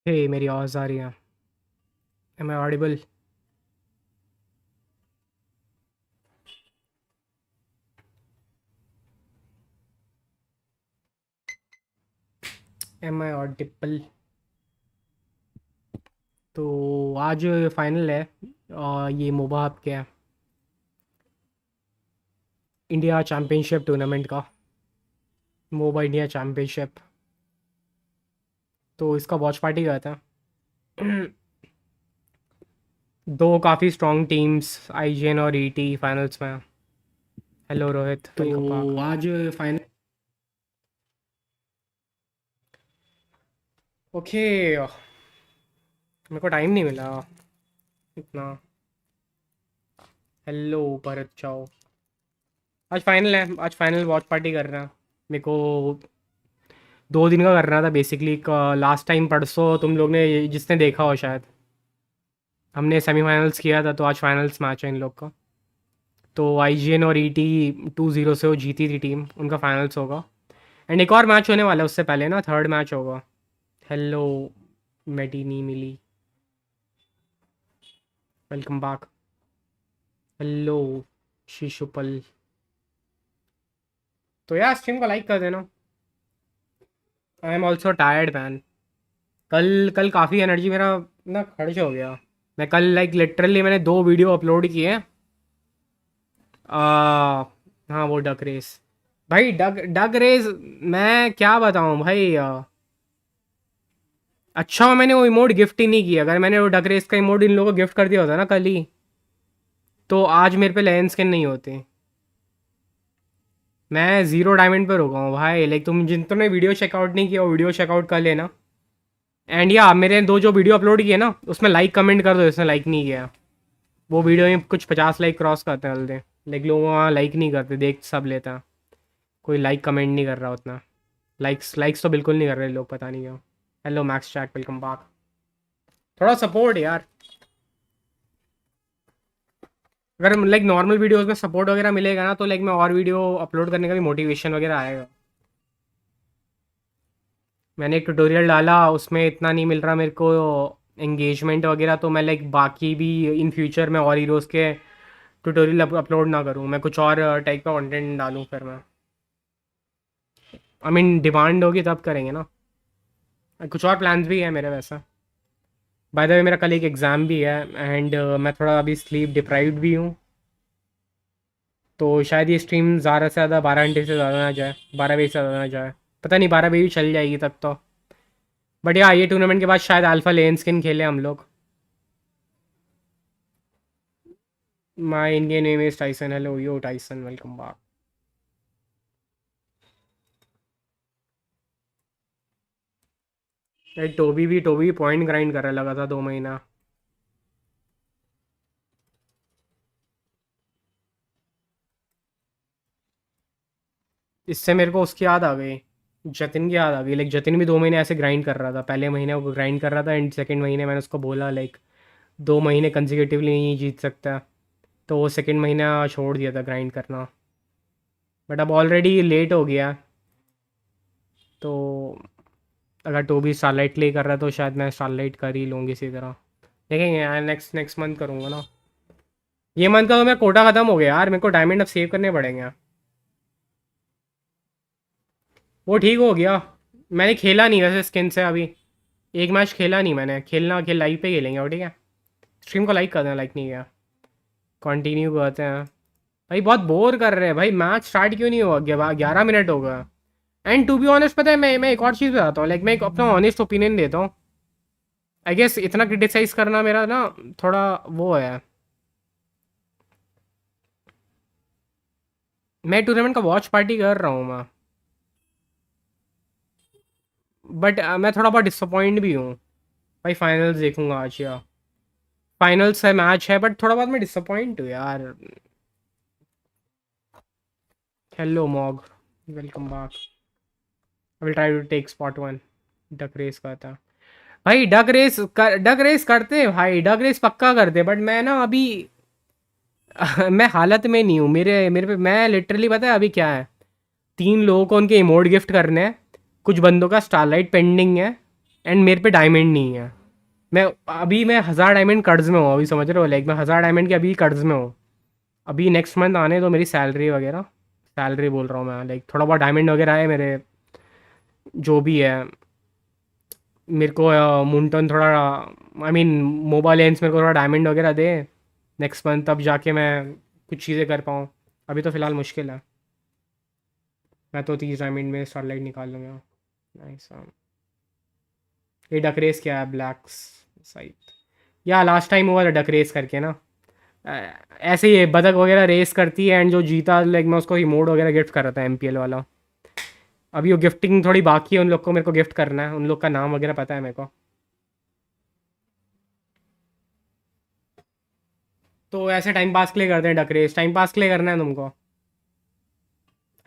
हे मेरी आवाज़ आ रही है? Am I audible? Am I audible? तो आज फाइनल है। ये मोबा आपके है, इंडिया चैम्पियनशिप टूर्नामेंट का। मोबा इंडिया चैम्पियनशिप। तो इसका वॉच पार्टी गया था। दो काफ़ी स्ट्रॉन्ग टीम्स आईजीएन और ईटी फाइनल्स में हैं। Hello Rohit, welcome back. तो आज फाइनल ओके, मेरे को टाइम नहीं मिला इतना। हेलो भरत, चाओ। आज फाइनल है, आज फाइनल वॉच पार्टी कर रहे हैं। मेरे को 2 दिन का करना था बेसिकली। लास्ट टाइम परसों तुम लोग ने, जिसने देखा हो शायद, हमने सेमीफाइनल्स किया था, तो आज फाइनल्स मैच है इन लोग का। तो आईजीएन और ईटी 2-0 से वो जीती थी टीम, उनका फाइनल्स होगा। एंड एक और मैच होने वाला है उससे पहले ना, थर्ड मैच होगा। हेलो मेडिनी मिली, वेलकम बैक। हेलो शिशुपल। तो यार स्ट्रीम को लाइक कर देना। I am also tired man. कल कल काफ़ी एनर्जी मेरा ना खर्च हो गया। मैं कल लाइक लिटरली मैंने 2 वीडियो अपलोड किए। हाँ, वो डक रेस। भाई डक डक रेस, मैं क्या बताऊँ भाई। अच्छा मैंने वो इमोट गिफ्ट ही नहीं किया। अगर मैंने वो डक रेस का इमोट इन लोगों को गिफ्ट कर दिया होता ना कल ही, तो आज मेरे पे लेंस स्किन नहीं होते। मैं 0 डायमंड पर रुका हूँ भाई। लाइक तुम जितने वीडियो चेकआउट नहीं किया वो वीडियो चेकआउट कर लेना। एंड या मेरे 2 जो वीडियो अपलोड किए ना, उसमें लाइक कमेंट कर दो जिसने लाइक नहीं किया। वो वीडियो में कुछ 50 लाइक क्रॉस करते हैं जल्दी। लाइक लोग वहाँ लाइक नहीं करते, देख सब लेते हैं। कोई लाइक कमेंट नहीं कर रहा उतना। लाइक्स लाइक्स तो बिल्कुल नहीं कर रहे लोग, पता नहीं क्यों। हेलो मैक्स चैक, वेलकम बैक। थोड़ा सपोर्ट यार। अगर लाइक नॉर्मल वीडियोस में सपोर्ट वगैरह मिलेगा ना, तो लाइक मैं और वीडियो अपलोड करने का भी मोटिवेशन वगैरह आएगा। मैंने एक ट्यूटोरियल डाला, उसमें इतना नहीं मिल रहा मेरे को एंगेजमेंट वगैरह, तो मैं लाइक बाकी भी इन फ्यूचर में और हीरोज़ के ट्यूटोरियल अपलोड ना करूँ, मैं कुछ और टाइप का कंटेंट डालूँ फिर मैं। आई मीन डिमांड होगी तब करेंगे ना। कुछ और प्लान्स भी है मेरे वैसा। बाय द वे मेरा कल एक एग्ज़ाम भी है। एंड मैं थोड़ा अभी स्लीप डिप्राइव्ड भी हूँ। तो शायद ये स्ट्रीम ज़्यादा से ज़्यादा 12 घंटे से ज़्यादा ना जाए, 12 बजे से ज़्यादा ना जाए। पता नहीं, 12 बजे भी चल जाएगी तब तो। बट यार ये टूर्नामेंट के बाद शायद अल्फा लेन स्किन खेले हम लोग। My Indian name is Tyson. Hello yo Tyson, welcome back. Toby भी पॉइंट ग्राइंड कर रहा लगा था 2 महीना। इससे मेरे को उसकी याद आ गई, जतिन की याद आ गई। लाइक जतिन भी 2 महीने ऐसे ग्राइंड कर रहा था। पहले महीने वो ग्राइंड कर रहा था, एंड सेकंड महीने मैंने उसको बोला लाइक 2 महीने कंजिक्यूटिवली नहीं जीत सकता। तो वो सेकंड महीना छोड़ दिया था ग्राइंड करना। बट अब ऑलरेडी लेट हो गया। तो अगर टोबी स्टारलाइट प्ले कर रहा है तो शायद मैं स्टारलाइट कर ही लूँगी इसी तरह। देखेंगे यार, नेक्स्ट नेक्स्ट मंथ करूँगा ना। ये मंथ का तो मैं कोटा ख़त्म हो गया यार, मेरे को डायमंड अब सेव करने पड़ेंगे। वो ठीक हो गया। मैंने खेला नहीं वैसे स्किन से अभी। एक मैच खेला नहीं मैंने। खेलना खेल लाइव पे खेलेंगे और ठीक है। स्ट्रीम को लाइक कर देना, लाइक नहीं किया। कंटिन्यू करते हैं। भाई बहुत बोर कर रहे हैं भाई, मैच स्टार्ट क्यों नहीं हुआ? 11 मिनट हो गया। एंड टू बी ऑनेस्ट पता है, मैं एक और चीज़ बताता हूँ। लाइक मैं एक अपना ऑनेस्ट ओपिनियन देता हूँ। आई गेस इतना क्रिटिसाइज करना मेरा ना थोड़ा वो है। मैं टूर्नामेंट का वॉच पार्टी कर रहा हूँ मैं। बट मैं थोड़ा बहुत डिसअपॉइंट भी हूँ। भाई फाइनल्स देखूंगा आज या फाइनल्स है, मैच है, बट थोड़ा बहुत मैं डिसअपॉइंट हूँ यार। हेलो मॉग, welcome back. I will try to take spot 1। Duck race करता भाई, डक रेस करते भाई, डक रेस पक्का करते। बट मैं ना अभी मैं हालत में नहीं हूँ। मेरे मेरे पे मैं लिटरली पता है अभी क्या है। 3 लोगों को उनके इमोट गिफ्ट करने हैं। कुछ बंदों का स्टारलाइट पेंडिंग है। एंड मेरे पे डायमंड नहीं है। मैं 1000 डायमंड कर्ज में हूँ अभी, समझ रहे हो? लाइक मैं 1000 डायमंड के अभी कर्ज में हूँ। अभी नेक्स्ट मंथ आने दो मेरी सैलरी वगैरह, सैलरी बोल रहा हूँ मैं, लाइक थोड़ा बहुत डायमंड वगैरह है मेरे, जो भी है। मेरे को मुंटन थोड़ा, आई मीन मोबा लेंस मेरे को थोड़ा डायमंड वगैरह दे नेक्स्ट मंथ, तब जाके मैं कुछ चीज़ें कर पाऊँ। अभी तो फ़िलहाल मुश्किल है। मैं तो 30 डायमंड में स्टारलाइट निकाल लूँगा। नाइस। ये डक रेस क्या है? ब्लैक साइट या लास्ट टाइम हुआ था डक रेस करके ना, ऐसे ही बतख वगैरह रेस करती है एंड जो जीता, लाइक मैं उसको इमोट वगैरह गिफ्ट कर रहा था एमपीएल वाला। अभी वो गिफ्टिंग थोड़ी बाकी है, उन लोग को मेरे को गिफ्ट करना है, उन लोग का नाम वगैरह पता है मेरे को। तो ऐसे टाइम पास के लिए करते हैं डक रेस, टाइम पास के लिए करना है तुमको?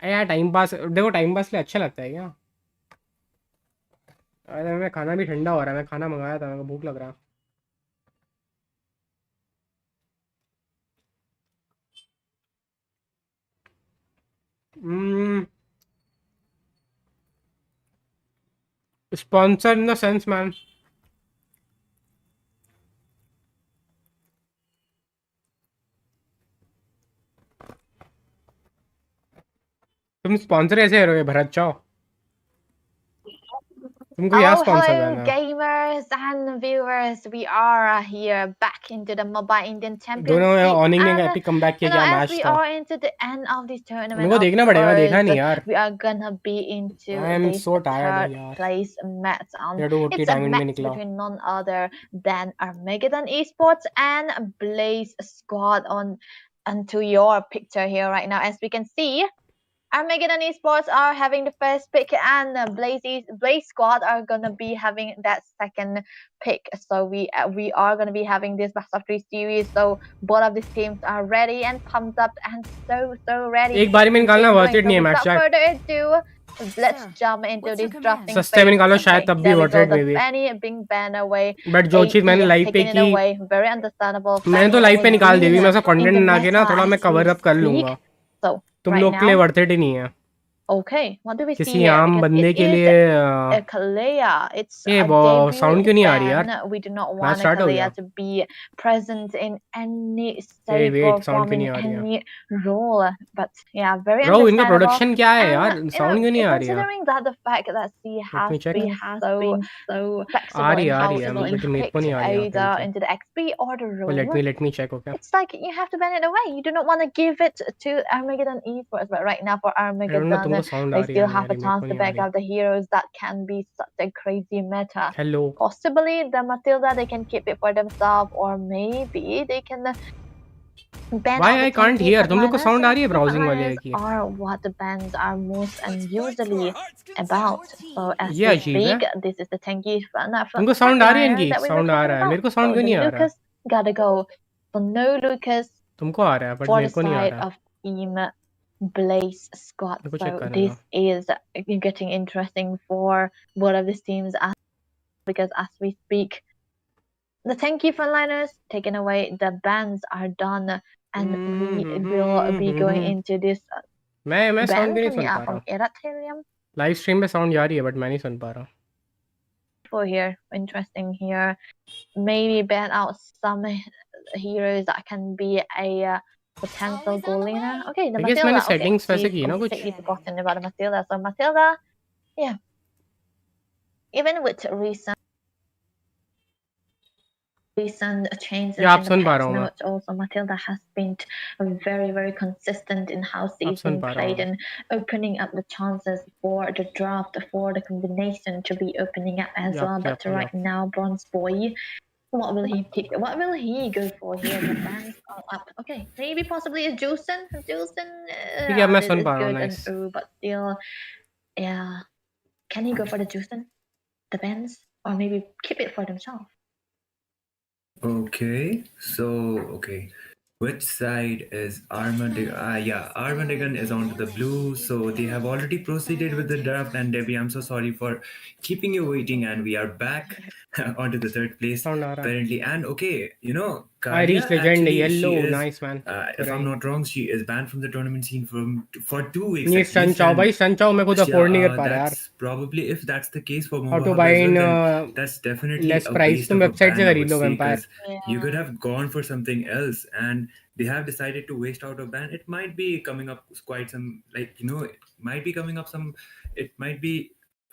अरे यार टाइम पास, देखो टाइम पास के लिए अच्छा लगता है क्या? अरे मैं खाना भी ठंडा हो रहा है, मैं खाना मंगाया था, मेरे को भूख लग रहा है। Sponsor in the sense man, तुम स्पॉन्सर ऐसे करोगे भरत चाओ? तुमको यहाँ Oh, स्पॉन्सर hello, देना है? gamers and viewers. We are here back into the Mobile Indian दोनों Championship, ऑनिंग ने and एपिक कमबैक किया, क्या as मैच we था? are into the end of this मेरे tournament, को of देखना पड़ेगा, देखा नहीं course, यार। we are gonna be into I am this so tired third यार। place match. ये तो 40 It's a डायमंड में match निकला। between none other than Armageddon Esports and Blaze Squad onto your picture here right now. As we can see, Armageddon Esports are having the first pick, and Blaze Squad are gonna be having that second pick. So we are gonna be having this best of 3 series. So both of these teams are ready and pumped up and so ready एक to बारी में keep the निकालना game worth going. It So नहीं है match without शायद। further ado, let's Sir, jump into what's your this command? drafting सस्ते में phase. निकालो शायद, Okay, तब भी there we worth go. It The may be. Fanny being banned away. But जो चीज़ मैंने AE लाइव पे taking it की, away. Very understandable. मैंने तो Fanny लाइव पे all निकाल दी, green मैं उसका in कंटेंट the बना के ना meta थोड़ा मैं as we कवर अप कर speak. लूँगा। So तुम right लोग के लिए now, वर्थ इट ही नहीं है, okay, what do we see किसी here? आम Because बंदे it के is लिए a Kalea. It's ये a debut साउंड क्यों नहीं आ रही यार? ban. We do not match want a start हो Kalea गया? to be present in any ए stake or वेट, साउंड क्यों forming नहीं आ रही है? any role. But yeah, very bro इनका understandable. प्रोडक्शन क्या है And यार? साउंड क्यों नहीं आ रही है? considering that the fact that she let has me check. been so आ flexible रही in है, आ how रही है, she बट मेरे को picked नहीं आ रही है either apparently। into the XP or the Oh, room, let me check, okay? it's like you have to ban it away. You do not want to give it to Armageddon Esports, but right now for I don't know Armageddon, तुमको sound uh they रही है still नहीं आ have a रही, मेरे chance को to नहीं आ back रही। up the heroes. That can be such a crazy meta. Hello. Possibly the Matilda, they can keep it for themselves, or maybe they can ban why out the I can't tanky here? तुम लोग को frontliners. Sound आ रही है Tanky browsing वाले frontliners की? are what the bans are most and Let's fight for usually our heart's content. about. So as ये we अजीब है। speak, this is the tanky तुमको साउंड आ रही है frontliner इनकी? that we were साउंड आ talking रहा है, about. मेरे को साउंड So क्यों the नहीं आ रहा है? Lucas gotta go. So no Lucas तुमको आ रहा है बट for मेरे the को नहीं आ side रहा है। of Team Blaze Squad. मेरे को चेक So करने this दो। is getting interesting for both of these teams because as we speak, the tanky frontliners taken away, the bans are done, and we will be going into this मैं sound ban क्यों नहीं coming सुन पा out रहा from हूँ? Eratelium live stream पे sound जा रही है बट मैं नहीं सुन पा रहा। for here. Interesting here. Maybe ban out some heroes that can be a potential Always on goal the leader. way. Okay, the I guess मैंने Matilda. Okay, सेटिंग्स वैसे we की है ना कुछ। completely forgotten about the Matilda. So Matilda, yeah, even with recent changes या आप in the सुन पा patch रहा हूँ मैं? notes, also Matilda has been very consistent in how आप she's सुन been पा रहा हूँ played मैं? and opening up the chances for the draft, for the combination to be opening up as या well. क्या But पता। right now, Bronze Boy, what will he pick? What will he go for here? The fans are up. Okay, maybe possibly a Juicen. ठीक है, अब मैं This soon is पा रहा हूँ, good nice. but still, yeah. Can he go for the Juicen? Depends, or maybe keep it for themselves. Okay, so which side is Armageddon? Yeah, Armageddon is on the blue, so they have already proceeded with the draft. And Debbie, I'm so sorry for keeping you waiting, and we are back onto the third place sound आ रहा है? apparently. And okay, Irish Kalia, legend, actually, she yellow, is, nice man. if I'm Kurai. not wrong, she is banned from the tournament scene for 2 weeks ये at sun least. चाओ And भाई, सन चाओ मैं खुद yeah, afford नहीं कर पा रहा यार. that's probably, if that's the case for how Moba to Hub buy as in well, then that's definitely less a price. waste तुम of a वेबसाइट से ban, I खरीद would लो say, vampire. because you could Yeah. have gone for something else, and they have decided to waste out a ban. It might be coming up quite some, like, it might be coming up some, it might be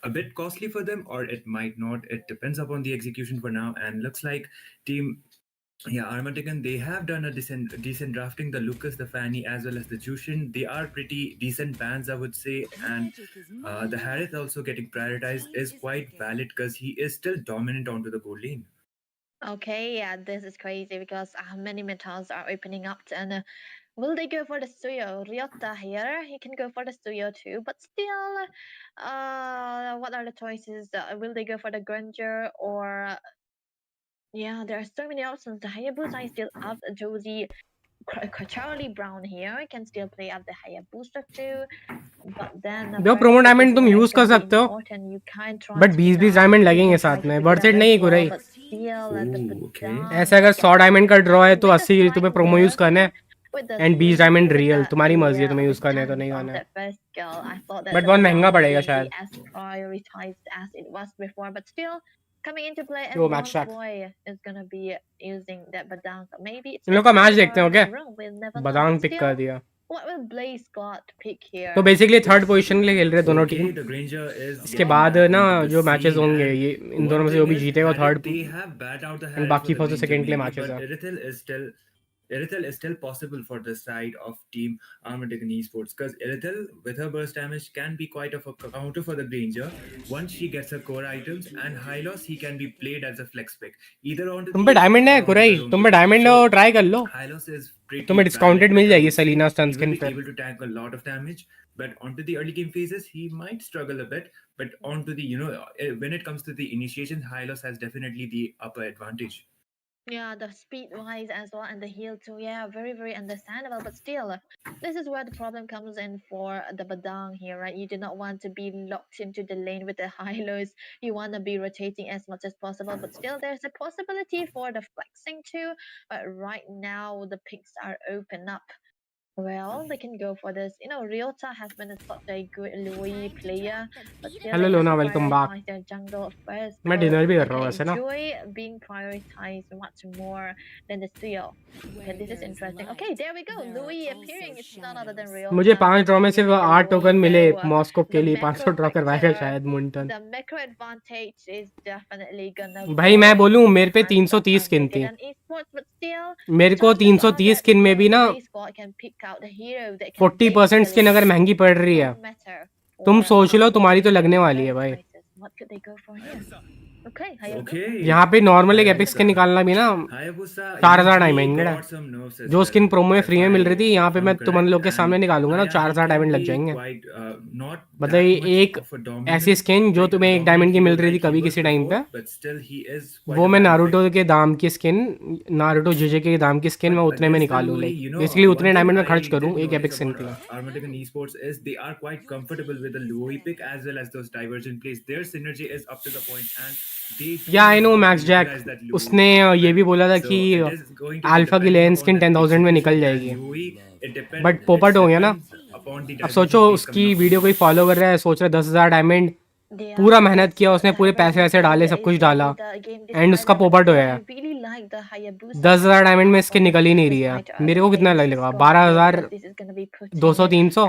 a bit costly for them, or it might not. It depends upon the execution for now, and looks like team, yeah, Armageddon, they have done a decent drafting. The Lucas, the Fanny, as well as the Jushin, they are pretty decent bands, I would say. And the Harith also getting prioritized is quite valid because he is still dominant onto the gold lane. Okay, yeah, this is crazy because many metals are opening up, and will they go for the studio? Ryota here, he can go for the studio too, but still, what are the choices? Will they go for the Granger or? Yeah, there are so many options. The Hayabusa is still up. Josie, Charlie Brown here can still play up the Hayabusa too. But then the देखो first promo pick is diamond तुम very use कर gonna be सकते हो, important. You can't try but to 20 deny. Diamond You लगेंगे can try साथ to में. pick it worth up it as नहीं well, Kurai. but still the Oh, okay. ऐसा Badang अगर 100 getting डायमंड का ड्रॉ है तो with the 80 तुम्हें slide प्रोमो यूज there, करना है. with the and 20 Ziven, diamond with real, the तुम्हारी मर्जी है तुम्हें यूज करना है तो नहीं Badang of करना है. that first skill. I thought that but the बहुत महंगा Badang पड़ेगा wouldn't be शायद. as prioritized as it was before, but still coming into play, वो and match Bronze track. Boy is gonna be using that Badang. Maybe it's in the लोग का match speed देखते or हो क्या? Room, we'll never know. बादाम But pick कर still, दिया. what will Blaze Scott pick तो here? बेसिकली थर्ड पोजीशन के लिए खेल रहे हैं दोनों team. Okay, the Granger is इसके getting बाद back ना onto the जो मैचेस scene, होंगे and ये इन दोनों one में से जो thing भी is, जीतेगा Harith, third, they have bat out the and Harith for बाकी the फर्स्ट और Granger सेकंड के लिए maybe, मैचेस but है. Irithel is still possible for the side of Team Armageddon Esports, because Irithel, with her burst damage, can be quite of a counter for the Granger once she gets her core items, and Hylos, he can be played as a flex pick, either onto तुम the पे ace diamond lane है or onto the कुराई, roam तुम पे pick. Diamond है, So try कर लो. Hylos is pretty तुम्हें valid डिस्काउंटेड pick, मिल I जाएगी would say. Selena He will stun be पे. able to tank a lot of damage, but onto the early game phases, he might struggle a bit. But onto the, when it comes to the initiation, Hylos has definitely the upper advantage. Yeah, the speed wise as well, and the heal too. Yeah, very, very understandable. But still, this is where the problem comes in for the Badang here, right? You do not want to be locked into the lane with the high lows. You want to be rotating as much as possible, but still, there's a possibility for the flexing too. But right now, the picks are open up. Well, they can go for this. Ryota has been such a good Louis player, but still hello they have लोना, to welcome back. prioritize their jungle first. मैं Well, dinner भी they कर रहा can हूँ वैसे ना. enjoy being prioritized much more than the trio. Okay, this is interesting. Okay, there we go. Louis appearing. It's none other than मुझे Ryota 5 draw में सिर्फ using the 8 Louis टोकन मिले though. मॉस्को के The लिए. 500 macro draw करवाएगा factor, शायद मुंटन. the macro advantage is definitely gonna भाई मैं go बोलूँ in मेरे पे hands of 330 स्किन थी. Armageddon Esports, but still, मेरे को chances are 330 that स्किन में भी ना Blaze Squad can pick out the hero that can 40% skin basically अगर महंगी पड़ रही है, no matter तुम for सोच लो तुम्हारी तो Armageddon लगने in वाली है first भाई. places. What could they go for here? Okay, Hayabusa. Okay, यहाँ पे नॉर्मल एक एपिक Hayabusa. स्किन निकालना भी ना Hayabusa, 4000 he डायमंड है. got some nerfs as जो well, स्किन प्रोमो में if फ्री में मिल रही थी यहाँ पे I'm मैं तुम correct. लोग के सामने And निकालूंगा ना, yeah, he 4000 can डायमंड लग be जाएंगे. quite not that बताइए much एक of a ऐसी dominant, स्किन जो like तुम्हें एक डायमंड dominant की मिल hero रही थी like he कभी was किसी टाइम पे, before, but still he is quite वो a मैं valid नारुतो pick. के दाम की स्किन, नारुतो जीजे के दाम की स्किन मैं But उतने में against the निकालूं. Louis, लाइक बेसिकली one उतने thing डायमंड में I खर्च करूं did एक एपिक notice स्किन about के लिए. Armageddon Esports is they are quite comfortable with the Louis pick as well as those divergent plays. Their synergy is up to the point, and they do या I know know how to max jack utilize that Louis उसने ये well. भी बोला था कि So it is going to be alpha की depending lane upon skin the 10,000 में निकल execution, and जाएगी. Louis, बट it पोपट हो गया ना. depends upon the अब सोचो divergent plays उसकी coming up वीडियो from कोई him. फॉलो कर रहा है, सोच रहा है 10,000 डायमंड, Yeah, पूरा मेहनत because किया उसने, पूरे पैसे वैसे Hayabusa डाले, सब is कुछ डाला, really the game एंड उसका decider, but पोपट still होया I है. really like the Hayabusa 10,000 diamond में as इसके well निकल ही as नहीं the रही है. side of मेरे को कितना Blaze लगेगा? Squad here 12,000 because this is gonna be pushing 200-300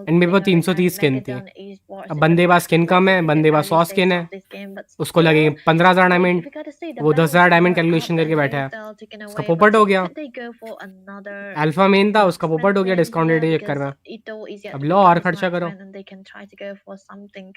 and मेरे पास ultimately 330 स्किन थी. Armageddon Esports अब in the बंदे के पास first स्किन कम place है, in the बंदे के पास early 100 stages स्किन है, of this game, but उसको लगेंगे still 15,000 diamond. we gotta see the वो battles 10,000 diamond are up calculation करके and बैठा है. Hazel taken उसका away, पोपट but हो गया. could they go for another alpha main था, उसका marksman पोपट हो गया plan डिस्काउंटेड here के चक्कर because में. Ito is yet अब to लो और become खर्चा करो. marksman and they can try to go for something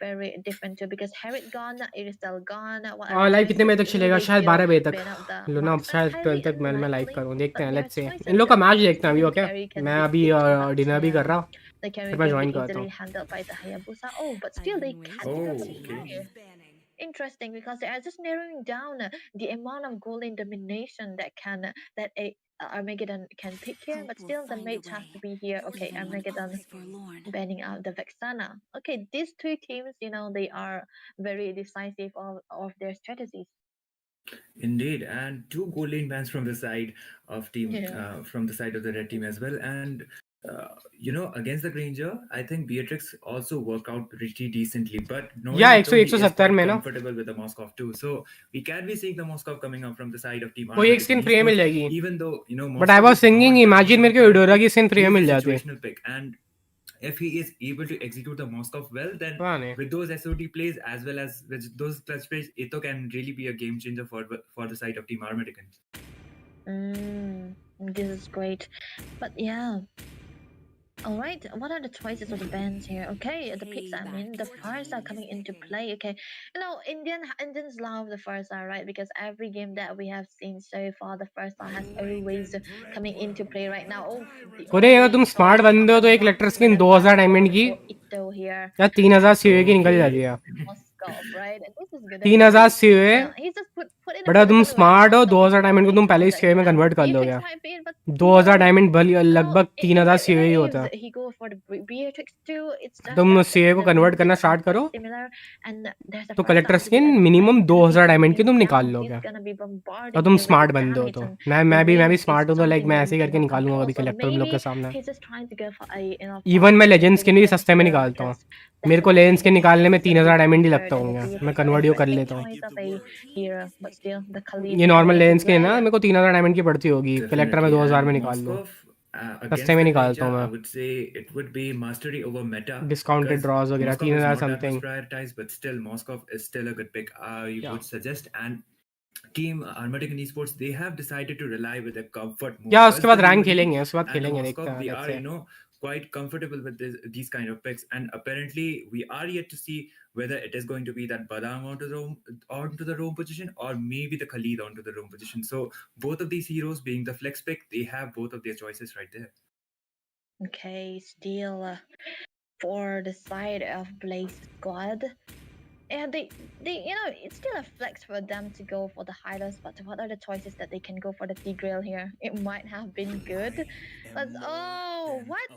very different too because Harriet gone, it is still gone. What are the live कितने choices? बजे तक Will चलेगा? they शायद still 12 बजे तक. ban out the लो ना, अब marksman? शायद Highly 12 तक मैं लाइव unlikely, करूँ, देखते but हैं, there are let's see. choices. इन लोग का The मैच देखते हैं अभी. Ziven ओके, carry can मैं be अभी picked up. डिनर भी कर Yeah, रहा, the carry फिर मैं can be ज्वाइन करता easily हूँ. handled by the Hayabusa. Oh, but still they can't Oh, go okay. here. Interesting because they are just narrowing down the amount of golden domination that a Armageddon can pick here, but still the mage has to be here. Okay, Armageddon banning out the Vexana. Okay, these two teams, they are very decisive of their strategies. Indeed, and two goal line bans from the side of team, Yeah. from the side of the red team as well. And against the Granger, I think Beatrix also worked out pretty decently. But या knowing it, though, he is 170 quite में ना comfortable with the Moscow too. So we can be seeing the Moscow coming up from the side of Team कोई एक skin Armadican free में मिल Esports, जाएगी even though but I Moscow was is thinking not that much imagine of मेरे a को current Eudora pick. की skin free He में is mill a जाती situational pick, and if he is able to execute the Moscow well, then पता नहीं with those SOT plays as well as with those clutch plays, Ito can really be a game changer for the side of Team Armadican. This is great. But yeah. Alright, what are the choices of the bands here? Okay, the picks, I mean, the fires are coming into play. Okay, Indians love the first star, right? Because every game that we have seen so far, the first star has always coming into play right now. Oh, the अरे अगर only तुम smart choice बंदे of हो the तो एक month electric is skin gonna be 2000 diamond going की for Ito here. या 3000 COA की निकल जाती Okay. है Moscow, right? And this is gonna 3000 be COA he's just put in a but अगर तुम position where स्मार्ट हो Moscow 2000 can डायमंड को तुम make पहले ही sure that सीओए he में has कन्वर्ट कर Beatrix दोगे type in, but 2000 still, diamond लगभग if 3000 सीओए ही होता है he go for the Beatrix too, it's just तुम that सीओए को the कन्वर्ट map करना is स्टार्ट quite करो similar, and there's a तो first collector attribute skin as well, right? Minimum He's gonna be 2000 diamond की hunting तुम him निकाल down. He's लोगे gonna be और bombarding तुम you with स्मार्ट his बंदे हो damage, तो and मैं the भी range is स्मार्ट हूँ तो लाइक something मैं that ऐसे we ही करके cannot निकालूंगा control. अभी So कलेक्टर तुम लोग के maybe सामने he's just trying to go for a even मैं fast लेजेंड स्किन भी elimination सस्ते में here, निकालता हूँ because मेरे को definitely लेजेंड the स्किन निकालने में Moscow is a 3000 bit diamond he better लगता than the होंगे मैं Beatrix. कन्वर्ट कर Interesting लेता हूँ choice of a hero, but still the Khalid ये coming normal into legend skin है ना play. मेरे को 3000 डायमंड की पड़ती होगी कलेक्टर में Definitely. 2000 में And निकाल लूँ Moskov सस्ते against में the निकालता हूँ Granger, I मैं would say it would be mastery over meta, discounted because draws वगैरह Moskov is 3000 not that much something prioritized, but still Moskov is still a good pick. I या would suggest. And Team Armadican Esports, they have decided to rely with a comfort mode या उसके first the बाद rank hero league, खेलेंगे उसके बाद and the खेलेंगे देखते Moskov, हैं they लेट्स are से quite comfortable with these kind of picks. And apparently we are yet to see whether it is going to be that Badang onto the roam position, or maybe the Khalid onto the roam position. So both of these heroes being the flex pick, they have both of their choices right there. Okay, still for the side of Blaze Squad. Yeah, they it's still a flex for them to go for the Hylos, but what are the choices that they can go for the Tigreal here? It might have been good, but oh, what?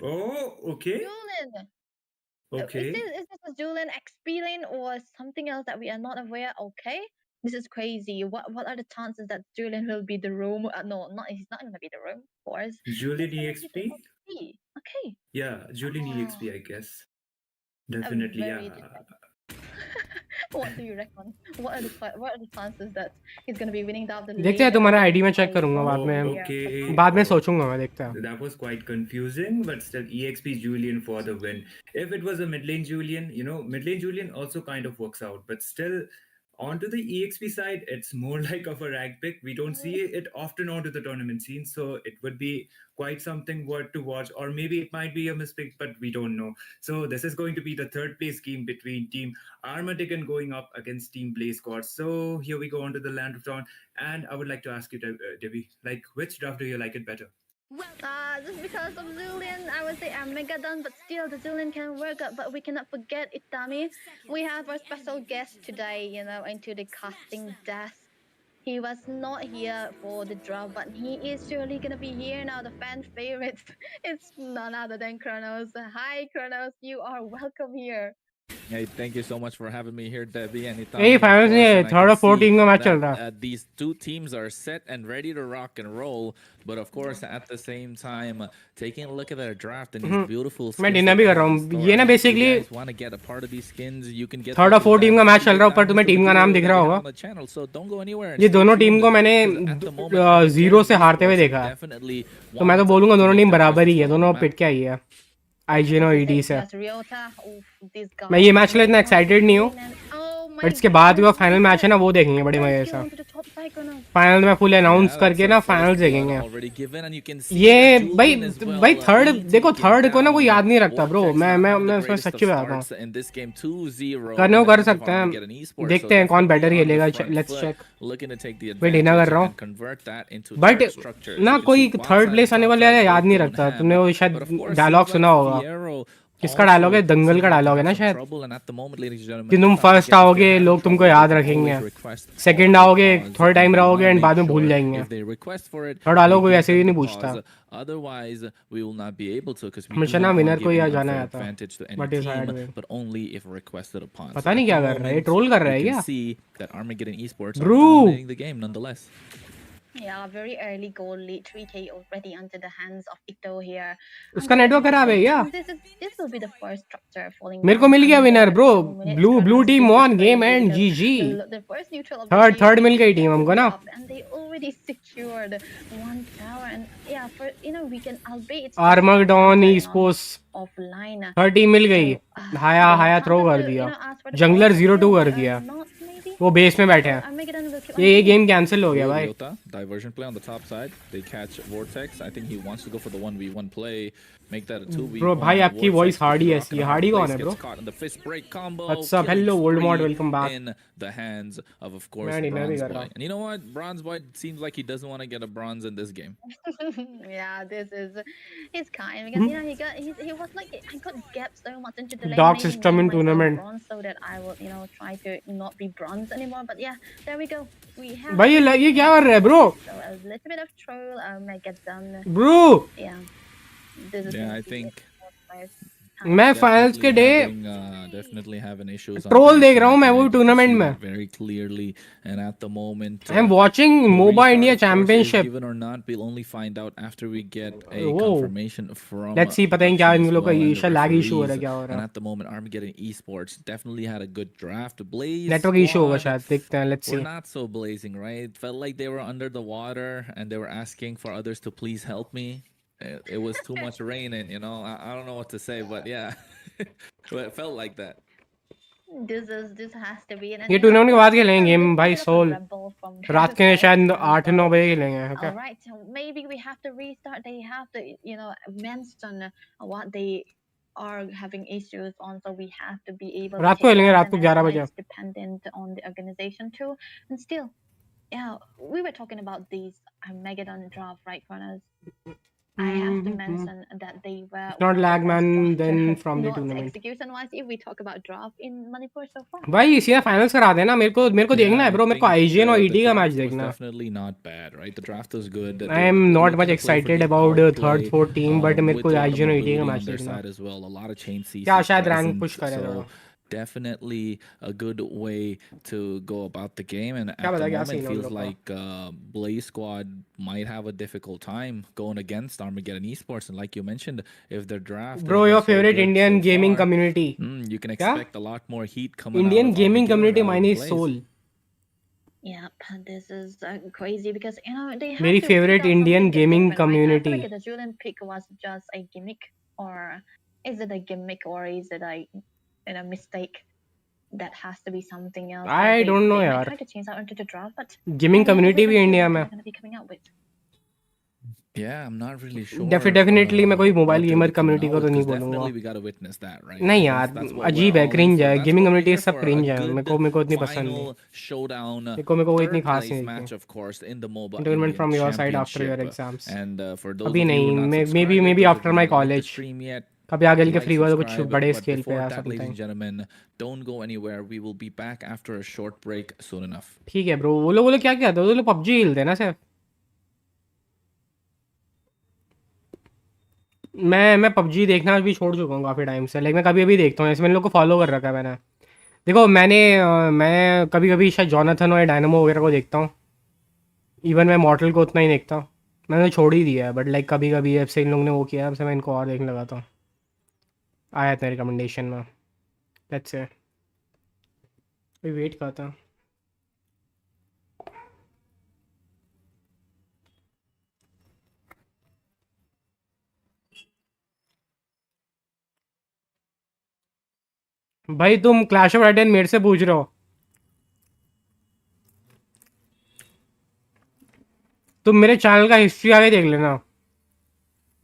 Oh, okay. Julian! Okay. Is this a Julian XP lane or something else that we are not aware? Okay, this is crazy. What are the chances that Julian will be the room? No, not he's not gonna be the room, of course. Julian He's gonna be the EXP? XP. Okay. Yeah, Julian Oh, EXP, I guess. a Definitely, very yeah. what do you reckon? What are the chances that he's gonna be winning the देखते हैं lane तुम्हारा against ID में check a करूंगा बाद Moba में here? Okay. बाद में Oh, सोचूंगा मैं देखता हूँ that was quite confusing, but still EXP Julian for the win. If it was a mid lane Julian, mid lane Julian also kind of works out, but still onto the EXP side, it's more like of a rank pick. We don't see it often onto the tournament scene, so it would be quite something worth to watch, or maybe it might be a mistake, but we don't know. So this is going to be the third place game between Team Armadican going up against Team Blaze Squad. So here we go onto the land of dawn, and I would like to ask you, Debbie, like which draft do you like it better? Just because of Julian, I would say Megadon, but still the Julian can work up. But we cannot forget Itami. We have our special guest today, into the casting desk. He was not here for the draft, but he is surely gonna be here now. The fan favorites. It's none other than Kronos. Hi, Kronos. You are welcome here. Hey, thank you so much for having me here, Debbie and Itami. यही Of finals course, नहीं है and I third और can fourth see team का match चल रहा है that these two teams are set and ready to rock and roll. But of course, at the same time, taking a look at their draft and these beautiful skins. मैं dinner भी कर रहा हूँ ये ना basically want to get a part of these skins, you can get third और fourth team का match चल रहा है ऊपर तुम्हें टीम का नाम दिख रहा होगा on the channel. So don't go anywhere. ये दोनों टीम को मैंने 0 से हारते हुए देखा है तो मैं तो बोलूंगा दोनों टीम बराबर ही है दोनों पिट के आई है IGN और ED से मैं ये मैच के लिए इतना एक्साइटेड नहीं हूँ बट इसके बाद जो फाइनल मैच है ना वो देखेंगे बड़े मजे से फाइनल में फुल अनाउंस करके ना फाइनल्स देखेंगे ये भाई थर्ड देखो थर्ड को ना कोई याद नहीं रखता ब्रो मैं उसमें सच्ची बात हूँ करने को कर सकते हैं देखते हैं कौन बेटर खेलेगा लेट्स चेक मैं डिनर कर रहा हूँ बट ना कोई थर्ड प्लेस आने वाले याद नहीं रखता तुमने वो शायद डायलॉग सुना होगा किसका डायलॉग है? Also, दंगल का considering डायलॉग to है have ना some शायद, trouble, and at the moment, ladies and कि gentlemen, तुम again, फर्स्ट if आओगे they're having लोग तुमको trouble, याद they can रखेंगे, always request second for a आओगे pause, third and time we रहोगे wanna एंड make बाद में भूल sure जाएंगे। if they request for it, third we वालों को give वैसे भी them नहीं the पूछता। pause. Otherwise, we will not be able to, because we हमेशा do ना not want विनर to को give ही any आ जाना unfair आता, advantage to any but is team, hard. but only if requested upon. So पता नहीं at the क्या कर रहा है, ये moment, ट्रोल कर रहा you है can क्या? see that Armageddon Esports are bro dominating the game nonetheless. Yeah, very early goal lead, 3K already under the hands of Ito here. उसका नेटवर्क खराब है क्या? And this will be the first structure falling मेरे को down मिल गया under winner bro, 2 minutes. Blue This team is one game crazy and because जीजी। the first neutral of the third game मिल गई is team हमको ना। up, and they already secured one tower. And yeah, for we can, albeit it's Armageddon just esports offline. Third team मिल गई। हाया they हाया throw wanted कर to, दिया, ask for the jungler pause, but 0-2 still कर they दिया, are not, maybe. वो base में बैठे So हैं। Armageddon will keep on ये doing. गेम कैंसिल हो गया Good भाई। Yota, diversion play on the top side. They catch Vortex. I think he wants to go for the 1v1 play, make that a 2v1. Bro भाई आपकी voice Hardy ऐसी है। Hardy कौन है bro? Caught in the fist break combo. What's up? killing Hello, World Mod, spree welcome back. In the hands of course, मैं भी Bronze कर रहा Boy. हूँ। And you know what? Bronze Boy seems like he doesn't want to get a bronze in this game. Yeah, this is his kind because he was like, I got gapped so much into the lane. Dark maybe system make in myself tournament. bronze so that I will try to not be bronze anymore. But yeah, there we go. We have भाई ये क्या कर रहा है bro? so a little bit of troll might get done. Bro Yeah, this is Yeah, gonna I be think it for first time. मैं finals के day definitely having issues. Troll देख रहा हूँ मैं वो टूर्नामेंट में। Very clearly, and at the moment, I am watching the मोबा restart, India of course, is championship. given or not, we'll only find out after we get a Whoa. confirmation from. Let's see, पता नहीं क्या इन लोग का well, and the issue lag issue हो रहा है, referees. क्या हो रहा And है? at the moment, Armageddon Esports definitely had a good draft. Blaze network issue होगा squad शायद, देखते हैं, let's were see. not so blazing, right? It felt like they were under the water and they were asking for others to please help me. It was too much rain, and I don't know what to say, but yeah, but it felt like that. This has to be. And ये tournament के बाद खेलेंगे game भाई soul. रात के शायद 8-9 बजे खेलेंगे, okay? All right, so maybe we have to restart. They have to, mention what they are having issues on, so we have to be able. रात को खेलेंगे, रात को 11 बजे। It's dependent on the organization too, and still, yeah, we were talking about these Armageddon draft, right, runners. I have to mention that they were. It's not lag man then from the not tournament. execution wise, if we talk about draft in Manipur so far. भाई सीधा finals करा देना, मेरे को देखना है bro, मेरे को IGN और ET का मैच देखना है। Definitely not bad, right? The draft was good. I am not much excited about third, fourth team, but मेरे को IGN और ET का मैच देखना है। as well. A lot of chain CC क्या शायद रैंक presence, पुश करेगा। so definitely a good way to go about the game, and at क्या the पता क्या moment सीन है उन feels लोग का। like Blaze Squad might have a difficult time going against Armageddon Esports, and like you mentioned, if their draft Bro, has your been so favorite good Indian so gaming far, community. you can क्या? expect a lot more heat coming Indian out of gaming Armageddon community rather mine than is Blaze. soul. Yeah, this is crazy because they have मेरी to figure favorite out Indian something gaming different, right? I community. feel like the Julian pick was just a gimmick, or is it a gimmick, or is it a mistake that has to be something else? I don't know they यार। might try to change out into the draft, but gaming I don't know community what भी the India Julian में। are going to be coming out with. Yeah, I'm not really sure. Definitely मैं कोई mobile what they'll gamer be coming community out को तो with, नहीं 'cause बोलूंगा। definitely we gotta witness that, right? नहीं Because यार, that's what we're अजीब है, all in क्रिंज for. है, That's gaming what we're community here सब for, क्रिंज a है, मेरे good को इतनी पसंद नहीं। final showdown, मेरे को वो इतनी third खास place नहीं match, लगती। of course, in the Moba Entertainment Indian from your side after your Championship. exams. And for those अभी of you नहीं, who are not maybe subscribed, those after of you my who like the college. stream yet, कभी आगे के like, free हुआ तो कुछ subscribe. बड़े But scale पे before या that, ladies something. and gentlemen, don't go anywhere. We will be back after a short break soon enough. ठीक है ब्रो, वो लोग क्या कहते हैं, वो लोग PUBG खेलते हैं ना सिर्फ। मैं PUBG देखना भी छोड़ चुका हूँ काफ़ी टाइम से, लेकिन मैं कभी अभी देखता हूँ, इसमें इन लोग को फॉलो कर रखा है मैंने। देखो मैं कभी कभी शायद जॉनथन और डायनामो वगैरह को देखता हूँ, इवन मैं मॉर्टल को उतना ही देखता हूँ। मैंने छोड़ ही दिया है, बट लाइक कभी कभी अब से इन लोग ने वो किया, अब से मैं इनको और देखने लगाता हूँ। आया था रिकमेंडेशन में, लेट्स से वेट करता हूँ। भाई तुम क्लैश ऑफ टाइटन मेरे से पूछ रहे हो, तुम मेरे चैनल का हिस्ट्री आगे देख लेना,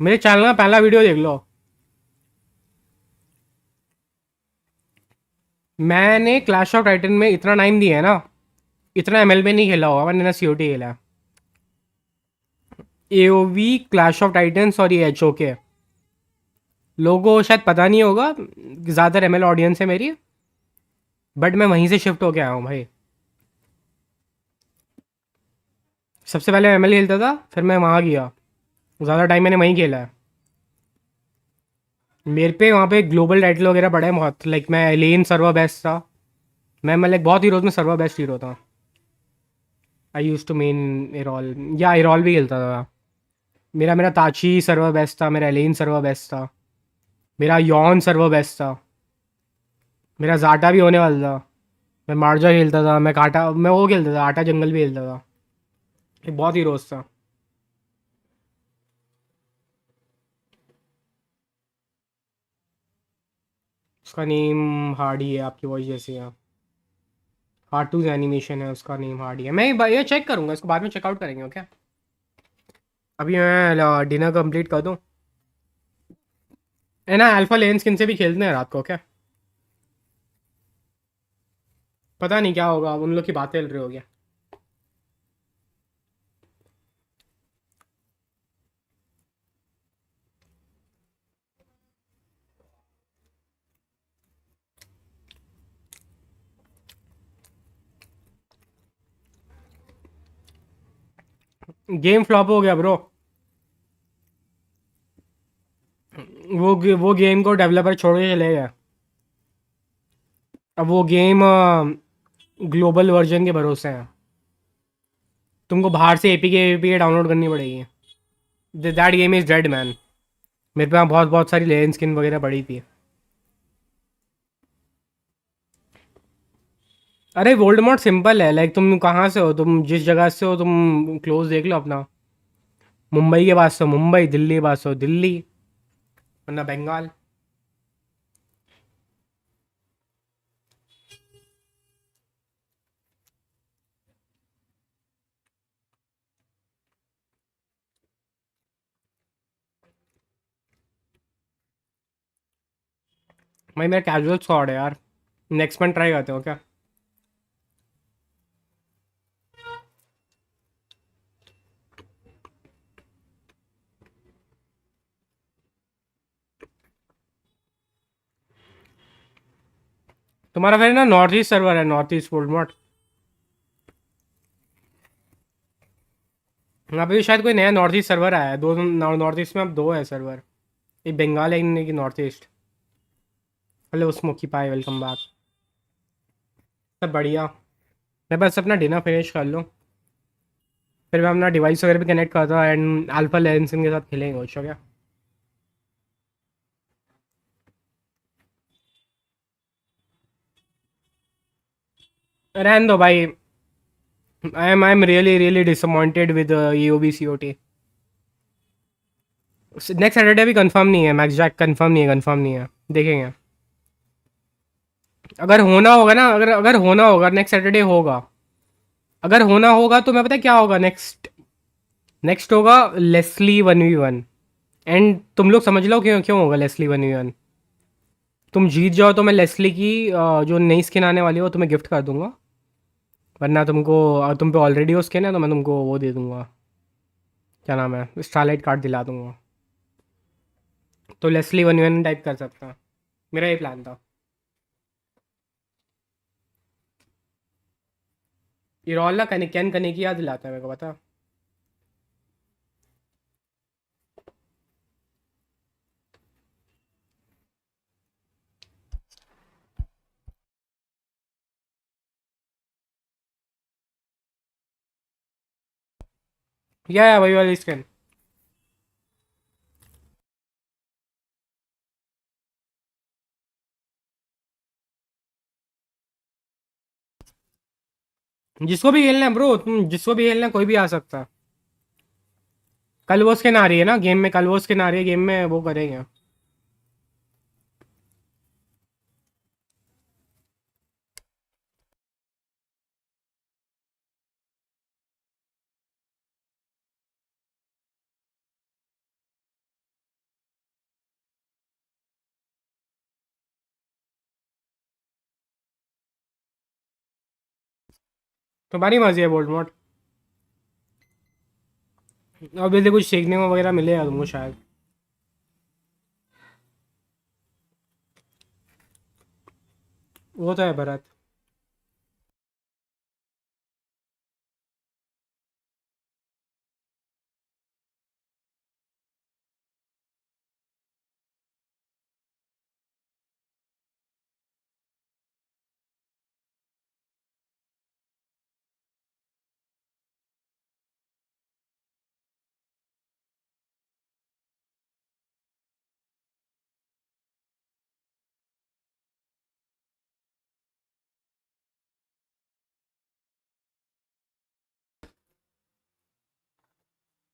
मेरे चैनल का पहला वीडियो देख लो। मैंने क्लैश ऑफ टाइटन में इतना टाइम दिया है ना, इतना ML में नहीं खेला होगा मैंने ना, COT खेला है। AOV, क्लैश ऑफ टाइटन और ये HOK, लोगों को शायद पता नहीं होगा, ज़्यादातर एमएल ऑडियंस है मेरी, बट मैं वहीं से शिफ्ट होके आया हूँ भाई। सबसे पहले एमएल खेलता था, फिर मैं वहाँ गया, ज़्यादा टाइम मैंने वहीं खेला है। मेरे पे वहाँ पे ग्लोबल टाइटल वगैरह पड़े हैं बहुत, लाइक मैं एलियन सर्वर बेस्ट था, मैं लाइक बहुत हीरोज में सर्वर बेस्ट हीरो था। आई यूज टू मेन इरॉल, या इरॉल भी खेलता था। मेरा मेरा ताची सर्वर बेस्ट था, मेरा एलियन सर्वर बेस्ट था, मेरा यॉन सर्वर बेस्ट था, मेरा जाटा भी होने वाला था। मैं मार्जा खेलता था, मैं काटा, मैं वो खेलता था, आटा जंगल भी खेलता था। ये बहुत हीरोज था। उसका नेम हार्डी है, आपकी वॉइस जैसी है। कार्टून एनिमेशन है, उसका नेम हार्डी है। मैं ये चेक करूंगा, इसको बाद में चेकआउट करेंगे ओके। अभी मैं डिनर कंप्लीट कर दूं, है ना। अल्फा लेन स्किन से भी खेलते हैं रात को क्या, पता नहीं क्या होगा, उन लोग की बातें चल रही होगी। गेम फ्लॉप हो गया ब्रो। वो गेम को डेवलपर छोड़ के चले गए। अब वो गेम ग्लोबल वर्जन के भरोसे है, तुमको बाहर से एपीके डाउनलोड करनी पड़ेगी। That game is dead man. मेरे पास बहुत बहुत सारी लेन स्किन वगैरह पड़ी थी। अरे वोल्डेमॉर्ट सिंपल है, लाइक तुम कहाँ से हो, तुम जिस जगह से हो, तुम क्लोज देख लो अपना। मुंबई के पास हो मुंबई, दिल्ली के पास हो दिल्ली, वरना बंगाल। भाई मेरा कैजुअल स्क्वाड है यार, नेक्स्ट मंथ ट्राई करते हो क्या। तुम्हारा फिर ना नॉर्थ ईस्ट सर्वर है, नॉर्थ ईस्ट वोल्डेमॉर्ट। यहाँ पे भी शायद कोई नया नॉर्थ ईस्ट सर्वर आया है, दो नॉर्थ ईस्ट में अब दो है सर्वर, एक बंगाल है, एक नॉर्थ ईस्ट। हेलो स्मोकी पाई, वेलकम बैक। सब बढ़िया। मैं बस अपना डिनर फिनिश कर लूँ, फिर मैं अपना डिवाइस वगैरह भी कनेक्ट करता हूँ एंड अल्फा लेंसन के साथ खेलेंगे कुछ क्या। रहने दो भाई, I am really really disappointed with EOB COT। Next Saturday भी कंफर्म नहीं है, मैक्स जैक कंफर्म नहीं है, कंफर्म नहीं है, देखेंगे। अगर होना होगा ना, अगर अगर होना होगा नेक्स्ट सैटरडे होगा, अगर होना होगा तो मैं पता है क्या होगा नेक्स्ट, नेक्स्ट होगा लेस्ली 1v1। एंड तुम लोग समझ लो क्यों क्यों होगा लेस्ली 1v1। तुम जीत जाओ तो मैं लेस्ली की जो नई स्किन आने वाली है वो तुम्हें गिफ्ट कर दूंगा, वरना तुमको तुम पे ऑलरेडी वो स्किन है तो मैं तुमको वो दे दूंगा, क्या नाम है, स्टारलाइट कार्ड दिला दूंगा। तो लेस्ली 1v1 टाइप कर सकता है, मेरा ये प्लान था। ये रोल ना कैन करने की याद दिलाता है मेरे को, पता। या वही वाली स्किन। जिसको भी खेलना है ब्रो, तुम जिसको भी खेलना है कोई भी आ सकता है। कल वो स्किन आ रही है ना गेम में, कल वो स्किन आ रही है गेम में, वो करेंगे। तुम्हारी मर्जी है बोल्डमोट, अब यदि कुछ सीखने को वगैरह मिलेगा तुमको शायद। वो तो है भरत।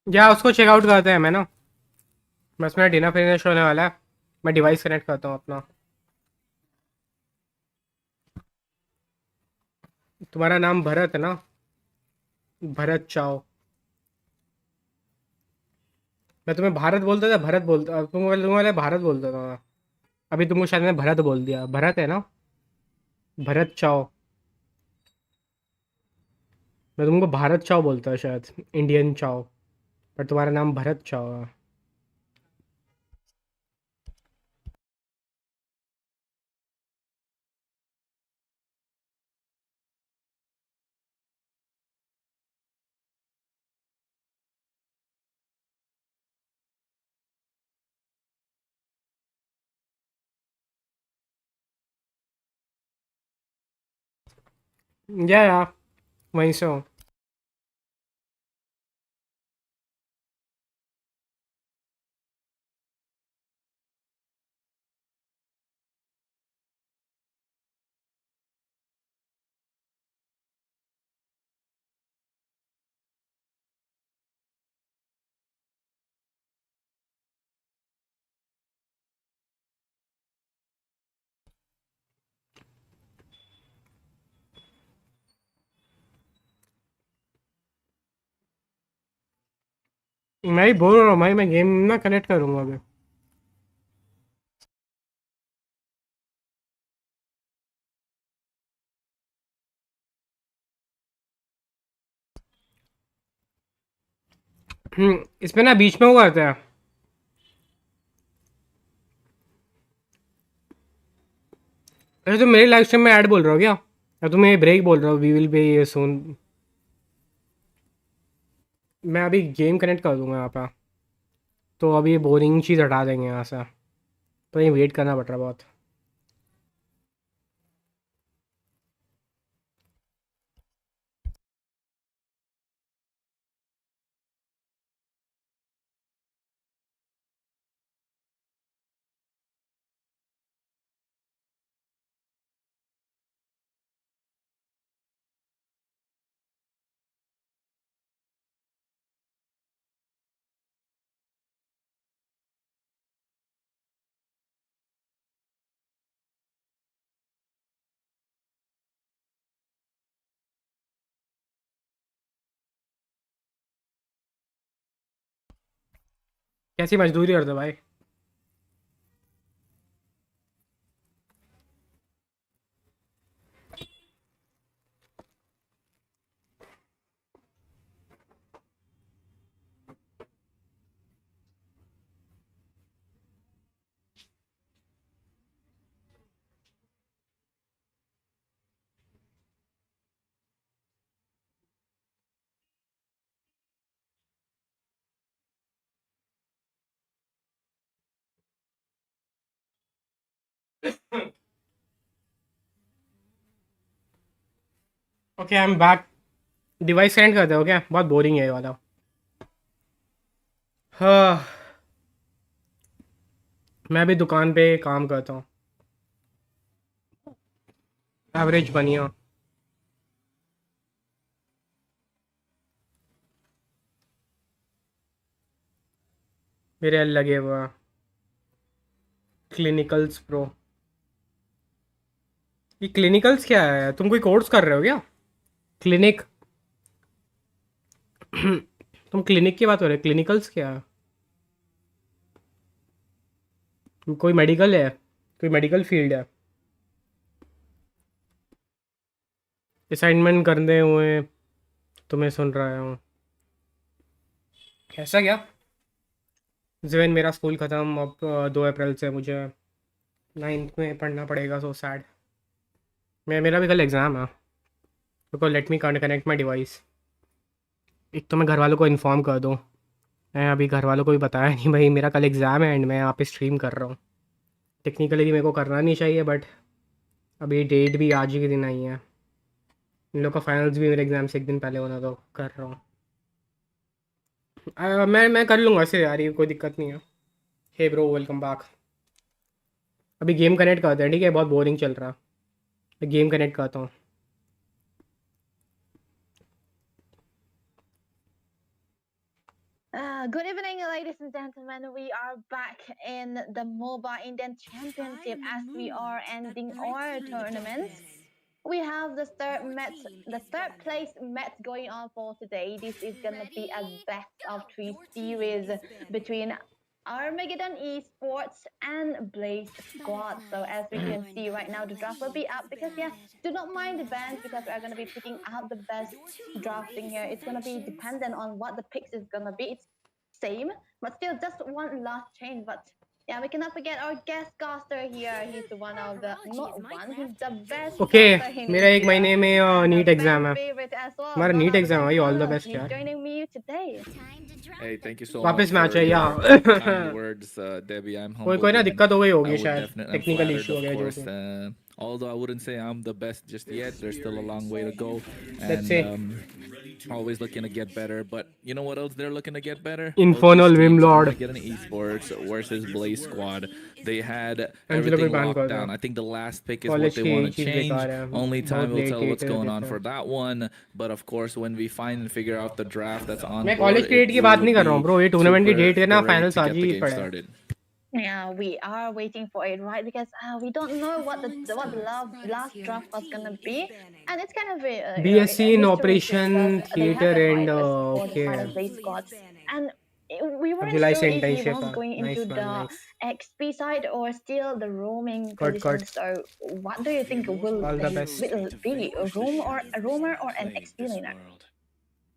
या उसको चेकआउट करते हैं मैं ना, बस मेरा डिनर फिनिश होने वाला है। मैं डिवाइस कनेक्ट करता हूँ अपना। तुम्हारा नाम भरत है ना? भरत चाओ। मैं तुम्हें भारत बोलता था, भरत बोलता तुम्हें भारत बोलता था मैं। अभी तुमको शायद मैंने भरत बोल दिया। भरत है ना? भरत चाओ। मैं तुमको भारत चाओ बोलता शायद, इंडियन चाओ, पर तुम्हारा नाम भरत चाओ है। या वहीं से हूँ। मैं ही बोल रहा हूँ भाई, मैं गेम ना कनेक्ट करूँगा अभी। इसमें ना बीच में वो करते हैं। अरे तुम मेरे लाइव स्ट्रीम में ऐड बोल रहे हो क्या, या तुम ये ब्रेक बोल रहे हो? We will be soon. मैं अभी गेम कनेक्ट कर दूंगा यहाँ पे, तो अभी ये बोरिंग चीज़ हटा देंगे यहाँ से। तो ये वेट करना पड़ रहा है बहुत। कैसी मजदूरी करते हो भाई? Okay I am back. Device connect करते हो क्या? बहुत बोरिंग है ये वाला। हाँ, मैं भी दुकान पे काम करता हूँ। एवरेज बनिया। मेरे लगे हुआ क्लिनिकल्स प्रो। ये क्लिनिकल्स क्या है? तुम कोई कोर्स कर रहे हो क्या? क्लिनिक? तुम क्लिनिक की बात हो रहे हो, क्लिनिकल्स क्या है? कोई मेडिकल है? कोई मेडिकल फील्ड है? असाइनमेंट करने हुए तुम्हें सुन रहा हूँ। ऐसा क्या? जिवेन मेरा स्कूल ख़त्म अब 2 अप्रैल से मुझे 9th में पढ़ना पड़ेगा। So sad. मेरा भी कल एग्ज़ाम है। रुको, let me connect my device. एक तो मैं घर वालों को इन्फॉर्म कर दूँ। मैं अभी घर वालों को भी बताया नहीं भाई, मेरा कल एग्ज़ाम है एंड मैं यहाँ पे स्ट्रीम कर रहा हूँ। टेक्निकली मेरे को करना नहीं चाहिए, बट अभी डेट भी आज ही के दिन आई है। इन लोग का फाइनल्स भी मेरे एग्ज़ाम से एक दिन पहले होना, तो कर रहा हूँ। मैं कर लूँगा ऐसे यार, ये कोई दिक्कत नहीं है। Hey bro, welcome back. अभी गेम कनेक्ट करते हैं, ठीक है? बहुत बोरिंग चल रहा है। गेम कनेक्ट करता हूँ। Good evening, ladies and gentlemen. We are back in the Moba Indian Championship as we are ending our tournaments. We have the third place match going on for today. This is gonna be a best of 3 series between Armageddon Esports and Blaze Squad. So as we can see right now, the draft will be up because do not mind the bans because we are gonna be picking out the best drafting here. It's gonna be dependent on what the picks is gonna be. It's same, but still just one last change. But yeah, we cannot forget our guest caster here. He's one of the he's the best. Okay, caster in मेरा एक India महीने में and a NEET exam fan है। favorite as well. हमारा None NEET other exam than है भाई, all the Carlos. Best He's यार। joining me today. Hey, thank you so वापस much मैच for है your यहाँ। kind words, Debbie. I'm कोई humbled कोई ना and दिक्कत हो गई I होगी would शायद, definitely, I'm technical flattered, issue हो of गया जो course. भी। Although I wouldn't say I'm the best just yet, there's still a long way to go, Let's and see। always looking to get better. But you know what else they're looking to get better? Infernal OG Streets, Rimlord। Armageddon Esports versus Blaze Squad. They had Angelo को everything ban कर locked दो। down. I think the last pick is what college they की want to चीज़ change. बेकार है, Only बहुत time will late tell what's date going देते on हैं। for that one. But of course, when we find and figure out the draft that's on मैं board, college की date it, की we बात would नहीं कर रहा हूँ be ब्रो, ये टूर्नामेंट की डेट है ना, super ready फाइनल्स to आज get the ही game पड़े हैं। started. Yeah, we are waiting for it, right? Because we don't know what the last draft was gonna be, and it's kind of a BSc a in mystery operation because they theater haven't and hired us for the okay, final Blaze Squad, and we अब weren't जुलाई sure से if he internship was है। going into nice man, the nice. XP side or still the roaming cut position. Cut, So, what do you think will all the he best. will be a roamer or an XP laner?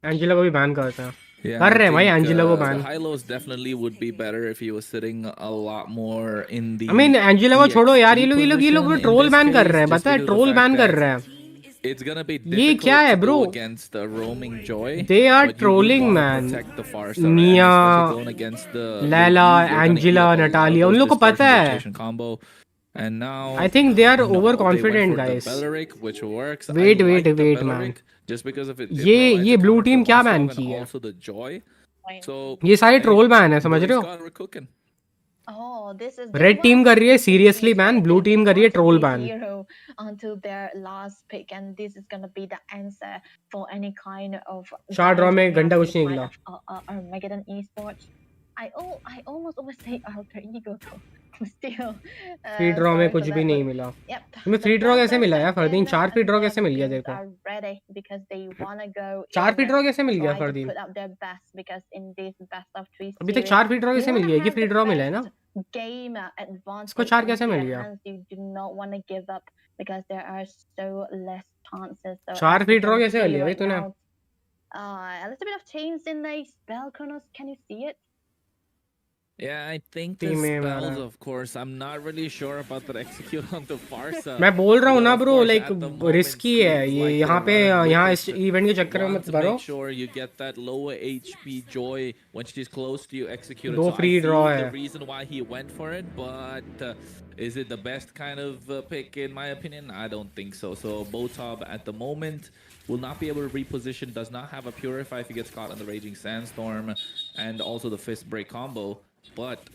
Angelo को भी ban करते हैं। Yeah, कर I रहे हैं भाई think Angelo को the ban. high-lows definitely would be better if he was sitting a lot more in the I mean Angelo को छोड़ो यार, ये EXP लोग position in troll this ban कर case, रहे हैं, just पता है? because of the troll fact ban कर that रहे हैं। it's gonna be ये क्या difficult है to bro? go against the roaming Joy, They are but you would trolling, want to man. protect the far side, and Nia, especially going against the Layla, Ladies, you're gonna eat Angela, up a lot of Natalia, उन those लोग को पता dispersion है। rotation combo. And now, I think they are no, over they went confident for the guys. Belleric, which works. I wait like the wait man, Belleric just because of it ये provides a blue counter team for क्या one ban stop and की है? also the Joy. So, ये सारे hey, troll ban है, समझ Blaze रहे हो? Squad, we're cooking. Oh, this is red team कर रही है सीरियसली बैन, ब्लू टीम कर रही है troll ban. hero onto their last pick, and this is gonna be the answer for any kind of चार draw में guys घंटा in कुछ नहीं fight निकला। of Armageddon Esports. I almost always say alter ego though. Still, free draw में sorry कुछ for भी that, नहीं but मिला। yep. तुम्हें फ्री ड्रॉ कैसे मिला यार फरदीन? 4 फ्री ड्रॉ कैसे मिल गया तेरे को? Are ready because they wanna go 4 free in, draw कैसे मिल गया try to Fardeen? put up their best because in this best of 3 अभी तक series 4 फ्री ड्रॉ you कैसे मिल wanna गया? एक ही have फ्री the ड्रॉ मिला है ना? best game advantage इसको 4 कैसे into मिल your गया? hands. You do not want to give up because there are so less chances. So 4 as free you draw can कैसे see कर लिया भाई right तूने? now, a little bit of change in the spell chronos. Can you see it? Yeah, I think the team में मारा। spells, of course. I'm not really sure about the execute on the far side. मैं बोल रहा हूँ But ना of bro, course, like at the moment, risky है Streets ये। like यहाँ they're पे running with यहाँ it. इस इवेंट के चक्कर में Want मत to भरो। make sure you get that lower HP Joy when she's close to you execute it. दो So I free see draw the है। reason why he went for it, but is it the best kind of pick in my opinion? I don't think so. So Botab at the moment will not be able to reposition, does not have a Purify if he gets caught in the Raging Sandstorm, and also the Fist Break combo. But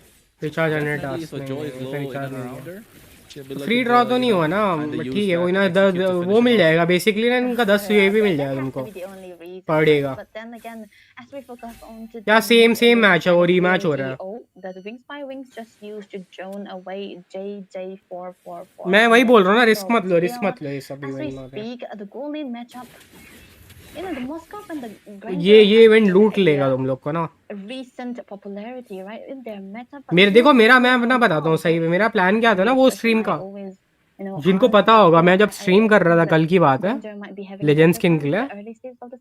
recharge करने definitely task if a नहीं Joy है, is इसे low in recharge and नहीं around है। her, she'll be free looking draw to, तो नहीं हुआ ना, kinda use ठीक है, कोई that ना to execute to वो finish मिल him off. जाएगा बेसिकली ना, इनका 10 यूएवी मिल That जाएगा has तुमको to be the only reason, per day का। But then again, as we focus on to या the सेम wings मैच है, वो by रीमैच हो रहा है। COGO, the wings by wings just used to drone away JJ444. मैं वही बोल रहा हूँ ना, रिस्क So मत लो, रिस्क still, मत लो ये सब as we इवेंट में। speak, the golden matchup, the Moscow and the Granger ये have इवेंट लूट been लेगा a तुम लोग को ना। recent popularity, right? In their matchup. but मेरे still देखो, मेरा मैं going अपना on बताता हूँ top. सही में, मेरा प्लान क्या था ना Yes, वो that's स्ट्रीम why I का। always, जिनको ask पता the होगा, मैं people जब that स्ट्रीम कर रहा था think कल की that बात है, Granger might be having a legends better king time के in लिए, the early stages of this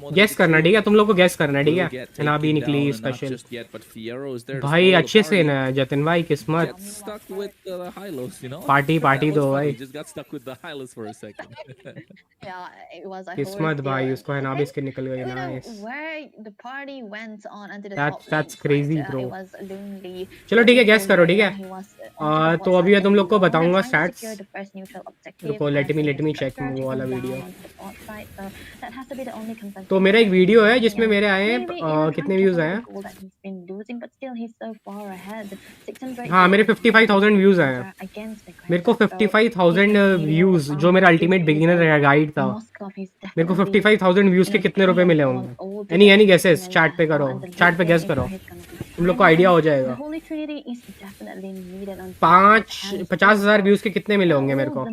more guess करना, ठीक है? तुम लोग को गेस करना, ठीक will है? get ना भी taken निकली down, and not special. just yet, but Fiero is there to भाई spoil the अच्छे से party. ना जतिन भाई, किस्मत। Gets stuck with the Hylos, you know? Party That party was दो funny. भाई। Just got stuck with the Hylos for a second. Yeah, it was a horse किस्मत भाई, here. उसको है ना Okay, भी इसके निकल गई, I don't know nice. where the party went on until the That's top that's lanes, crazy, right? bro. It was lonely. चलो ठीक है, Info गेस करो, here, ठीक you know, है? he was onto the तो bot अभी side मैं तुम लोग को alone and बताऊंगा trying to secure stats. the first neutral objective रुको, as let he me is check वो वाला down video. onto the bot side. fight. So that has to be the only compensation. तो मेरा एक video है जिसमें And मेरे आए हैं maybe, you know, trying कितने to व्यूज catch up आए with हैं? the goal that he's been losing, but still he's so far ahead. 600 हाँ मेरे views 55,000 व्यूज आए हैं। against the मेरे को Grand Theft, so 55,000 he's definitely views जो मेरा अल्टीमेट बिगिनर गाइड था, Moskov is मेरे को definitely 55,000 व्यूज के कितने रुपए मिले होंगे? एनी गेसेस चैट पे करो, चैट पे गेस करो, तुम लोग को आइडिया हो जाएगा। 50,000 व्यूज के कितने मिले होंगे मेरे को?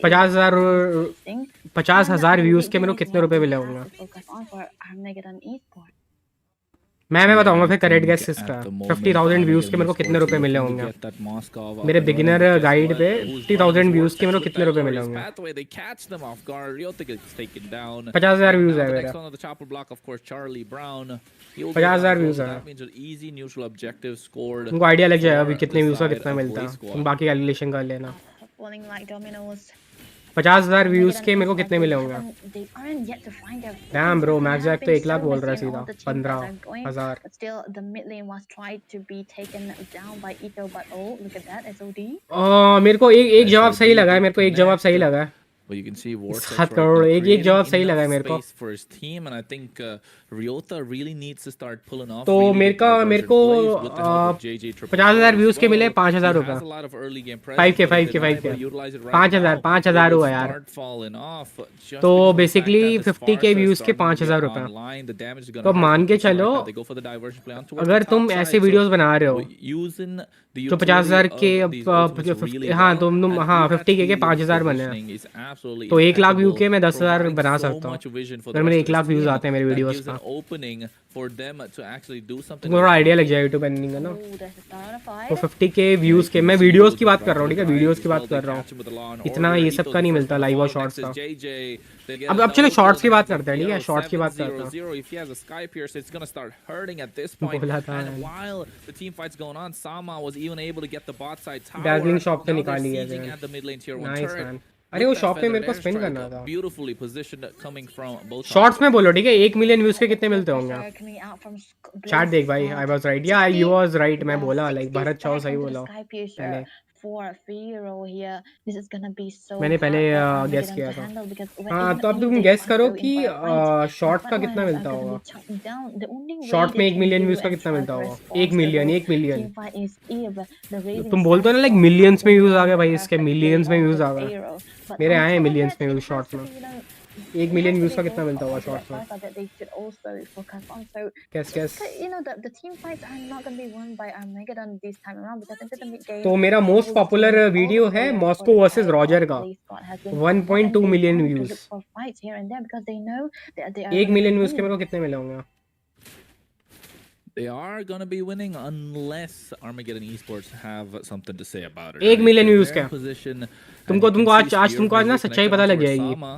50,000 व्यूज के मेरे को कितने रुपए मिले होंगे? मैं बताऊंगा फिर करेक्ट गेस इसका। 50,000 व्यूज के मेरे को कितने रुपए मिले होंगे मेरे बिगिनर गाइड पे? 50,000 व्यूज के मेरे को कितने रुपए मिले होंगे? 50,000 व्यूज है मेरा। 50,000 व्यूज है। तुमको आइडिया लग जाएगा अभी कितने व्यूज का कितना मिलता है, तुम बाकी कैलकुलेशन कर लेना। 50,000 व्यूज के मेरे को कितने मिले होंगे? डैम ब्रो, मैक्स जैक तो 1 लाख बोल रहा है सीधा। 15,000। मेरे को एक जवाब सही लगा है, मेरे को एक जवाब सही लगा है। Well, you can see Warthog 7 crore, एक जवाब सही लगा है enough मेरे को। space for his team, and I think Ryota really needs to start pulling off. तो really मेरे big को diversion plays with the help of JJ Triple 50,000 as views के मिले well. 5,000 He रुपए। has a lot of early game 5K, presence, but 5K, if they're not 5K। able to utilize it right 5,000, now, 5,000 it will हुआ यार। start falling off just तो because of the fact basically that the 50K Sparks are views के starting to 5,000 get रुपए। online. The damage is तो gonna मान के happen just like चलो, that. They go for the diversion play on towards अगर the तुम top ऐसे side, so videos बना रहे हो using the तो 50,000 utility के of these ultimates really हाँ well, तुम and हाँ who has 50K के previous 5,000 बने हैं, positioning is absolutely तो 1 लाख व्यू impeccable, के मैं 10,000 providing बना so सकता हूँ much vision for अगर the मेरे rest 1 of lakh his views team. आते हैं मेरे That वीडियोस gives का। an opening for them to actually do something. तुमको थोड़ा आइडिया लग जाए यूट्यूब एंडिंग का ना। तो 50K व्यूज के, मैं वीडियोस की बात कर रहा हूँ, ठीक है, वीडियोस की बात कर रहा हूँ, इतना ये सब का नहीं मिलता लाइव और शॉर्ट्स का। अब चलो शॉर्ट्स की बात करते हैं, ठीक है, शॉर्ट्स की बात करते हैं। बोला था डैजलिंग शॉप से निकाली है। Nice man. अरे वो शॉप पे मेरे को स्पिन करना था। शॉर्ट्स में बोलो, ठीक है, 1 मिलियन व्यूज के कितने मिलते होंगे? चैट देख भाई, आई वाज राइट, या यू वाज राइट, मैं बोला लाइक भारत चाओ सही बोला पहले। मैंने पहले गेस किया था। हाँ तो अब तुम गेस करो कि शॉर्ट्स का कितना मिलता होगा। शॉर्ट्स में 1 मिलियन व्यूज का कितना मिलता होगा? 1 मिलियन, 1 मिलियन। तुम बोलते हो ना लाइक मिलियंस में व्यूज आ गए भाई, इसके मिलियंस में व्यूज आ गए। मेरे आए हैं मिलियंस में व्यूज शॉर्ट्स में। 1 मिलियन व्यूज का कितना मिलता होगा शॉर्ट्स में? कैस तो मेरा मोस्ट पॉपुलर वीडियो है मॉस्को वर्सेस रॉजर का, 1.2 मिलियन व्यूज। 1 मिलियन व्यूज के मेरे को कितने मिले होंगे? They are gonna be winning unless Armageddon Esports have something to say about it. 1 million views Their का position, तुमको and you can see आज Spear तुमको आज ना Vizzy सच्चाई connected पता लग towards जाएगी। Sama.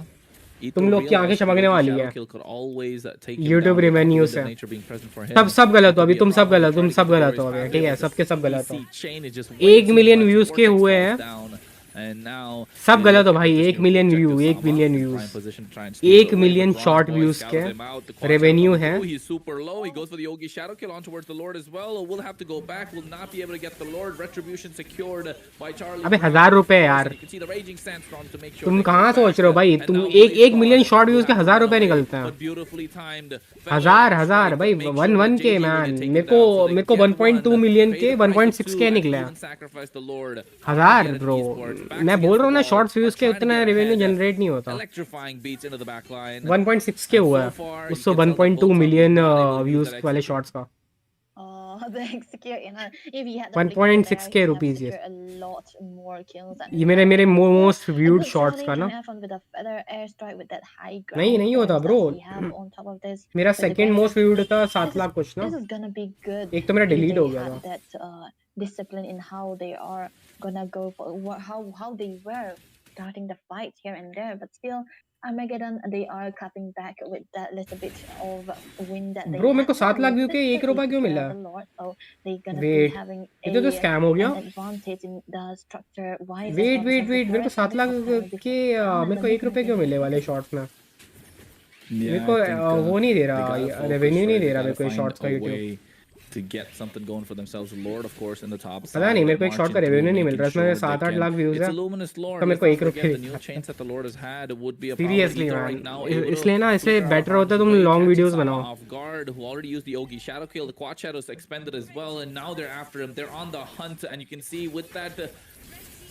Ito तुम लोग की आंखें realized चमकने that वाली Shadow है। Kill could always take him YouTube down with revenue the से nature being present for him. सब गलत हो It अभी, could तुम be a सब problem गलत, तुम trying to सब get the गलत Warriors हो गए, back ठीक है, there, सबके सब but गलत हो। PC chain is just 1 way million too much, views it के takes हुए Falls हैं। down, and now सब they गलत look हो at भाई, this 1 new million objective view, 1 Sama, million prime views, position to try and steal 1 away. Million The short Bronze views Boys के scout him out. The quad revenue coming है। through. He's super low. He goes for the Yogi Shadow Kill on towards the Lord as well. Will have to go back. Will not be able to get the Lord. Retribution secured by Charlie. अबे Brown. 1,000 रुपए यार, You can see the raging sandstorm to make sure तुम they कहाँ go सोच back. रहे हो भाई? And तुम now एक Blaze 1 million Squad short views के will have 1,000 to रुपए run away, निकलते हैं। but beautifully timed. 1,000 भाई, 1 के मैन। मेरे को 1.2 मिलियन के 1.6 के निकले हैं। 1,000 ब्रो, मैं बोल रहा हूँ ना शॉर्ट्स व्यूज के उतना रेवेन्यू जनरेट नहीं होता। 1.6 के हुआ है उसको 1.2 मिलियन व्यूज वाले शॉर्ट्स का। 1.6K रुपीस ये मेरे मोस्ट व्यूड शॉर्ट्स का ना। नहीं होता ब्रो, मेरा सेकंड मोस्ट व्यूड था 7 लाख कुछ ना, एक तो मेरा डिलीट हो गया था। discipline in how they are gonna go for how they were starting the fight here and there, but still Armageddon they are clapping back with that little bit of win that they bro मेरे को had 7 lakh view के 1 रुपया क्यों मिला? Wait, ये तो scam हो गया। वेट मेरे को 7 लाख के मेरे को 1 रुपये क्यों मिले वाले शॉर्ट्स में? मेरे को वो नहीं दे रहा, रेवेन्यू नहीं दे रहा मेरे को शॉर्ट्स का YouTube. to get something going for themselves. Lord, of course, in the top side. पता नहीं मेरे को एक शॉट का marching रेवेन्यू through, नहीं मिल making रहा, इसमें sure they 7-8 can- lakh views It's है, Luminous Lord. तो मेरे Let's को not 1 रुपये forget the दिखा new था। chains that the Lord has had would be a power seriously ether man, right now. able to इसलिए ना ऐसे push her out of better होता है harm's तुम way, long catching videos Sama बनाओ। off guard, who already used the Ogi shadow kill. The quad shadows expended as well, and now they're after him. They're on the hunt, and you can see with that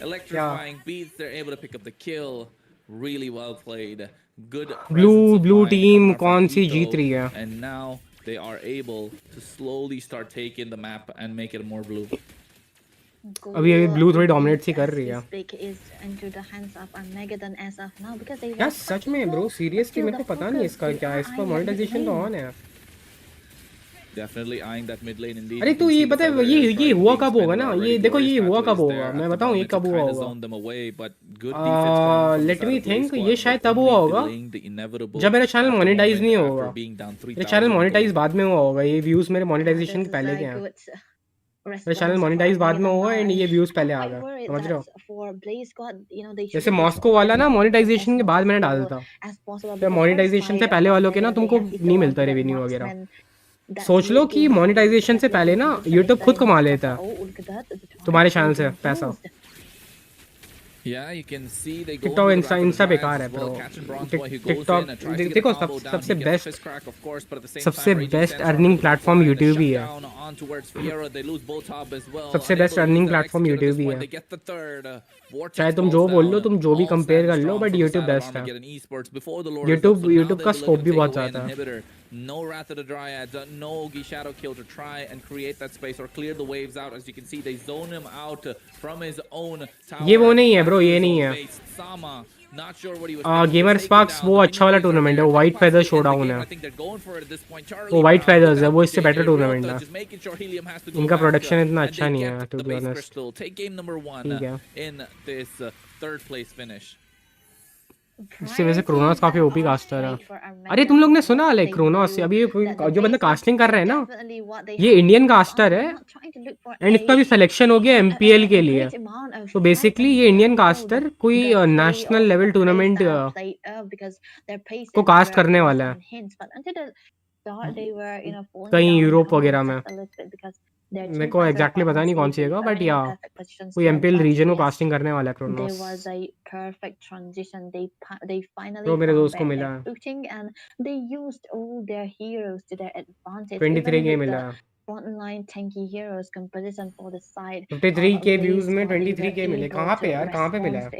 electrifying beats, they're able to pick up the kill. Really well played. Good presence of blue mind team coming out from कौन सी Ito, जीत रही है? and now they are able to slowly start taking the map and make it more blue. अभी blue थोड़ी dominate सी कर रही है। यार सच में ब्रो, सीरियसली मेरे को पता नहीं इसका क्या है, इसका मोनेटाइजेशन तो ऑन है। Definitely eyeing that mid lane indeed. अरे You तू can ये see the पता है feather ये airstrike हुआ being कब होगा spent ना, already. ये देखो ये Glorious हुआ pathway कब is होगा, there at मैं the बताऊँ ये moment to कब हुआ kinda होगा। zone them away, but good defense coming from the let side me of Blaze think, Squad, ये but शायद तब हुआ only होगा delaying the inevitable जब मेरा channel at the monetize moment नहीं after होगा। being down मेरा चैनल 3,000 मोनेटाइज gold. बाद में हुआ होगा, ये व्यूज मेरे मोनेटाइजेशन के पहले के हैं। मेरा चैनल मोनेटाइज बाद में हुआ एंड ये व्यूज पहले आ गए, समझ रहे हो? जैसे मॉस्को वाला ना मोनेटाइजेशन के बाद मैंने डाला था, फिर मोनेटाइजेशन से पहले वालों के ना तुमको नहीं मिलता रेवेन्यू वगैरह। सोच लो कि मोनेटाइजेशन से पहले ना यूट्यूब खुद कमा लेता है तुम्हारे चैनल से पैसा। Yeah, you can see they go TikTok into the wrath of the Insta Dryads बेकार है as well. Bro. Catching Bronze Boy who goes TikTok in and tries to get देखो the combo down. सबसे He gets best fist crack, of course, but at the same सबसे time, Raging best Sandstorm earning able to platform find a YouTube ही है। shutdown on towards Fiera. They lose Botab as well. सबसे Unable best to use earning that platform execute at YouTube this he point. है। They get the third. Vortex चाहे तुम falls जो बोल लो, down. तुम जो भी All कंपेयर standing कर लो, strong but from the YouTube side of best है। Armageddon Esports before the Lord is up. So now YouTube का they're स्कोप looking भी to take बहुत away an आता है। inhibitor. No Wrath of the Dryads, no Ogi Shadow Kill to try and create that space or clear the waves out. As you can see, they zone him out from his own tower. ये वो नहीं है bro, ये नहीं है। Sama, not sure what he was thinking. Gamer Taking sparks down, वो the अच्छा वाला minions are टूर्नामेंट है, there. वो white Top feather pass showdown in the है। game. I think they're going for it at this point. Charlie वो white Brown, feathers है, वो JJ, इससे बेटर टूर्नामेंट Ryota, है। just making sure Helium has to go इनका back, production इतना and अच्छा they नहीं get है, to the be base honest. crystal. Take game number 1 ठीक है। in this third place finish. इसकी वजह से क्रोनोस काफी ओपी कास्टर है। अरे तुम लोग ने सुना लाइक क्रोनोस अभी जो बंदा कास्टिंग कर रहे हैं ना, ये इंडियन कास्टर है एंड इसका भी सिलेक्शन हो गया एमपीएल के लिए। तो बेसिकली ये इंडियन कास्टर कोई नेशनल लेवल टूर्नामेंट को कास्ट करने वाला है कहीं यूरोप वगैरह में। मेरे को एग्जैक्टली पता नहीं कौन सी जगह, बट या कोई एमपीएल रीजन में कास्टिंग करने वाला है क्रोनोस। तो मेरे दोस्त को मिला है 23 के मिला है, 53 के व्यूज में 23 के मिले। कहाँ पे यार, कहाँ पे मिला है?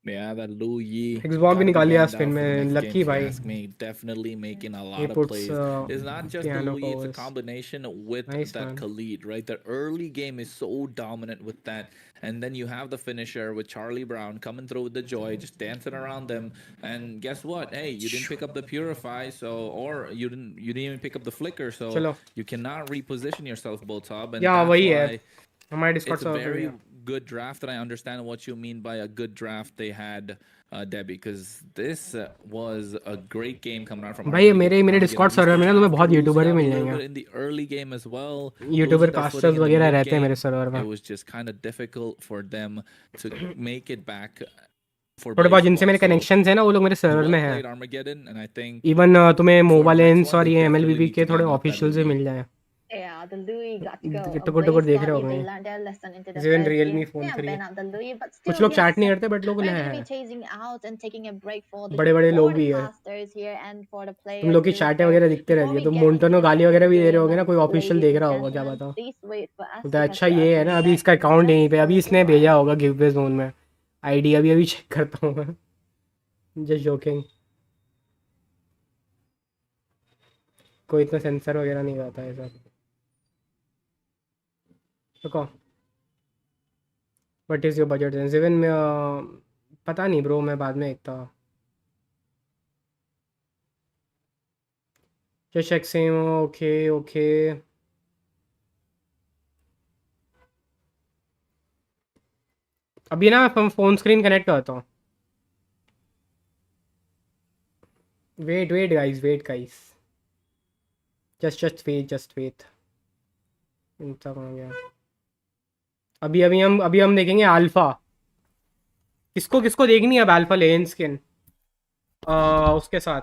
Yeah, that Lu Yi. Xbox भी निकाल लिया स्पिन for the में, next game, lucky if you भाई। ask me. Definitely making a He lot of puts plays. It's not just the piano Lu Yi, it's a powers. combination with Nice, that man. Khalid, right? The early game is so dominant with that. And then you have the finisher with Charlie Brown coming through with the joy, just dancing around them. And guess what? Hey, you didn't pick up the Purify, so or you didn't even pick up the Flicker, so चलो। you cannot reposition yourself, Botab. And या that's वही why है हमारे Discord it's a server very पे। good draft, and I understand what you mean by a good draft they had, Debbie, because this was a great game coming out from भाई Armageddon. मेरे Discord server में ना तुम्हें बहुत YouTuber भी मिल जाएंगे, in the early game as well. YouTuber casters वगैरह रहते हैं मेरे सर्वर में। It was just kind of difficult for them to make it back. थोड़े बहुत जिनसे मेरे कनेक्शंस हैं ना, वो लोग मेरे सर्वर में हैं। Armageddon, and I think even तुम्हें मोबा next लेंस one, और they ये definitely एमएलबीबी need के to थोड़े line up that ऑफिशियल से Louis. मिल जाए। Yeah, the Louis got to go. टुकुर टुकुर देख रहे हो गए। Ziven Realme Phone 3। कुछ लोग चैट नहीं करते, बट लोग हैं, बड़े बड़े लोग भी है। तुम लोग की चैटें वगैरह दिखते रहती है, तुम मोन्टोनो गाली वगैरह भी दे रहे होगे ना, कोई ऑफिशियल देख रहा होगा, क्या बताओ। तो अच्छा ये है ना, अभी इसका अकाउंट यहीं पे, अभी इसने भेजा होगा गिवअवे जोन में आईडी, अभी अभी चेक करता हूँ मैं, जस्ट जोकिंग। कोई इतना सेंसर वगैरह नहीं आता है सब। रुको, व्हाट इज़ योर बजट? ज़िवन में पता नहीं ब्रो, मैं बाद में देखता। Just check same, okay okay. अभी ना मैं फ़ोन स्क्रीन कनेक्ट करता हूँ। Wait wait guys, just wait. इनका कहाँ गया? अभी हम देखेंगे अल्फा। किसको देखनी है अब अल्फा लेजेंड स्किन? उसके साथ,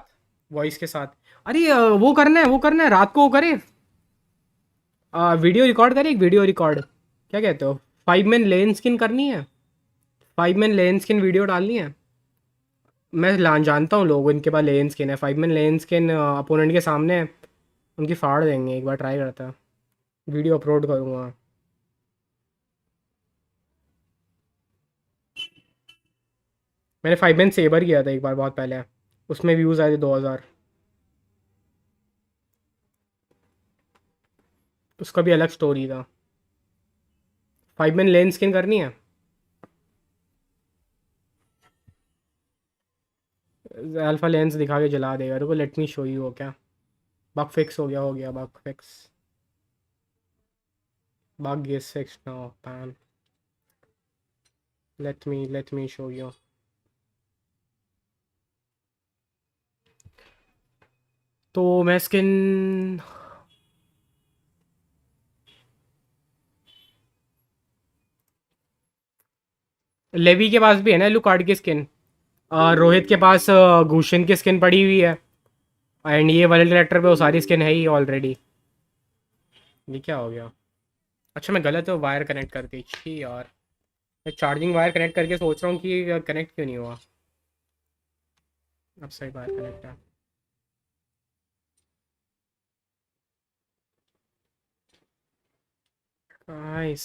वॉइस के साथ। अरे वो करना है रात को वो करे, वीडियो रिकॉर्ड करे, एक वीडियो रिकॉर्ड, क्या कहते हो, 5 मैन लेन स्किन करनी है, 5 मैन लेन स्किन वीडियो डालनी है। मैं जानता हूँ लोग इनके पास लेन स्किन है, 5 मैन लेन स्किन अपोनेंट के सामने उनकी फाड़ देंगे, एक बार ट्राई करता है, वीडियो अपलोड करूँगा। मैंने 5 मैन सेबर किया था एक बार बहुत पहले, उसमें व्यूज़ आए थे 2000, उसका भी अलग स्टोरी था। 5 मैन लेन स्किन करनी है, अल्फा लेंस दिखा के जला देगा। रुको लेट मी शो यू, हो क्या बग फिक्स हो गया bug fix, bug is fixed now pan, let me show you। तो मैं स्किन लेवी के पास भी है ना लुकार्ड की स्किन, रोहित के पास गुशन की स्किन पड़ी हुई है, एंड ये वाले कैरेक्टर पे वो सारी स्किन है ही ऑलरेडी। ये क्या हो गया, अच्छा मैं गलत वायर कनेक्ट कर दी, छी यार, मैं चार्जिंग वायर कनेक्ट करके सोच रहा हूँ कि कनेक्ट क्यों नहीं हुआ, अब सही वायर कनेक्ट है। नाइस,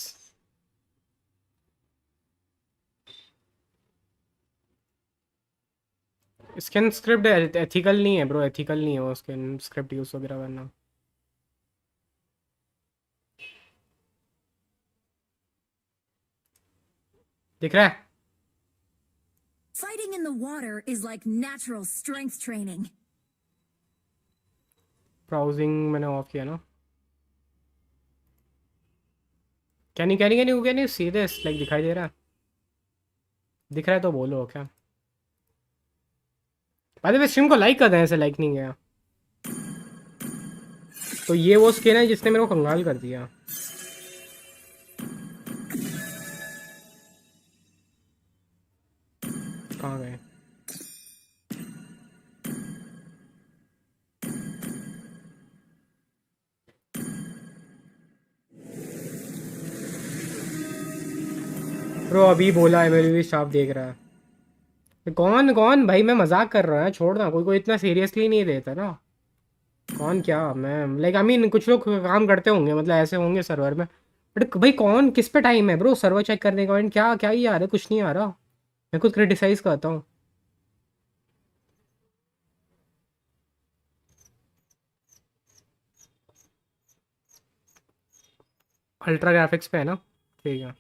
स्किन स्क्रिप्ट एथिकल नहीं है ब्रो, एथिकल नहीं है वो स्किन स्क्रिप्ट यूज़ वगैरह करना। दिख रहा है, Fighting in the water is like natural strength training. Browsing मैंने ऑफ किया ना, क्या नहीं सी दिस, लाइक दिखाई दे रहा है, दिख रहा है तो बोलो क्या। बाय द वे स्ट्रीम को लाइक कर दें, ऐसे लाइक नहीं गया तो ये वो स्किन है जिसने मेरे को कंगाल कर दिया। कहाँ गए, ब्रो अभी बोला है, मेरे भी स्टाफ देख रहा है। कौन कौन भाई, मैं मजाक कर रहा है, छोड़ना, कोई कोई इतना सीरियसली नहीं देता ना। कौन क्या, मैं लाइक आई मीन कुछ लोग काम करते होंगे, मतलब ऐसे होंगे सर्वर में, बट भाई कौन किस पे टाइम है ब्रो सर्वर चेक करने का, क्या क्या ही आ रहा है, कुछ नहीं आ रहा, मैं खुद क्रिटिसाइज करता हूँ। अल्ट्रा ग्राफिक्स पे है ना, ठीक है।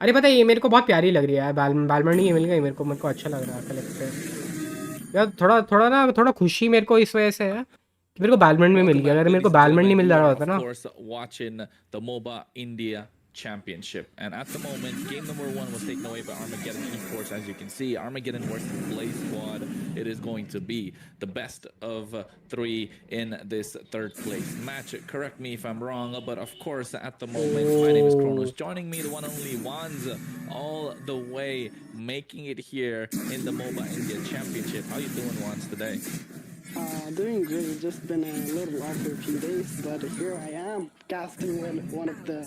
अरे पता है ये मेरे को बहुत प्यारी लग रही है यार, बालमंडी ये मिल गई मेरे को अच्छा लग रहा है कलेक्ट यार, थोड़ा थोड़ा ना, थोड़ा खुशी मेरे को इस वजह से है कि मेरे को बालमंड में मिल गया, अगर मेरे को बालमंड नहीं मिल रहा होता ना। Watching the Moba India Championship, and at the moment, game number 1 was taken away by Armageddon Esports. As you can see, Armageddon versus Blaze Squad. It is going to be the best of 3 in this third place match. Correct me if I'm wrong, but of course, at the moment, my name is Kronos. Joining me, the one and only Wanz, all the way, making it here in the Moba India Championship. How you doing, Wanz, today? Doing great. Just been a little off for a few days, but here I am casting with one of the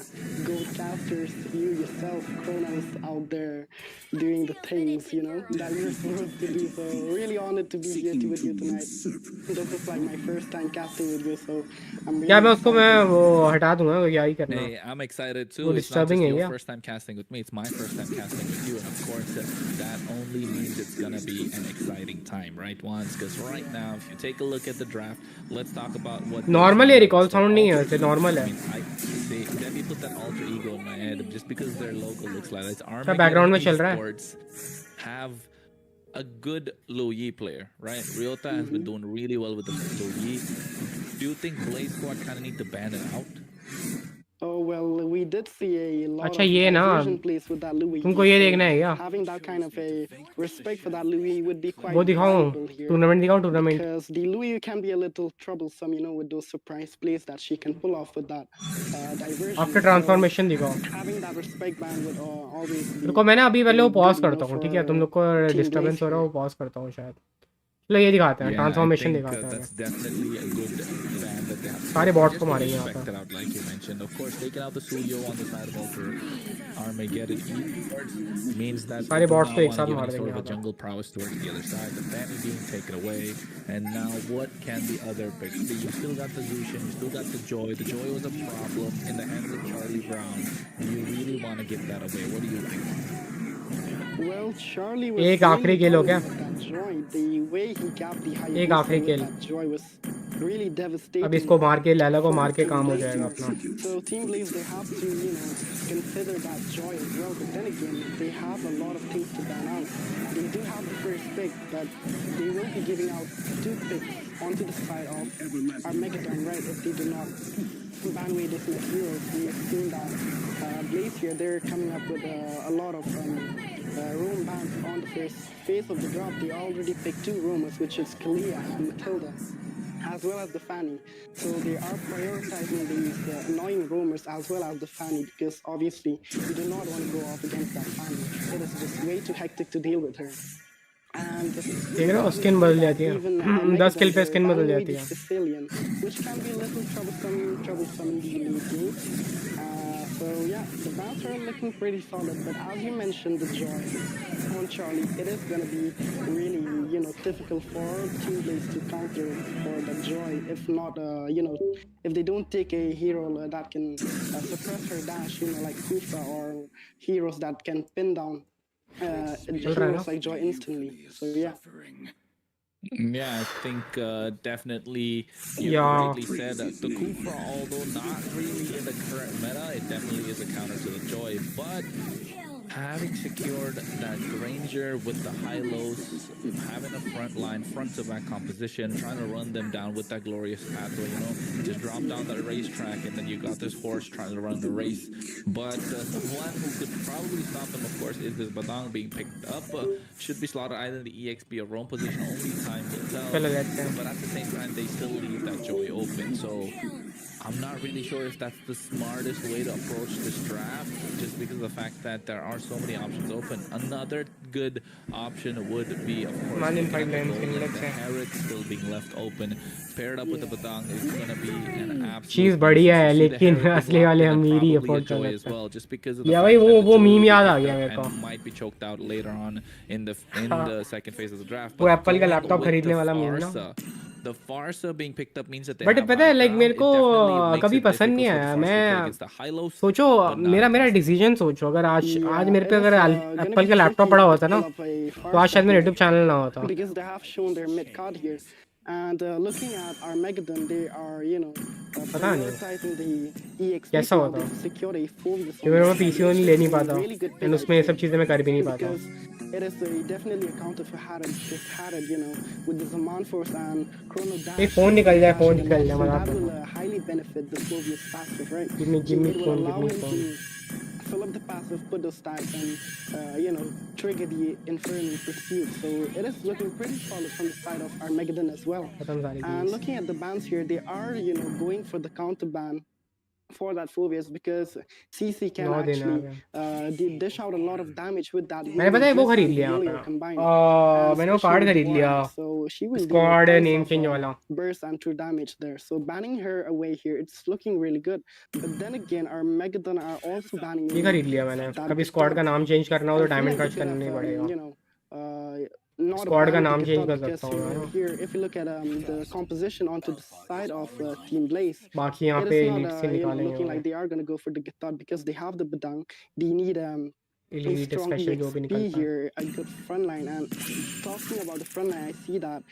GOAT casters, you yourself, Kronos, out there doing the things, you know, that you're supposed to do. So really honored to be here with you tonight. This is like my first time casting with you, so I'm really क्या मैं उसको मैं वो हटा दूंगा, क्या ही करना। Hey, I'm excited too. वो It's not disturbing just है your क्या? first time casting with me, it's my first time casting with you. And of course, that only means it's going to be an exciting time, right, Wanz? Because right now, if you take a look at the draft, let's talk about what... Normal है, recall sound नहीं है, ऐसे normal है। I mean, let me put that alter ego in my head just because their logo looks like that. क्या background में चल रहा है? Have a good Lu Yi player, right? Ryota has been doing really well with the Lu Yi. Do you think Blaze Squad kind of need to ban it out? Oh well, we did see a lot अच्छा of ये ना, diversion plays with that Louis. तुमको ये देखना है क्या? Having that kind of a respect for that Louis would be quite वो दिखाऊं, valuable here. टूर्नामेंट दिखाऊं, tournament. Because the Louis can be a little troublesome, you know, with those surprise plays that she can pull off with that diversion. After transformation दिखाओ। So, having that respect band would always be रुको मैं ना अभी पहले वो good, pause you know, करता हूँ, ठीक है, for तुम लोग को Team डिस्टर्बेंस Blaze हो रहा है, here. वो पॉज करता हूँ शायद। मतलब ये दिखाते हैं, Yeah, I ट्रांसफॉर्मेशन think दिखाते हैं that's definitely a good ban that they have. सारे बॉट्स को Just मारेंगे यहाँ expect पे। it out, like you mentioned. Of course, taking out the studio on the side of Ultra Armageddon Esports means that they सारे do bots not को एक want to साथ give मार any देंगे sort of यहाँ a पे। jungle prowess towards the other side. The ban is being taken away, and now what can the other picks be? You still got the Zushin, you still got the Joy. The Joy was a problem in the hands of Charlie Brown. Do you really want to give that away? What do you think? Well, Charlie was एक आखिरी really किल हो coming गया, with that joy. The way he got the एक Hayabusa आखिरी with kill. that joy was really अब devastating इसको मार के लैला को for मार के Team काम हो Blaze जाएगा here. अपना। So Team Blaze, they have to, consider that joy as well. But then again, they have a lot of things to ban out. They do have the first pick, but they will be giving out 2 picks onto the side of Armageddon, right? If they do not ban away this next heroes. We have seen that Blaze here, they're coming up with a lot of roam bans on the first phase of the drop. They already picked 2 roamers, which is Kalia and Matilda, as well as the Fanny. So they are prioritizing these annoying roamers as well as the Fanny, because obviously you do not want to go off against that Fanny. It is just way too hectic to deal with her. And देख रहे हो skin बदल जाती है, 10 किल पे skin बदल जाती है। Sicilian, which can be a little troublesome in the late game. So yeah, the bans are looking pretty solid, but as you mentioned, the joy on Charlie, it is going to be really, difficult for Team Blaze to counter for the joy. If not, if they don't take a hero that can suppress her dash, like Kufa or heroes that can pin down heroes like Joy instantly. So yeah. Yeah, I think definitely you Yeah. rightly said the Kufra, although not really in the current meta, it definitely is a counter to the Joy. But having secured that Granger with the high lows, having a front line, front to back composition, trying to run them down with that glorious pathway, just drop down that racetrack, and then you got this horse trying to run the race. But the one who could probably stop them, of course, is this Badang being picked up. Should be slaughtered either in the EXP or roam position, only time will tell. But at the same time, they still leave that Joy open. So I'm not really sure if that's the smartest way to approach this draft, just because of the fact that there are so many options open. Another good option would be, of course, Man in looking at the pipelines, Golden, let's the say. Herod still being left open. Paired up with the Badang is going to be an absolute चीज़ बढ़िया है, must to see the लेकिन Herod असली वाले blocked and अमीर ही probably a afford कर Joy as सकते हैं। well, just because of the या fact भाई that the वो Joy मीम will be याद आ picked गया up मेरे को। and might be choked out later on in the second phase of the draft. वो But एप्पल का going लैपटॉप with खरीदने the वाला मीम ना। Farsa, the Farsa being picked up means that they but have पता है high like ground. मेरे It को definitely makes कभी it पसंद नहीं difficult for the आया। Farsa to play मैं against the high lows, सोचो but not मेरा against डिसीजन सोचो, अगर आज Yeah, मेरे पे it is अगर gonna एप्पल be का लैपटॉप tricky पड़ा to होता ना, pull up a तो आज शायद Farsa मेरा here यूट्यूब चैनल ना होता। because they have shown their mid card here. And looking at Armageddon, they are, पता नहीं prioritizing the EXP कैसा now. होता, They secured a full क्योंकि मैं पीसी नहीं ले नहीं पाता really good एंड pick, उसमें ये सब चीज़ें मैं कर भी नहीं पाता। because it is definitely a counter for Harrod, because Harrod, with the Zaman Force and Chrono Dash. एक फ़ोन निकल जाए, फ़ोन so निकल जाए, मजाक that कर will रहा हूँ। highly benefit the Soviet passive, right? Give me So it will phone, allow give me him phone. to fill up the passive, put those stacks, and trigger the Infernal Pursuit. So it is looking pretty solid from the side of Armageddon as well. खत्म सारी And cheese. looking at the bans here, they are going for the counter ban for that Phobias, because CC can 9 दिन आ actually गए। dish out a lot of damage with that. मैंने पता है वो Bliss खरीद and लिया यहाँ Delio पे, combined, and मैंने वो especially कार्ड with the खरीद लिया, Warrior. So she will deal squad tons name of change वाला। burst and true damage there. So banning her away here, it's looking really good. But then again, our Megadon are also banning ये away खरीद लिया मैंने। that कभी squad का Githard. नाम change करना हो तो I feel डायमंड like खर्च they could करना नहीं have, पड़ेगा। not स्क्वाड का banned नाम the चेंज Githard, कर because सकता हूँ मैं ना। here, if you look at the composition onto the side of Team Blaze, बाकी यहाँ it पे is not एलिट से निकालेंगे looking वो। like they are going to go for the Githard, because they have the Badang. They need a elite strong special जो भी EXP निकलता है। here, a good front line. And talking about the front line, I see that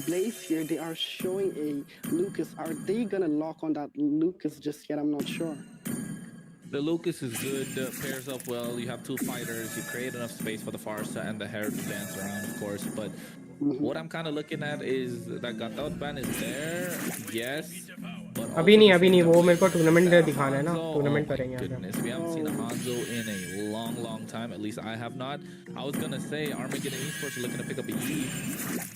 Blaze here, they are showing a Lucas. Are they gonna lock on that Lucas just yet? I'm not sure. The Lucas is good, pairs up well. You have two fighters. You create enough space for the Farsa and the Herod to dance around, of course. But what I'm kind of looking at is that Gatot ban is there, yes, But अभी also नहीं the अभी same नहीं, time, वो मेरे को playing tournament against दिखाना है ना, Hanzo, टूर्नामेंट oh my करेंगे आगे। goodness, we haven't seen Hanzo in a long time. At least I have not. I was gonna say Armageddon Esports are looking to pick up a Eve,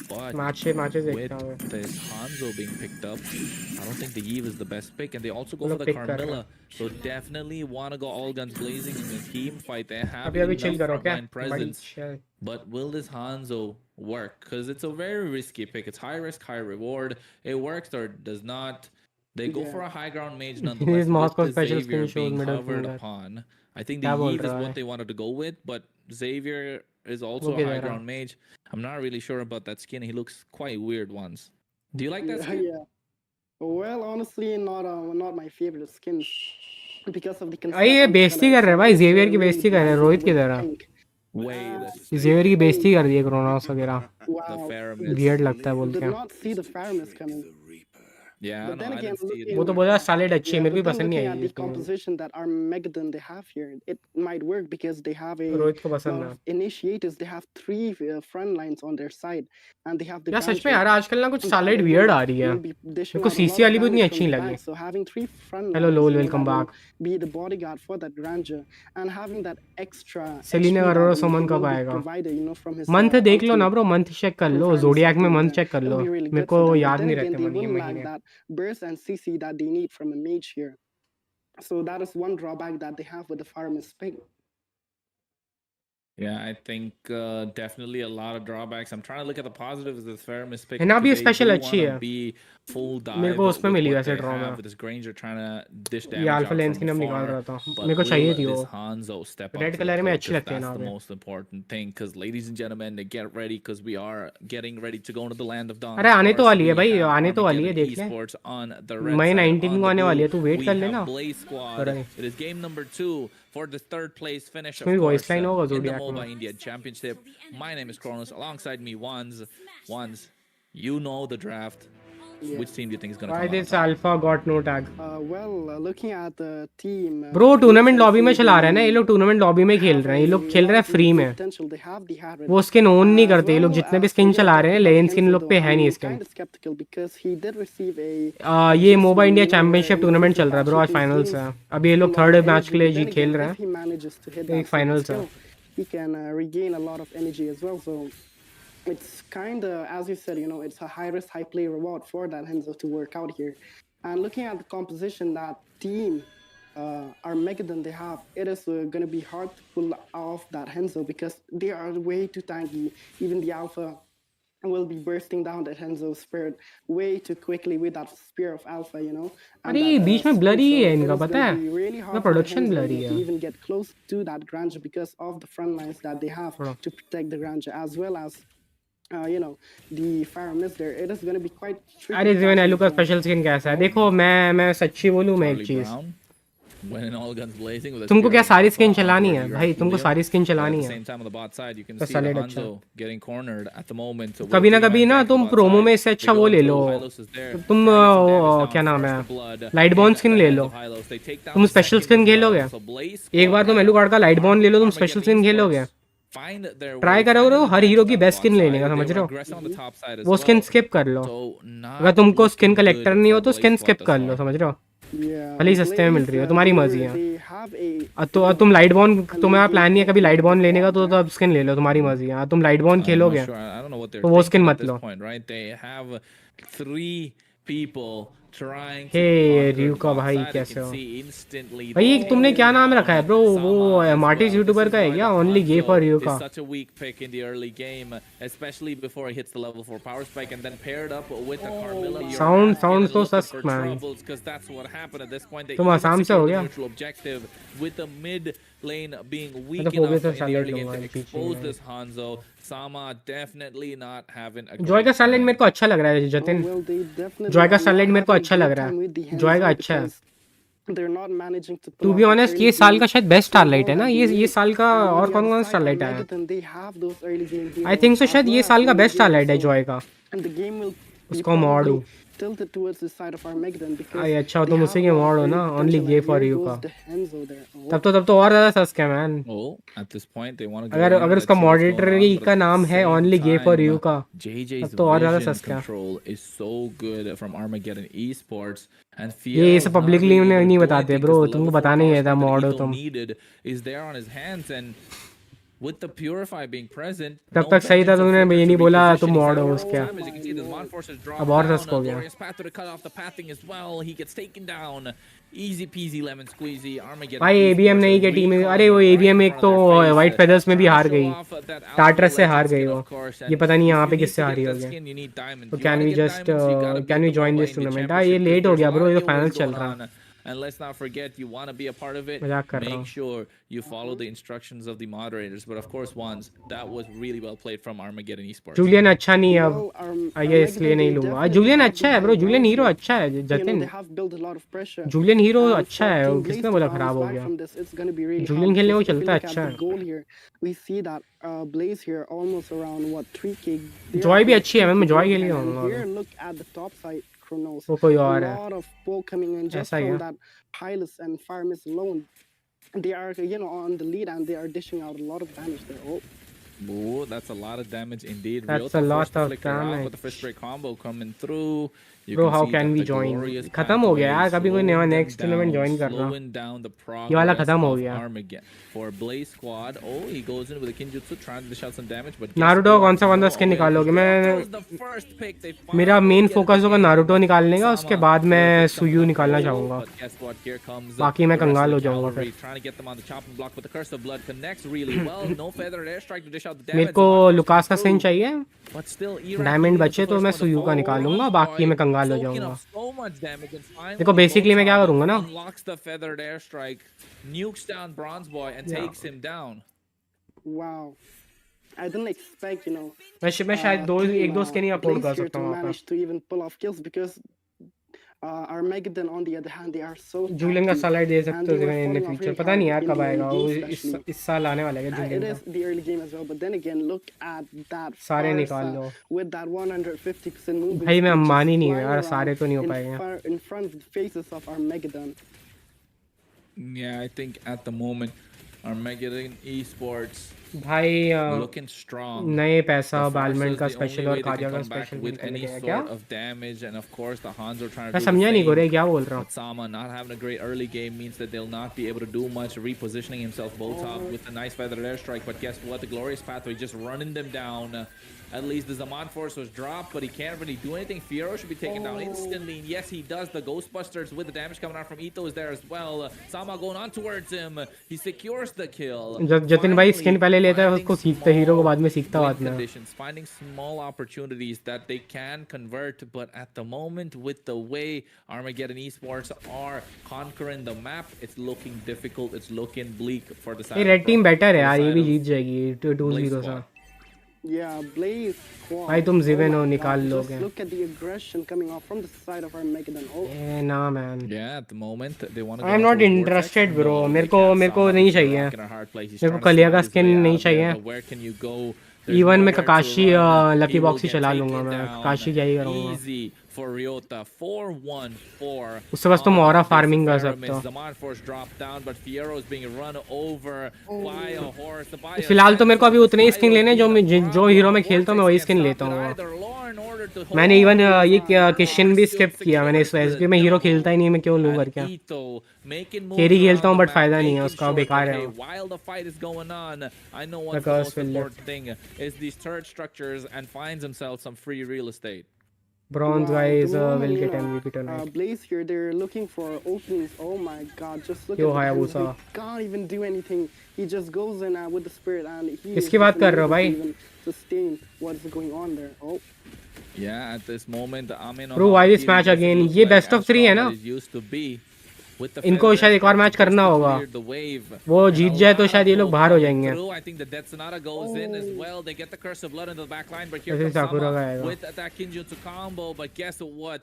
but matches देखता with हूँ this Hanzo being picked up, I don't think the Eve is the best pick, and they also वो go for लोग the pick कर रहे Carmilla. हैं। So definitely want to go all guns blazing in the team fight. They have अभी chill enough करो क्या frontline बड़ी presence. chill। But will this Hanzo work? Because it's a very risky pick. It's high risk, high reward. It works or does not. They go for a high ground mage This nonetheless with Moscow the special Xavier skin shows being middle hovered finger। upon. I think the क्या बोल Eve is रहा what है they wanted to go with, but Xavier is वो also a high किधर है? ground mage. I'm not really sure about that skin. He looks quite weird once. Do you like that Yeah, skin? yeah. Well, honestly, not my favorite skins because of the अरे ये consistent बेइज्जती colors. कर रहे हैं So भाई, it's Xavier की really बेइज्जती कर रहे हैं। blends रोहित well with किधर है? pink. Wait, जेवियर की बेइज्जती Pink. कर दी है क्रोनोस वगैरह। the Wow. Faramis. वियर्ड लगता है बोल Did के। not see the Faramis coming. Yeah, But no, then I again, didn't see it. looking, वो तो बोला सैलेड अच्छी है, yeah, मेरे को but भी then पसंद नहीं looking आई at the ये film. composition that Armageddon they have here, it might work because they have a Rohit को पसंद lot है। of initiators. They have 3 front lines on their side, and they have the यार सच में Rancher यार आजकल ना कुछ that सैलेड will वियर्ड आ रही है। will be dishing मेरे को out a CC lot of वाली भी उतनी damage अच्छी from नहीं the लगी। back. So having 3 front hello lines, lol you know, welcome that will back. be the bodyguard for that Ranger, and having that extra Selena HP Aurora that Suman he कब will be आएगा? provided, you know, from his month देख लो ulti ना bro, month check कर लो, Faramis zodiac में ulti month over there. Check कर It'll low. be really मेरे good को for them. But याद then नहीं again, रहते they मन ये will lack महीने। that burst and CC that they need from a mage here. So that is one drawback that they have with the Faramis pick. Yeah, I think definitely a lot of drawbacks. I'm trying to look at the positives of this Faramis pick. है ना, अभी They special do अच्छी want है। to be full मेरे dive को उसमें with milli what वैसे they draw में। have with this Granger trying to dish ये damage alpha out lens from की नाम निकाल afar. रहा था, But मेरे को will चाहिए थी this वो। Hanzo step up red to the colour में plate? अच्छी Because लगती है that's ना the अभी। most important thing. Because ladies and gentlemen, get ready because we are getting ready to go into the land of dawn. अरे आने तो Stars. वाली है We भाई, have आने तो वाली है, Armageddon देख ले। Esports on the red May side. 19 On को the आने वाली है, blue, तू वेट we कर लेना। have Blaze Squad. अरे It is game number 2 for the third place finish, इसमें of भी वॉइस course, लाइन होगा in the जोडियाक Moba में। India Championship. My name is Kronos. Alongside me, Wands, you know the draft. Yeah. Which team do you think is going to Why come out this top? alpha got no tag? Well, looking at the team, bro tournament looks, I lobby में see चला रहे हैं ना ये they लोग, tournament lobby में खेल have रहे हैं ये a लोग, खेल रहे lot हैं of फ्री में। potential. They have the Harvard. वो स्किन ओन नहीं As करते ये लोग, well जितने भी as, स्किन you know, चला रहे हैं talking about lane skin Henzo, लोग पे though, है नहीं I'm skin. kind of skeptical because he did receive a ये this मोबा win, India you know, where championship he tournament went to चल रहा है ब्रो, आज Champions फाइनल्स League है। अभी ये लोग full of third match energy. के लिए But जी then खेल again, रहे if he manages to hit हैं, एक that certain फाइनल्स है। skill, he can regain a lot of energy as well. So it's kind of, as you said, you know, it's a high risk, high play reward for that Henzo to work out here. And looking at the composition, that team, Armageddon they have, it is going to be hard to pull off that Henzo because they are way too tanky. Even the Alpha will be bursting down that Henzo's spirit way too quickly with that spear of Alpha, you know. And अरे that, बीच में spin. Blurry So है it इनका, is पता going है? to be really ना hard for production Henzo, blurry you know, है। to even get close to that Granger because of the front lines that they have Bro. to protect the Granger, as well as you know, the Faramis there. It is going to be quite tricky. अरे to जीवन actually एलू का go. Special skin कैसा है? देखो मैं सच्ची बोलूँ, मैं एक Charlie चीज, Brown, when all guns blazing with a तुमको spear क्या of सारी alpha स्किन onto चलानी है your भाई? तुमको Julio. सारी स्किन But at चलानी the है same time on the bot side, you can तो see the सैलेड अच्छा। Hanzo getting cornered at the moment. So कभी ना with कभी three ना man तुम back to प्रोमो bot में side, इससे they अच्छा go वो ले into low, Hylos is there, तुम trying to get some damage वो down, क्या नाम fresh है, the blood light in born at skin the ले hands low. of Hylos. They take down तुम the special second skin as well. खेलोगे So Blaze एक बार, Squad तुम एलू card का लाइट बॉर्न ले लो, तुम स्पेशल Armageddon स्किन खेलोगे, Esports find their try way, करोगे finding the her hero trenches की on the best bot skin लेने side. का, They समझ were रहे हो? aggressive on the top side as वो स्किन well. स्किप कर लो, So अगर not तुमको स्किन looking कलेक्टर good नहीं हो for तो Blaze skin Squad skip thus कर लो, far. समझ रहे हो? Yeah, भले ही सस्ते में मिल रही है, तुम्हारी मर्जी है। they have a तो तुम लाइट बॉर्न, तुम्हारा प्लान नहीं है कभी लाइट बॉर्न लेने का, तो अब स्किन ले लो, तुम्हारी मर्जी है। तुम लाइट बॉर्न I'm not खेलोगे sure. I don't know what they're तो वो स्किन thinking at मत this लो। point, right? They have 3 people trying to hey conquer रियू the का bot भाई side. You कैसे can हो see instantly भाई? the तुमने क्या नाम down रखा है ब्रो? Sama वो as Martis well. YouTuber This का is है why क्या? the only gay for Hanzo रियू is का? such a weak pick in the early game, especially before he hits the level 4 power spike, and then paired up with a Carmilla. You're Sound asking so looking sus, for man. troubles, because that's what happened at this point. They तुम even Assam से secured हो the गया? neutral objective with the mid lane being मैं weak तो Phoebe enough से in the salad early game लूंगा to पीछे expose में। this Hanzo. Sama definitely not having a Joy का great सैलेड time. मेरे को अच्छा लग रहा है Oh, Jatin, well, they definitely Joy का are सैलेड not मेरे को having a अच्छा great लग रहा time है, with the जॉय का Henzo अच्छा है। because they're not managing to to pull be off that honest early ये साल का game शायद बेस्ट full स्टारलाइट है roll ना, that they ये need. साल का। And on और the कौन other कौन side, स्टारलाइट है? Armageddon, they have those early game I think heroes so as शायद well ये as साल का late बेस्ट game. स्टारलाइट है So जॉय का। and the game will be उसको मॉड probably हूँ। tilted towards the side of Armageddon because आई अच्छा they तुम have उसी a के lot of मॉड हो early ना, potential, only gay and for here you goes का, the Henzo there. Oh, तब तो और ज़्यादा सस्क है man. Oh, at this point they want to go अगर in. अगर Let's उसका see what's going moderator on. But का at the नाम है same only gay for time, you का, JJ's तब तो और ज़्यादा vision सस्क है। control is so good from Armageddon Esports, and ये Fierro's सब not पब्लिकली really able नहीं to do बताते anything ब्रो, because the तुमको level 4 बताना ही power है था stone that मॉड हो Ito तुम। needed is there on his hands, and with the Purify being present, तब no तक सही था, vengeance of तुमने Flicker ये to नहीं बोला तुम reposition. He's mod had a हो hard उसके, time. As you can see, the Mod Forces drop अब और down. सस्क हो गया। Glorious Pather to cut off the pathing as well. He gets taken down. Easy peasy lemon squeezy. Armageddon भाई ABM Esports नहीं a के team, recon अरे वो right ABM in एक front तो of their face. White feathers में भी Trying to हार show गई, off that टार्टरस Alpha से हार Legend गई skin, वो, of course, ये and पता नहीं if यहाँ you पे need किससे to हारी get हो that गया। skin, you need diamonds. तो You can want to we get just diamonds, you gotta can beat we the join Moba this in the tournament? हाँ ये championship. लेट हो There's a गया lot bro, of ये तो final giveaways चल going रहा। on, and let's not forget, you want to be a part of it. मजाक कर रहा Make हूँ। sure you follow the instructions of the moderators. But of course, once that was really well played from Armageddon Esports. Julian अच्छा नहीं है अब, well, ये इसलिए Armageddon, नहीं they लूंगा। definitely जूलियन have अच्छा built है bro, high Julian grounds hero here. अच्छा है You know, Jatin, they have built a lot of pressure. Julian hero And अच्छा for है, Team Blaze किसने to बोला bounce खराब हो back गया? from this, it's gonna be really Julian hard खेलने को because if we चलता है look at अच्छा the है। goal here, we see that Blaze here almost around what 3k. They're Joy भी almost अच्छी है, 3K मैं जॉय gold खेल behind. रहा And here, हूँ। look at the top side, Chronos. वो कोई A और है, lot of poke coming in just ऐसा ही from है। that Hylas and Fire Mist alone. They are, you know, on the lead and they are dishing out a lot of damage there. Oh, Ooh, that's a lot of damage indeed. That's Ryota a lot forced to of flicker out with the damage. first break combo coming through. You Bro, can how see can that we the join? glorious खत्म हो गया pathway यार, कभी कोई नया slowing them next tournament down, join कर रहा। slowing down the ये वाला progress खत्म हो of गया। Armageddon. For Blaze Squad, oh, he goes in with a Kinjutsu, trying to dish out some damage, but guess Naruto what? कौन सा No skin avail. निकालोगे? Ryoto's मैं the first pick. They मेरा finally main get it focus होगा again. Naruto निकालने का, उसके Sama बाद with a मैं pick coming सुयू up. निकालना Oh, चाहूँगा, but guess what? Here comes बाकी मैं the rest of कंगाल the हो जाऊँगा cavalry, फिर। trying to get them on the chopping block, but the Curse of Blood connects really well. No feathered airstrike to dish out the मेरे damage. को The Mod Lucas का Force skin comes through. चाहिए, But still, E-Rank diamond leading बचे the तो first मैं one. The सुयू का Fall निकालूंगा, बाकी मैं कंगाल हो soaking जाऊंगा। up so much damage, and finally देखो बेसिकली मैं क्या Botab करूंगा ना, unlocks the feathered airstrike, nukes down Bronze Boy, and takes him down. wow. I didn't expect, you know, मैं शायद एक दो team स्किन ही अफोर्ड Blaze कर here सकता to हूँ वहाँ पे। manage to even pull off kills because Armageddon, on the other hand, they are so Julian का tanky सलाइड दे and सकते they हो were in falling off future, really पता नहीं hard यार in कब the आएगा early वो, game especially. इस साल आने वाला है It जूलियन is का। the early game as well, but then again, look at that सारे निकाल Farsa low with that 150% movement भाई, मैं speed just अंबानी नहीं हूँ flying यार, around सारे तो नहीं हो in, पाएंगे। in front of the faces of Armageddon. Yeah, I think at the moment, Armageddon Esports भाई looking strong. नए पैसा The बालमेंट Farsa का is the only स्पेशल और way they काजा can का come back स्पेशल with करने any के क्या? sort of damage, and of course the Hans are trying to मैं do समझा the नहीं गोरे same. क्या बोल रहा हूँ। But Sama not having a great early game means that they'll not be able to do much, repositioning himself Botab with a nice feathered airstrike. But guess what? The glorious pathway just running them down. At least the Zaman Force was dropped, but he can't really do anything. Fiero should be taken down instantly. And yes, he does. The Ghostbusters with the damage coming out from Ito is there as well. Sama going on towards him. He secures the kill. Jatin भाई skin पहले लेता है, उसको सीखते hero को बाद में सीखता बाद में। Conditions, finding small opportunities that they can convert, but at the moment, with the way Armageddon Esports are conquering the map, it's looking difficult. It's looking bleak for the side. ये red team better है यार, ये भी जीत जाएगी 2-0 से। Yeah, Blaze squad. भाई तुम Ziven my हो, God, निकाल just लोगे। look at the aggression coming off from the side of Armageddon. Oh, ना man, Yeah, at the moment they want to. I am not interested bro, मेरे को नहीं चाहिए, मेरे को कलिया का स्किन नहीं चाहिए। Where can you go? Even मैं ककाशी लकी बॉक्स ही चला लूंगा, मैं ककाशी क्या ही करूंगा। Easy for Ryota, 4-1-4. उससे बस तुम ऑरा फार्मिंग कर सकते हो। Zaman Force dropped down, but Fiero is being run over by a horse. फिलहाल तो मेरे को अभी उतने ही स्किन लेने जो हीरो में खेलता हूँ, मैं वही स्किन लेता हूँ। मैंने इवन ये किशन भी स्किप किया मैंने इस वजह से, मैं हीरो खेलता ही नहीं, मैं क्यों लूँ करके। कैरी खेलता हूँ बट फायदा नहीं है उसका, बेकार है। While the fight is going on, I know what's the Because most important thing is these turret structures and finds himself some free real estate. Bronze wow, guys the moment, will you get know, MVP tonight. Blaze here, they're looking for openings. Oh my God, just look Yo, at the Hayabusa. hands. He can't even do anything. He just goes in with the spirit and he किसकी is बात just कर रहे हो unable to भाई? even sustain what's going on there. Oh, Yeah, at this moment, Amin Bro, why this match again? ये best of 3 है ना? इनको शायद एक और मैच करना होगा, वो जीत जाए तो शायद ये लोग बाहर हो जाएंगे। ऐसे साकुरा का आएगा।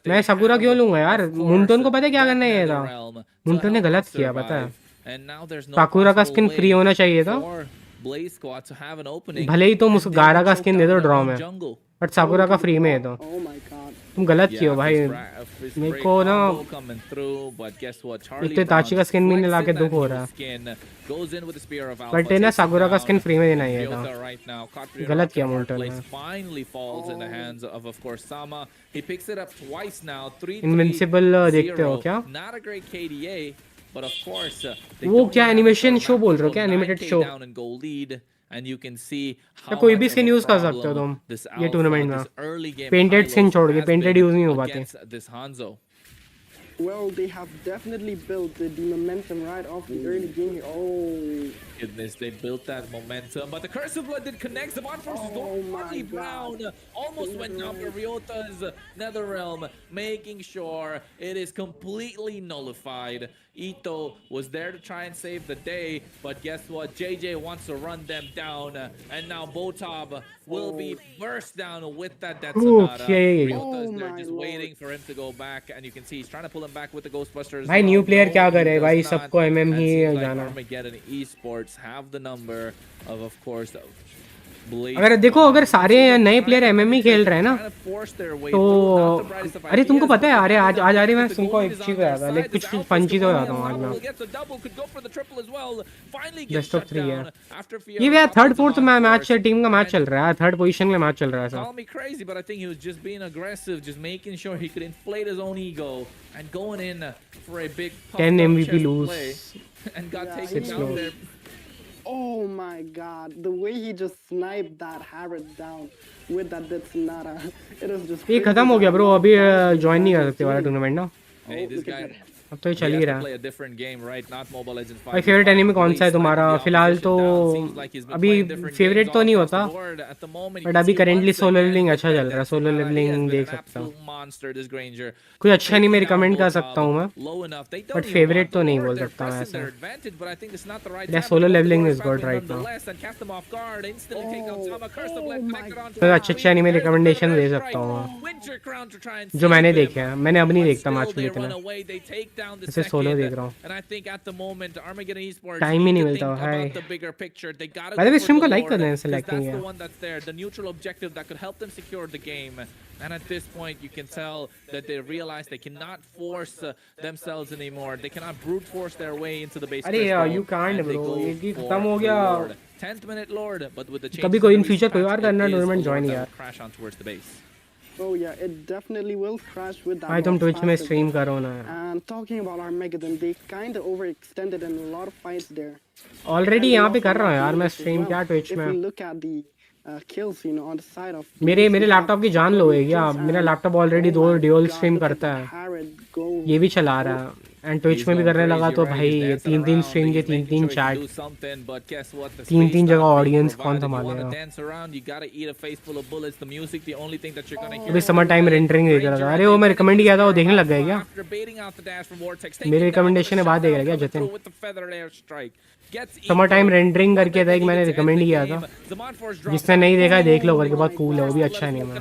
मैं साकुरा क्यों लूंगा यार? मुंटोन को पता है क्या करना है था, मुंटोन ने गलत किया पता है। साकुरा का स्किन फ्री होना चाहिए था, भले ही तुम उस गारा का स्किन दे दो ड्रॉ में, बट साकुरा का फ्री में है तो। oh my God. तुम गलत किए हो Yeah, भाई। fist मेरे break को ना combo coming through, but guess what? एक Charlie तो Brown इताची का just स्किन भी नहीं ला के flexing दुख that हो new रहा। skin, goes in with the spear of but alpha, ना takes him सागुरा का स्किन down. फ्री में देना ही था। Ryota right now, caught between a गलत rock किया and a hard molten place, ने। finally falls in the hands of course Sama. He picks it up twice now, 3-3, invincible देखते हो 0. क्या? Not a great KDA, but of course they वो don't क्या even have to animation start show map बोल रहे हो control, क्या? Animated 9k show down and goal lead. And you can see या how कोई भी much of skin a use कर सकते हो problem तुम this ये alpha, टूर्नामेंट this में। early game painted skin Hylos छोड़ के, has पेंटेड been यूज नहीं हो पाते। against this Hanzo. Well, they have definitely built the momentum right off the early game here. Oh, Goodness, they built that momentum, but the Curse of Blood did connect. The bot force is Oh going. my Charlie God. Brown almost The went down for Ryota's Netherrealm, making sure it is completely nullified. Ito was there to try and save the day, but guess what? JJ wants to run them down, and now Botab will be burst down with that Death Sonata. Okay. Ryota is Oh there my just lord. waiting for him to go back, and you can see he's trying to pull him back with the Ghostbusters. भाई new player क्या No, he करे does भाई, not. सबको MM And he seems like जाना। Armageddon Esports have the number of course, Blaze. अगर देखो, अगर सारे नए प्लेयर एमएम ही खेल रहे हैं ना, Trying to force their way तो through, not the brightest of अरे तुमको ideas, पता है, but अरे they आज have आज the आ रही मैं advantage. The तुमको goal एक is on चीज their बताता, लाइक side. कुछ This Alpha's फन चीज completely बताता हूँ आज unstoppable. मैं। Gets a double, could go for the triple as well. Finally gets best of shut 3 है down after Fiora ये। यार pops third into fourth Mod match Force. Team का match And चल रहा है, थर्ड पोजीशन में match चल रहा है call सब। me crazy, but I think he was just being aggressive, just making sure he could inflate his own ego and going in for a big 10 puffed up MVP chest lose, play and got Yeah, taken 6 down lows। there. Oh my god, the way he just sniped that Harrod down with that Death Sonata, it was just ये crazy खत्म हो to गया have bro, long अभी time join नहीं कर advantage सकते वाला lead. Tournament ना। Hey, Oh, this look at guy. that. अब तो ये He चल has ही to रहा play है। a different game, right? Not Mobile Legends 5. भाई फेवरेट एनिमी कौन सा है तुम्हारा? फिलहाल तो अभी फेवरेट तो नहीं होता, बट अभी करेंटली सोलो लेवलिंग अच्छा चल रहा है, सोलो लेवलिंग देख सकता हूँ। कोई अच्छा एनिमी रिकमेंड कर सकता हूँ मैं, बट फेवरेट तो नहीं बोल सकता मैं ऐसा। या solo leveling is good right now. तो अच्छे अच्छे एनिमी रिकमेंडेशन दे सकता हूँ मैं, जो मैंने देखे हैं। मैंने अब नहीं देखता मैच में इतना, इसे सोलो देख रहा हूँ, टाइम ही नहीं मिलता भाई। बाय द वे स्ट्रीम को लाइक कर देना, सेलेक्टिंग है। And at this point, you can tell that they realize they cannot force themselves anymore. They cannot brute force their way into the base. अरे यार, crystal, you can't and they bro, go ये for खत्म हो the गया। Lord. 10th minute Lord, but with the changes कभी कोई in in the future recent कोई patch, और करना it is a tournament Lord join that यार। will crash on towards the base. Oh yeah, it definitely will crash with that. भाई तुम Lord's Twitch में passive stream there. करो ना। And talking about Armageddon, they kind of overextended in a lot of fights there. Already And they यहाँ पे lost a कर रहा lot हूँ of यार मैं units as स्ट्रीम, well. क्या ट्विच If में। we look at the kills, on the side of मेरे Blaze, मेरे we have लैपटॉप की जान लो है क्या? 30 kills मेरा and लैपटॉप ऑलरेडी oh दो my dual God, stream look at करता that है, Harrod go. ये भी चला Oh, रहा है, एंड ट्विच He's में भी going करने लगा crazy, तो right? भाई He's dancing तीन around. स्ट्रीम के He's making तीन sure he can chat, do something, but guess what? The तीन space जगह not being ऑडियंस कौन provided. You want to संभालेगा। dance around, you gotta eat a face full of bullets. The music, the only thing that you're gonna hear. अभी summer time rendering देख रहा था। अरे वो मैं रिकमेंड किया था, वो देखने लग गया क्या? After baiting out the dash from Vortex, मेरे रिकमेंडेशन है, बात देख रहा है क्या Jatin? with the feathered airstrike. Summer time rendering करके था, एक मैंने रिकमेंड किया था, जिसने नहीं देखा देख लो करके, बहुत कूल है वो भी, अच्छा है नहीं मैं।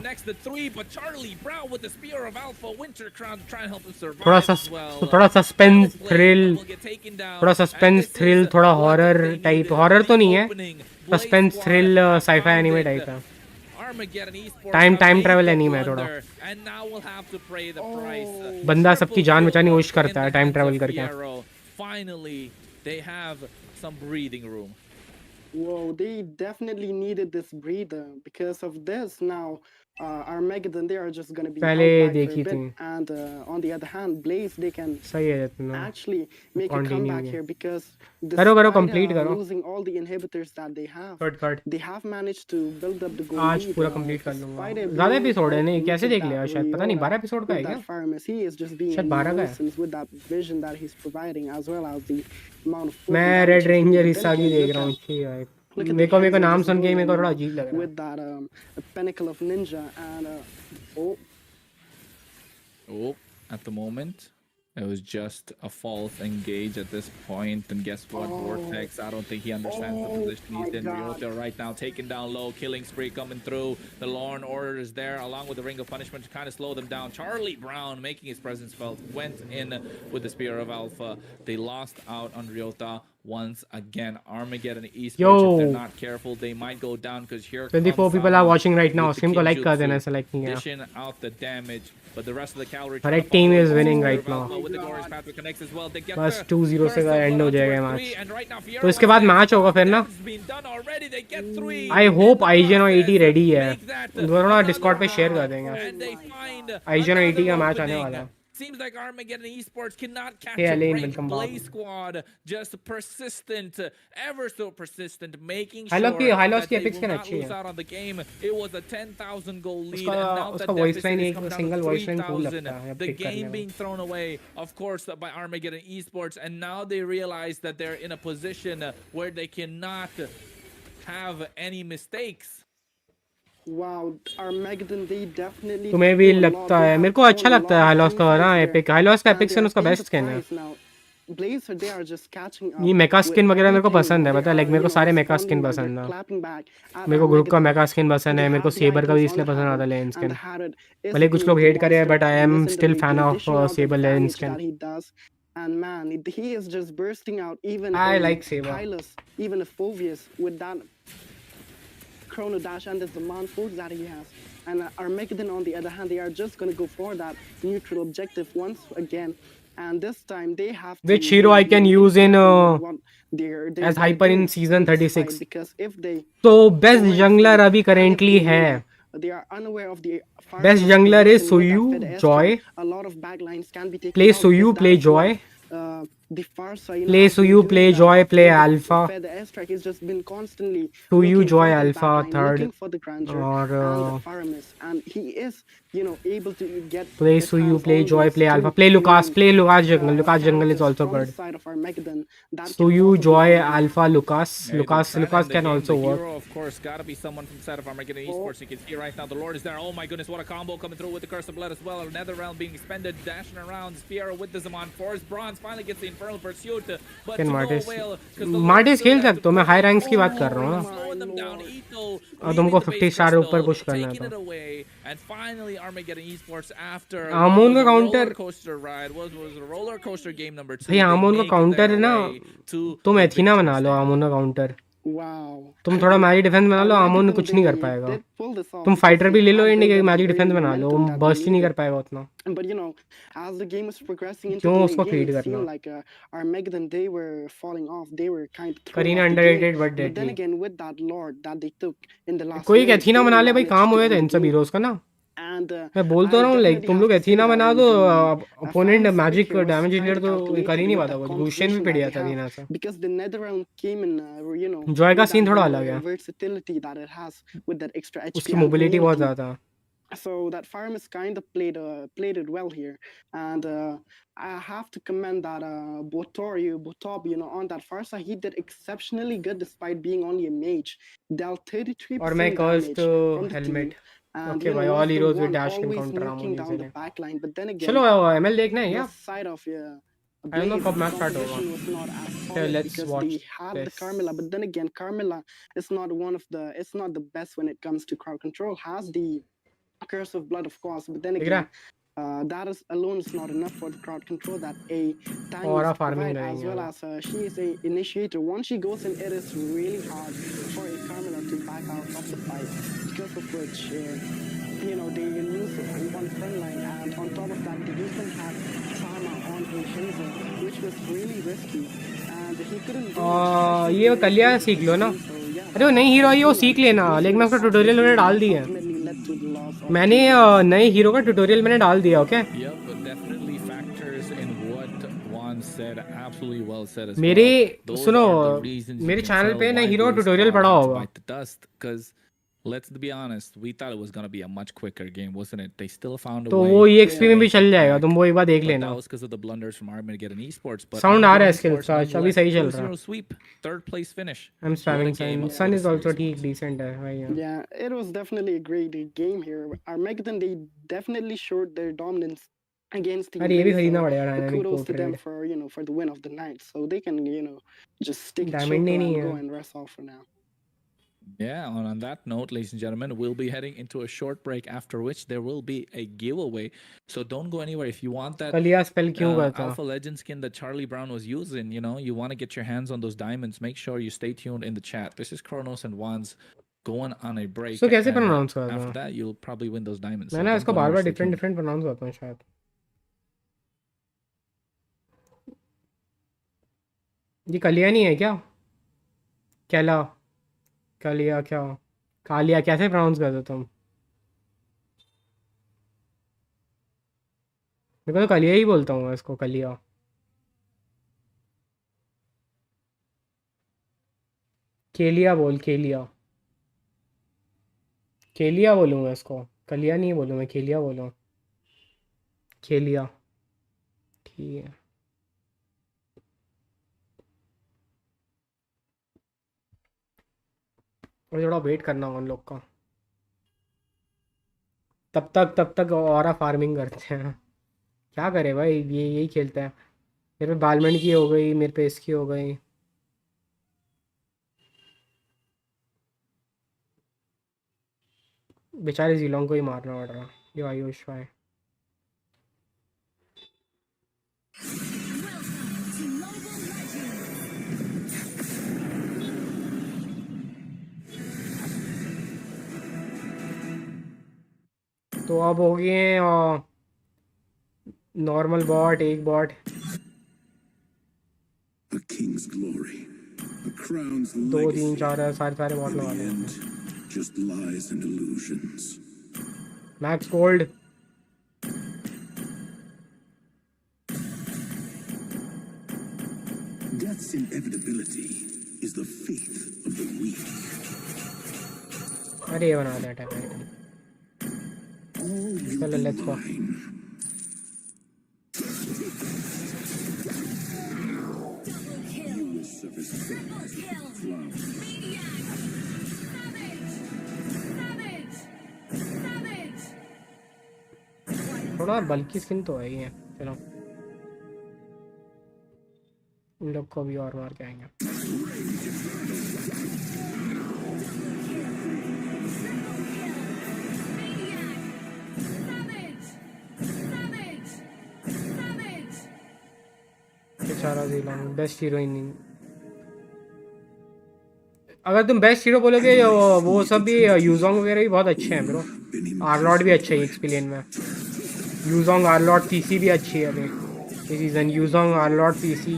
थोड़ा सस्पेंस थ्रिल, थोड़ा हॉरर टाइप, हॉरर तो नहीं है, suspense thrill sci fi anime type है, टाइम ट्रैवल एनीमे है थोड़ा। बंदा सबकी जान बचाने की कोशिश करता है टाइम ट्रैवल करके। Finally, they have some breathing room. Whoa, they definitely needed this breather because of this. Now, Armageddon, they are just going to be पहले held back for देखी a bit. थी। And on the other hand, Blaze, they can सही है Jatin, actually make a Continue. comeback here because करो despite complete करो। losing all the inhibitors that they have, cut they have managed to build up the goal आज lead, पूरा complete कर लूंगा। despite it ज़्यादा being episode है नहीं, out कैसे with देख that लिया शायद, पता नहीं 12 Ryota, एपिसोड का है with क्या? that Firemus. He is just being शायद 12 का है। nuisance with that vision that he's providing as well as the amount of मैं damage red he's doing. Ranger Then हिस्सा if की you देख look रहा हूँ, at- ठीक है। Look at मेरे को the नाम Hanzo सुन के just मेरे को थोड़ा going अजीब लग रहा है। with that pinnacle of ninja and Oh, at the moment, it was just a false engage at this point. And guess what? Vortex, I don't think he understands the position he's in. Ryota right now taken down low, killing spree coming through. The Law and Order is there, along with the Ring of Punishment to kind of slow them down. Charlie Brown making his presence felt, went in with the Spear of Alpha. They lost out on Ryota. once again. Armageddon Esports, if Yo. they're not careful, they might go down because here 24 comes people are Sama watching right now. with the Stream को like कर देना, Kinjutsu, ऐसा like नहीं है. dishing out the damage, but the rest of the cavalry Our trying to team follow is it. winning Curve right now. Alpha with the glorious path to connects as well. They get बस the 2-0 से curse of end हो blood जाएगा onto a match. three, and right now Fiora तो इसके was बाद there. match होगा फिर ना. It's been done already. They get three. I hope In the IGN और 80 process, ready है. make that दोनों ना another Discord पे share कर round, देंगे. and they find IGN और 80 का another match आने opening. वाला है. Seems like Armageddon Esports cannot catch Hey, a Elaine, break. welcome back. Blaze Squad just persistent, ever so persistent, making Hylos sure की that they epics will की not अच्छी lose है. out on the game. It was a 10,000 goal lead, उसका and now the उसका voice deficit line has एक come down single to voice line cool 3,000. लगता है The pick करने game में. being thrown away, of course, by Armageddon Esports, and now they realize that they're in a position where they cannot have any mistakes. Wow, Armageddon, they definitely तुम्हें भी do a lot. लगता They है have मेरे को shown अच्छा a लगता है lot of हाइलॉस का team ना fights एपिक here, हाइलॉस का and epic they skin are उसका in the बेस्ट स्किन है. prize now. Blazer, they are just catching up ये मेका with स्किन वगैरह मेरे को everything पसंद now. है They पता है लाइक are, मेरे को सारे मेका responding स्किन well. पसंद They're है. clapping back at मेरे को ग्रुप का Armageddon. मेका स्किन पसंद They है. मेरे को have the सेबर का भी icons on इसलिए the पसंद आता है Harrod, lane and skin. the Harrod is भले कुछ लोग being the हेट करे monster but I in am this still enemy, fan of dishing out the saber lane damage skin. that he does. And man, he is just bursting out. Even I a like Saber. Hylos, even a Phobius with that Chrono Dash and the demand force that he has. And Armageddon, on the other hand, they are just going to go for that neutral objective once again. And this time they have to Which hero I can be use in careful with what they're as gonna hyper do in season this fight, 36. because if they तो go best in jungler sync, अभी and if currently they, है. they are unaware of the Best Farsigh's jungler is position with that Suyu, fed airstrike, Joy. a lot of backlines can be taken Play out Suyu, with that play as well. Joy. The Farsight, Play has been Suyu, doing play that Joy, play with the Alpha. fed airstrike. He's just been constantly Suyu, looking Joy, for the Alpha, backline, third. looking for the grandeur और and the Faramis, and he is, able to get play his Suyu, hands play on Joy, those play Alpha. two Play Lucas, main, play Lucas Jungle. Lucas Jungle is characters also from the good. side of Armageddon that can Suyu, possibly Joy, win the match. Alpha, Lucas. Hey, Lucas the threat in the can game, also the work. hero, of course, gotta be someone from the side of Armageddon Esports. You can see right now the Lord is there. Oh my goodness, what a combo coming through with the Curse of Blood as well. Another round being expended, dashing around. Spear with the Zaman Force. Bronze finally gets the Infernal Pursuit, but Can to no Martis avail. 'Cause the Lord Martis still खेल has to सकते हो. मैं push high it. Ranks की बात कर रहा हूँ Oh ना. my Slowing them down. lord. Ito और leaving तुमको the 50 base स्टार ऊपर crystal, पुश करना taking था. it away, and finally Armageddon Esports after Amon what का was a counter roller coaster ride was a roller coaster game number 2. भाई They आमोन का make counter their है ना. way to तुम the एथीना victory बना लो stand. आमोन का counter. Wow. तुम थोड़ा मैजिक डिफेंस बना लो. आमोन Armageddon, कुछ नहीं कर they पाएगा. did pull this off तुम because फाइटर they भी ले लो had इंडिया built के up the magic very defence बना लो. momentum that they बर्स्ट ही नहीं कर needed. पाएगा उतना. But as the game was progressing into क्यों the उसको late game, फीड it करना. seemed like Armageddon, they were falling off. They were kind of thrown Kareena off the game. Underrated but But then deadly. again, with that lord that they took in the last कोई एक minute, एथीना they बना ले भाई. managed काम to हुए थे end in the सब game. Heroes का ना. And मैं बोल तो I रहा हूँ लाइक definitely तुम have लोग to say एथीना that बना दो. the opponent Farmers pick magic here was damage kind dealer of तो कर ही calculated नहीं with पाता. that कुछ गुशन भी composition पड़ that they जाता have, अथीना से. because the nether realm came in, Joy का with सीन that थोड़ा अलग है. versatility that it has with that extra HP उसकी and मोबिलिटी बहुत immunity. ज़्यादा. So that Farmers kind of played it well here, and I have to commend that Botob, on that far side, he did exceptionally good despite being only a mage. Dealt और मैं 33% cursed damage from the helmet. team, and okay भाई was all the heroes with one dash always encounter looking Amon down the using. backline. But then चलो again, ML देखना है this क्या. side of I don't know Blaze, कब the match start होगा. composition was not as Okay, solid let's because watch they had the this. Carmilla. But then again, Carmilla is not it's not the best when it comes to crowd control. Has the Curse of Blood, of course, but then दिख रहा again, that is alone is not enough for the crowd control that a time और must farming provide, as करेंगे well अब. as she is a initiator. Once she goes in, it is really hard for a Carmilla to back out of the fight, because of which, they lose one front line, and on top of that, they even had Sama on a Hazel, which was really risky, and he couldn't do much. ये कलिया सीख लो ना. अरे वो नई hero आई है वो सीख लेना. लेकिन मैं उसका ट्यूटोरियल मैंने डाल दिया है. मैंने नए हीरो का ट्यूटोरियल मैंने डाल दिया. Okay Yep, but definitely factors in what Juan said. Absolutely well said as मेरे well. Those सुनो are the reasons you मेरे can चैनल tell पे ना why hero Blaze tutorial Squad पड़ा had to होगा. bite the dust. Because let's be honest, we thought it was gonna be a much quicker game, wasn't it? They still found a तो way. वो EXP में भी make चल it जाएगा. back. तुम वो एक बार देख But लेना. that was because of the blunders from Armageddon Esports. But Sound आ रहा है Armageddon इसके Esports, साथ. अभी nonetheless, सही चल रहा 2-0 है. sweep, third place finish. I'm What a spamming game Sun. of Sun what a is also series ठीक was. decent है भाई. Yeah, it was definitely a great game here. Armageddon, they definitely showed their dominance against Team अरे ये भी Blaze, खरीदना so पड़ेगा dynamic kudos to them portrait. for the win of the night. So they can, just take a chill diamond he pill नहीं and है. go and rest off for now. Yeah, on that note, ladies and gentlemen, we'll be heading into a short break, after which there will be a giveaway. So don't go anywhere. If you want that कलिया spell क्यों करता? Alpha Legend skin that Charlie Brown was using, you know, you want to get your hands on those diamonds, make sure you stay tuned in the chat. This is Kronos and Wands going on a break. So कैसे and pronounce करता after हूँ? that, you'll probably win those diamonds. मैं So ना don't इसको go बार anywhere, बार stay tuned. Different pronounce करता हूँ शायद. ये कलिया नहीं है क्या? कैला कलिया क्या कालिया कैसे pronounce करते तुम? मेरे को तो कलिया ही बोलता हूँ मैं इसको कलिया. केलिया बोल केलिया. केलिया बोलूँ मैं इसको. कलिया नहीं बोलूँ मैं केलिया बोलूँ. केलिया. ठीक है. और थोड़ा वेट करना होगा उन लोग का. तब तक और फार्मिंग करते हैं. क्या करे भाई ये यही खेलता है. मेरे पे बालमेंट की हो गई मेरे पे इसकी हो गई. बेचारे जीलोंग को ही मारना पड़ रहा. यो आयुष भाई. Welcome to Mobile Legends. तो अब हो गए नॉर्मल बॉट एक bot A king's glory, a crown's 2 3 legacy. 4 सारे बॉट In लगा the लिए. end, just lies and illusions. Max gold. Death's inevitability is the faith of the weak. अरे ये बना दिया टाइप. All you चलो be let's go. mine. Double kill. You will service Triple kill. flowers. Maniac. Savage. Savage. Savage. थोड़ा बल्कि skin तो है ही है. चलो इन लोग को भी और मार के आएंगे. बेचारा जीलोंग बेस्ट हीरोइन. अगर तुम बेस्ट हीरो बोलोगे वो सब भी यूजोंग वगैरह भी बहुत अच्छे हैं ब्रो. आरलॉट भी अच्छा है एक्सपी लेन में. यूजोंग आरलॉट पीसी भी अच्छी है अभी ये सीजन. यूजोंग आरलॉट पीसी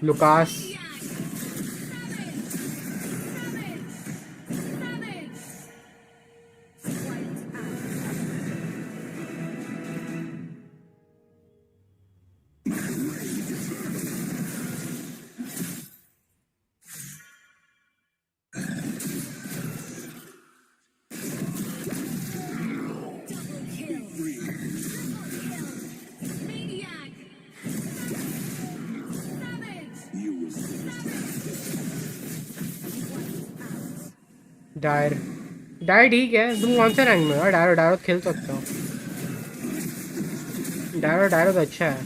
लुकास. डायर ठीक है. तुम कौन से रैंक में हो? डायरो खेल सकते हो. डायरो तो अच्छा है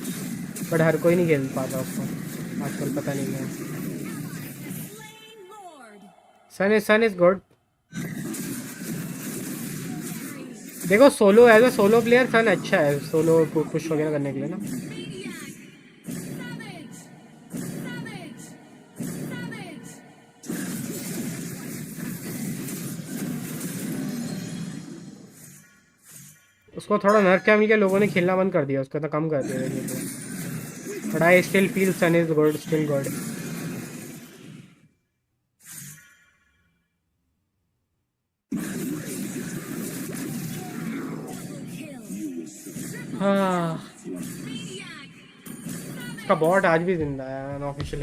बट हर कोई नहीं खेल पाता उसको आजकल. पता नहीं क्या. Sun is good. देखो solo as a solo player Sun अच्छा है. सोलो पुश वगैरह करने के लिए ना. उसको थोड़ा नर्फ क्या मिल गया. लोगों ने खेलना बंद कर दिया उसको तो कम कर दिया. But I still feel sun is good. Still good. हाँ उसका बॉट आज भी जिंदा है अनऑफिशियल.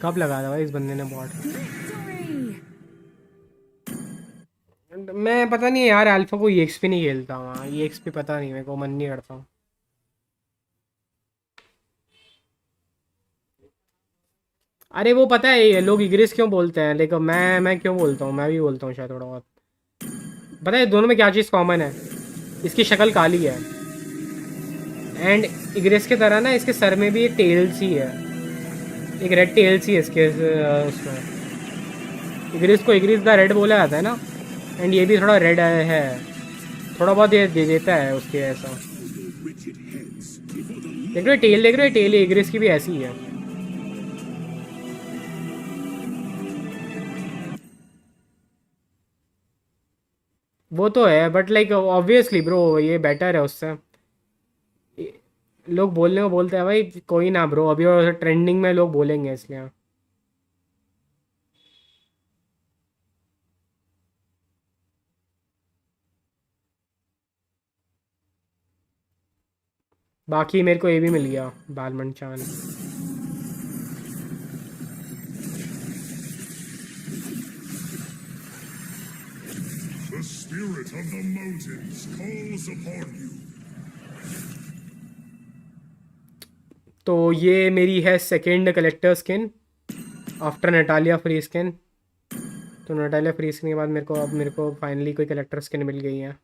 कब लगा था भाई इस बंदे ने बॉट? मैं पता नहीं यार अल्फा को EXP नहीं खेलता हूँ. EXP पता नहीं मेरे को मन नहीं करता हूँ. अरे वो पता है लोग इग्रिस क्यों बोलते हैं. लेकिन मैं क्यों बोलता हूँ. मैं भी बोलता हूँ शायद थोड़ा बहुत. पता है दोनों में क्या चीज़ कॉमन है. इसकी शक्ल काली है एंड इग्रिस की तरह ना इसके सर में भी एक टेल सी है. एक रेड टेल सी है इसके उसमें इग्रिस को इग्रिस द रेड बोला जाता है ना, एंड ये भी थोड़ा रेड है, थोड़ा बहुत ये दे देता है उसके ऐसा। देख रहे हो टेल, देख रहे हो टेल इग्रिस की भी ऐसी ही है। वो तो है बट लाइक ऑब्वियसली ब्रो ये बेटर है उससे। लोग बोलने को बोलते हैं भाई, कोई ना ब्रो, अभी और ट्रेंडिंग में लोग बोलेंगे इसलिए। बाकी मेरे को ये भी मिल गया बालमन चान। The spirit of the mountains calls upon you. तो ये मेरी है second collector skin after Natalia free skin. तो नटालिया फ्री स्किन के बाद मेरे को फाइनली कोई कलेक्टर स्किन मिल गई है,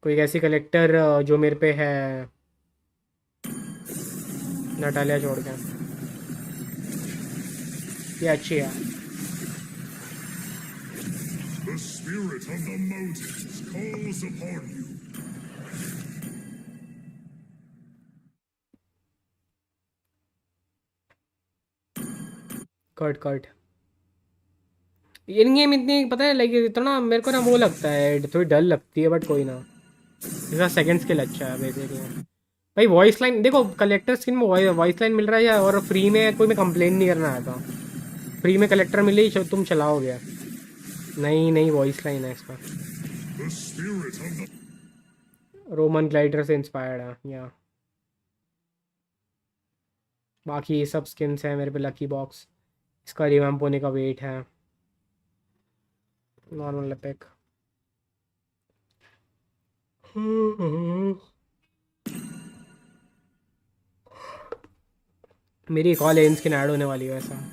कोई एक ऐसी कलेक्टर जो मेरे पे है नटालिया छोड़ के। ये अच्छी है। The spirit of the mountains calls upon you. Cut cut in game इतनी पता है लाइक इतना मेरे को ना वो लगता है, थोड़ी डल लगती है बट कोई ना, इसका सेकंड स्किल अच्छा है बेसिकली। भाई वॉइस लाइन देखो, कलेक्टर स्किन में वॉइस लाइन मिल रहा है या और फ्री में कोई मैं कंप्लेन नहीं करना आया था। फ्री में कलेक्टर मिले ही तुम चलाओगे, नहीं नहीं वॉइस लाइन है इसका। The spirit of the Roman glider से इंस्पायर्ड है या बाकी ये सब स्किन्स हैं मेरे पे। लकी बॉक्स इसका रिवैम्प होने का वेट है। नॉर्मल एपिक मेरी एक और स्किन ऐड होने वाली है वैसा।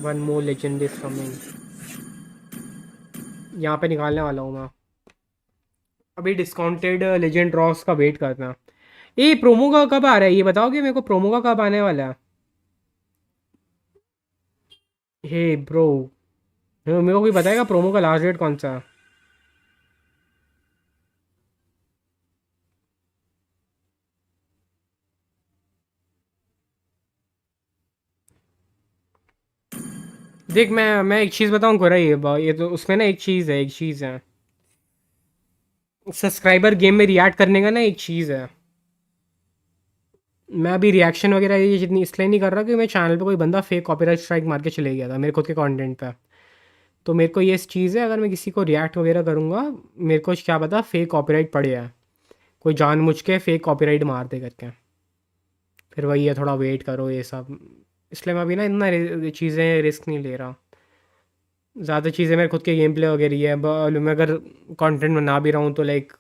One more legend is coming, यहाँ पे निकालने वाला हूँ मैं अभी। डिस्काउंटेड लेजेंड रॉस का वेट करना। ये प्रोमो का कब आ रहा है ये बताओगे मेरे को, प्रोमो का कब आने वाला है? हे ब्रो मेरे को कोई बताएगा प्रोमो का लास्ट डेट कौन सा है? देख मैं एक चीज़ बताऊँ को रही है ये तो उसमें ना एक चीज़ है सब्सक्राइबर गेम में रिएक्ट करने का ना एक चीज़ है। मैं अभी रिएक्शन वगैरह ये जितनी इसलिए नहीं कर रहा कि मेरे चैनल पे कोई बंदा फेक कॉपीराइट स्ट्राइक मार के चले गया था मेरे खुद के कंटेंट पे। तो मेरे को ये चीज़ है, अगर मैं किसी को रिएक्ट वगैरह करूँगा मेरे को क्या पता फेक कॉपीराइट पड़ जाए, कोई जानबूझ के फेक कॉपीराइट मार दे करके, फिर वही है थोड़ा वेट करो ये सब। इसलिए मैं अभी ना इतना चीज़ें रिस्क नहीं ले रहा। ज़्यादा चीज़ें मेरे खुद के गेम प्ले वगैरह ही है। मैं अगर कंटेंट बना भी रहा हूँ तो लाइक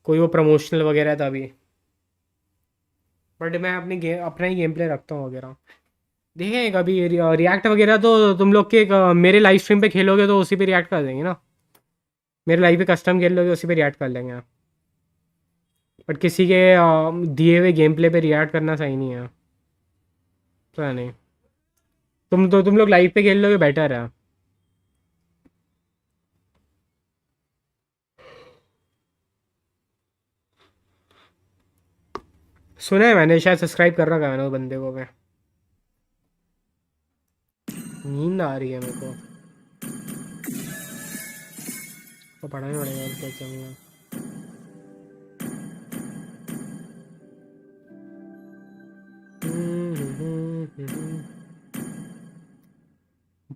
कोई वो प्रमोशनल वगैरह था अभी, बट मैं अपना ही गेम प्ले रखता हूँ वगैरह। देखें कभी रिएक्ट वगैरह तो तुम लोग के मेरे लाइव स्ट्रीम पे खेलोगे तो उसी पे रिएक्ट कर देंगे ना, मेरे लाइव पे कस्टम खेल लोगे उसी पे रिएक्ट कर लेंगे। बट किसी के दिए हुए गेम प्ले पे रिएक्ट करना सही नहीं है, पता नहीं। तुम लोग लाइव पे खेल लोगे बेटर है। सुना है मैंने, शायद सब्सक्राइब कर रखा है मैंने उस बंदे को। मैं नींद आ रही है मेरे को, तो पढ़ाई पड़ेगा उसको एग्जाम में।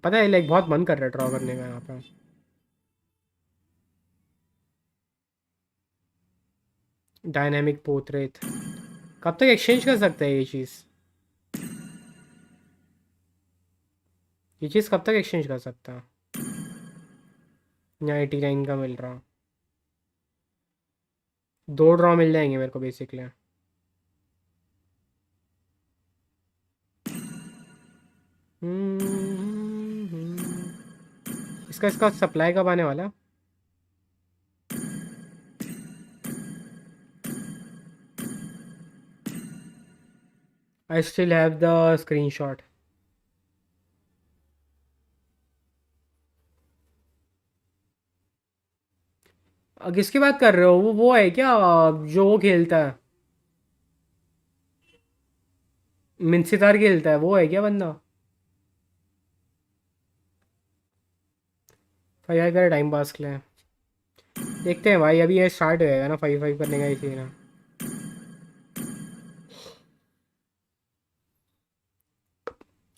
पता है लाइक बहुत मन कर रहा है ड्रॉ करने का यहाँ पे। डायनामिक पोर्ट्रेट कब तक एक्सचेंज कर सकते हैं ये चीज़ कब तक एक्सचेंज कर सकता है? यहाँ 89 का मिल रहा, 2 ड्रॉ मिल जाएंगे मेरे को बेसिकली। इसका सप्लाई कब आने वाला? I still have the screenshot. किसकी बात कर रहे हो? वो है क्या जो वो खेलता है, मिनसितार खेलता है, वो है क्या बंदा? भाई यार कर टाइम पास के लिए देखते हैं भाई, अभी ये स्टार्ट होएगा ना 5-5 करने का इसी ना।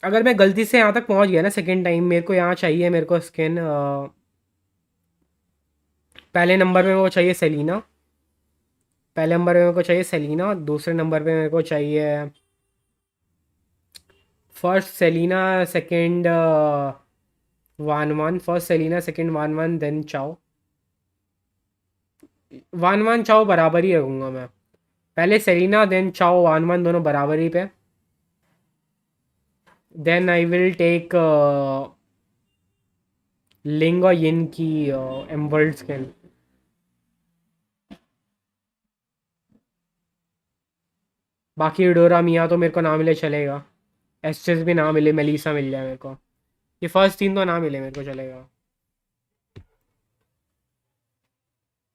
अगर मैं गलती से यहाँ तक पहुँच गया ना सेकंड टाइम, मेरे को यहाँ चाहिए, मेरे को स्किन पहले नंबर में वो चाहिए सेलिना, पहले नंबर में मेरे को चाहिए सेलिना, दूसरे नंबर पे मेरे को चाहिए फर्स्ट सेलिना, सेकंड वान वन, फर्स्ट सेलिना सेकंड वान वन, देन चाओ। वान वन चाओ बराबर ही रखूँगा मैं, पहले सेलिना देन चाओ वान वन दोनों बराबरी पे। देन आई विल टेक लिंग और यिन की एम्बर्ल्ड स्किन। बाकी डोरा मिया तो मेरे को ना मिले चलेगा, एस्टेस भी ना मिले, मेलिसा मिल जाए मेरे को, ये फर्स्ट तीन तो ना मिले मेरे को चलेगा,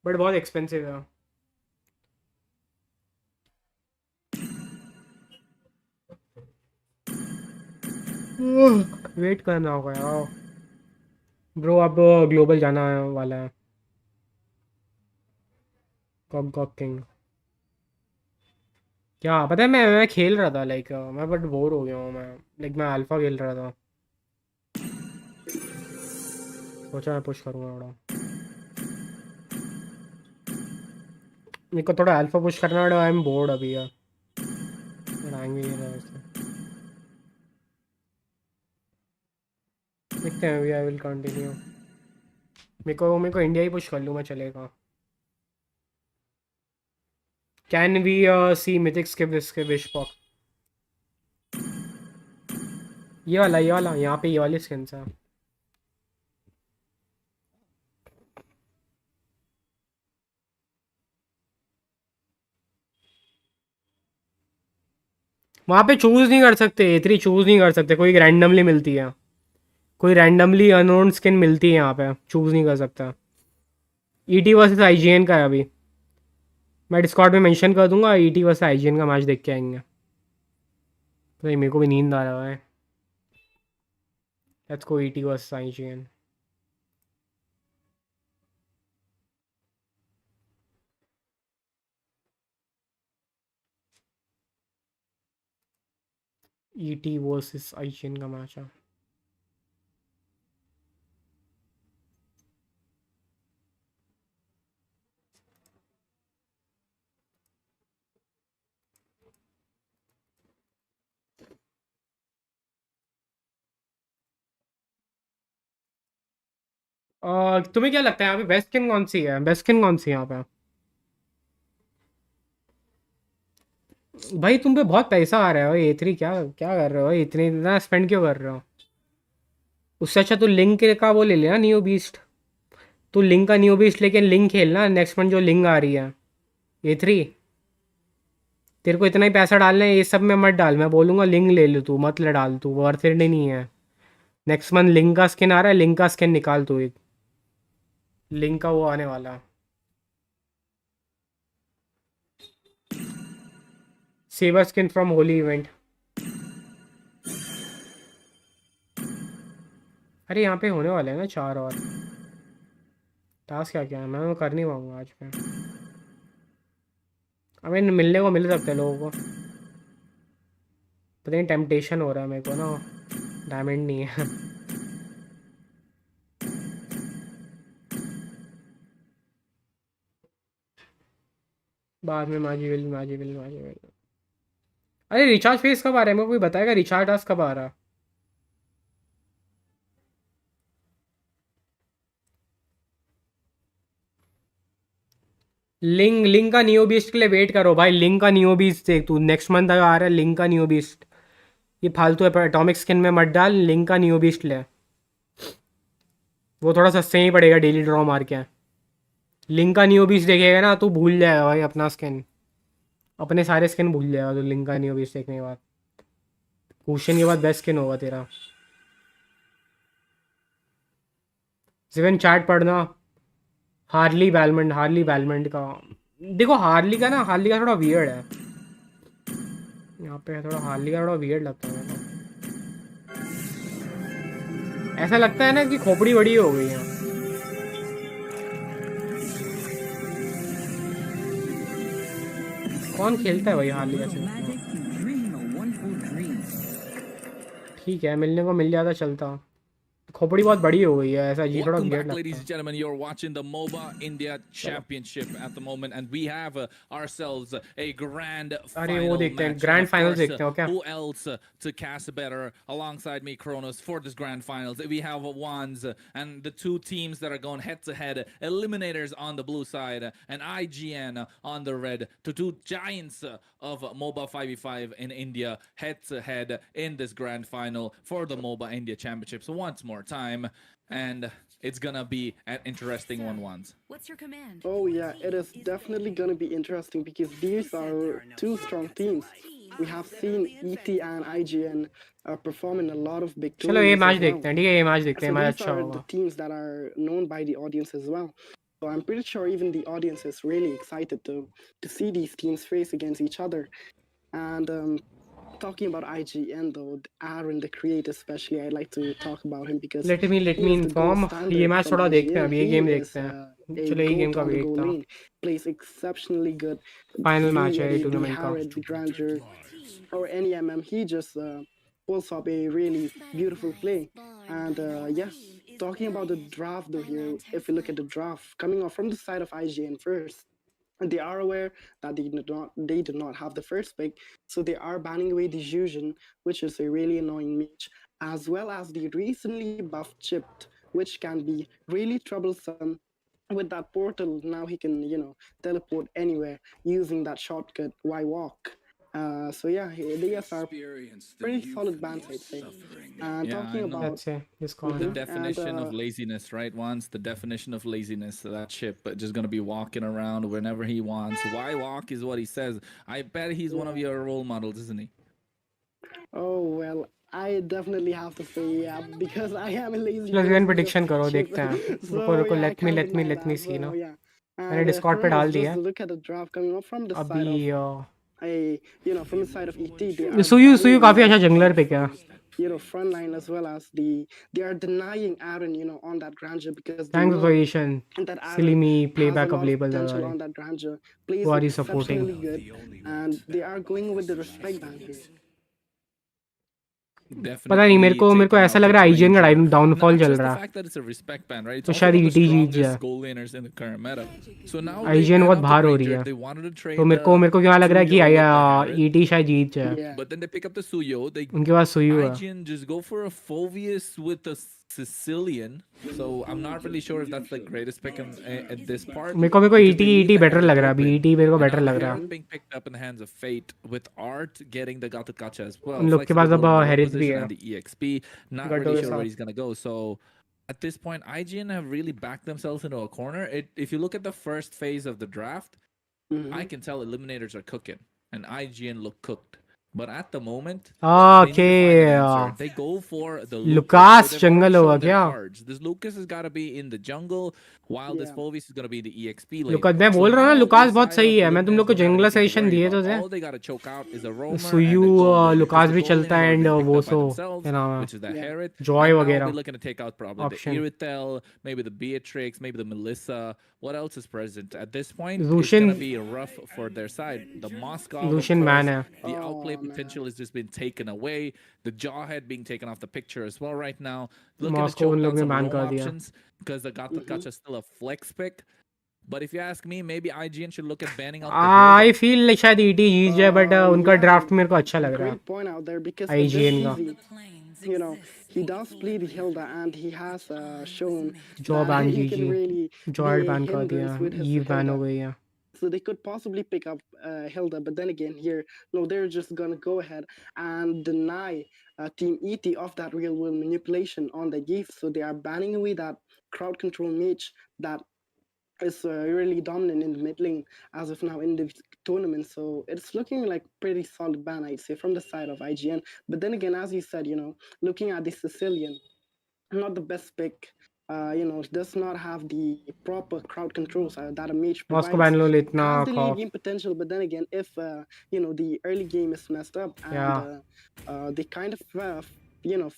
बट बहुत एक्सपेंसिव है। वेट करना होगा यार ब्रो, अब ग्लोबल जाना वाला है। गॉग गॉग किंग क्या पता है, मैं खेल रहा था लाइक, मैं बट बोर हो गया हूँ मैं, लाइक मैं अल्फा खेल रहा था, सोचा मैं पुश करूँगा थोड़ा, मेरे को थोड़ा अल्फा पुश करना है, आई एम बोर्ड अभी यार, रैंक भी नहीं रहा वैसे। देखते हैं अभी, आई विल कंटिन्यू, मेरे को इंडिया ही पुश कर लूँ मैं चलेगा। कैन वी सी मिथिक्स के विश पॉक, ये वाला यहाँ पे ये वाली स्किन है। वहाँ पे चूज़ नहीं कर सकते, इतनी चूज़ नहीं कर सकते, कोई रैंडमली मिलती है, कोई रैंडमली अननोन स्किन मिलती है यहाँ पे, चूज़ नहीं कर सकता। ईटी वर्सेस आईजीएन का है अभी, मैं डिस्कॉर्ड में मेंशन कर दूंगा, ईटी वर्सेस आईजीएन का मैच देख के आएंगे। तो मेरे को भी नींद आ रहा है, let's go ET versus IGN. ET versus IGN का मैच है। तुम्हें क्या लगता है यहाँ पे बेस्ट स्किन कौन सी है, बेस्ट स्किन कौन सी है यहाँ पे? भाई तुम पे बहुत पैसा आ रहा है भाई, ए3 क्या क्या कर रहे हो भाई, इतने इतना स्पेंड क्यों कर रहे हो? उससे अच्छा तो लिंक का वो ले लेना, न्यू बीस्ट, तू लिंक का न्यू बीस्ट लेके लिंक खेलना नेक्स्ट मंथ जो लिंक आ रही है ए3। तेरे को इतना ही पैसा डालना है, ये सब में मत डाल, मैं बोलूँगा लिंक ले लो, तू मत ले डाल, तू वर्थ इट नहीं है। नेक्स्ट मंथ लिंक का स्किन आ रहा है, लिंक का स्किन निकाल तू एक, लिंक का वो आने वाला, saber skin from Holi event. अरे यहाँ पे होने वाले हैं ना 4 और टास्क, क्या क्या है मैं वो कर नहीं पाऊँगा आज पे, हमें मिलने को मिल सकते हैं लोगों को, पता नहीं टेम्पटेशन हो रहा है मेरे को ना, डायमंड नहीं है। बाद में माजी विल। अरे रिचार्ज फेस कब आ रहा है, मेरे को कोई बताएगा रिचार्ज टास्क कब आ रहा है? लिंक का नियो बीस्ट के लिए वेट करो भाई, लिंक का नियो बीस्ट देख तू, नेक्स्ट मंथ आ रहा है लिंक का नियो बीस्ट, ये फालतू एटॉमिक स्किन में मत डाल, लिंक का नियो बीस्ट ले, वो थोड़ा सस्ते ही पड़ेगा डेली ड्रॉ मार के। लिंक का नियो बीस्ट देखेगा ना तू भूल जाएगा भाई अपना स्किन, अपने सारे स्किन भूल जाएगा तो लिंक का नियो बीस्ट देखने के बाद। क्वेश्चन के बाद बेस्ट स्किन होगा तेरा। जिवन चैट पढ़ना। हार्ली बैलमंड का। देखो हार्ली का थोड़ा वियर्ड है। यहाँ पे थोड़ा हार्ली का थोड़ा वियर्ड लगता है मेरे को। ऐसा लगता है ना कि खोपड़ी बड़ी हो गई है। कौन खेलता है भाई हार्ली का सिर्फ? ठीक है, मिलने को मिल जाता चलता। खोपड़ी बहुत बड़ी हो गई है, ऐसा अजीब थोड़ा Welcome वियर्ड back, लगता ladies है। and gentlemen. You're watching the MOBA India Championship at the moment, and we have ourselves a grand अरे वो final देखते हैं, match. And grand of finals course, देखते हो क्या? who else to cast better alongside me, Kronos, for this grand finals? We have Wands and the two teams that are going head to head. Eliminators on the blue side and IGN on the red. The two giants of MOBA 5v5 in India head to head in this grand final for the MOBA India Championships once more time. And it's gonna be an interesting one once. What's your command? Oh yeah, it is definitely gonna be interesting because these are two strong teams. We have seen ET and IGN perform in a lot of big चलो ये tournaments match as well. देखते हैं, ठीक है, ये match देखते हैं, So match these अच्छा are the होगा। teams that are known by the audience as well. So I'm pretty sure even the audience is really excited to see these teams face against each other. And talking about IGN though, Aaron, the creator especially, I'd like to talk about him because let he me is the gold inform. ये standard match from थोड़ा देखते हैं, IGN. अभी ये He game is देखते हैं। a चलो ये गेम goat का on the वेट goal था। lane, plays exceptionally good. Final He, match है ये the टूर्नामेंट का। Harrod, the Granger, or any MM, he just pulls up a really beautiful play. And yes, talking about the draft though here, if you look at the draft coming off from the side of IGN first, they are aware that they do not have the first pick, so they are banning away the Fusion, which is a really annoying mage, as well as the recently buffed Chipped, which can be really troublesome. With that portal, now he can, teleport anywhere using that shortcut, Y walk. So yeah, they are pretty solid bans, I'd say. And Yeah, I talking know. about let's say इसको The आना। definition of laziness, right? Once the definition of laziness, that ship just gonna be walking around whenever he wants. Why walk is what he says. I bet he's one of your role models, isn't he? oh well, I definitely have to say yeah because I am a lazy चलो जीवन person just prediction to करो, chip. देखते हैं। रुको So रुको, yeah, I can't deny let me that. See So ना। yeah, मैंने and Discord पे Kronos, डाल just दिया look at the draft coming up from the अभी। side of a from the side of ET. They are सुयु banning काफी away अच्छा that jungler Art pick है। from front line as well as they are denying Aaron on that Granger because they thanks know suggestion. that silly Aaron me has a playback lot of available लगा potential है। on that Granger, who plays are you supporting? exceptionally good, and they are going with the respect ban here. पता नहीं, मेरे Definitely को taking ऐसा out लग the रहा है आईजीएन का Granger. डाउनफॉल Not चल just the रहा है। fact that it's a respect ban, right? It's तो also शायद one of the ET Jeet strongest जाए। goal laners in the current meta. So now they IGN ban बहुत out the बाहर हो रही Granger. है। They wanted to तो trade मेरे को क्या लग रहा है कि Suyo with the Harrod. ET शायद जीत जाए। Yeah. But then they pick up the Suyo. They उनके पास सुयु है। IGN just go for a Phoveus with a Sicilian. So I'm not really sure if that's the greatest pick at this part. मेरे को because ET they leave ET the better Harrod लग रहा है अभी। open. ET मेरे को And better now the लग रहा है। Harrod being picked up in the hands of Fate with Art getting the Gata Gacha as well. उन लोग के पास Flexible अब little हेरिथ भी position है and the EXP. Not गड्ढों really के sure where साथ। he's gonna go. So at this point, IGN have really backed themselves into a corner. If you look at the first phase of the draft, Mhm. I can tell Eliminators are cooking and IGN look cooked. But at the moment, they need okay to find an answer. They go for the Lucas. Lucas So they've jungle already होगा shown their क्या? cards. This Lucas has got to be in the jungle, while this Yeah. Phovis is going to be in the EXP lane. Lucas मैं So बोल रहा हूँ ना, now Lucas this बहुत side सही of है। मैं तुम लोग को Eliminators don't have jungler anything to suggestion worry दिए तो about. थे। All they got to choke out is a roamer सुयु and a gold laner. Because Lucas the भी gold चलता laner है already एंड picked वो up by सो themselves, क्या नाम है, which is the Yeah. Harrod. Joy And now वगैरह they're looking to take out probably option. the Iritel, maybe the Beatrix, maybe the Melissa. What else is present? At this point, it's Lucian going to be rough for their side. The Moskov, of Lucian man course, है। the outplay Oh man. potential has just been taken away. The Jawhead being taken off the picture as well right now. Looking to Moscow उन choke लोग down ने some ban roam कर दिया। options because the Gata Gacha is still a flex pick. But if you ask me, maybe IGN should look at banning out the I Hilda. Feel like शायद ET जीत जाए, but उनका Yeah, draft मेरे को अच्छा लग रहा है great point out there because with this IGN का। easy, he does play the Hilda and he has shown जॉ that बैन he जी can really Joy be a ban कर दिया, hindrance with his Eve ban हो Hilda. गई है। So they could possibly pick up Hilda, but then again, here, no, they're just gonna go ahead and deny Team ET of that real world manipulation on the gift. So they are banning away that crowd control mage that is really dominant in the mid lane as of now in the tournament. So it's looking like pretty solid ban, I'd say, from the side of IGN. But then again, as you said, looking at the Sicilian, not the best pick. Does not have the proper crowd controls that a mage मैं उसको provides. Ban लो ले इतना Has the late खौफ game potential, but then again, if the early game is messed up and Yeah. they kind of you know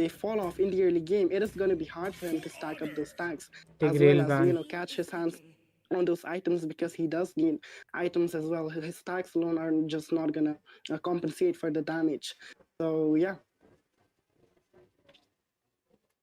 they fall off in the early game, it is going to be hard for him to stack up those stacks Take as rail well as ban. catch his hands on those items, because he does need items as well. His stacks alone are just not gonna compensate for the damage. So yeah.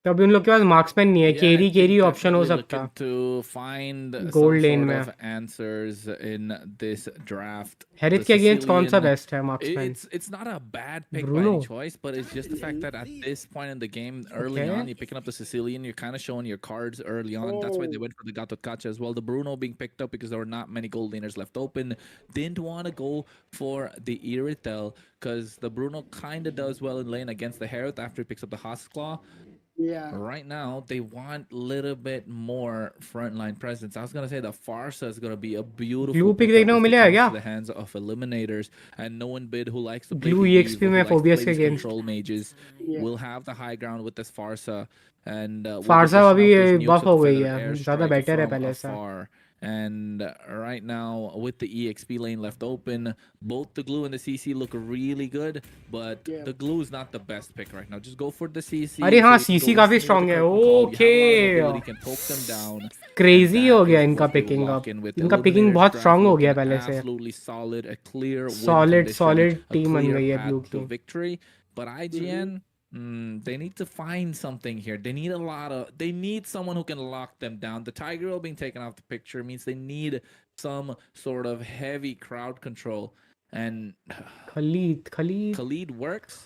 तो अभी उन लोग के पास marksman नहीं है Yeah, I carry think carry option हो definitely सकता looking to find some gold lane sort में of answers in this draft. हेरिथ The के अगेंस्ट कौन सा Sicilian, बेस्ट है marksman it's not a bad pick by Bruno any choice, but it's just the fact that at this point in the game, early okay on, you're picking up the Sicilian, you're kind of showing your cards early on. That's why they Oh, went for the Gato Kacha as well. The Bruno being picked up because there were not many gold laners left open. Didn't want to go for the Iritel because the Bruno kind of does well in lane against the Hereth after he picks up the Hoskklaw. yeah. Right now, they want a little bit more frontline presence. I was gonna say the Farsa is gonna be a beautiful glue pick pickup देखने को if it मिलेगा comes क्या to the hands of Eliminators, and no one bid who likes to play glue PvE, EXP who में likes to phobias play के these against control mages, Yeah. will have the high ground with this Farsa, and will be फारसा dishing अभी out those nukes बफ हो with गई feathered है ज़्यादा airstrike better है from पहले से afar. And right now, with the EXP lane left open, both the glue and the CC look really good, but Yeah. the glue is not the best pick right now. Just go for the CC. अरे हाँ So you can CC go काफ़ी instantly with strong the है curtain call. You have a lot of okay mobility, can poke them down. And crazy हो that गया is इनका what you picking lock अब in with. इनका picking Eliminators बहुत draft strong हो गया looking पहले से absolutely solid. A clear win solid condition, solid a team बन clear गई है ब्लू path to की victory. But IGN, they need to find something here. They need someone who can lock them down. The Tiger being taken off the picture means they need some sort of heavy crowd control. And Khalid Khalid works,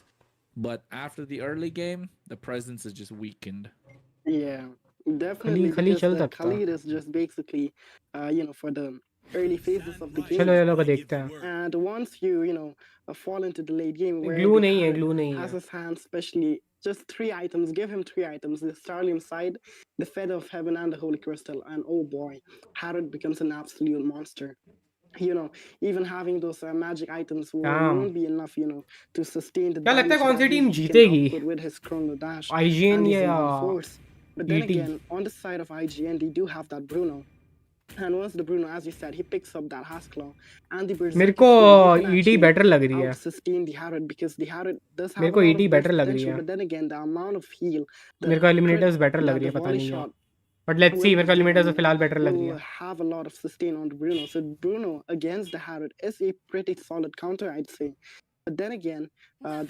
but after the early game, the presence is just weakened. Yeah, definitely, खली because चल सकता Khalid is just basically, for the early phases of the चलो game. ये लोग को देखते हैं And once fall into the late game where glue the नहीं है Harrod ग्लू नहीं has है his hands, especially just 3 items, give him 3 items: the Starlium side, the Feather of Heaven, and the Holy Crystal. And oh boy, Harrod becomes an absolute monster. Even having those magic items Damn. won't be enough, to sustain the क्या लगता है damage कौन सी that team he can जीतेगी output with his Chrono Dash IGN and his या Ziven Force. But then ET again, on the side of IGN, they do have that Bruno. And once the Bruno, as you said, he picks up that Haskell and the मेरे Berserker को skill, he can ET actually better लग रही है out-sustain the Harrod, because the Harrod does मेरे have a को lot ET of burst better लग रही potential. है But then again, the amount of heal, the मेरे को crit एलिमिनेटर्स बेटर लग that रही the है पता volley नहीं क्यों shot but let's see will मेरे को give एलिमिनेटर्स him फिलहाल बेटर लग रही will है have a lot of sustain on the Bruno. So Bruno against the Harrod is a pretty solid counter, I'd say. But then again,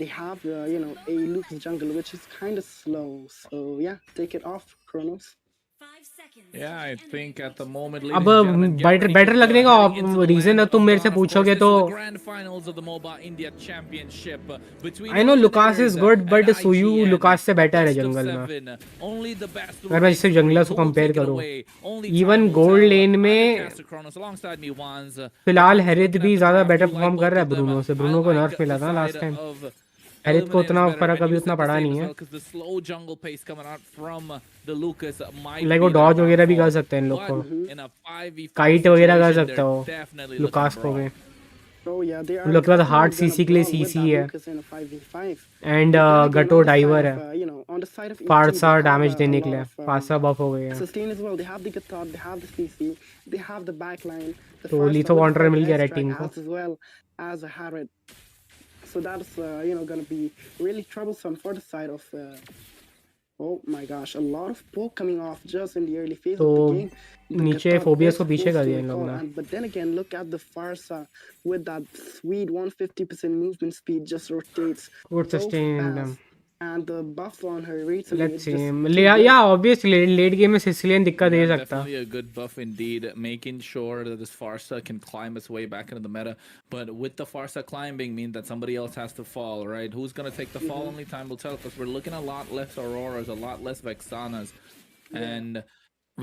they have a Lucas jungle, which is kind of slow. So yeah, take it off, Chronos. 5 seconds. Yeah, I think at the moment, अब ladies and gentlemen, get ready better 'cause लगने we're का heading into the reason land तुम of मेरे से dawn. Of course, पूछोगे this तो is the grand finals of the Moba India Championship between I know Lukas is Eliminators good and but Suyou IGN. Lukas से better है Best of jungle में 7. Only the best will अगर मैं remain इससे free. जंगलर्स को Who will compare take it करूँ away? Only even time will gold tell. Lane I'm the में caster Kronos alongside me Wanz. फिलहाल Wanz, हेरिथ looking भी at the ज़्यादा draft, better you like perform कर both रहा है of them. Bruno से I Bruno को like नर्फ मिला the था लास्ट side टाइम of हेरिथ को उतना Eliminators better. फर्क And अभी you उतना said the पड़ा same नहीं as है well, because the slow jungle pace coming out from the Lucas might like be वो their डॉज वगैरह भी कर downfall. सकते हैं इन लोग को But in a 5v5 kite वगैरह कर situation, सकते they're हो definitely looking लुकास को raw. भी Oh yeah, they उन are लोग के पास हार्ड definitely सीसी gonna के लिए brawl with सीसी that है Lucas in a 5v5. And But then again, गटो on the side diver of है on the side of ET, फारसा they have डैमेज a देने के lot लिए of फारसा बफ हो गए हैं sustain as well. They have the Gatot, they have the CC, they have the backline, the तो Farsa लीथो with the wander mill Feather गया airstrike रेटिंग को as well as a Harrod. So that's gonna be really troublesome for the side of. Oh my gosh, a lot of poke coming off just in the early phase तो of the game. The नीचे Gatot phobias is को पीछे forced कर to दिया इन लोग recall, ने but then again, look at the Farsa with that sweet 150% movement speed, just rotates good so sustain fast. And the buff on her recently let's is see just too good. या obviously late game में Cecilion दिक्कत दे Yeah, सकता definitely a good buff indeed, making sure that this Farsa can climb its way back into the meta. But with the Farsa climbing, mean that somebody else has to fall, right? Who's gonna take the fall? Only time will tell, because we're looking a lot less Auroras, a lot less Vexanas, and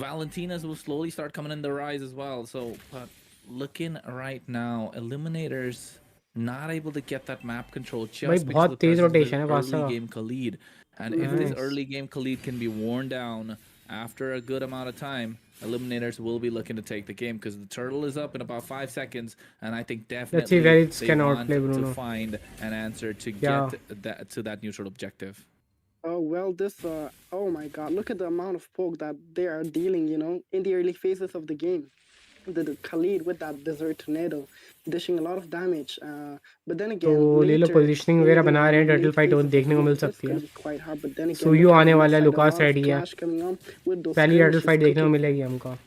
Valentinas will slowly start coming in the rise as well. So, but looking right now, Eliminators not able to get that map control just भाई because बहुत of the Tej presence of rotation है this फारसा early का game Khalid. And if this Nice. early game Khalid can be worn down after a good amount of time, Eliminators will be looking to take the game because the turtle is up in about 5 seconds, and I think Let's see definitely where it they can want outplay to Bruno. find an answer to Yeah. get to that neutral objective. Oh, well, this, oh my god, look at the amount of poke that they are dealing, you know, in the early phases of the game. The Khalid with that desert tornado, dishing a lot of damage. But then तो again, ले लो later, positioning in वगैरह the बना रहे हैं, turtle late fight phases of देखने को the mill game, it's सकती going है. to be quite hard. But then again, सुयू look at आने this वाला है, side, a Lucas lot of ready है. clash coming on with those पहली turtle skirmishes fight देखने को cooking. मिलेगी हमको.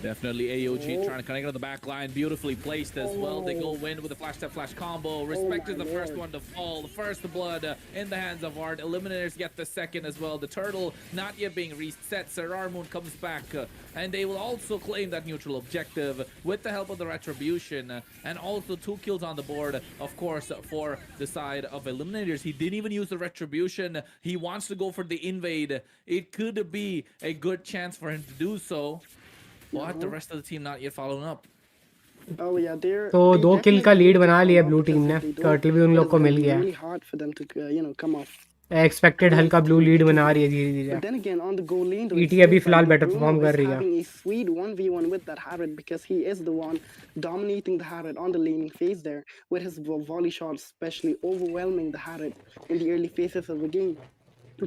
Definitely AOG Oh. trying to connect on the back line. Beautifully placed as well. They go in with a flash step flash combo. Respect my is the first lord. one to fall. The first blood in the hands of Art. Eliminators get the second as well. The turtle not yet being reset. Sarar Moon comes back. And they will also claim that neutral objective with the help of the retribution. And also 2 kills on the board, of course, for the side of Eliminators. He didn't even use the retribution. He wants to go for the invade. It could be a good chance for him to do so. But the rest of the team not yet following up. Oh yeah, they're तो they 2 किल का definitely lead need to बना follow लिया up blue because team if ने. they don't, turtle भी उन it लोग is को going mill to be गया. really hard for them to come off. Expected हल्का ब्लू लीड बना रही है धीरे धीरे. But then again, on the goal lane, though, it ET अभी seems फिलहाल like better Bruno perform कर is रही है. having a sweet 1v1 with that Harrod because he is the one dominating the Harrod on the laning phase there with his volley shots, especially overwhelming the Harrod in the early phases of the game.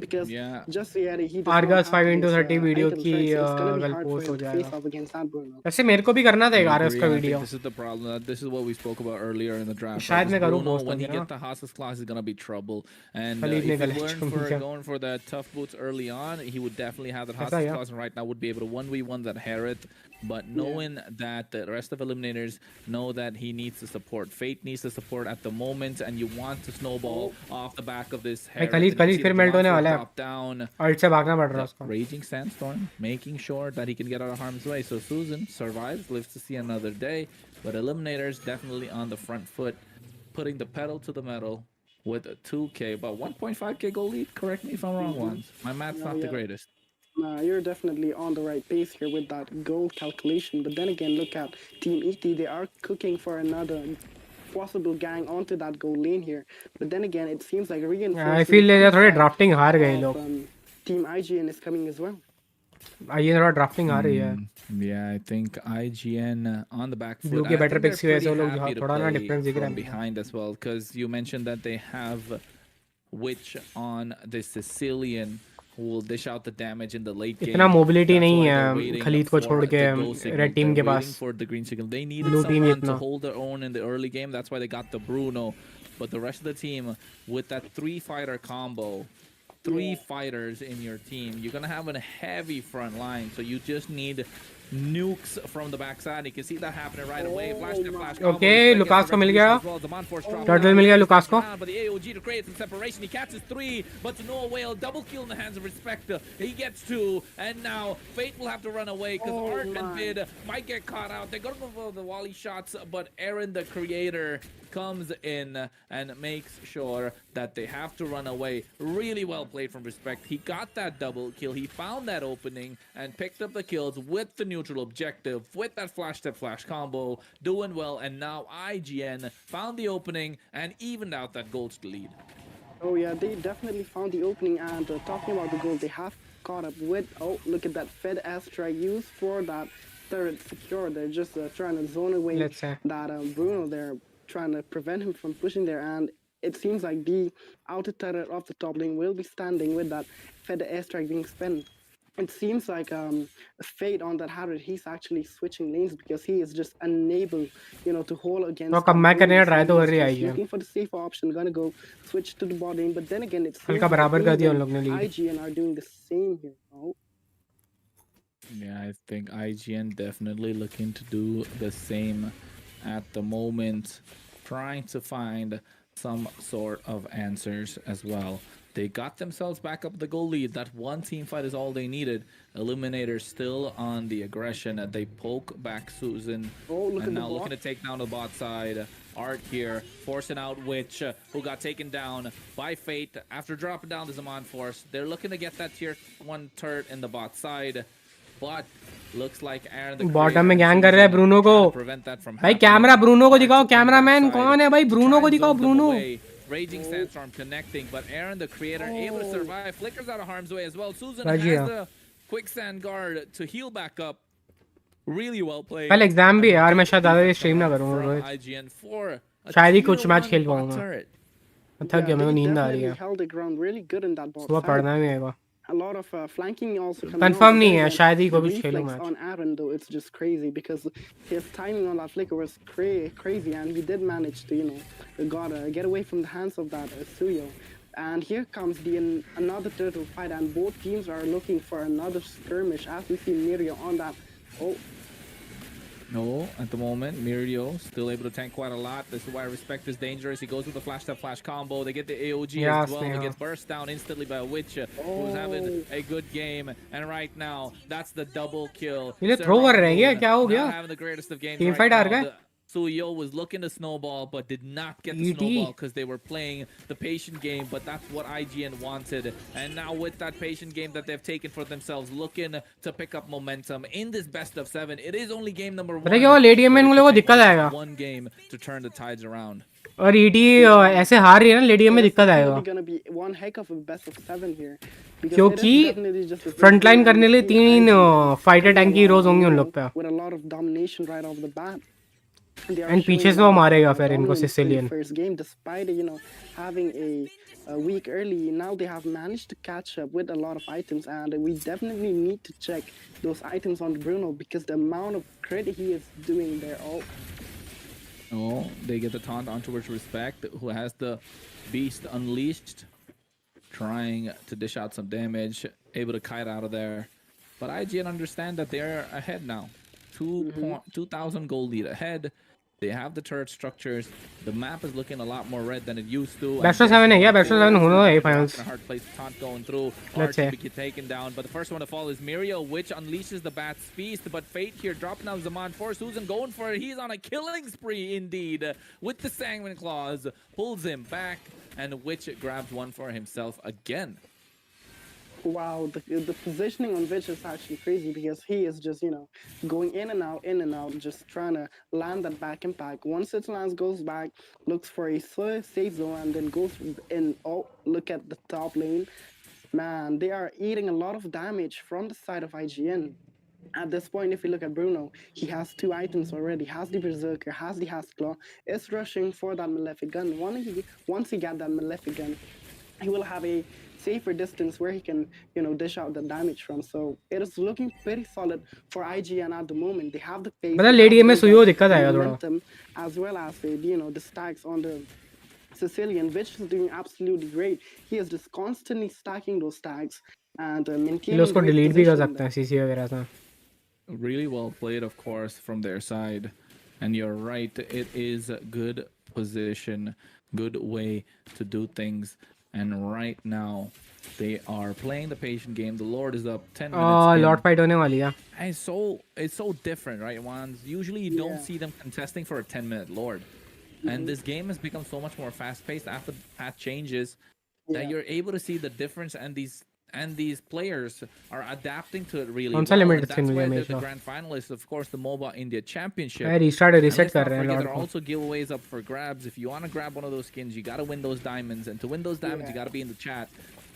Because Yeah. just yeah, he does Argus not have 5x30 those video items, की right? So it's gonna be कल hard for post हो him to जाएगा. face off against that Bruno. वैसे मेरे को भी करना था एक I आरएस agree. का I think video. this is the problem. This is what we spoke about earlier in the draft. शायद मैं करूँ Bruno, post when he अभी ना. gets the Haas's class, is gonna be trouble. And Khalid if ने he गलत learned चुन for लिया. going for the tough boots early on, he would definitely have that ऐसा Haas's या? class, and right now would be able to 1v1 that Harrod. But knowing that the rest of Eliminators know that he needs to support, Fate needs to support at the moment, and you want to snowball off the back of this Harrod. Khalid And you see फिर the melt होने Demon's वाला है. drop down. Alt से भागना पड़ रहा है The उसको. Raging Sandstorm, making sure that he can get out of harm's way. So Susan survives, lives to see another day. But Eliminators definitely on the front foot, putting the pedal to the metal with a 2K, about 1.5K goal lead. Correct me if I'm wrong, Wands. My math's No, not the yeah. greatest. You're definitely on the right pace here with that goal calculation. But then again, look at Team ET. They are cooking for another possible gang onto that goal lane here. But then again, it seems like reinforcement I feel like थोड़े side drafting हार गए of, लोग. Team IGN is coming as well. ये थोड़ा drafting हार रही है. Yeah, I think IGN on the back foot. Blue I के better think they're picks की वजह से वो pretty लोग happy to थोड़ा ना play difference दिख रहा from है. behind as well, because you mentioned that they have Witch on the Sicilian, who will dish out the damage in the late game. इतना mobility That's नहीं why है they're waiting Khalid को for छोड़ the के go signal. Red team They're के waiting pass. for the green signal. They needed Blue team someone to इतना. hold their own in the early game. That's why they got the Bruno. But the rest of the team, with that 3-fighter combo, 3 fighters in your team, you're gonna have a heavy front line. So you just need nukes from the backside. You can see that happening right away. Flash to flash combo. Okay, Respect Lucas gets the को मिल गया. retribution as well. Zaman Force drop Turtle down. मिल गया Lucas को. But the AOG to create some separation. He catches 3, but to no avail. Double kill in the hands of Respect. He gets 2, and now Fate will have to run away because Oh Art and my. Bid might get caught out. They're gonna go for the volley shots, but Aaron, the creator, comes in and makes sure that they have to run away. Really well played from Respect. He got that double kill. He found that opening and picked up the kills with the neutral objective, with that flash step flash combo, doing well. And now IGN found the opening and evened out that gold lead. Oh yeah, they definitely found the opening. And talking about the goal, they have caught up with. Oh, look at that Fed Astra used for that third secure. They're just trying to zone away Let's say. that Bruno. They're trying to prevent him from pushing there, and it seems like the outer turret of the top lane will be standing with that Fed airstrike being spent. It seems like Fate on that Harrod, he's actually switching lanes because he is just unable, to hold against. तो comeback करने का try तो कर रही है He's IGN. looking for the safer option, gonna go switch to the bot lane, but then again, it seems हल्का बराबर कर दिया उन लोग ने like lead. IGN are doing the same here. Oh. Yeah, I think IGN definitely looking to do the same at the moment, trying to find some sort of answers as well. They got themselves back up the goal lead. That one team fight is all they needed. Eliminators still on the aggression. They poke back Susan. Oh, look at and the now looking to bot. take down the bot side. Art here, forcing out Witch, who got taken down by Fate after dropping down the Zaman Force. They're looking to get that tier 1 turret in the bot side. But looks like Aaron the bottom में creator gang कर रहा है Bruno को. trying to prevent that from भाई happening. Camera Bruno को Art दिखाओ. took him cameraman backside कौन है भाई? to ब्रूनो try को and दिखाओ. zone them Bruno. away. Raging Sandstorm connecting, but Aaron the creator able to survive. Flickers out of harm's way as well. Susan Raji, has yeah. the quicksand guard to heal back up. Really well played. कल exam भी है यार, मैं शायद ज़्यादा देर Beautiful stream ना start करूँ from Rohit, IGN for a शायद ही tier कुछ मैच 1 खेल bot पाऊंगा, turret. मैं थक गया, मेरे को they नींद आ रही definitely है, held the ground really good in that bot सुबह side. पढ़ना भी आएगा, A lot of flanking also coming confirm on, but नहीं then है, again, शायद ही the कोई कुछ खेलूँ reflex match. on Aaron though, it's just crazy because his timing on that flicker was crazy, and he did manage to, get away from the hands of that Suyo. And here comes another turtle fight, and both teams are looking for another skirmish as we see Mirio on that. Oh, No, at the moment, Mirio still able to tank quite a lot. This is why Respect is dangerous. He goes with the flash tap flash combo. They get the AOG Yeah, as well. He Sneha. gets burst down instantly by Witch, who's having a good game. And right now, that's the double kill. ये throw कर रहे हैं क्या, क्या हो Not गया? having the greatest of games Team right fight हार now. गए? Suyo was looking to snowball, but did not get the ET. snowball because they were playing the patient game. But that's what IGN wanted. And now with that patient game that they've taken for themselves, looking to pick up momentum in this best of 7. It is only game number 1. पता है क्या, वो late game में इन लोगों को दिक्कत आएगा, One game to turn the tides around. और ईटी ऐसे हार रही है ना, लेट गेम में it's दिक्कत definitely आएगा, gonna be one heck of a best of 7 here. Because it क्योंकि is definitely just a front line simple करने लिए and 3 IGN फाइटर टैंक की coming हीरोज होंगे उन along, लोग पे, with a lot of domination right off the bat. They are and showing पीछे a से वो lot of, मारेगा फिर इनको dominance in the Sicilian. first game, despite having a week early. Now they have managed to catch up with a lot of items, and we definitely need to check those items on Bruno because the amount of credit he is doing there. Oh, they get the taunt on towards Respect, who has the Beast unleashed, trying to dish out some damage, able to kite out of there. But IGN understand that they're ahead now. 2,000 gold lead ahead. They have the turret structures. The map is looking a lot more red than it used to. Best of 7 है क्या, best of 7 होना है finals. Hard place taunt going through. Let's Archie see. be taken down, but the first one to fall is Mirio, which unleashes the Bat's Feast. But Fate here dropping out Zaman for Susan, going for it. He's on a killing spree indeed with the Sanguine Claws. Pulls him back, and Witch grabs one for himself again. Wow, the positioning on Vich is actually crazy because he is just, going in and out, just trying to land that back impact. Once it lands, goes back, looks for a safe zone, and then goes in. Oh, look at the top lane. Man, they are eating a lot of damage from the side of IGN. At this point, if you look at Bruno, he has 2 items already. Has the Berserker, has the Hasclaw, is rushing for that Malefic gun. Once he got that Malefic gun, he will have a safer distance where he can, dish out the damage from. So it is looking pretty solid for IGN at the moment. They have the pace, मतलब they late have game में the सुयो दिक्कत आएगा थोड़ा. momentum, as well as the stacks on the Sicilian, which is doing absolutely great. He is just constantly stacking those stacks and ये maintaining उसको great delete भी कर position सकते हैं सीसी वगैरह से. Really well played, of course, from their side. And you're right, it is a good position, good way to do things. And right now, they are playing the patient game. The Lord is up 10 minutes in. Lord fight होने वाली है. And it's so different, right, Wands? Usually you don't see them contesting for a 10-minute Lord. And this game has become so much more fast-paced after the path changes that you're able to see the difference, and these players are adapting to it really well. कौन सा And limited that's thing why मुझे they're हमेशा. the grand finalists, of course, the Moba India Championship. मैं restart And reset let's कर not रहे हैं forget, Lord there are को. also giveaways up for grabs. If you want to grab one of those skins, you got to win those diamonds. And to win those diamonds, you got to be in the chat.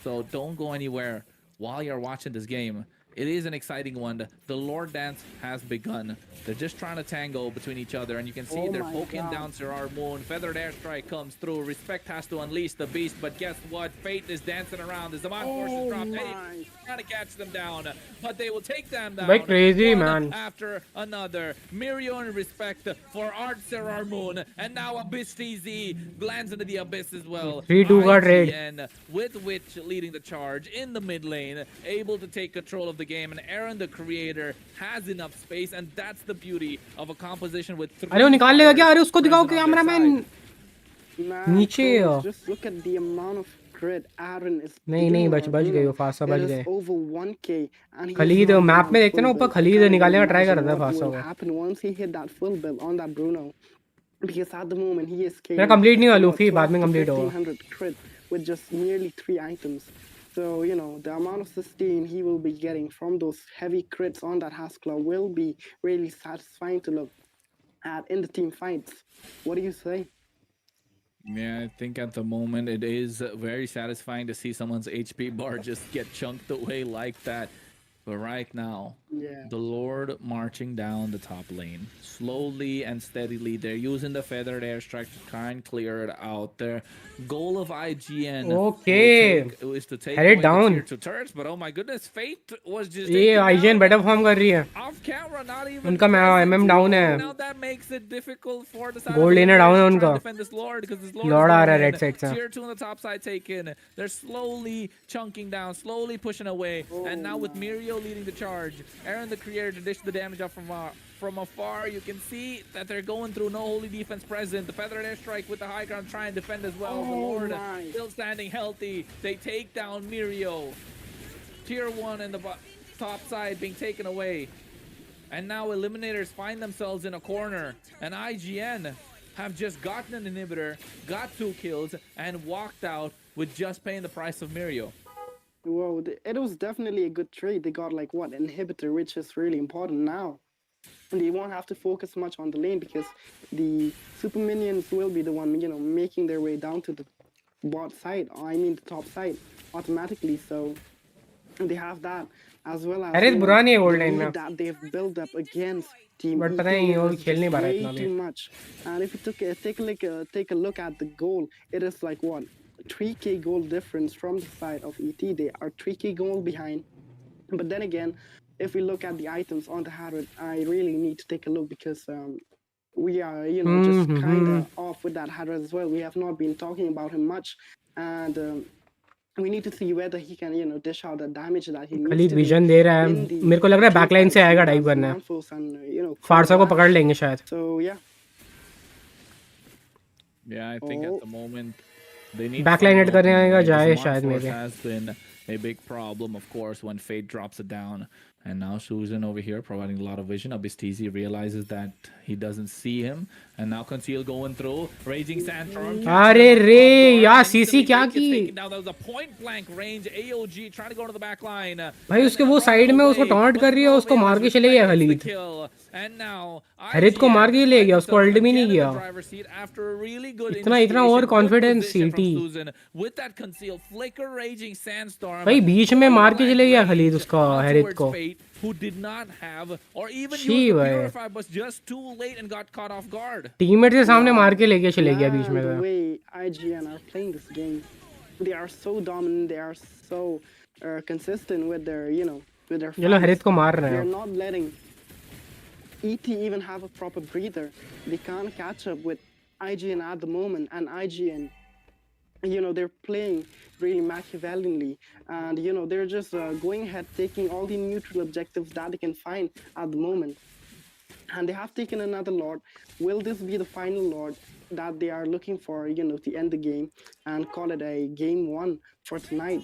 So don't go anywhere while you're watching this game. It is an exciting one. The Lord Dance has begun. They're just trying to tango between each other, and you can see they're my poking God. down Sir Moon. Feathered Airstrike comes through. Respect has to unleash the beast, but guess what? Fate is dancing around. The Zaman forces dropped. Eddie trying to catch them down, but they will take them down. By crazy, one man. after another. Mirio and Respect for Art Sir Moon, and now Abyss TZ lands into the Abyss as well. 3-2 got raid. IGN with Witch leading the charge in the mid lane, able to take control of the game, and Aaron the creator has enough space, and that's the beauty of a composition with 3 अरे वो निकाल लेगा क्या, अरे उसको दिखाओ present on their cameraman. Man, नीचे Kronos, just look at the amount of crit Aaron is नहीं doing नहीं on बच Bruno. गई वो फास्ट सा It बच is गए. over 1k and he is Khalid not even map on में देखते full ना ऊपर build. I खलीद can't निकालने even का ट्राई कर imagine रहा था what फास्ट सा will वो. happen once he hit that full build on that Bruno, because at the moment he is मेरा कंप्लीट नहीं हुआ लूफी, बाद में 12 to कंप्लीट होगा. 1500 crit with just nearly 3 items. So, the amount of sustain he will be getting from those heavy crits on that Hasclaw will be really satisfying to look at in the team fights. What do you say? Yeah, I think at the moment it is very satisfying to see someone's HP bar just get chunked away like that. But right now, Yeah. the Lord marching down the top lane. Slowly and steadily, they're using the feathered airstrike to try and clear it out. Their goal of IGN Okay. is to take Head it away the down. tier 2 turrets, but oh my goodness, Fate was just ये taken IGN down better perform कर रही है. off camera, not even उनका present. MM down है. Now that makes it difficult for the side Gold of laner down है Eliminators to try उनका. and defend this Lord, because this Lord Lord is आ going रहा है in. red side से. Tier 2 on the top side taken. They're slowly chunking down, slowly pushing away. And now with Mirio leading the charge, Aaron the Creator to dish the damage off from afar. You can see that they're going through no holy defense present. The feathered airstrike with the high ground try and defend as well. The Lord my. still standing healthy. They take down Mirio. Tier 1 and the top side being taken away. And now Eliminators find themselves in a corner. And IGN have just gotten an inhibitor, got 2 kills, and walked out with just paying the price of Mirio. Whoa, it was definitely a good trade. They got like what inhibitor, which is really important now. And they won't have to focus much on the lane because the super minions will be the one, making their way down to the bot side, or I mean the top side, automatically. So they have that as well as अरे बुरा नहीं है the gold lane lead में. that they've built up against Team But पता नहीं वो is खेल नहीं just पा रहा way इतना too भी. much. And if you take a look at the goal, it is like what 3k goal difference from the side of ET. They are 3k goal behind. But then again, if we look at the items on the Harrod, I really need to take a look because we are, just kind of off with that Harrod as well. We have not been talking about him much, and we need to see whether he can, dish out the damage that he needs खाली to do vision दे रहा है. in the मेरे को लग रहा है team backline से fights आएगा against डाइव करने. Manfos and, फारसा को Clash. पकड़ लेंगे शायद. So yeah. Yeah, I think Oh. at the moment they need Backline to hit find करने opening, आएगा right? जाए Because शायद Monforce maybe. has been a big problem, of course, when Fate drops it down. And now Susan over here providing a lot of vision. Abistizi realizes that he doesn't see him. And now Conceal going through. Raging Sandstorm. अरे रे यार CC क्या की. Now that was a point blank range. AOG trying to go to the back line. भाई उसके वो side में उसको टॉन्ट कर रही है, उसको मार के चले गया खलीद. हरित को मार के ले गया, उसको अल्ट भी नहीं किया. इतना ओवर कॉन्फिडेंस सीटी. भाई बीच में मार के चले गया खलीद उसका हरित को. who did not have or even She use the भाई. purify was just too late and got caught off guard. Teammate के सामने मार के लेके चले गया बीच में The से. way IGN are playing this game, they are so dominant. They are so consistent with their, with their. ये लोग हरित को मार रहे They're हैं. not letting ET even have a proper breather. They can't catch up with IGN at the moment, and IGN, they're playing really Machiavellianly, and they're just going ahead, taking all the neutral objectives that they can find at the moment. And they have taken another Lord. Will this be the final Lord that they are looking for, to end the game and call it a game 1 for tonight?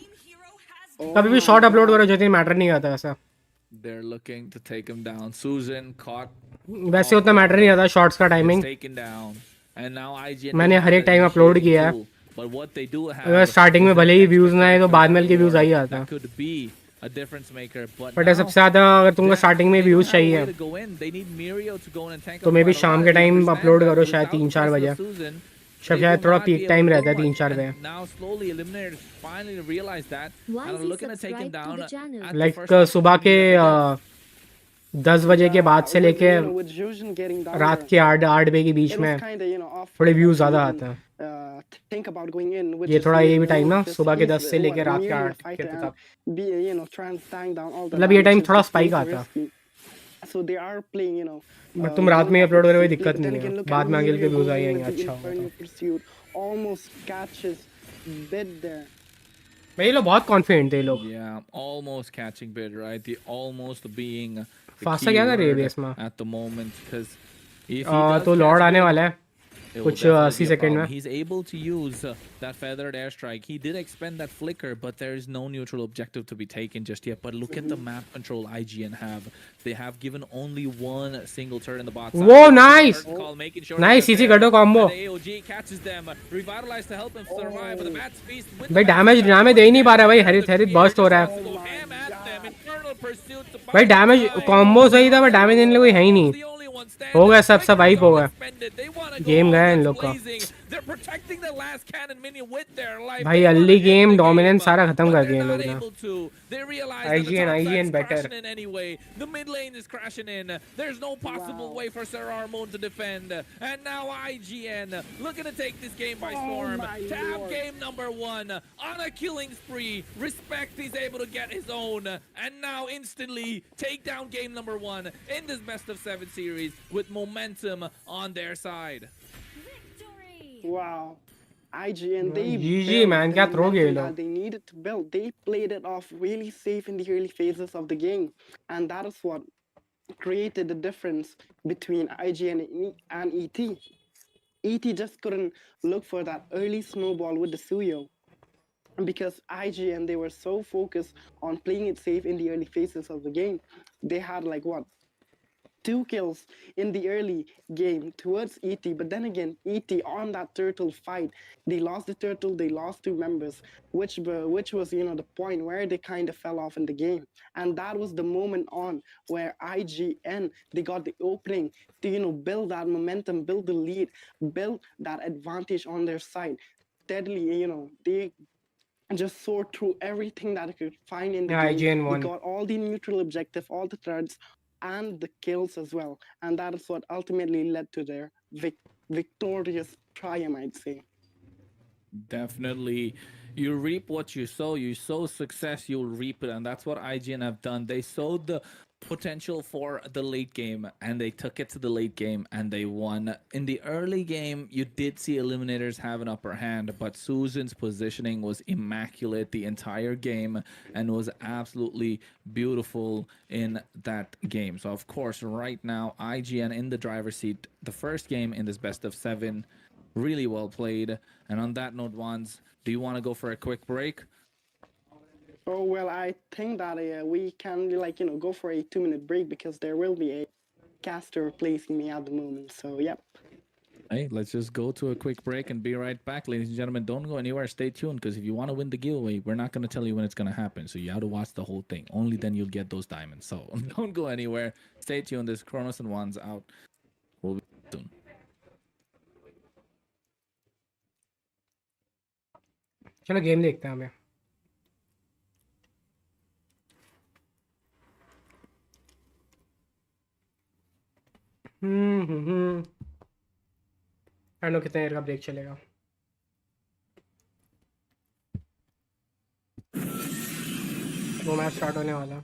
Oh कभी भी my shot upload God. करो Jatin matter नहीं आता ऐसा. They're looking to take him down. Susan caught. वैसे उतना matter नहीं आता शॉट्स का is timing. taken down. And now IGN मैंने हर एक टाइम अपलोड किया है. But what they do have अगर स्टार्टिंग में is भले an ही extra व्यूज ना आए तो factor बाद में के for व्यूज आ ही आता. that could be a difference maker. But सबसे ज्यादा अगर तुमको स्टार्टिंग में व्यूज चाहिए तो मे भी शाम के टाइम अपलोड करो शायद 3-4 बजे. शायद थोड़ा पीक टाइम रहता है 3-4 बजे. Now slowly Eliminators finally realize that Why and is are he looking to take him subscribed to down the channel? at the like first सुबह के 10 बजे के बाद से लेके With Jujin getting down रात there, के 8 बजे के बीच it में was kinda, off थोड़े for व्यूज us to ज्यादा even, आते हैं. think about going in, which ये is थोड़ा ये भी really टाइम ना because सुबह के he's, 10 से लेके रात के merely a 8 के fighter तक. and be, trying to tank down all the मतलब ये टाइम damage थोड़ा is just स्पाइक way आता है. risky. So they are playing, but तुम रात में अपलोड करो कोई दिक्कत But then नहीं again, है. look बाद at में आगे के Mirio व्यूज going आ in जाएंगे. with the अच्छा होगा. Inferno Pursuit, almost catches bid there. भाई ये लोग बहुत कॉन्फिडेंट थे ये लोग. Yeah, almost catching bid, right? The almost being the FASTA key क्या कर रही है word बेस में. at the moment because if he does तो catch लॉर्ड आने bid, वाला है it will कुछ definitely 80 be a second problem. में. He's able to use that feathered airstrike. He did expend that flicker, but there is no neutral objective to be taken just yet. But look at the map control IGN have. They have given only one single turret in the bot side. Whoa, nice! Call, making sure Nice, that easy they're gado combo. there. And AOG catches them, revitalized to help them survive. But the Bat's Feast with भाई the damage दे ही नहीं पा रहा भाई. हरित burst हो रहा है. Go ham at them. Infernal pursuit to भाई buy डैमेज time. कॉम्बो सही था, पर डैमेज देने के लिए कोई है ही नहीं. The only one standing. हो गया सब वाइप हो गया. They wanna go game all गया इन guns लोग का. blazing. They're protecting the last cannon minion with their life. भाई They wanna early end game the dominance game, सारा खत्म but कर they're दिए इन not लोग ने. able to. They realize that the IGN top side's better. crashing in anyway. The mid lane is crashing in. There's no possible Wow. way for Sir Armon to defend. And now IGN looking to take this game by Oh storm. my Tab lord. game number 1 on a killing spree. Respect, he's able to get his own. And now instantly take down game number 1 in this best of 7 series with momentum on their side. Victory! Wow. IGN, they GG built man, the क्या थ्रोगे ये momentum लोग. that they needed to build. They played it off really safe in the early phases of the game. And that is what created the difference between IGN and ET. ET just couldn't look for that early snowball with the Suyo. Because IGN, they were so focused on playing it safe in the early phases of the game. They had like what? 2 kills in the early game towards ET, but then again, ET on that turtle fight, they lost the turtle, they lost 2 members, which was the point where they kind of fell off in the game, and that was the moment on where IGN they got the opening to build that momentum, build the lead, build that advantage on their side. Steadily, they just sort through everything that I could find in the Yeah, game. IGN They won. got all the neutral objective, all the threads, and the kills as well. And that is what ultimately led to their victorious triumph, I'd say. Definitely. You reap what you sow. You sow success, you'll reap it. And that's what IGN have done. They sowed the potential for the late game and they took it to the late game and they won. In the early game, you did see Eliminators have an upper hand, but Susan's positioning was immaculate the entire game and was absolutely beautiful in that game. So, of course, right now, IGN in the driver's seat, the first game in this best of 7. Really well played. And on that note, Wands, do you want to go for a quick break? Oh, well, I think that we can, go for a 2-minute break because there will be a caster replacing me at the moment. So, yep. Hey, let's just go to a quick break and be right back. Ladies and gentlemen, don't go anywhere. Stay tuned because if you want to win the giveaway, we're not going to tell you when it's going to happen. So you have to watch the whole thing. Only then you'll get those diamonds. So don't go anywhere. Stay tuned. This Kronos and Wands out. We'll be soon. चलो game देखते हैं हमें. I know कितने देर का break चलेगा. वो match start होने वाला.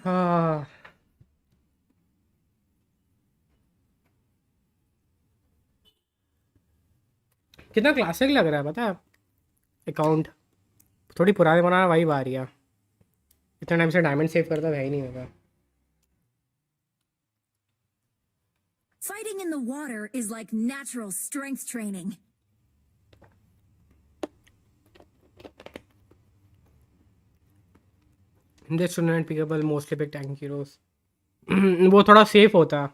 हाँ. कितना क्लासिक लग रहा है पता है. अकाउंट थोड़ी पुराने बनाना वाइब आ रही है. इतना टाइम से डायमंड सेव करता है ही नहीं होगा. Fighting in the water is like natural strength training. This tournament pickable mostly pick tank heroes. वो थोड़ा सेफ होता है.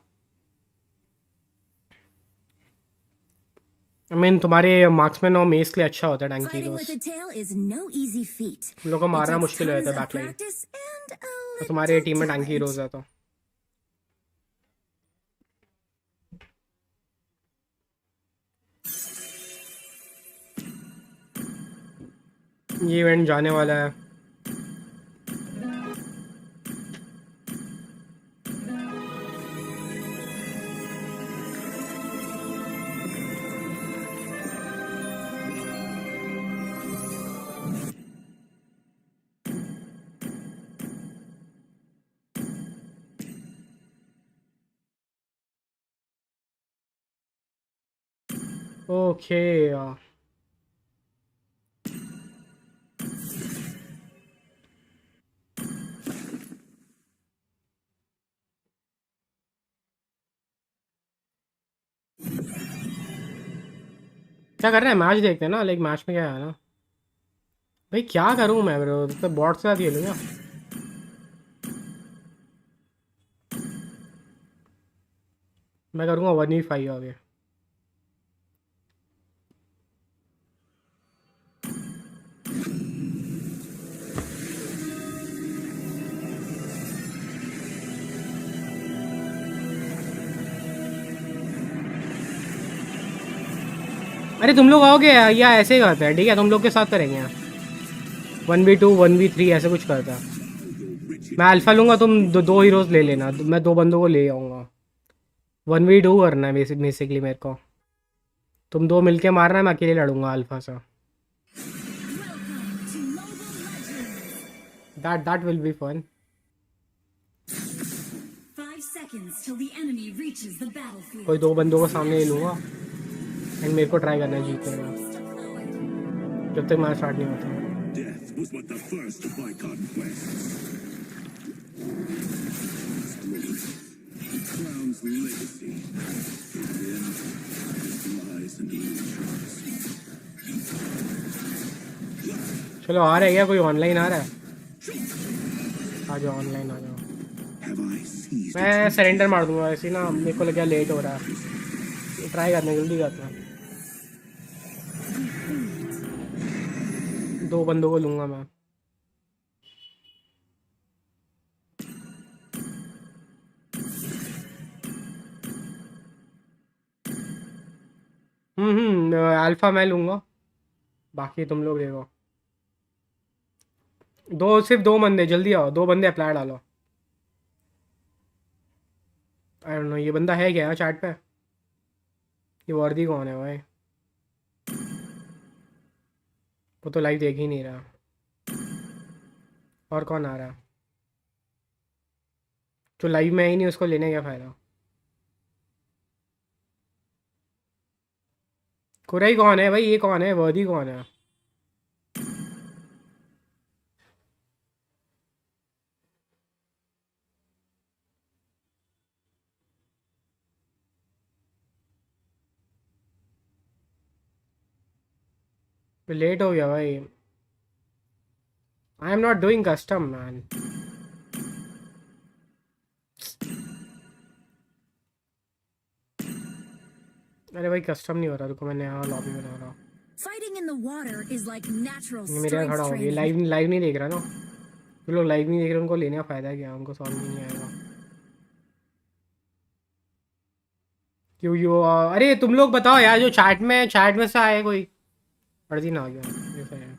I mean तुम्हारे मार्क्समैन और मेस के लिए अच्छा होता है tank Fighting with heroes. a tail is no easy feat. तुम लोग को It मारना takes मुश्किल हो tons जाता है of backline. practice and a तो little तुम्हारे टीम में टैंक talent. हीरोज है तो. ये इवेंट जाने वाला है. Okay. क्या कर रहे हैं. मैच देखते हैं ना. लाइक मैच में क्या है ना. भाई क्या करूं मैं ब्रो. तो बॉट से साथ खेलूंगा. मैं करूंगा 1v5 आगे. अरे तुम लोग आओगे या ऐसे ही करते हैं? ठीक है, तुम लोग के साथ करेंगे 1v2 1v3 ऐसे कुछ करता है। मैं अल्फा लूंगा, तुम दो हीरोज ले लेना, मैं 2 बंदों को ले आऊँगा। 1v2 करना है बेसिकली मेरे को। तुम 2 मिलके मारना है, मैं अकेले लड़ूंगा अल्फा से। That will be fun. 5 seconds till the enemy reaches the battlefield. कोई 2 बंदों को सामने ले लूँगा एंड मेरे को ट्राई करना है जीतने का, जब तक मैच स्टार्ट नहीं होता। Death was but the first of my conquests. Crown's legacy. In lies and illusions. चलो आ रहा है क्या? कोई ऑनलाइन आ रहा है? आ जाओ ऑनलाइन आ जाओ। Have I seized मैं सरेंडर मार दूंगा ऐसे ना, मेरे को लगा लेट हो रहा है। ट्राई करना, जल्दी करना। 2 बंदों को लूंगा मैं। अल्फा मैं लूंगा, बाकी तुम लोग देखो। सिर्फ 2 बंदे, जल्दी आओ। 2 बंदे अप्लाई डालो। आई डोंट नो ये बंदा है क्या चैट पे? ये वर्दी कौन है भाई? वो तो लाइव देख ही नहीं रहा। और कौन आ रहा है? जो लाइव में ही नहीं, उसको लेने का फ़ायदा। कुरई कौन है भाई? ये कौन है? वर्दी कौन है? लेट हो गया भाई। I am not doing custom man. अरे भाई कस्टम नहीं हो रहा, रुको मैं नया लॉबी बना रहा हूँ। Fighting in the water is like natural ये मेरे यहाँ खड़ा strength हो गया। training. लाइव नहीं देख रहा ना, जो लोग लाइव नहीं देख रहे उनको लेने का फ़ायदा क्या? उनको समझ में नहीं आएगा। क्यों अरे तुम लोग बताओ यार, जो चैट में से आए कोई फर्जी ना आ गया ऐसा है।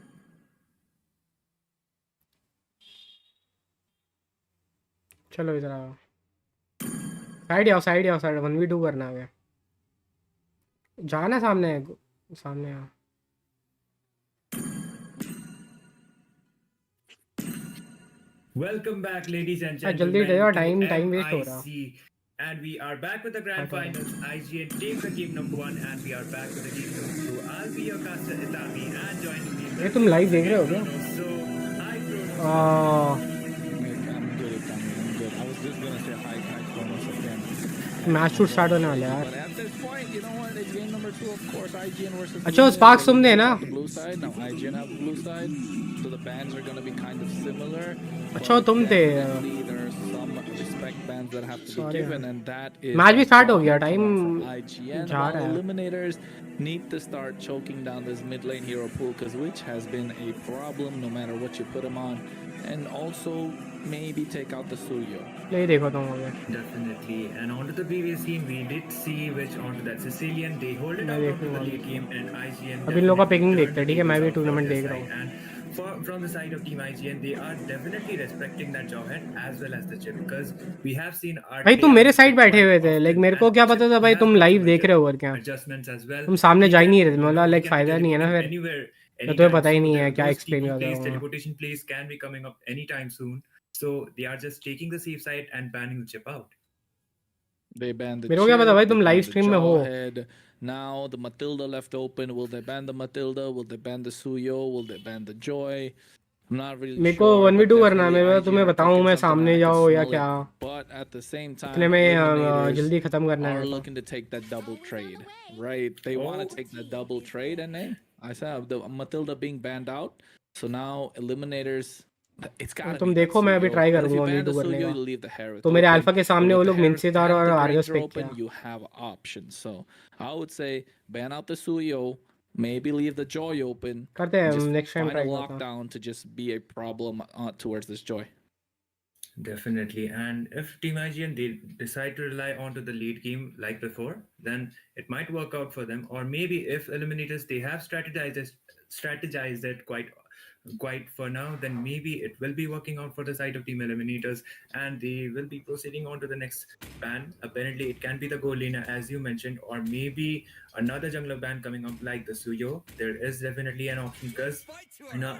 चलो इधर आओ, साइड आओ 1v2 करना है। जाना सामने आओ। Welcome back, ladies and जल्दी gentlemen. जाओ, to टाइम वेस्ट हो रहा। MIC. And we are back with the grand finals. IGN takes the game number 1, and we are back with the game number 2. I'll be your caster Itami, and joining me. ये तुम live देख रहे हो क्या? So, hi Kronos. I'm good. I'm good. I was just gonna say hi, Kronos again. Match shoot start होने वाला है But यार। at this point, you know what? It's game number 2, of course. IGN versus. अच्छा, वो Sparks तुमने है ना? The blue side. Now IGN have the blue side, so the bans are gonna be kind of similar. अच्छा वो तुम थे। Definitely there are some respect bans that have to be Sorry, given, and that is. Match भी start हो गया, time IGN जा while रहा है। Eliminators need to start choking down this mid lane hero pool, because which has been a problem no matter what you put him on, and also maybe take out the Suyo. ले देखो तुम हो गया। Definitely. And onto the previous scene, we did see which onto that Sicilian. They hold it मैं out देख onto the लूँगा। late game, and IGN. अब इन लोगों का definitely picking turned देखते हैं, ठीक है? मैं भी tables up tournament for देख their रहा हूँ। side. And from the side of Team IGN, they are definitely respecting that Jawhead as well as the chip, because we have seen our भाई तुम मेरे साइड बैठे हुए थे, often, लाइक मेरे को and क्या Chip पता था भाई has तुम done लाइव some देख रहे हो और क्या? adjustments as well. तुम सामने He जा ही can, नहीं रहे थे, you बोला know, he like can be फ़ायदा नहीं है ना teleporting फिर। anywhere, तो तुम्हें anytime. पता ही So नहीं है क्या those एक्सप्लेन TP करता plays, हूँ। teleportation plays can be coming up anytime soon. So they are just taking the safe side and banning the chip out. They banned the मेरे को क्या पता chip, भाई they तुम लाइव banned the स्ट्रीम में हो। Jawhead. Now the Matilda left open. Will they ban the Matilda? Will they ban the Suyo? Will they ban the Joy? I'm not really मेरे को sure. But 1v2 करना है, definitely मेरे को IGN तुम्हें are बताऊँ taking मैं something, सामने I can जाओ या smell क्या? it. But at the same इतने time, में Eliminators जल्दी ख़त्म करना है are मेरे को। looking to take that double trade, right? They want to take that double trade, and I said the Matilda being banned out. So now Eliminators, it's got to तुम be that देखो, मैं अभी Suyo. Try But if you करूँगा ban the 1v2 करने Suyo, का। you leave the Herald तो मेरे open. Alpha के सामने But वो with लोग the Herald मिंसीदार and और the Argus Granger pick open, किया। you have options. So I would say ban out the Suyo, maybe leave the Joy open. करते हैं Just next time find a try करता हूँ. lockdown to just be a problem towards this Joy. Definitely. And if Team IGN they decide to rely onto the lead game like before, then it might work out for them. Or maybe if Eliminators they have strategized it quite for now, then maybe it will be working out for the side of Team Eliminators and they will be proceeding on to the next ban. Apparently, it can be the Golina as you mentioned, or maybe another jungler ban coming up like the Suyo. There is definitely an option because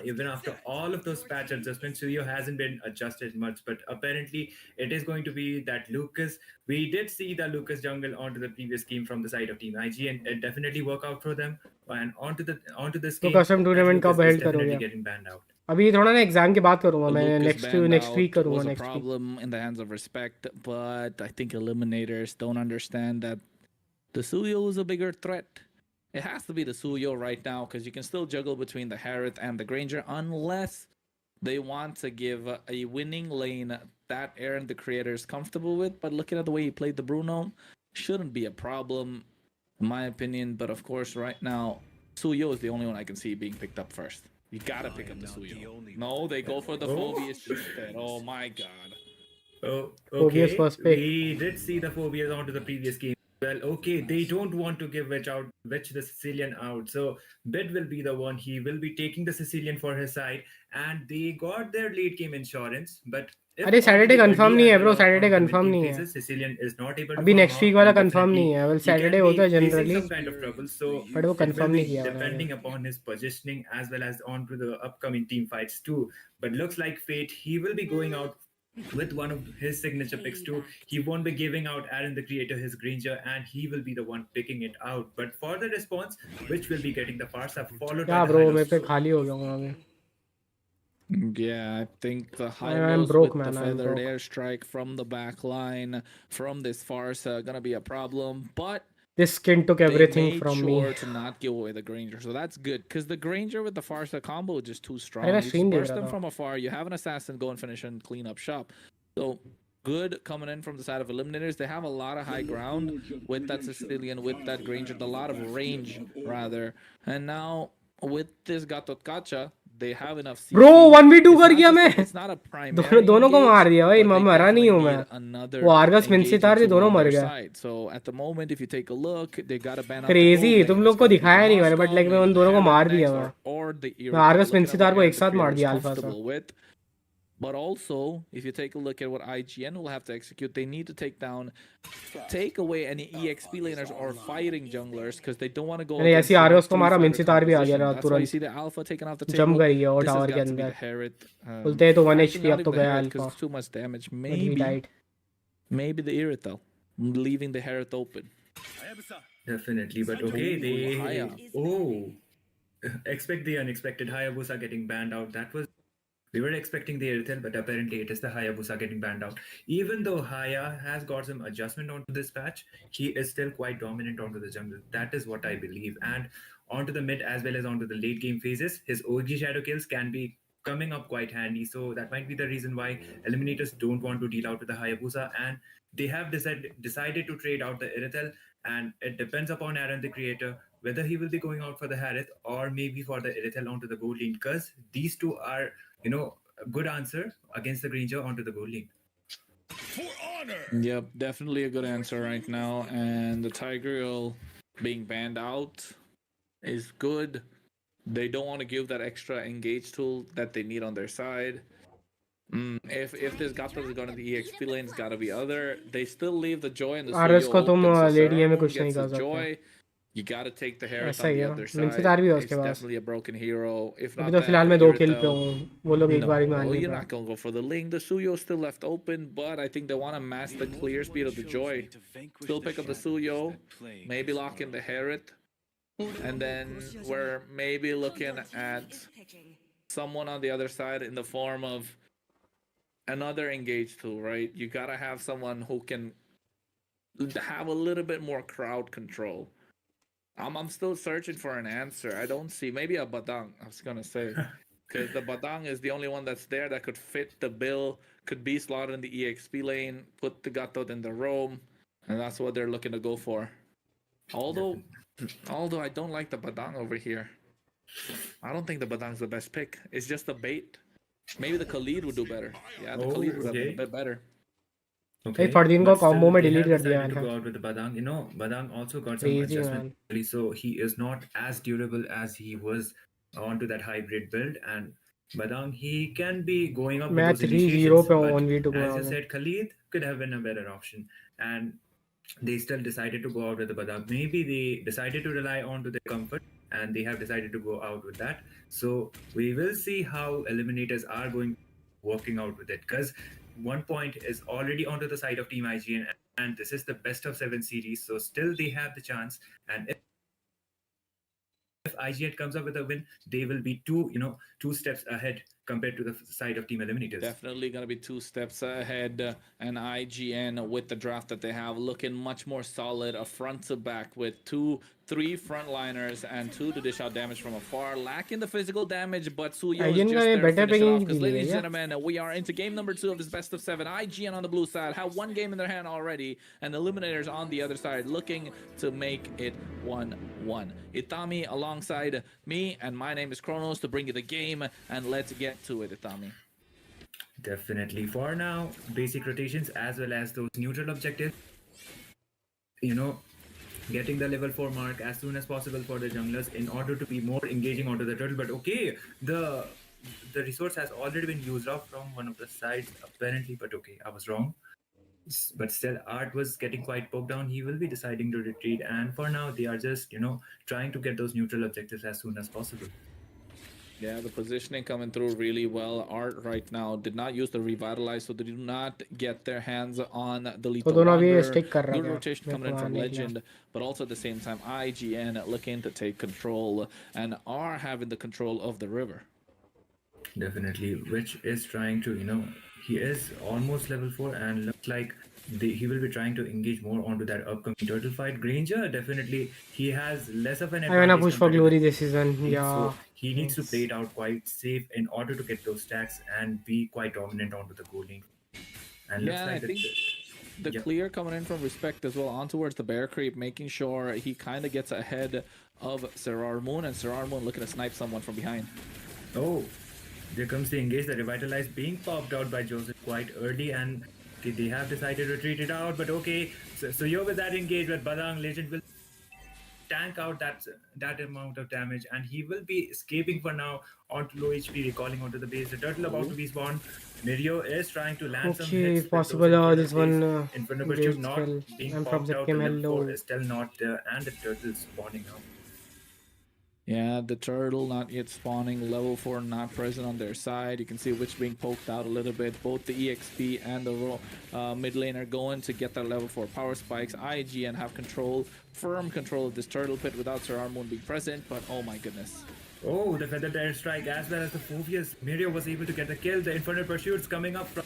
even after all of those patch adjustments, Suyo hasn't been adjusted much. But apparently, it is going to be that Lucas. We did see the Lucas jungle onto the previous game from the side of Team IG, and it definitely worked out for them. And onto this तो game, custom that tournament Lucas कब is held definitely करोगे? getting banned out. अभी थोड़ा ना exam के बाद करूँगा मैं. Lucas next banned next week out करूँगा was a next week. problem in the hands of Respect, but I think Eliminators don't understand that the Suyo is a bigger threat. It has to be the Suyo right now because you can still juggle between the Harriet and the Granger unless they want to give a winning lane that Aaron, the creator, is comfortable with. But looking at the way he played the Bruno, shouldn't be a problem, in my opinion. But of course, right now, Suyo is the only one I can see being picked up first. You gotta pick up the Suyo. No, they go for the Phobius instead. Oh my god. Oh, Phobia's okay. first pick. We did see the Phobias onto the previous game. Well, okay, they don't want to give Witch the Sicilian out. So Bid will be the one. He will be taking the Sicilian for his side, and they got their late game insurance. But if अरे onto Saturday the confirm early नहीं है as bro. well Saturday onto the confirm mid-game नहीं है. phases, Sicilian is not able to अभी farm next week out, वाला and confirm definitely नहीं है. Well he can Saturday be होता है facing generally, some kind of trouble. So but वो it will confirm नहीं be किया मैंने. depending upon his positioning as well as onto the upcoming team fights too. But looks like Fate, he will be going out with one of his signature picks too. He won't be giving out Aaron the Creator his Granger, and he will be the one picking it out. But for the response, which will be getting the Farsa followed by क्या the bro Hylos. मेरे पे खाली हो गया हूँ अभी. Yeah, I think the I'm Hylos broke, with the man, I'm feathered broke. airstrike from the back line from this farce gonna be a problem. But This skin took they everything made from sure me. to not give away the Granger, so that's good because the Granger with the Farsa combo is just too strong. मैं You just stream देख burst रहा them था. from afar. You have an assassin go and finish and clean up shop. So good coming in from the side of Eliminators. They have a lot of high ground with that Sicilian, with that Granger, a lot of range rather. And now with this Gatotkacha, they have enough CP. Bro 1v2 It's कर not गया just मैं. it's not a primary दोनों को मार engage, दिया भाई. but मैं they मरा नहीं definitely हूँ मैं. need another वो आर्गस engaging मिंसितार थे tool दोनों on मर their गए. side. So at the moment, if you take a look, they got to ban out crazy. the Moba, तुम and लोग it's को gonna be दिखाया नहीं मैंने, Moscow, बट लाइक मैं maybe उन the दोनों को Harriet मार दिया next, मैं. or the मैं Irrital. Argus Looking at मिंसितार what को एक Aaron the साथ मार Creator is दिया अल्फा से. comfortable with. But also, if you take a look at what IGN will have to execute, they need to take away any EXP laners or fighting junglers because they don't want to go मैंने against ऐसी Argus को three मारा. fighter मिंसितार भी आ गया composition. रहा That's why you तुरंत. see the alpha taken off the जम table. गई है वो This has टावर के got to be the अंदर. Harriet. बोलते हैं तो 1 Actually, HP not अब तो even the गया Harriet alpha. because it's too much damage. But he died. Maybe the Irrital, leaving the Harriet open. Definitely, but okay, Haya. Expect the unexpected. Hayabusa getting banned out. We were expecting the Irithel, but apparently it is the Hayabusa getting banned out. Even though Haya has got some adjustment onto this patch, he is still quite dominant onto the jungle. That is what I believe. And onto the mid as well as onto the late game phases, his OG shadow kills can be coming up quite handy. So that might be the reason why Eliminators don't want to deal out with the Hayabusa, and they have decided to trade out the Irithel, and it depends upon Aaron the Creator whether he will be going out for the Harith or maybe for the Irithel onto the gold lane, because these two are, a good answer against the Granger onto the gold lane. For honor! Yep, definitely a good answer right now. And the Tigreal being banned out is good. They don't want to give that extra engage tool that they need on their side. If this Gato is going to the EXP lane, it's got to be other. They still leave the Joy and the RS Suyo को तुम open, so lady में Saramoon कुछ नहीं gets the कर सकते. Joy. You got to take the Harriet ऐसा on he the है. other side. मिंसितार भी है It's उसके पास. definitely a broken hero. If अभी not तो that, फिलहाल the मैं 2 किल पे Irrital. हूँ. वो लोग एक बार में आ No, नहीं you're पाए. not going to go for the Ling. The Suyo is still left open, but I think they want to match the clear speed of the Joy. Still pick up the Suyo, maybe lock in the Harriet, and then we're maybe looking at someone on the other side in the form of another engage tool, right? You got to have someone who can have a little bit more crowd control. I'm still searching for an answer. I don't see. Maybe a Badang, I was going to say. Because the Badang is the only one that's there that could fit the bill, could be slotted in the EXP lane, put the Gatot in the roam, and that's what they're looking to go for. Although Although I don't like the Badang over here. I don't think the Badang's the best pick. It's just the bait. Maybe the Khalid would do better. Yeah, the Oh, Khalid would have been a okay. bit better. भाई Okay, Fardeen को but combo still में they delete have कर दिया decided to मैंने go out with the Badang. You know, Badang also got some crazy adjustment, man so he is not as durable as he was onto that hybrid build. And Badang, he can be going up with मैं those 3-0 initiations, पे हूँ but 1v2 as you में said, Khalid could have been a better option. And they still decided to go out with the Badang. Maybe they decided to rely on to their comfort and they have decided to go out with that. So we will see how Eliminators are going working out with it, because 1 point is already onto the side of Team IGN, and this is the best of 7 series, so still they have the chance. And if IGN comes up with a win, they will be two steps ahead compared to the side of Team Eliminators. Definitely going to be 2 steps ahead. And IGN, with the draft that they have, looking much more solid, a front to back with 3 frontliners and 2 to dish out damage from afar. Lacking the physical damage, but Suyo is IGN का just ये there to better finish it off. Picking Because, की ली है ladies and क्या gentlemen, we are into game number 2 of this best of 7. IGN on the blue side have 1 game in their hand already, and Eliminators on the other side looking to make it 1-1. Itami alongside me, and my name is Kronos to bring you the game, and let's get to it, Itami. Definitely. For now, basic rotations as well as those neutral objectives, getting the level 4 mark as soon as possible for the junglers in order to be more engaging onto the turtle. But okay, the resource has already been used up from one of the sides apparently, but okay, I was wrong. But still, Art was getting quite poked down. He will be deciding to retreat, and for now they are just trying to get those neutral objectives as soon as possible. Yeah, the positioning coming through really well. Art right now did not use the revitalize, so they do not get their hands on the तो lethal दोनों अभी wander. Stick कर रहा Good था rotation मेरे coming को in from मारने के लिए Legend, but also at the same time, IGN looking to take control and are having the control of the river. Definitely, which is trying to, he is almost level 4 and looks like he will be trying to engage more onto that upcoming turtle fight. Granger, definitely, he has less of an I wanna advantage push for compared to glory the this season team, yeah so he needs to play thanks it out quite safe in order to get those stacks and be quite dominant onto the goal lane. And looks Yeah, like I think the Yep. clear coming in from Respect as well on towards the bear creep, making sure he kind of gets ahead of Serar Moon, and Serar Moon looking to snipe someone from behind. Oh, there comes the engage, the revitalize being popped out by Joseph quite early, and they have decided to retreat it out. But okay, so you're with that engage, but Badang Legend will tank out that amount of damage, and he will be escaping for now onto low HP, recalling onto the base. The turtle about to be spawned. Mirio is trying to land some okay hits if with those possible infernal this one plays. Infernal pursuit engaged not kill being I'm from popped out. The Zipkim level 4 hello is still not there, and the turtle is spawning now. Yeah, the turtle not yet spawning, level 4 not present on their side. You can see Witch being poked out a little bit. Both the EXP and the mid lane are going to get their level 4 power spikes. IGN have firm control of this turtle pit without Sir Armoon being present, but oh my goodness. Oh, the feathered airstrike as well as the Phobius. Mirio was able to get the kill. The Infernal Pursuit's coming up from,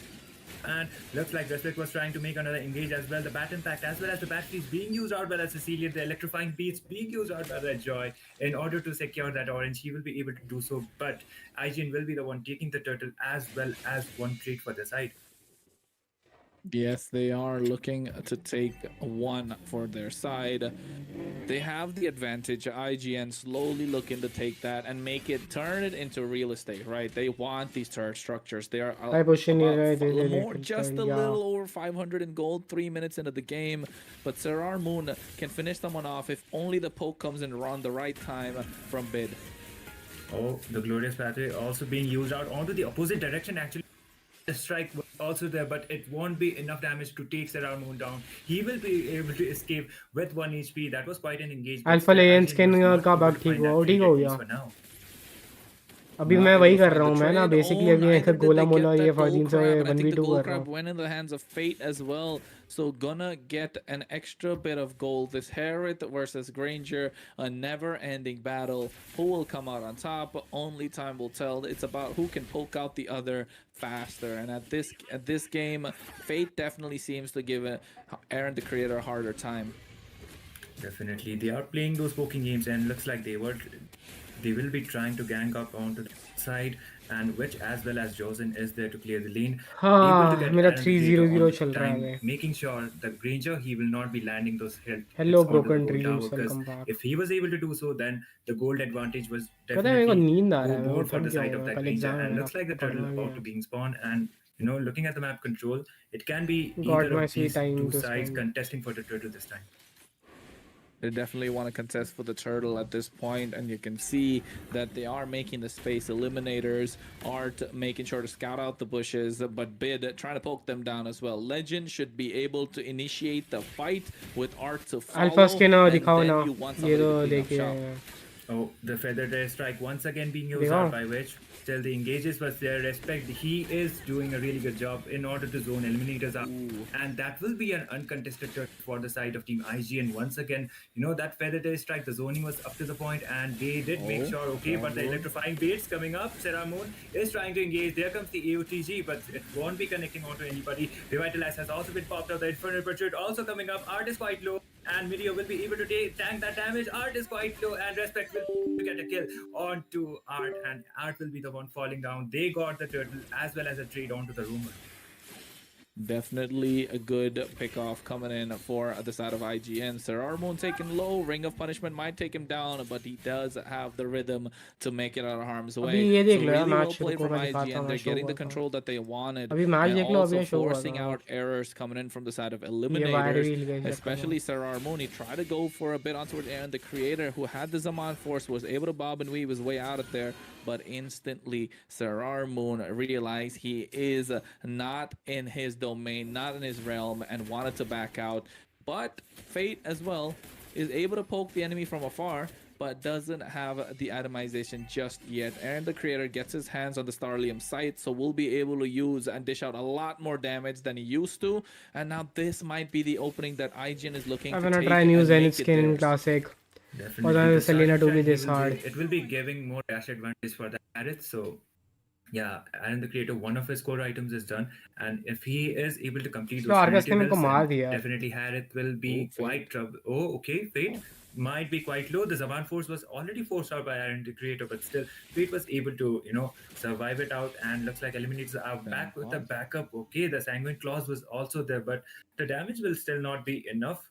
and looks like Respect was trying to make another engage as well. The Bat Impact as well as the batteries being used out by the Cecilia. The electrifying beats being used out by Red Joy in order to secure that orange. He will be able to do so, but IGN will be the one taking the turtle as well as one trade for the side. Yes, they are looking to take one for their side. They have the advantage. IGN slowly looking to take that and turn it into real estate, right? They want these turret structures. They are I push in about here, more, just a yeah. little over 500 in gold, 3 minutes into the game. But Serar Moon can finish someone off if only the poke comes in around the right time from Bid. Oh, the Glorious Pathway also being used out onto the opposite direction actually. The strike was also there, but it won't be enough damage to take Serar Moon down. He will be able to escape with 1 HP. That was quite an engagement. Alpha legend skin का bug ठीक हुआ वो ठीक हो गया अभी मैं वही कर रहा हूँ मैं ना बेसिकली अभी गोला मोला ये फर्दीन से 1v2 कर रहा हूँ went in the hands of Fate as well, so gonna get an extra bit of gold. This Herod versus Granger, a never-ending battle. Who will come out on top? Only time will tell. It's about who can poke out the other faster. And at this game, Fate definitely seems to give Aaron the Creator a harder time. Definitely, they are playing those poking games, and looks like they they will be trying to gang up onto the side, and which as well as Josen is there to clear the lane, able to हाँ get मेरा Aaron the Creator 3-0-0 on चल रहा है time, अबे. making sure the Granger he will not be landing those Hello hits onto the broken gold dreams, tower, because welcome back. if he was able to do so, then the gold advantage was पता है मेरे को definitely नींद आ रहा go है, मेरे को more for थक the गया side हूँ of मैं, that कल Granger. एग्जाम है And मेरा, looks like the पढ़ना turtle भी about है. to being spawned, and looking at the map control, it can be Got either my of sweet these time two to sides spend. contesting for the turtle this time. They definitely want to contest for the turtle at this point, and you can see that they are making the space. Eliminators are making sure to scout out the bushes, but Bid trying to poke them down as well. Legend should be able to initiate the fight with Art to follow, alpha skin and दिखाओ then ना, you want ये somebody तो to clean up देखिए. shop. Oh, the feathered airstrike once again being used देखो out by which still the engages, but their respect. He is doing a really good job in order to zone eliminators out. And that will be an uncontested turn for the side of Team IGN. Once again, that feathered airstrike, the zoning was up to the point, and they did make sure, okay, but the electrifying baits coming up. Sarah Moon is trying to engage. There comes the AOTG, but it won't be connecting onto anybody. Revitalize has also been popped up. The Infernal Pursuit also coming up. Art is quite low, and Mirio will be able to tank that damage. Art is quite low, and Respect will get a kill onto Art, and Art will be the one falling down. They got the turtle as well as a trade onto the rumor. Definitely a good pick-off coming in for the side of IGN. Sir Armon taken low. Ring of Punishment might take him down, but he does have the rhythm to make it out of harm's अभी way. ये So देख लो यार, really well match played रुको from मैं दिखाता IGN. हूँ, मैं They're show getting the करता हूँ. control that they wanted, अभी मैच and देख लो, अभी also मैं शो forcing करता हूँ. out errors coming in from the side of ये वायर Eliminators, व्हील का चक्कर में. especially Sir Armoni tried to go for a bit onto it, and the creator who had the Zaman Force was able to bob and weave his way out of there, but instantly Sarar Moon realized he is not in his domain, not in his realm, and wanted to back out. But Fate as well is able to poke the enemy from afar, but doesn't have the atomization just yet. And the creator gets his hands on the Starlium sight, so we'll be able to use and dish out a lot more damage than he used to. And now this might be the opening that IGN is looking I'm to gonna take try and new Zenith make it skin in theirs. Classic. Definitely, Or the Selena to be Saracen, this hard. it will be giving more dash advantage for the Aerith. So yeah, and the creator, one of his core items is done, and if he is able to complete तो those Arcus ने मेरे को fundamentals, मार then दिया. definitely Harith will be Oh, Fate. quite trouble. Oh, okay, Fate might be quite low. The Zaman Force was already forced out by Aaron the creator, but still Fate was able to, survive it out, and looks like Eliminators are back with the backup. Okay, the Sanguine Claws was also there, but the damage will still not be enough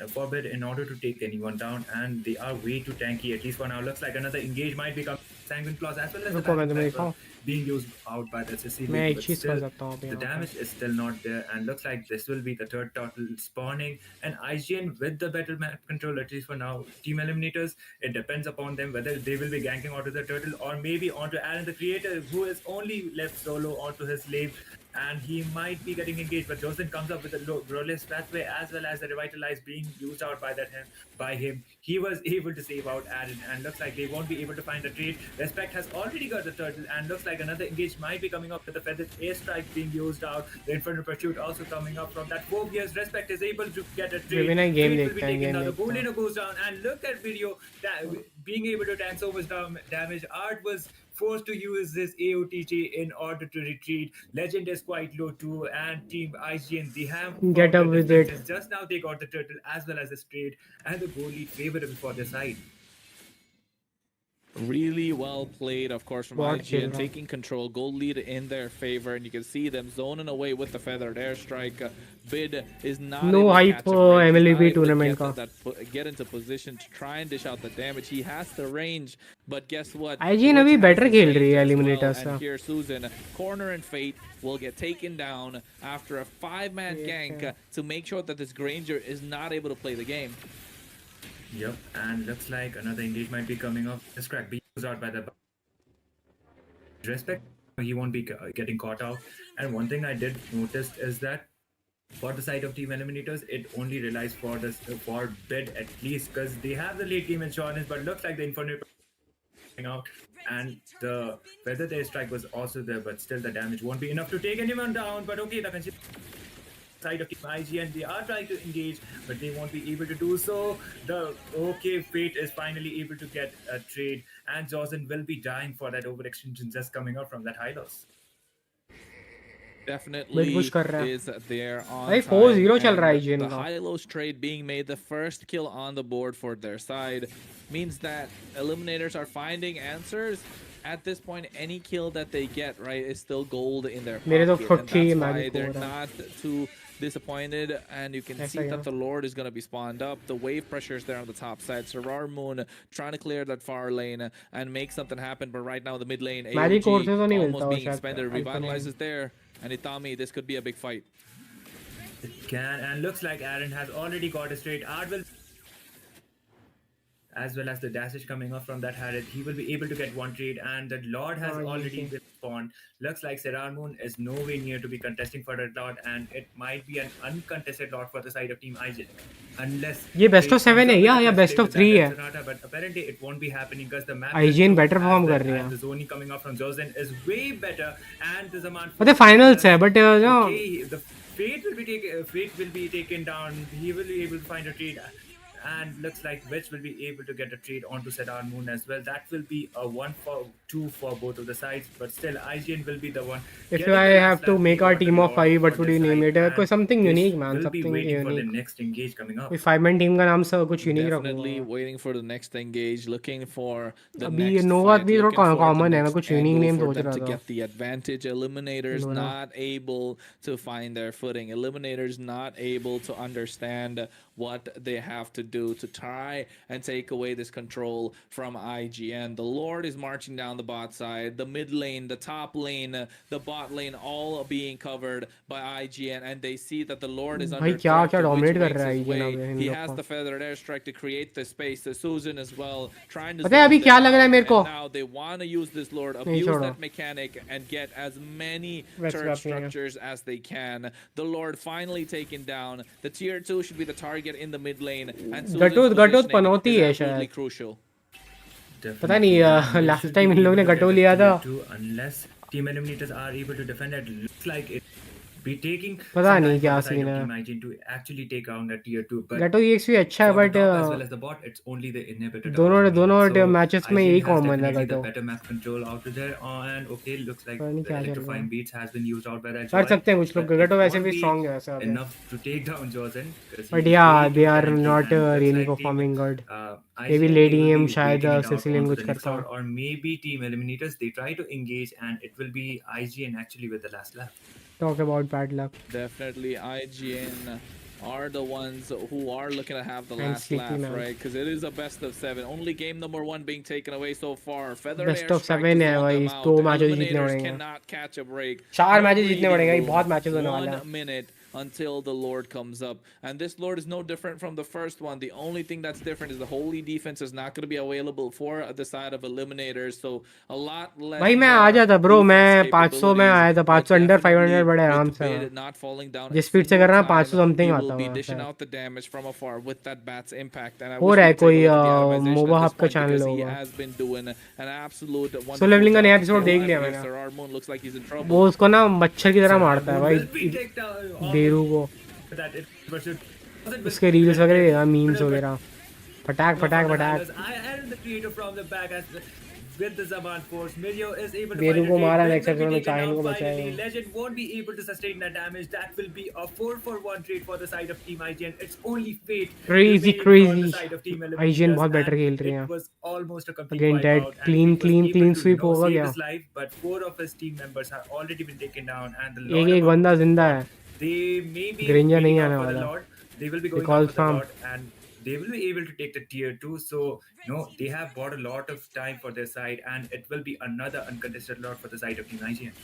for Bid in order to take anyone down, and they are way too tanky, at least for now. Looks like another engage might become Sanguine Claws as well as the रुको मैं backup तुम्हें as well, दिखाऊं. being used out by the Sicily, मैं एक but चीज कर still सकता हूँ अभी the यहाँ पे. damage is still not there, and looks like this will be the third turtle spawning. And IGN with the better map control, at least for now. Team Eliminators, it depends upon them whether they will be ganking onto the turtle or maybe onto Aaron the creator, who is only left solo onto his slave, and he might be getting engaged. But Josen comes up with a Growlithe pathway as well as the Revitalize being used out by him. He was able to save out Aaron, and looks like they won't be able to find a trade. Respect has already got the turtle, and looks like another engage might be coming up with the feathered airstrike being used out. The Infernal Pursuit also coming up from that 4 years. Respect is able to get a trade. Vivian, game Fate will देखते be हैं, taken game down. The देखते हैं. Golino goes down, and look at video that being able to tank so much damage. Art was forced to use this AOTG in order to retreat. Legend is quite low too, and Team IGN, they have Get found up the with it. differences. Just now they got the turtle as well as the straight, and the goal lead favorable for their side. Really well played, of course, from बहुत खेल IGN, रहा. taking control, goal lead in their favor, and you can see them zoning away with the feathered airstrike. Bid is not No able to hype catch a break. He's MLB not able to tournament get, का. get into position to try and dish out the damage. He has the range, but guess what? IGN अभी Witch has better his खेल रही range है as well, Eliminators and से. here Susan, Corner and Fate will get taken down after a 5-man Yes, gank sir. to make sure that this Granger is not able to play the game. Yep, and looks like another engage might be coming up. This crack being used out by the Respect. He won't be getting caught out. And one thing I did notice is that for the side of Team Eliminators, it only relies for this for Bid at least, because they have the late game insurance, but looks like the Inferno out, and the feather airstrike was also there, but still the damage won't be enough to take anyone down. But okay, the side of Team IGN, they are trying to engage, but they won't be able to do so. Fate is finally able to get a trade, and Josen will be dying for that overextension just coming out from that high loss. definitely push कर रहा है is there on भाई time, 4-0 चल रहा है and IGN the का high-lows trade being made, the first kill on the board for their side, means that Eliminators are finding answers. At this point, any kill that they get, right, is still gold in their मेरे तो pocket, and 40 that's why magic हो they're रहा है not too disappointed. And you can ऐसा see क्या that the Lord is going to be spawned up. The wave pressure is there on the top side. Sarar Moon trying to clear that far lane and make something happen, but right now the mid lane, magic core AOG से तो नहीं मिलता almost वो being शायद expended, Alpana revitalizes there. And Itami, this could be a big fight. It can, and looks like Aaron has already got a straight. Art will, as well as the dashes coming off from that Harith, he will be able to get one trade, and the Lord has हाँ already easy been spawned. Looks like Serar Moon is nowhere near to be contesting for that Lord, and it might be an uncontested Lord for the side of Team IGN. Unless ये best Fate of 7 comes है up with या a clutch best play of with 3 that है Sonata, but apparently it won't be happening because the map is IGN slow, better as perform well कर रही है as the zoning coming up from Jozen is way better, and the Zaman मतलब Force finals है plus but no okay, the Fate will be taken down. He will be able to find a trade, and looks like Witch will be able to get a trade onto Sedar Moon as well. That will be a 1-for-2 for both of the sides, but still IGN will be the one if getting I the last have to lap make lead our on the team of Lord 5 for what would this you name side, it कोई and something this unique man will be something waiting for the unique next engage coming up. कोई 5 man team का नाम से कुछ unique Definitely रखूंगा waiting for the next engage, looking for the अभी next नोवा fight, भी looking थोड़ा for the common है मैं next कुछ यूनिक angle नेम for सोच them रहा to था get the advantage. Eliminators लोना not able to find their footing. Eliminators not able to understand what they have to do to try and take away this control from IGN. The Lord is marching down the bot side, the mid lane, the top lane, the bot lane, all being covered by IGN, and they see that the Lord is भाई under क्या threat. क्या The Witch dominate कर makes रहा है his IGN way. अब इन He लोग has को the feathered airstrike to create the space. The Susan as well, trying to पता है zone अभी them क्या लग रहा है out. मेरे को And now they want to use this Lord, नहीं abuse छोड़ो that mechanic, and get as many वैसे turret बात नहीं है structures as they can. The Lord finally taken down. The tier 2 should be the target in the mid lane, and Susan's गटोत गटोत positioning Panauti is है absolutely शायद crucial. पता Definitely, and नहीं they last should time in be लोगों able ने to गटो get the लिया था tier 2 unless Team Eliminators are able to defend it. Looks like it be taking पता some नहीं time for क्या the side सीन of है Team IGN to actually take down that tier 2, but गटो EXP अच्छा है for the but top as well as the bot, it's only the inhibitor towers दोनों remaining. दोनों So matches में IGN यही has common है definitely the गटो better map control out there. And okay, looks like पता नहीं the क्या चल रहा electrifying है beats has been used out by that कर Joy, सकते हैं कुछ लोग but it गटो वैसे won't भी be स्ट्रांग है वैसे अभी enough to take down Jozen because he but is या way they low are currently. Not And looks really like Team performing good maybe IGN, they lady will एम be शायद waiting it out Cecilion onto कुछ the next करता round, or maybe Team Eliminators they try to engage and it will be IGN actually with the last lap. Talk about bad luck Definitely, IGN are the ones who are looking to have the and last sleepy laugh, man right? Because it is a best of 7. Only game number 1 being taken away so far. Feathered best of airstrike 7 to है zone भाई them 2 out. Matches जीतने Eliminators पड़ेंगे cannot catch a break. 4 No matches जीतने breathing पड़ेंगे room. बहुत matches होने वाले 1 हैं minute until the Lord comes up. And this Lord is no different from the first one. The only thing that's different is the holy defense is not going to be available for the side of Eliminators. So a lot less. भाई मैं आ जाता bro मैं 500 में आया था 500 under 500 बड़े आराम से मैं not falling down जिस स्पीड से कर रहा 500 he समथिंग will आता be मैं dishing शायद out the damage from afar with that bat's impact. And I हो wish रहा we है could take a कोई look at the itemization Moba at Hub this का point चैनल because he होगा has been doing an absolute so wonderful leveling का job. नया episode देख Alive लिया here, मैंने Sarar Moon looks like he's in trouble. वो उसको ना मच्छर की तरह Serar मारता है Moon भाई will be taken down बेरू को that it versus उसके रील्स वगैरह मीम्स वगैरह फटाक फटाक फटाक I added the creator from the back as with the Zaman force. Mirio is able to बेरू find को a मारा trade. Next Will be episode में taken चाइन down को finally. बचाएगा Legend won't be able to sustain that damage. That will be a 4-for-1 trade for the side of Team IGN. It's only fate crazy remaining for the crazy side of Team IGN Eliminators, बहुत better and खेल रही it है was almost a complete again dead wipeout. And clean Fate was clean able clean to sweep होगा save क्या his life, but 4 of his team members have already been taken down, and the एक Lord एक above बंदा जिंदा है they may be Granger नहीं waiting out आने for the वाला Lord. They will be going recall out for the from Lord, and they will be able to take the tier 2. So they have bought a lot of time for their side, and it will be another uncontested lot for the side of Team IGN.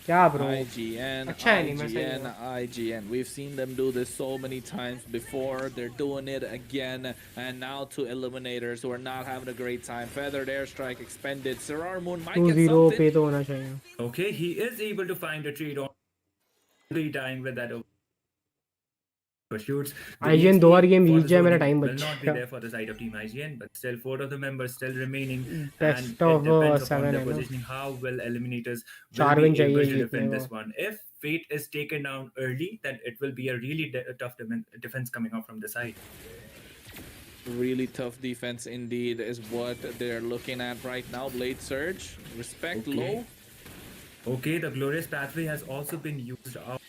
क्या bro IGN, अच्छा है नहीं मैं सही IGN, IGN. We've seen them do this so many times before. They're doing it again. And now to Eliminators who are not having a great time. Feathered airstrike expended. Sarar Moon might get 2-0 something. पे तो होना चाहिए Okay, he is able to find a trade on the dying with that pursuits. The IGN EXP 2 bar game for Jeet the जाए मेरा zoning time will बच not be जाएगा there for the side of Team IGN, but still 4 of the members still remaining, and best it of depends 7 upon their है ना positioning how well Eliminators will 4 be win able चाहिए to जीतने defend को this one. If Fate is taken down early, then it will be a really tough defense coming out from the side. Really tough defense indeed is what they're looking at right now. Blade Surge. Respect Okay. low. Okay, the glorious pathway has also been used out.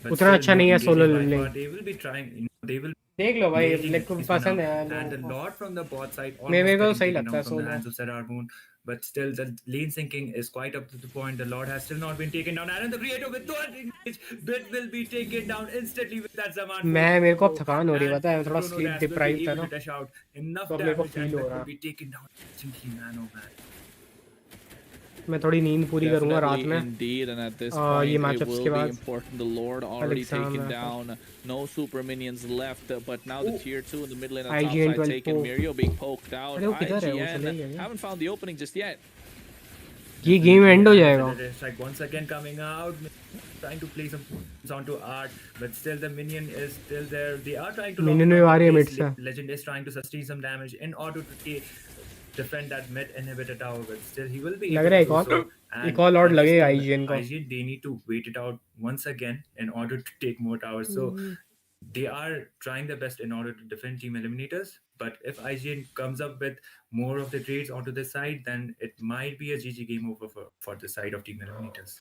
But उतना still अच्छा no नहीं है solo engaging by leveling. far. They will be trying, they will देख लो भाई, engaging like at को least for पसंद now. है And the लोगों को. Lord from the bot side मेरे almost को तो getting सही taken लगता down है from the solo. hands of Sararmoon. But still, the lane sinking is quite up to the point. The Lord has still not been taken down. And the creator with don't engage, Bit will be taken down instantly with that Zaman force मेरे को अब combo. थकान हो रही है, And पता है, थोड़ा Chrono sleep Dash will be deprive था able ना, to dash out तो enough अब मेरे को damage फील and हो Bit रहा will है. be taken down instantly, man. Oh man. मैं थोड़ी नींद पूरी करूंगा रात Definitely, में. indeed, and at this ये point, it मैचअप्स के will be बाद important. The Lord कल already एग्जाम taken है कल. down, no super minions left, but now the tier 2 in the mid lane and top IGN side 12 taken. Pro. Mirio being poked out. अरे वो किधर है, वो IGN चले गया क्या? haven't found the opening just yet. ये गेम Definitely, एंड हो and the जाएगा. Feather Strike once again coming out, trying to play some onto art, but still the minion is still there. They are trying to lock minion it में down. Uh The रही है mid base से. legend is trying to sustain some damage in order to defend that mid inhibitor tower, but still he will be लग able रहा to है do so. एक And और Lord at this लगेगा time, IGN को. IGN they need to wait it out once again in order to take more towers. So they are trying their best in order to defend Team Eliminators. But if IGN comes up with more of the trades onto this side, then it might be a GG game over for the side of Team Eliminators.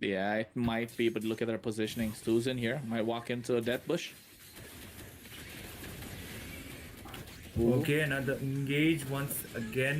Yeah, it might be, but look at their positioning. Susan here might walk into a death bush. Ooh. Okay, another engage once again.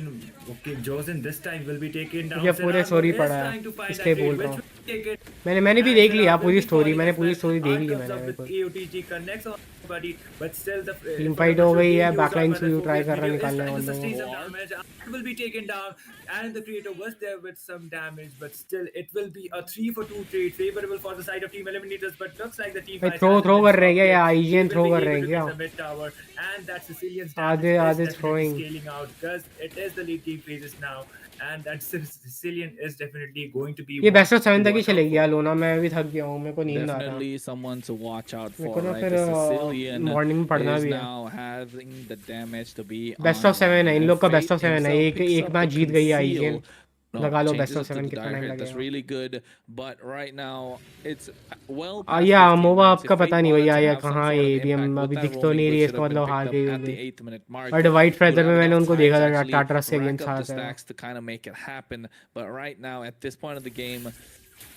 Okay, Josen this time will be taken down. मुझे पूरे Serrano story is पढ़ा है, trying to find इसलिए that trade, बोल रहा which हूँ. will take it. मैंने भी And देख लिया Serrano पूरी will be स्टोरी. falling मैंने as पूरी well. स्टोरी देख Art ली comes मैंने. up मेरे with को AOTG connects on buddy, but still the team fight हो गई है, being used backline out by से the ट्राई focus कर रहा है video is निकालने trying to बंदों sustain को. some damage. Art will be taken down, and the creator was there with some damage, but still it will be a 3-for-2 trade favorable for the side of Team Eliminators. But looks like the team भाई fights throw hasn't throw been कर रहे हैं stopped क्या, या yet. They IGN will throw be कर रहे able हैं to क्या? get the mid tower, and that Sicilian's damage आधे is आधे definitely throwing. scaling out because it is the late game phases now, and that Sicilian is definitely going to be ये one best of 7 to तक ही watch out चलेगी for. यार लोना. मैं भी थक गया हूँ, मेरे को नींद आ रहा है. Definitely someone to watch out मेरे for, को ना right? फिर The Sicilian मॉर्निंग में पढ़ना is भी है. now having the damage to be best of 7 है इन online. लोग का. Fate बेस्ट ऑफ 7 है. himself एक picks एक up the मैच जीत गई है आईजीएन. conceal. No, लगा लो best changes of it to 7 the कितना dire टाइम hit. That's लगेगा. really good. But right now, it's well past या 15 मोबा minutes. आपका If Fate पता नहीं wanted भैया to ये have some कहाँ है. sort of ABM impact with अभी that दिख तो roaming नहीं रही bush है, should इसका have been मतलब picked हार up गई at the होगी. 8th minute mark. But white Would feather में have मैंने enough उनको time देखा to था actually टाटरस के rack अगेंस्ट up the हारते हुए. stacks to kind of make it happen. But right now, at this point of the game,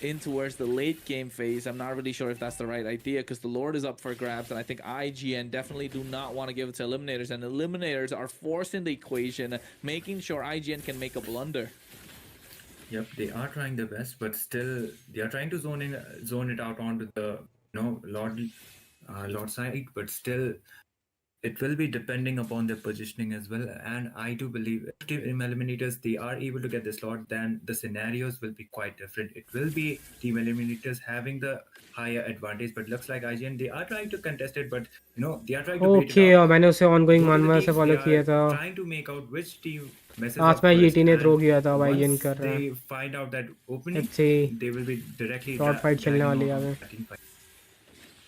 in towards the late game phase, I'm not really sure if that's the right idea because the Lord is up for grabs, and I think IGN definitely do not want to give it to Eliminators, and Eliminators are forcing the equation, making sure IGN can make a blunder. Yep, they are trying their best, but still they are trying to zone it out onto the Lord side, but still it will be depending upon their positioning as well. And I do believe if Team Eliminators they are able to get this slot, then the scenarios will be quite different. It will be Team Eliminators having the higher advantage, but looks like IGN they are trying to contest it, but they are trying to bait okay, it out. मैंने उसे ongoing Both of the मानवा से teams follow they किया are था. trying to make out which team messes last up match first, 18 ने throw and किया था. अब आईजीएन once कर रहा है. they find out that opening, let's see. they will be directly short fight चलने diving वाली है out on आगे. the team fight.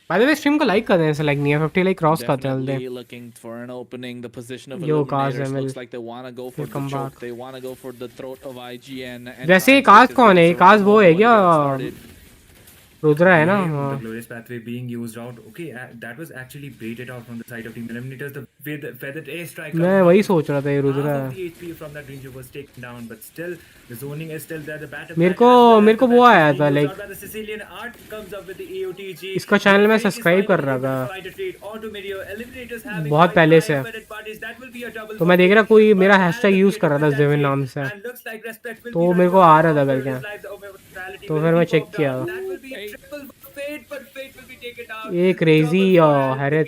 By the way stream को लाइक कर दें, ऐसा लाइक नहीं है. 50 लाइक क्रॉस करते हैं जल्दी. Definitely looking for an opening. The position of Yo, Kaz Eliminators Emil. looks like they want to go for He'll the come choke. back. They want to go for the throat of IGN. And वैसे try and cause take this कौन है? game. काज वो है Serrano क्या? wanted to get started. Rudra है ना? Okay, हाँ. the glorious pathway being used out. Okay, that was actually baited out from the side of Team Eliminators. The feathered airstrike. मैं वही सोच रहा था ये Half रुद्रा of है. the HP from that ranger was taken down, but still the zoning is still there. The battle. मेरे को वो आया था like. The Sicilian art comes up with the AOTG. इसका चैनल मैं सब्सक्राइब कर रहा था बहुत पहले से. तो मैं देख रहा कोई मेरा हैशटैग यूज कर रहा था ज़िवन नाम से, तो मेरे को आ रहा था करके, तो फिर मैं चेक किया. ये क्रेजी हैरत.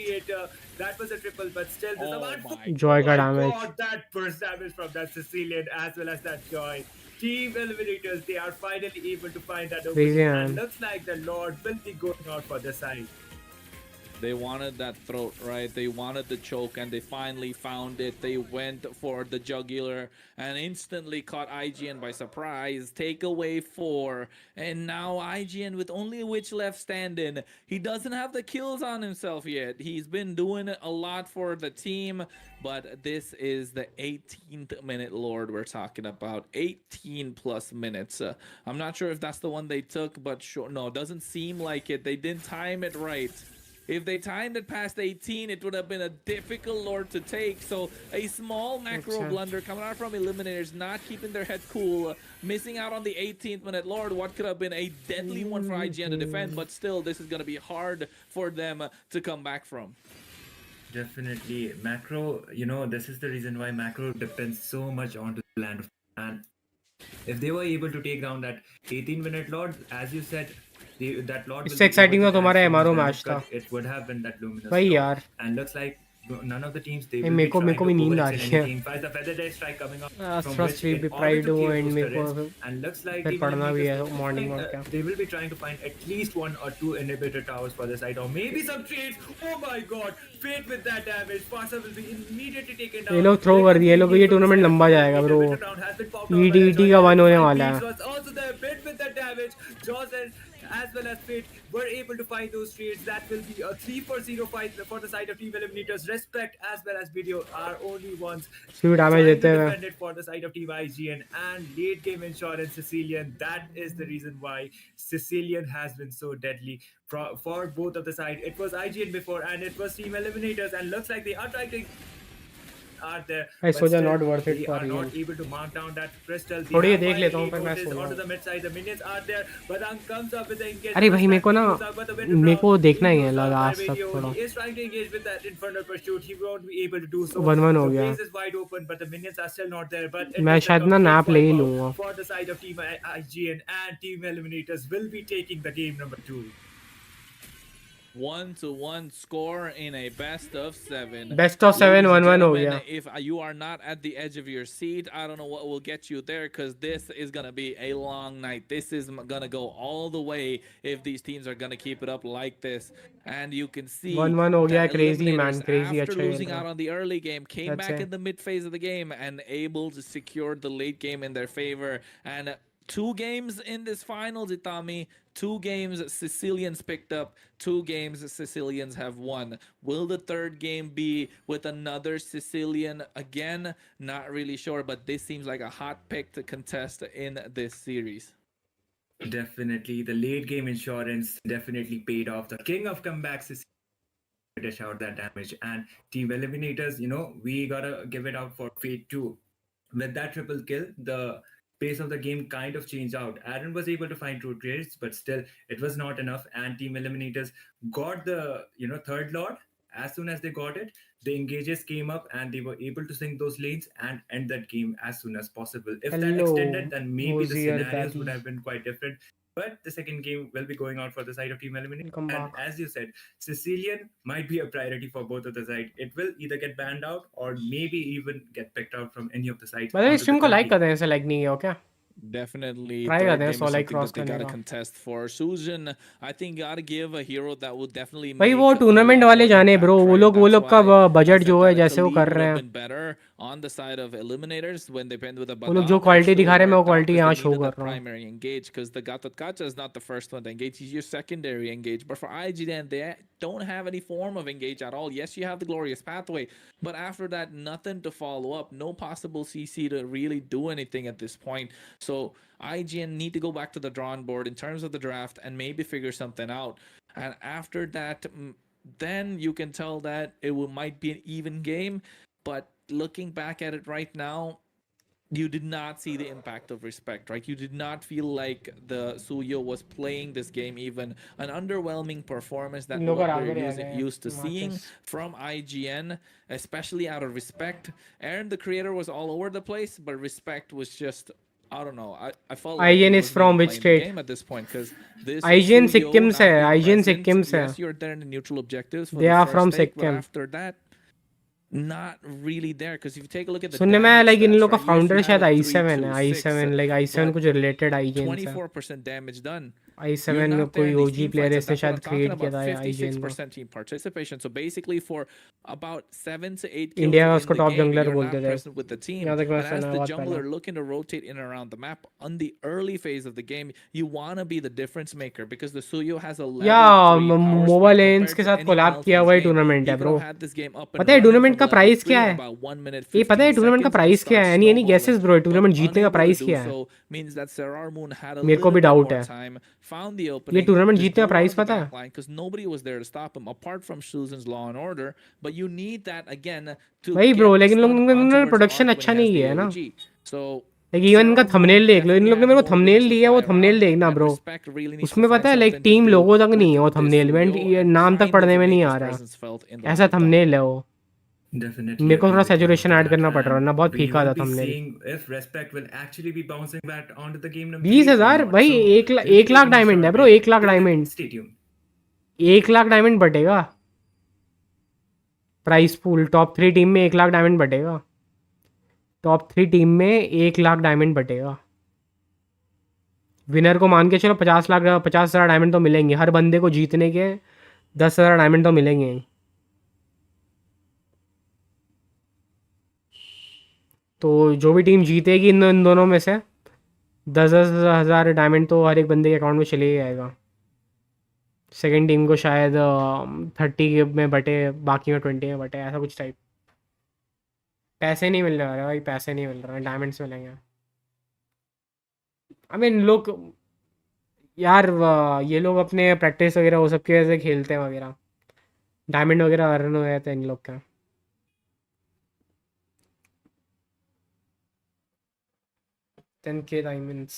That was a triple, but still the Zaman Joy का my damage. God, that burst damage from that Sicilian as well as that Joy. Team Eliminators, they are finally able to find that opening, Crazy, and man. looks like the Lord will be going out for the side. They wanted that throat, right? They wanted the choke, and they finally found it. They went for the jugular and instantly caught IGN by surprise. Takeaway 4. And now IGN with only a witch left standing. He doesn't have the kills on himself yet. He's been doing a lot for the team, but this is the 18th minute Lord we're talking about. 18 plus minutes. I'm not sure if that's the one they took, but sure, no, it doesn't seem like it. They didn't time it right. If they timed it past 18, it would have been a difficult Lord to take. So a small macro blunder coming out from Eliminators, not keeping their head cool, missing out on the 18th minute Lord. What could have been a deadly one for IGN to defend, but still, this is going to be hard for them to come back from. Definitely, macro. This is the reason why macro depends so much onto the land of man. If they were able to take down that 18-minute Lord, as you said, that Lord. इससे exciting तो तुम्हारा MRO match था. It would have been that luminous. भाई Lord. यार. And looks like none of the teams they Hey, will be trying to भी नींद आ overextend रही है. anything. Finds the feather death strike coming up from Trust which me, in be order pride to हो kill and those मेरे को turrets, and looks like फिर Team पढ़ना भी है Eliminators morning और क्या. they will be trying to find at least 1 or 2 inhibitor towers for the side, or maybe some trades. Oh my god, Fate with that damage. Pasa will be immediately taken down. ये लोग throw कर दिए, ये लोग ये tournament लंबा जाएगा bro. EDT का 1 होने वाला है. Was also there, bit with that damage. Jaws as well as Fate were able to find those trades. That will be a 3-0 fight for the side of Team Eliminators. Respect as well as Video are only ones Few damage trying to देते हैं. defend it for the side of Team IGN, and late game insurance Sicilian. That is the reason why Sicilian has been so deadly for both of the side. It was IGN before, and it was Team Eliminators, and looks like they are trying to are there. I but still still, not worth it they for are not you. able to mark down that crystal. They थोड़ी ये have देख लेता हूँ finally फिर मैं noticed सो onto जाऊँ. the mid side. The minions are there. Badang comes up with the engagement. अरे भाई मेरे को ना मेरे को देखना ही है लास्ट तक थोड़ा. He is trying to engage with that infernal pursuit. He won't be able to do so. 1-1 हो The गया. base is wide open, but the minions are still not there. But मैं शायद ना नैप ले ही लूँगा. for the side of Team IGN, and Team Eliminators will be taking the game number 2. 1-1 score in a best of 7. Best of 7 Ladies and 1-1 हो gentlemen, गया. if you are not at the edge of your seat, I don't know what will get you there, because this is going to be a long night. This is going to go all the way if these teams are going to keep it up like this. And you can see 1-1 हो गया. that Crazy man, Eliminators, crazy after अच्छा खेल losing रहा. out on the early game, came That's back it. in the mid phase of the game and able to secure the late game in their favor. And 2 games in this finals, Itami. 2 games Sicilians picked up. 2 games Sicilians have won. Will the third game be with another Sicilian again? Not really sure, but this seems like a hot pick to contest in this series. Definitely, the late game insurance definitely paid off. The king of comebacks is dish out that damage, and Team Eliminators, we gotta give it out for Fate too. With that triple kill, the pace of the game kind of changed out. Aaron was able to find 2 trades, but still it was not enough, and Team Eliminators got the third Lord. As soon as they got it, the engages came up and they were able to sink those lanes and end that game as soon as possible. If that Hello, extended, then maybe the Hozier scenarios Daddy. would have been quite different. But the second game will be going out for the side of Team Eliminators. Come And back. as you said, Sicilian might be a priority for both of the sides. It will either get banned out or maybe even get picked out from any of the sides. मतलब onto stream the को like third करते हैं ऐसे like नहीं है क्या? Definitely, Try third करते हैं game is so like something cross that they करने gotta का. contest for. Susan, I think gotta give a hero that will definitely भाई make वो a टूर्नामेंट lot वाले more जाने impact, ब्रो. वो right? लोग That's का why I बजट said जो है that जैसे वो Khalid कर would रहे have हैं. been better on the side of Eliminators when they penned with a वो लोग Badang. जो It क्वालिटी still दिखा रहे हैं मैं वो worked out क्वालिटी because यहाँ they शो needed the कर रहा हूँ. primary engage, because the Gatotkacha is not the first one to engage. He's your secondary engage. But for IGN, they don't have any form of engage at all. Yes, you have the glorious pathway, but after that, nothing to follow up. No possible CC to really do anything at this point. So IGN need to go back to the drawing board in terms of the draft and maybe figure something out. And after that, then you can tell that it might be an even game. But looking back at it right now, you did not see the impact of respect, right? You did not feel like the Suyo was playing this game even. An underwhelming performance that लोग what आगे we're आ गए used to seeing Marcus. from IGN, especially out of respect. Aaron, the creator, was all over the place, but respect was just, I don't know. I felt like IGN he is wasn't from even which playing the state? game at this point, because this IGN Suyo Sikkim not से है. being IGN present, Sikkim से है. yes, you're there in the neutral objectives for They the are first from take, but Sikkim. after that, not really there, because if you take a look at the सुनने में damage like in stats, लोग का right, yes, founder you शायद have a i7 है. 3-2-6, i7 like i7 but कुछ related IGN से. 24% damage done. You're i7 not there कोई in these OG team player fights, and इसने that's what I'm शायद talking create किया about. था IGN को. 56% team participation. So basically, for about 7 to 8 kills India का in उसको the top game, jungler you're बोलते not थे. present with the team. यहाँ तक मैं And as सुना the बहुत jungler पहले. looking to rotate in and around the map on the early phase of the game, you want to be the difference maker, because the Suyo has a level 3 या power मोबा spike lens compared के to साथ anyone collab else किया in हुआ this he game. Tournament He है could bro. have had this game up and पता है running tournament from का level price 3 क्या in है? about 1 minute ये पता 15 है टूर्नामेंट का seconds and प्राइस क्या start है? Any snowballing. Guesses bro? But tournament जीतने का unable to प्राइस do क्या है? so means that Serar Moon had a मेरे को little भी bit डाउट more है. time found the ये opening. टूर्नामेंट Just जीतने का go price out of the पता है? back line because nobody was there to stop him apart from Shuzen's Law and Order. But you need that again to वही get bro, the लेकिन stun on लोग towards production Arc when अच्छा he has नहीं the है ना। AOG. So like even इनका Sarah's thumbnail Zone देख लो, इन definitely लोग ने had मेरे को more थंबनेल wings to दिया, वो fly थंबनेल around, देखना and bro. Respect really needs to उसमें find पता है like something to team do लोगो तक नहीं है वो with this thumbnail, Leo and नाम तक trying पढ़ने to में नहीं make आ his रहा, presence felt in the ऐसा lobby top. थंबनेल है वो। Definitely मेरे को agree थोड़ा with you saturation onto add that, करना पड़ रहा है and ना, बहुत we फीका था will be thumbnail. seeing if Respect will actually be bouncing back onto the game number 3 or 20,000 not. भाई, So एक we'll be lakh taking a diamond है short bro, break. 1 lakh Till then, diamond, stay tuned. 1 lakh diamond बटेगा price pool. Top 3 team में 1 lakh diamond बटेगा, top 3 team में 1 lakh diamond बटेगा। Winner को मान के चलो 50,000 डायमंड तो मिलेंगे हर बंदे को, जीतने के 10,000 डायमंड तो मिलेंगे। तो जो भी टीम जीतेगी इन दोनों में से 10,000 डायमंड तो हर एक बंदे के अकाउंट में चले ही जाएगा। सेकंड टीम को शायद 30 में बटे, बाकी में 20 में बटे, ऐसा कुछ टाइप। पैसे नहीं मिल रहे भाई, पैसे नहीं मिल रहे, डायमंड्स मिलेंगे। आई मीन लोग यार ये लोग अपने प्रैक्टिस वगैरह वो सब की वजह से खेलते हैं वगैरह, डायमंड वगैरह अर्न हो जाते हैं इन लोग का। 10K diamonds.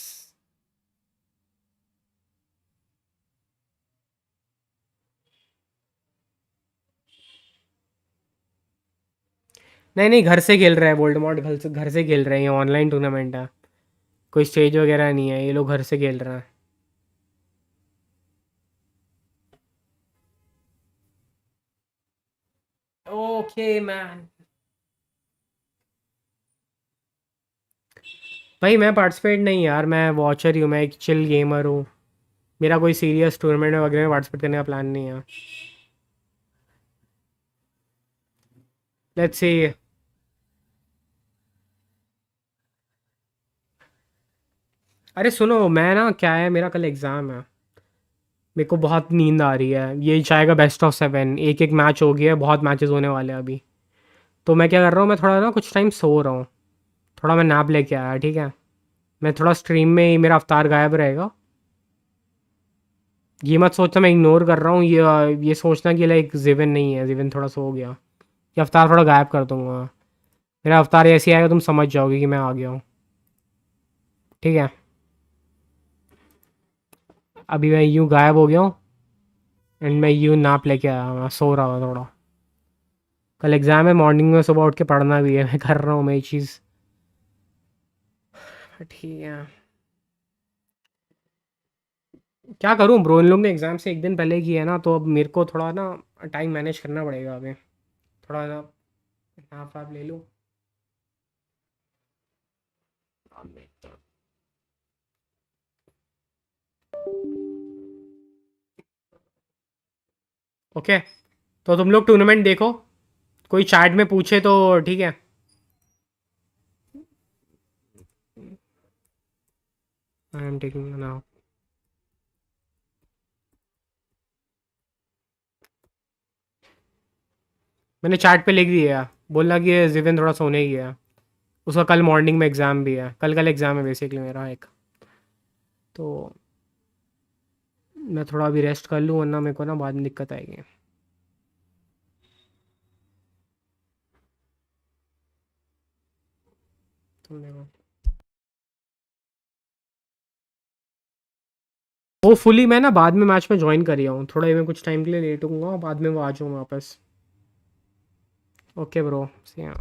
नहीं नहीं, घर से खेल रहा है वोल्डेमॉर्ट, घर से खेल रहे हैं, ये ऑनलाइन टूर्नामेंट है, कोई स्टेज वगैरह नहीं है, ये लोग घर से खेल रहे हैं। Okay man. भाई मैं पार्टिसिपेट नहीं यार, मैं वॉचर ही हूँ, मैं एक चिल गेमर हूँ, मेरा कोई सीरियस टूर्नामेंट वगैरह में पार्टिसिपेट करने का प्लान नहीं है। Let's see. अरे सुनो, मैं ना क्या है, मेरा कल एग्ज़ाम है, मेरे को बहुत नींद आ रही है, ये जाएगा बेस्ट ऑफ 7, एक एक मैच हो गया है, बहुत मैचेस होने वाले हैं अभी। तो मैं क्या कर रहा हूँ, मैं थोड़ा ना कुछ टाइम सो रहा हूँ, थोड़ा मैं नैप लेके आया, ठीक है। मैं थोड़ा स्ट्रीम में ही मेरा अवतार गायब रहेगा, ये मत सोचना मैं इग्नोर कर रहा हूँ, ये सोचना कि लाइक जिवन नहीं है, जिवन थोड़ा सो गया, ये अवतार थोड़ा गायब कर दूंगा। मेरा अवतार ऐसे आएगा तुम समझ जाओगे कि मैं आ गया हूँ, ठीक है। अभी मैं यूँ गायब हो गया हूँ एंड मैं यूँ नाप लेके आया, मैं सो रहा था थोड़ा, कल एग्ज़ाम है, मॉर्निंग में सुबह उठ के पढ़ना भी है, मैं कर रहा हूँ मैं ये चीज़, ठीक है। क्या करूँ ब्रो, इन लोग ने एग्ज़ाम से एक दिन पहले किया है ना, तो अब मेरे को थोड़ा ना टाइम मैनेज करना पड़ेगा अभी, थोड़ा ना नाप वाप ले लूँ। ओके, तो तुम लोग टूर्नामेंट देखो, कोई चैट में पूछे तो ठीक है। I am taking now. मैंने चैट पे लिख दिया, बोलना कि जिवेन थोड़ा सोने ही गया, उसका कल मॉर्निंग में एग्ज़ाम भी है, कल एग्ज़ाम है बेसिकली मेरा एक, तो मैं थोड़ा अभी रेस्ट कर लूँ वरना मेरे को ना बाद में दिक्कत आएगी। तुमने होपफुली मैं ना बाद में मैच में ज्वाइन कर रहा हूँ, थोड़ा मैं कुछ टाइम के लिए लेट होऊंगा, बाद में वो आ जाऊँगा वापस। Okay bro, see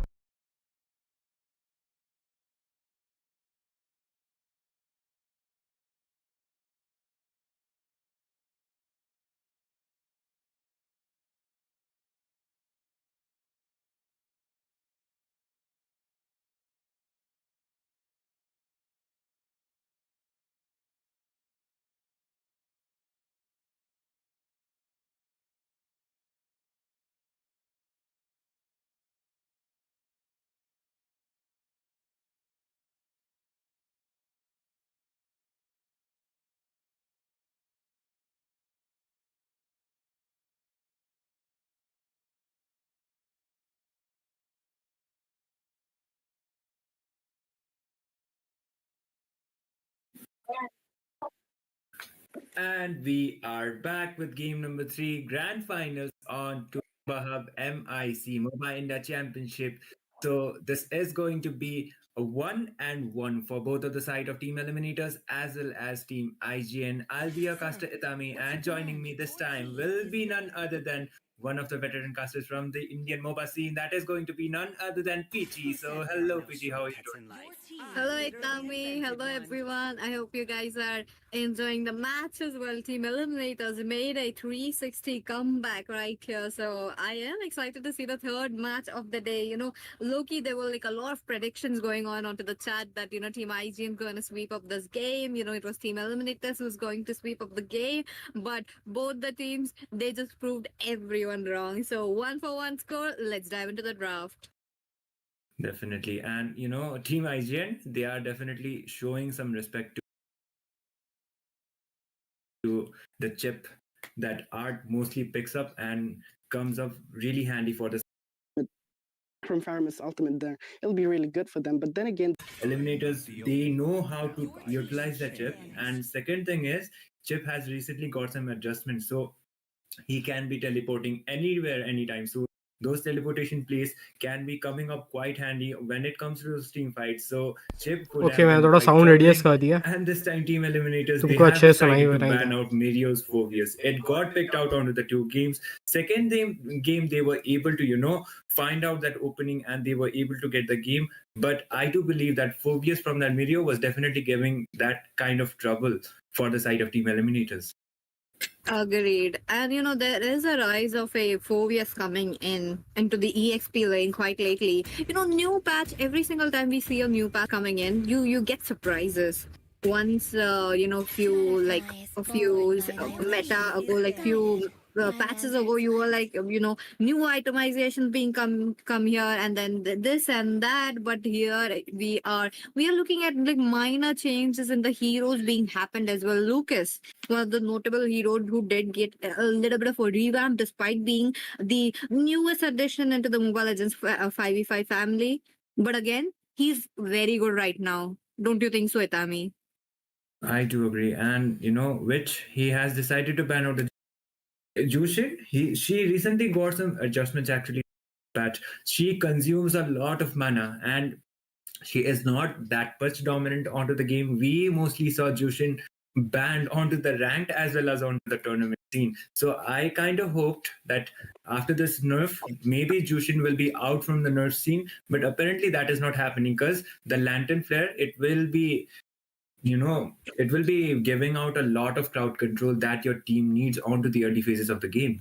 And we are back with game number 3, Grand Finals on Moba Hub MIC, Moba India Championship. So this is going to be a 1-1 for both of the side of Team Eliminators as well as Team IGN. I'll be your caster Itami, and joining me this time will be none other than one of the veteran casters from the Indian MOBA scene. That is going to be none other than Peachy. So hello Peachy, how are you doing? Hello, Itami. Hello, everyone. I hope you guys are enjoying the match as well. Team Eliminators made a 360 comeback right here. So I am excited to see the third match of the day. Loki, there were like a lot of predictions going on onto the chat that, Team IGN going to sweep up this game. It was Team Eliminators who's going to sweep up the game. But both the teams, they just proved everyone wrong. So 1-1 score. Let's dive into the draft. Definitely. And Team IGN, they are definitely showing some respect to the chip that Art mostly picks up and comes up really handy for the From Faramis Ultimate there. It'll be really good for them. But then again, Eliminators. They know how to utilize the chip. And second thing is, Chip has recently got some adjustments. So he can be teleporting anywhere, anytime. So those teleportation plays can be coming up quite handy when it comes to those team fights. So Chip could okay have मैंने been थोड़ा quite sound adjust troubling. कर दिया And this time, Team Eliminators, they तुमको have अच्छे से सुनाई decided to नहीं ban था out Mario's Phobius. It got picked out onto the 2 games. Second game, they were able to, find out that opening and they were able to get the game. But I do believe that Phobius from that Mario was definitely giving that kind of trouble for the side of Team Eliminators. Agreed. And there is a rise of a phobias coming into the EXP lane quite lately. New patch, every single time we see a new patch coming in, you get surprises. Once a few meta ago, like few patches ago, you were like, new itemization being come here, and then this and that. But here we are looking at like minor changes in the heroes being happened as well. Lucas, one of the notable heroes who did get a little bit of a revamp despite being the newest addition into the Mobile Legends 5v5 family. But again, he's very good right now. Don't you think so, Itami? I do agree. And which he has decided to ban out the Jushin. She recently got some adjustments actually, but she consumes a lot of mana and she is not that much dominant onto the game. We mostly saw Jushin banned onto the ranked as well as onto the tournament scene. So I kind of hoped that after this nerf, maybe Jushin will be out from the nerf scene, but apparently that is not happening because the Lantern Flare, it will be giving out a lot of crowd control that your team needs onto the early phases of the game.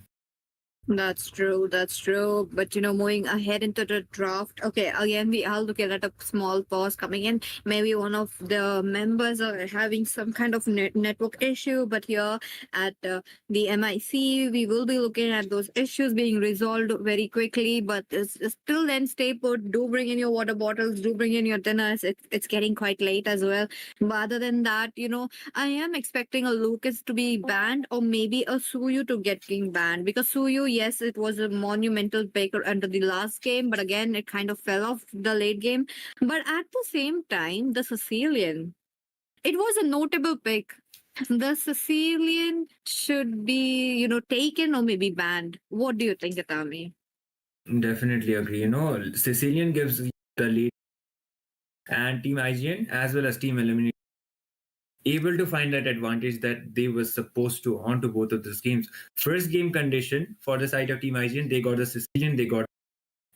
That's true. That's true. But moving ahead into the draft. Okay, again we are looking at a small pause coming in. Maybe one of the members are having some kind of network issue. But here at the MIC, we will be looking at those issues being resolved very quickly. But still, then stay put. Do bring in your water bottles. Do bring in your dinners. It's getting quite late as well. But other than that, I am expecting a Lucas to be banned or maybe a Suyu to getting banned because Suyu, yes, it was a monumental pick under the last game, but again, it kind of fell off the late game. But at the same time, the Sicilian, it was a notable pick. The Sicilian should be, taken or maybe banned. What do you think, Atami? Definitely agree. Sicilian gives the lead, and Team IGN as well as Team Elimination able to find that advantage that they were supposed to onto both of these games. First game condition for the side of Team IGN, they got the Sicilian,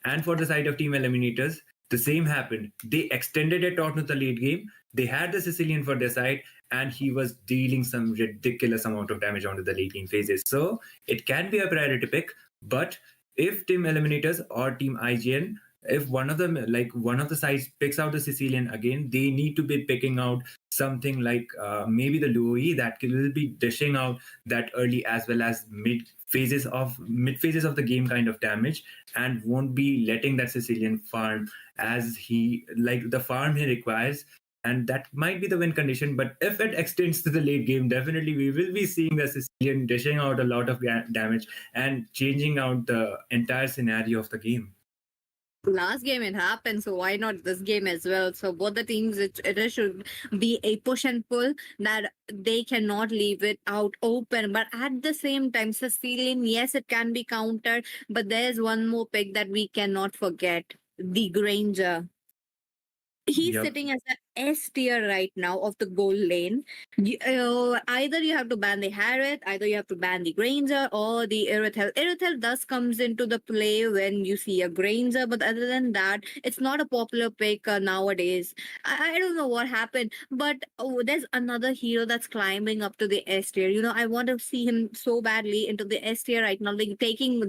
and for the side of Team Eliminators, the same happened. They extended it onto the late game. They had the Sicilian for their side, and he was dealing some ridiculous amount of damage onto the late game phases. So it can be a priority pick, but if Team Eliminators or Team IGN, if one of the sides picks out the Sicilian again, they need to be picking out something like maybe the Louis that will be dishing out that early as well as mid phases of the game kind of damage, and won't be letting that Sicilian farm as he like the farm he requires. And that might be the win condition. But if it extends to the late game, definitely we will be seeing the Sicilian dishing out a lot of damage and changing out the entire scenario of the game. last game it happened, so why not this game as well? So both the teams, it should be a push and pull that they cannot leave it out open. But at the same time, Sicilian, yes, it can be countered, but there's one more pick that we cannot forget: the Granger. He's Yep. sitting as a S tier right now of the goal lane. Either you have to ban the Harriet, either you have to ban the Granger or the Irithel. Irithel does comes into the play when you see a Granger, but other than that, it's not a popular pick nowadays. I don't know what happened, but there's another hero that's climbing up to the S tier. I want to see him so badly into the S tier right now, like taking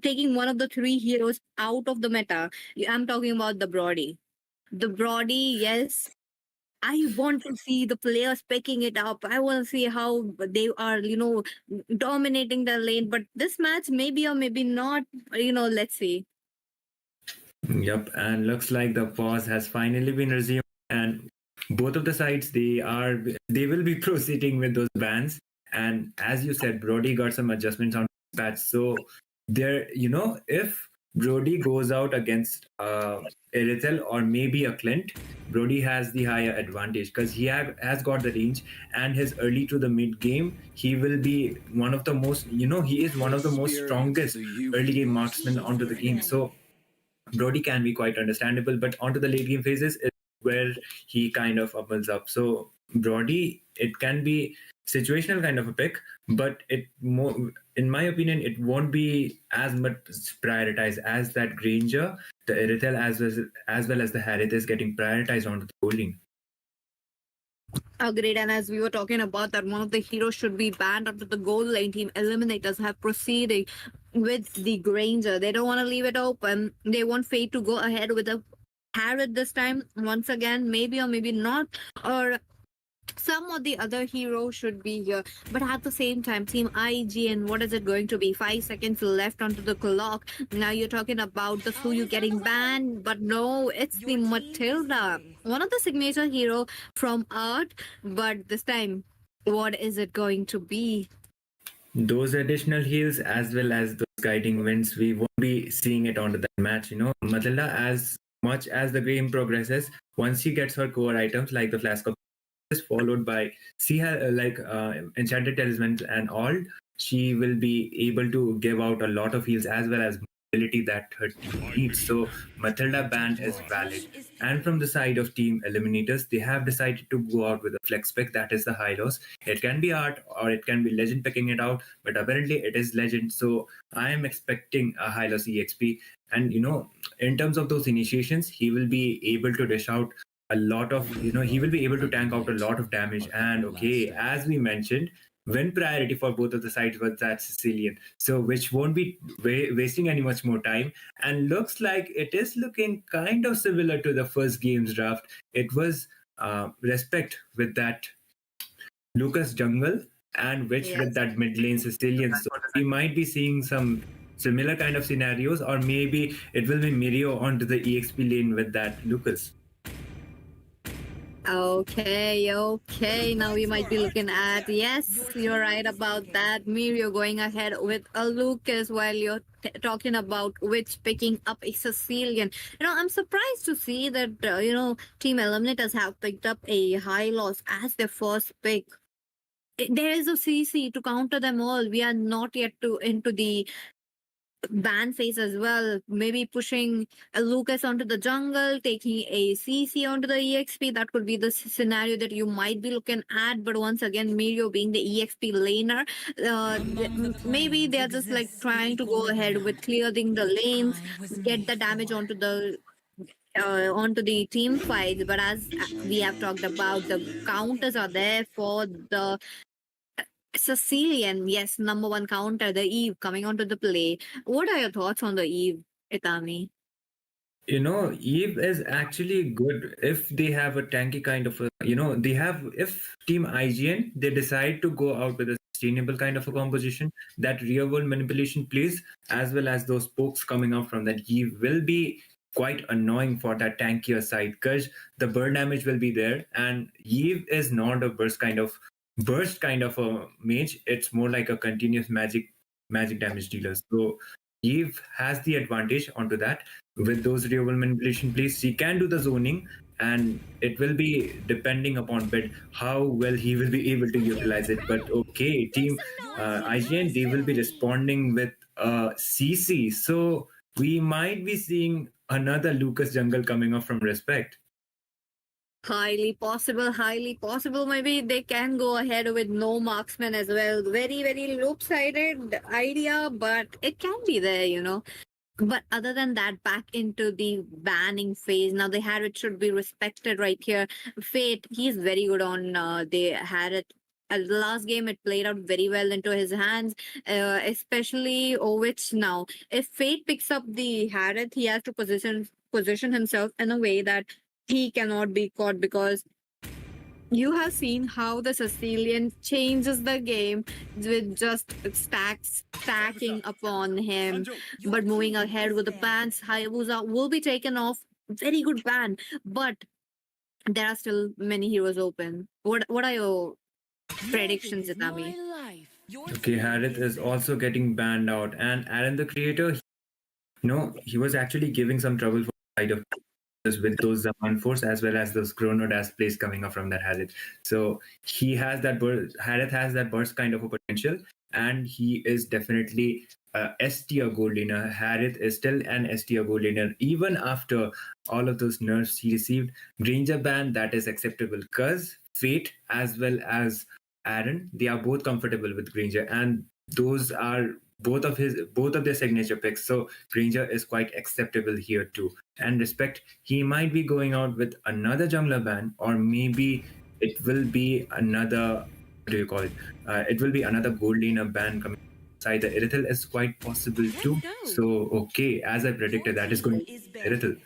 taking one of the three heroes out of the meta. I'm talking about the Brody. The Brody, yes. I want to see the players picking it up. I want to see how they are, dominating the lane. But this match, maybe or maybe not, let's see. Yep, and looks like the pause has finally been resumed, and both of the sides they will be proceeding with those bans. And as you said, Brody got some adjustments on patch, so there, if Brody goes out against Irithel or maybe a Clint, Brody has the higher advantage because has got the range, and his early to the mid game, he will be one of the most, he is one of the most strongest early game marksmen onto the game. So Brody can be quite understandable, but onto the late game phases is where he kind of upples up. So Brody, it can be situational kind of a pick, but in my opinion, it won't be as much prioritized as that Granger, the Irithel, as well as the Harith is getting prioritized onto the bowling. Agreed. And as we were talking about that, one of the heroes should be banned after the goal lane team Eliminators have proceeded with the Granger. They don't want to leave it open. They want Fate to go ahead with a Harriet this time. Once again, maybe or maybe not. Or some of the other heroes should be here. But at the same time, Team IGN, what is it going to be? 5 seconds left onto the clock. Now you're talking about the Suyu getting banned, but no, it's the Matilda. One of the signature hero from Art, but this time, what is it going to be? Those additional heals as well as those guiding winds, we won't be seeing it onto that match. Matilda, as much as the game progresses, once she gets her core items like the Flask of is followed by enchanted talismans and all, she will be able to give out a lot of heals as well as mobility that her team needs. So Matilda ban is valid. And from the side of Team Eliminators, they have decided to go out with a flex pick, that is the Hylos. It can be Art or it can be Legend picking it out, but apparently it is Legend. So I am expecting a Hylos EXP. And in terms of those initiations, he will be able to dish out a lot of, he will be able to tank out a lot of damage. And okay, as we mentioned, win priority for both of the sides was that Sicilian, so which won't be wasting any much more time. And looks like it is looking kind of similar to the first game's draft. It was respect with that Lucas jungle and which with that mid lane Sicilian. So we might be seeing some similar kind of scenarios, or maybe it will be Mirio onto the EXP lane with that Lucas. Okay. Now we might be looking at, yes, you're right about that. Mirio going ahead with a Lucas while you're talking about Witch picking up a Sicilian. I'm surprised to see that, Team Eliminators have picked up a high loss as their first pick. There is a CC to counter them all. We are not yet into the ban phase as well. Maybe pushing a Lucas onto the jungle, taking a CC onto the EXP. That could be the scenario that you might be looking at. But once again, Mirio being the EXP laner, maybe they're just like trying to go ahead with clearing the lanes, get the damage onto the team fights. But as we have talked about, the counters are there for the Sicilian, yes, number one counter, the Eve coming onto the play. What are your thoughts on the Eve, Itami? Eve is actually good if they have a tanky kind of if Team IGN, they decide to go out with a sustainable kind of a composition, that real world manipulation plays, as well as those pokes coming out from that Eve will be quite annoying for that tankier side, because the burn damage will be there, and Eve is not a burst kind of a mage. It's more like a continuous magic damage dealer. So Eve has the advantage onto that. With those real manipulation plays, she can do the zoning, and it will be depending upon bit how well he will be able to utilize it. But okay, team IGN, they will be responding with CC. So we might be seeing another Lucas Jungle coming up from Respect. Highly possible, highly possible. Maybe they can go ahead with no marksman as well. Very, very lopsided idea, but it can be there. But other than that, back into the banning phase. Now the Harriet should be respected right here. Fate, he's very good on the Harriet. The last game, it played out very well into his hands, especially Ovich now. If Fate picks up the Harriet, he has to position himself in a way that he cannot be caught, because you have seen how the Sicilian changes the game with just stacking upon him. But moving ahead with the bans, Hayabusa will be taken off. Very good ban, but there are still many heroes open. What are your predictions, Itami? Okay, Harith is also getting banned out, and Aaron the Creator, he was actually giving some trouble for the side of with those Zaman Force as well as those Chrono Dash plays coming up from that Harith. So he has that Harith has that burst kind of a potential, and he is definitely S tier gold laner. Harith is still an S tier gold laner even after all of those nerfs he received. Granger ban, that is acceptable because Fate as well as Aaron, they are both comfortable with Granger, and those are both of their signature picks. So Granger is quite acceptable here too. And Respect, he might be going out with another jungler ban, or maybe it will be another, what do you call it? It will be another gold laner ban coming inside. The Irithel is quite possible too. So okay, as I predicted, that is going to be Irithel.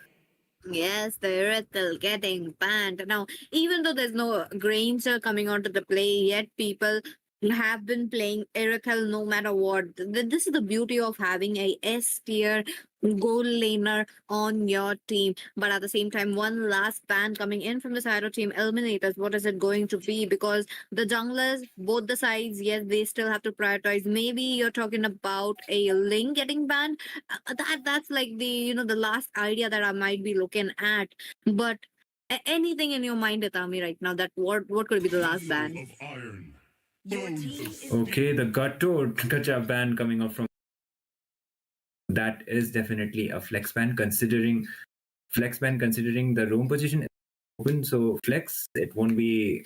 Yes, the Irithel getting banned. Now, even though there's no Granger coming onto the play yet, people have been playing Irithel no matter what. This is the beauty of having a S tier gold laner on your team. But at the same time, one last ban coming in from the side of team Eliminators. What is it going to be? Because the junglers, both the sides, yes, they still have to prioritize. Maybe you're talking about a Ling getting banned. That's like the the last idea that I might be looking at. But anything in your mind, Itami, right now, that what could be the last ban? Of iron. Okay, the Gacha ban coming up from that is definitely a flex ban considering the roam position is open. So flex, it won't be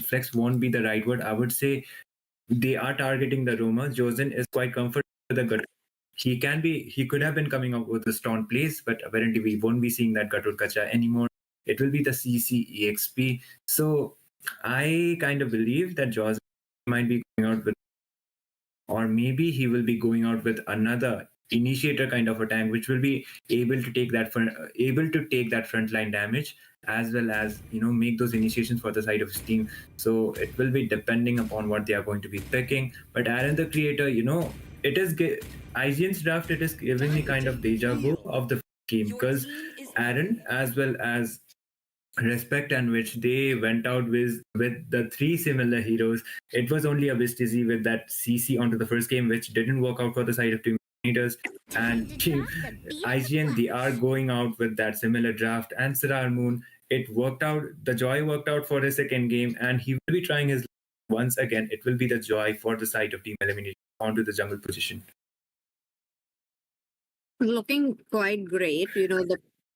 flex won't be the right word. I would say they are targeting the roamer. Josen is quite comfortable with the Gator. He could have been coming up with a strong place, but apparently we won't be seeing that Gator Gacha anymore. It will be the CC EXP. So I kind of believe that Josen might be going out with, or maybe he will be going out with another initiator kind of a tank, which will be able to take that frontline damage, as well as make those initiations for the side of his team. So it will be depending upon what they are going to be picking. But Aaron the Creator, it is IGN's draft. It is giving me kind of deja vu of the game, because Aaron as well as Respect and which they went out with the three similar heroes. It was only a Vistizi with that CC onto the first game, which didn't work out for the side of Team Eliminators. And Team IGN, they are going out with that similar draft. And Sirar Moon, it worked out. The Joy worked out for his second game, and he will be trying his once again. It will be the Joy for the side of Team Eliminators onto the jungle position. Looking quite great,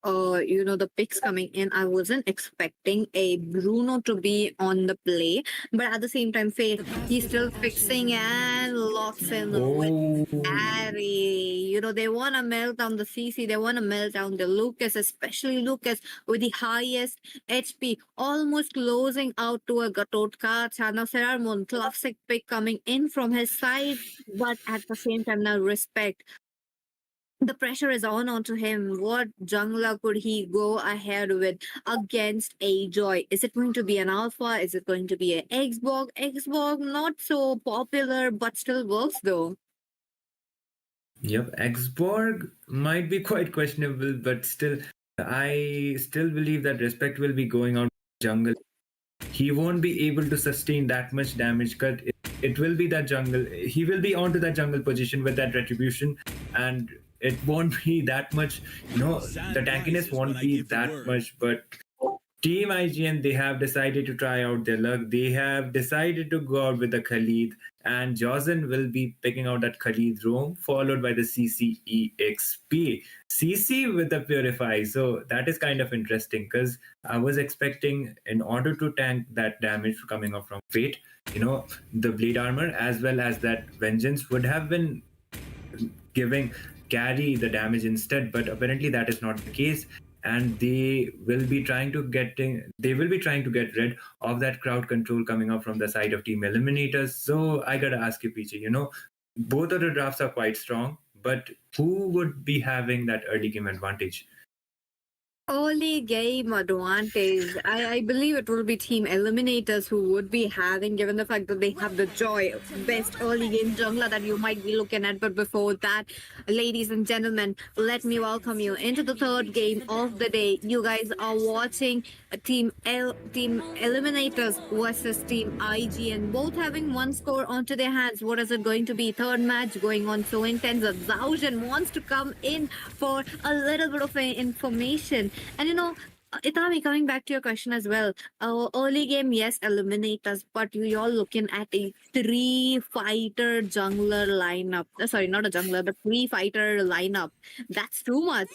the picks coming in. I wasn't expecting a Bruno to be on the play, but at the same time, Fate, he's still fixing and locks in with Harry. They want to melt down the CC, they want to melt down the Lucas, especially Lucas with the highest HP, almost closing out to a Gatotka. Now Seramon, classic pick coming in from his side, but at the same time, now Respect. The pressure is onto him. What jungler could he go ahead with against a Joy? Is it going to be an Alpha? Is it going to be an Xborg? Xborg, not so popular, but still works though. Yep, Xborg might be quite questionable, but still, I still believe that Respect will be going out jungle. He won't be able to sustain that much damage, but it will be that jungle. He will be onto that jungle position with that retribution. and it won't be that much. The tankiness won't be that much, but Team IGN, they have decided to try out their luck. They have decided to go out with the Khalid, and Jozen will be picking out that Khalid roam, followed by the CCEXP. CC with the Purify. So that is kind of interesting because I was expecting, in order to tank that damage coming up from Fate, the Blade Armor as well as that Vengeance would have been giving carry the damage instead, but apparently that is not the case, and they will be trying to get rid of that crowd control coming up from the side of Team Eliminators. So I gotta ask you, Peachy, both of the drafts are quite strong, but who would be having that early game advantage? Early game advantage. I believe it will be Team Eliminators who would be having, given the fact that they have the Joy, best early game jungler that you might be looking at. But before that, ladies and gentlemen, let me welcome you into the third game of the day. You guys are watching Team Eliminators versus Team IGN, both having one score onto their hands. What is it going to be? Third match going on so intense that Zaujen wants to come in for a little bit of information. And Itami, coming back to your question as well, early game, yes, Eliminators, but you're looking at a 3-fighter jungler lineup. Sorry, not a jungler, but 3-fighter lineup. That's too much.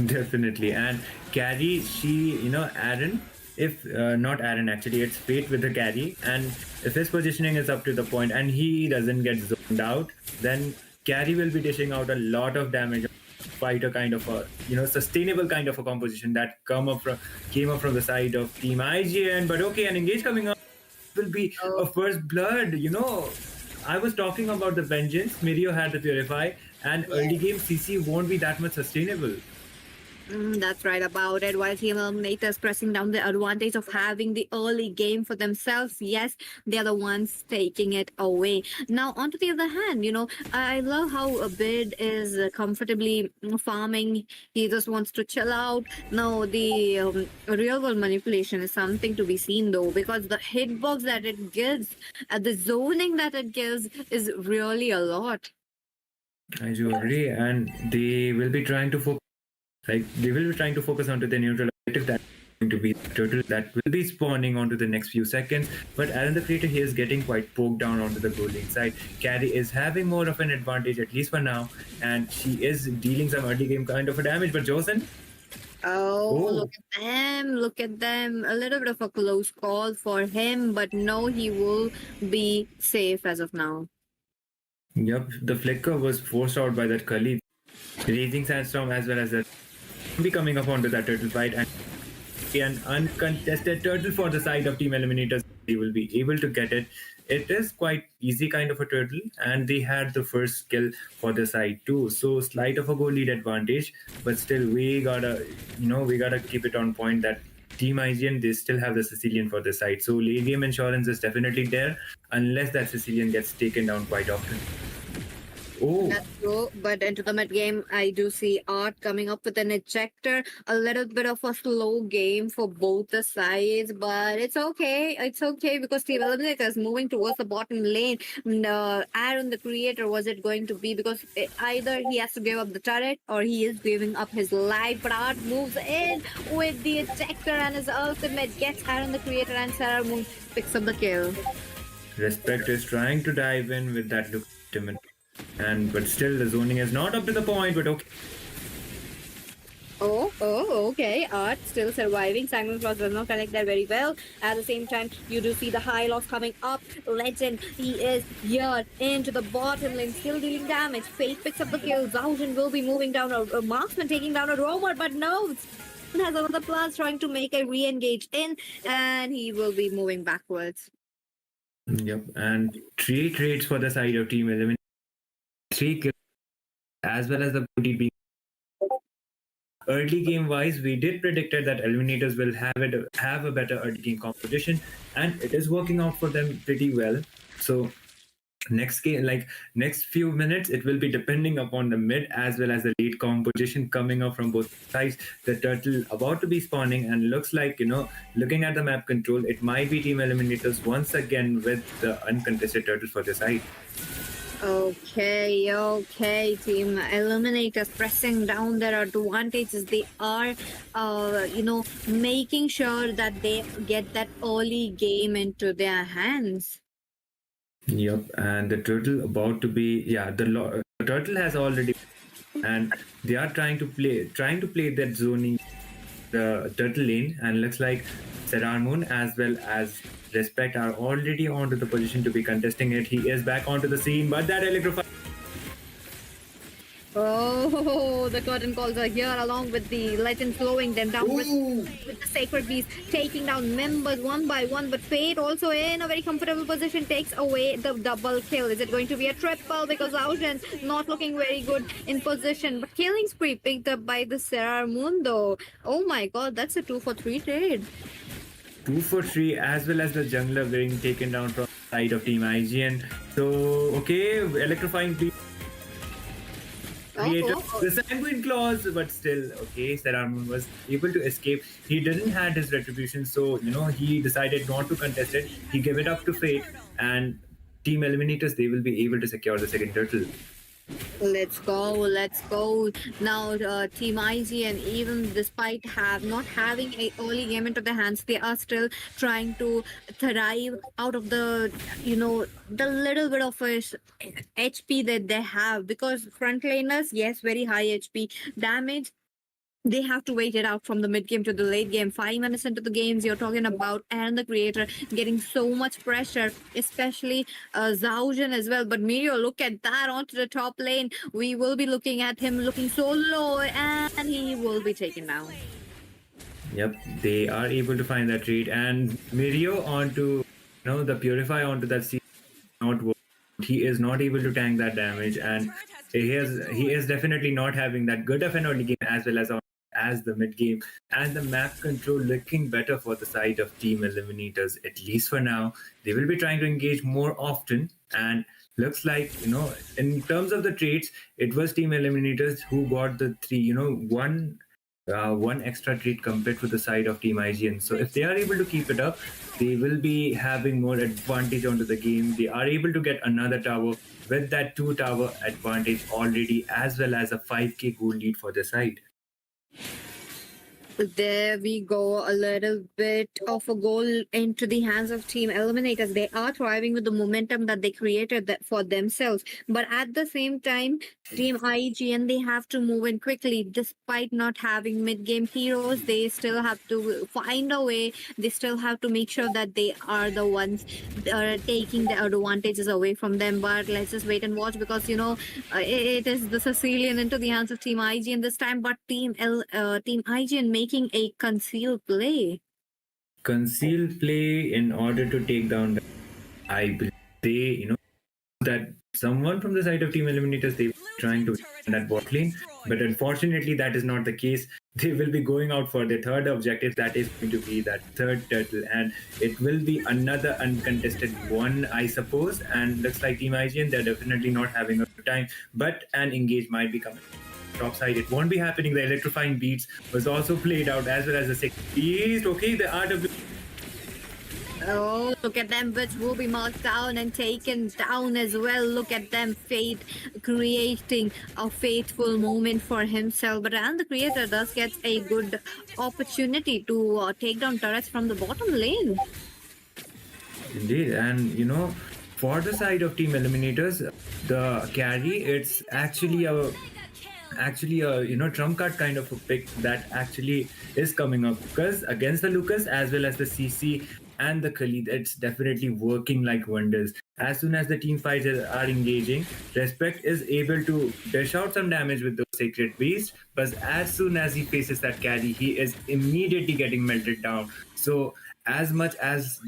Definitely. And carry, Aaron, if not Aaron, actually, it's Fate with the carry. And if his positioning is up to the point and he doesn't get zoned out, then carry will be dishing out a lot of damage. Fighter kind of a sustainable kind of a composition that came up from the side of Team IGN. But okay, an engage coming up will be a first blood. I was talking about the Vengeance. Mirio had the Purify, and early game CC won't be that much sustainable. That's right about it. While Team Eliminators pressing down the advantage of having the early game for themselves, yes, they're the ones taking it away. Now, onto the other hand, I love how Bid is comfortably farming. He just wants to chill out. Now, the real world manipulation is something to be seen, though, because the hitbox that it gives, the zoning that it gives is really a lot. I do agree, and they will be trying to focus. They will be trying to focus onto the neutral objective that is going to be the turtle that will be spawning onto the next few seconds. But Aaron the Creator, he is getting quite poked down onto the goal lane side. Carry is having more of an advantage, at least for now, and she is dealing some early game kind of a damage. But Josen? Oh, look at them. A little bit of a close call for him, but no, he will be safe as of now. Yep, the flicker was forced out by that Khalid. Raging Sandstorm as well as that be coming up onto that turtle fight, and an uncontested turtle for the side of Team Eliminators. They will be able to get it. It is quite easy kind of a turtle, and they had the first kill for the side too. So slight of a goal lead advantage, but still we gotta keep it on point that Team IGN, they still have the Sicilian for the side. So late game insurance is definitely there unless that Sicilian gets taken down quite often. Oh. That's true, but into the mid game, I do see Art coming up with an ejector. A little bit of a slow game for both the sides, but it's okay. It's okay because Team Eliminator is moving towards the bottom lane. Aaron, the Creator, was it going to be? Because either he has to give up the turret or he is giving up his life. But Art moves in with the ejector and his ultimate, gets Aaron, the Creator, and Sarah Moon picks up the kill. Respect is trying to dive in with that look. But still the zoning is not up to the point, but okay. Okay. Art still surviving. Simon Cross does not connect that very well. At the same time, you do see the high loss coming up. Legend, he is here into the bottom lane, still dealing damage. Fate picks up the kill. Zaujen will be moving down a marksman, taking down a roamer, but no. Has another plus trying to make a re-engage in, and he will be moving backwards. Yep, and 3 trades for the side of Team Eliminators. 3 kills, as well as the booty being early game wise. We did predicted that Eliminators will have a better early game competition, and it is working out for them pretty well. So next few minutes, it will be depending upon the mid as well as the late composition coming up from both sides. The turtle about to be spawning, and looks like, looking at the map control, it might be Team Eliminators once again with the uncontested turtle for the side. Okay, team Eliminators pressing down their advantages. They are, making sure that they get that early game into their hands. Yep, and the turtle about to be, yeah, the turtle has already, and they are trying to play that zoning the turtle lane, and looks like Serar Moon as well as Respect are already onto the position to be contesting it. He is back onto the scene, but that electrify. Oh, the curtain calls are here along with the legend slowing them down with the sacred beast taking down members one by one. But Fate also in a very comfortable position takes away the double kill. Is it going to be a triple? Because Augen not looking very good in position. But killing spree picked up by the Serrar Mundo. Oh my god, that's a 2-for-3 trade. 2 for 3, as well as the jungler being taken down from the side of Team IGN. So, okay, electrifying creator, the sanguine claws, but still, okay, Saramon was able to escape. He didn't had his retribution, so he decided not to contest it. He gave it up to fate, and Team Eliminators, they will be able to secure the second turtle. Let's go. Now, Team IGN, even despite not having a early game into their hands, they are still trying to thrive out of the the little bit of HP that they have, because frontliners, yes, very high HP damage. They have to wait it out from the mid game to the late game. 5 minutes into the games, you're talking about, and the creator getting so much pressure, especially Zaugen as well. But Mirio, look at that onto the top lane. We will be looking at him looking so low, and he will be taken down. Yep, they are able to find that trade, and Mirio onto the Purify onto that sea not work. He is not able to tank that damage, and he is definitely not having that good of an early game as well as the mid game, and the map control looking better for the side of Team Eliminators, at least for now. They will be trying to engage more often, and looks like in terms of the trades, it was Team Eliminators who got the one extra treat compared to the side of Team IGN. So if they are able to keep it up, they will be having more advantage onto the game. They are able to get another tower with that 2 tower advantage already, as well as a 5k gold lead for the side. There we go, a little bit of a goal into the hands of Team Eliminators. They are thriving with the momentum that they created for themselves. But at the same time, Team IGN, they have to move in quickly. Despite not having mid-game heroes, they still have to find a way. They still have to make sure that they are the ones taking the advantages away from them. But let's just wait and watch, because, it is the Sicilian into the hands of Team IGN this time. But Team IGN making a concealed play. Concealed play in order to take down I believe they, that someone from the side of Team Eliminators, they were trying to win that bot lane, but unfortunately that is not the case. They will be going out for the third objective, that is going to be that third turtle, and it will be another uncontested one, I suppose. And looks like Team IGN, they're definitely not having a good time, but an engage might be coming top side. It won't be happening. The electrifying beats was also played out, as well as the second beast. Okay, the art of Oh, look at them, which will be marked down and taken down as well. Look at them, Fate creating a fateful moment for himself. But and the creator does get a good opportunity to take down turrets from the bottom lane. Indeed, and for the side of Team Eliminators, the carry, it's actually a trump card kind of a pick that actually is coming up, because against the Lucas as well as the CC and the Khalid, it's definitely working like wonders. As soon as the team fights are engaging, Respect is able to dish out some damage with those Sacred Beasts, but as soon as he faces that carry, he is immediately getting melted down. So as much as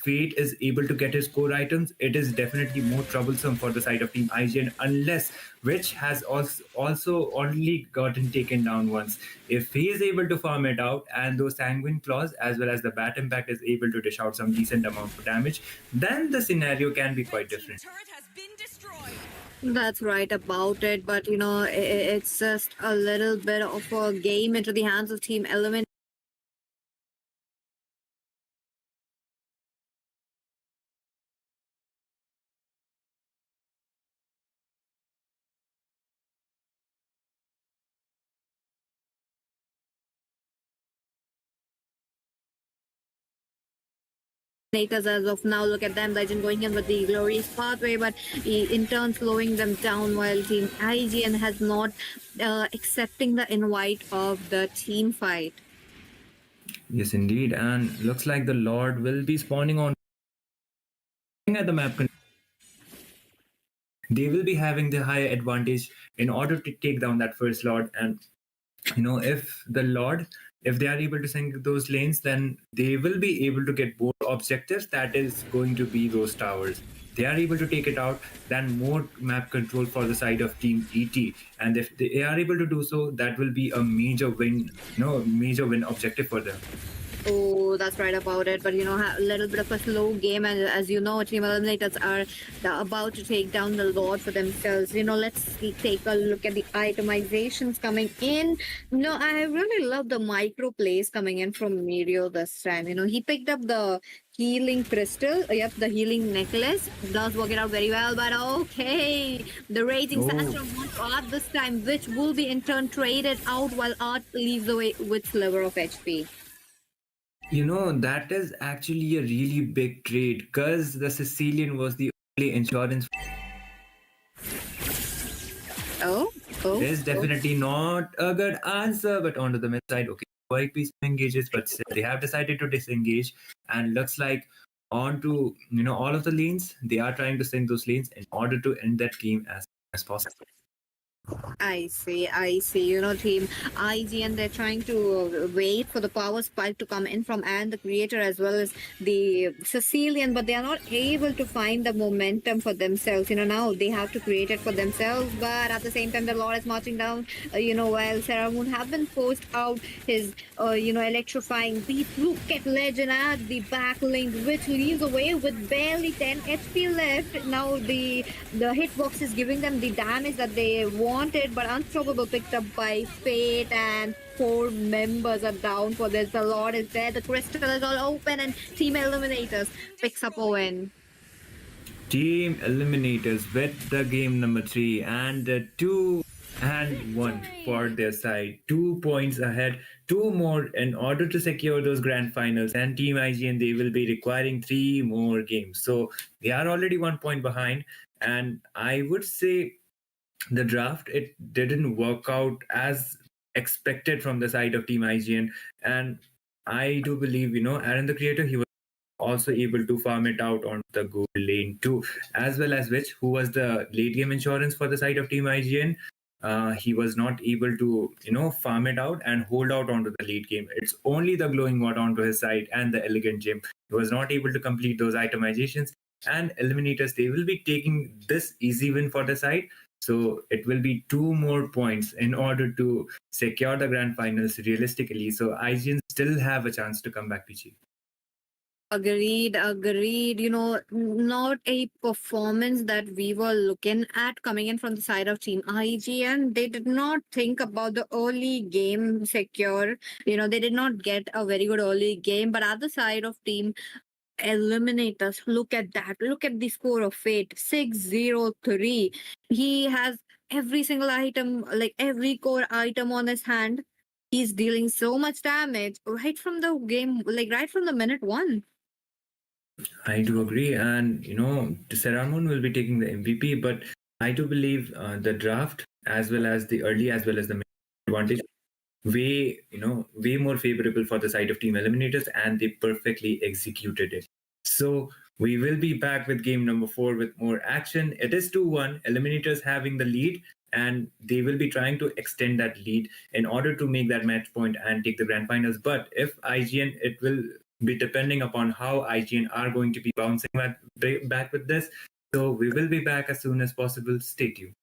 Fate is able to get his core items, it is definitely more troublesome for the side of Team IGN, unless Witch has also only gotten taken down once. If he is able to farm it out, and those Sanguine Claws as well as the Bat Impact is able to dish out some decent amount of damage, then the scenario can be quite different. That's right about it, but it's just a little bit of a game into the hands of Team Element. Eliminators as of now. Look at them, Legend going in with the glorious pathway, but in turn slowing them down while Team IGN has not accepting the invite of the team fight. Yes, indeed. And looks like the Lord will be spawning on at the map. They will be having the higher advantage in order to take down that first Lord. And if the Lord, if they are able to sink those lanes, then they will be able to get more objectives. That is going to be those towers. They are able to take it out, then more map control for the side of Team ET. And if they are able to do so, that will be a major win, major win objective for them. Oh, that's right about it. But a little bit of a slow game, and as you know, Team Eliminators are about to take down the Lord for themselves. Let's take a look at the itemizations coming in. I really love the micro plays coming in from Mirio this time. He picked up the healing crystal. Yep, the healing necklace does work it out very well. But okay, the raging sandstorm wants Art this time, which will be in turn traded out while Art leaves away with sliver of HP. That is actually a really big trade because the Sicilian was the only insurance. Oh. It is definitely not a good answer, but onto the mid side, okay, quite peaceful engages, but still they have decided to disengage, and looks like onto all of the lanes, they are trying to sink those lanes in order to end that game as soon as possible. I see. Team IGN, they're trying to wait for the power spike to come in from and the creator as well as the Sicilian, but they are not able to find the momentum for themselves. Now they have to create it for themselves, but at the same time, the Lord is marching down. While Sarah Moon have been forced out his, electrifying beast. Look at Legend at the back lane, which leaves away with barely 10 HP left. Now the hitbox is giving them the damage that they wanted, but Unstoppable picked up by Fate, and 4 members are down for this. The Lord is there, the crystal is all open, and Team Eliminators picks up a win. Team Eliminators with the game number 3 and 2-1 for their side. 2 points ahead, 2 more in order to secure those grand finals. And Team IGN, they will be requiring 3 more games. So they are already 1 point behind. And I would say the draft, it didn't work out as expected from the side of Team IGN. And I do believe, Aaron the creator, he was also able to farm it out on the gold lane too, as well as who was the late game insurance for the side of Team IGN. He was not able to, farm it out and hold out onto the late game. It's only the glowing ward onto his side and the elegant gem. He was not able to complete those itemizations. And Eliminators, they will be taking this easy win for the side. So it will be 2 more points in order to secure the grand finals realistically. So IGN still have a chance to come back to Chief. Agreed. Not a performance that we were looking at coming in from the side of Team IGN. They did not think about the early game secure. They did not get a very good early game. But at the side of Team Eliminators, look at that. Look at the score of Fate, 603. He has every single item, like every core item on his hand. He's dealing so much damage right from the game, like right from the minute 1. I do agree, and Seramun will be taking the MVP, but I do believe the draft as well as the early as well as the advantage way more favorable for the side of Team Eliminators, and they perfectly executed it. So we will be back with game number 4 with more action. It is 2-1, Eliminators having the lead, and they will be trying to extend that lead in order to make that match point and take the grand finals. But if IGN, it will be depending upon how IGN are going to be bouncing back with this. So we will be back as soon as possible. Stay tuned.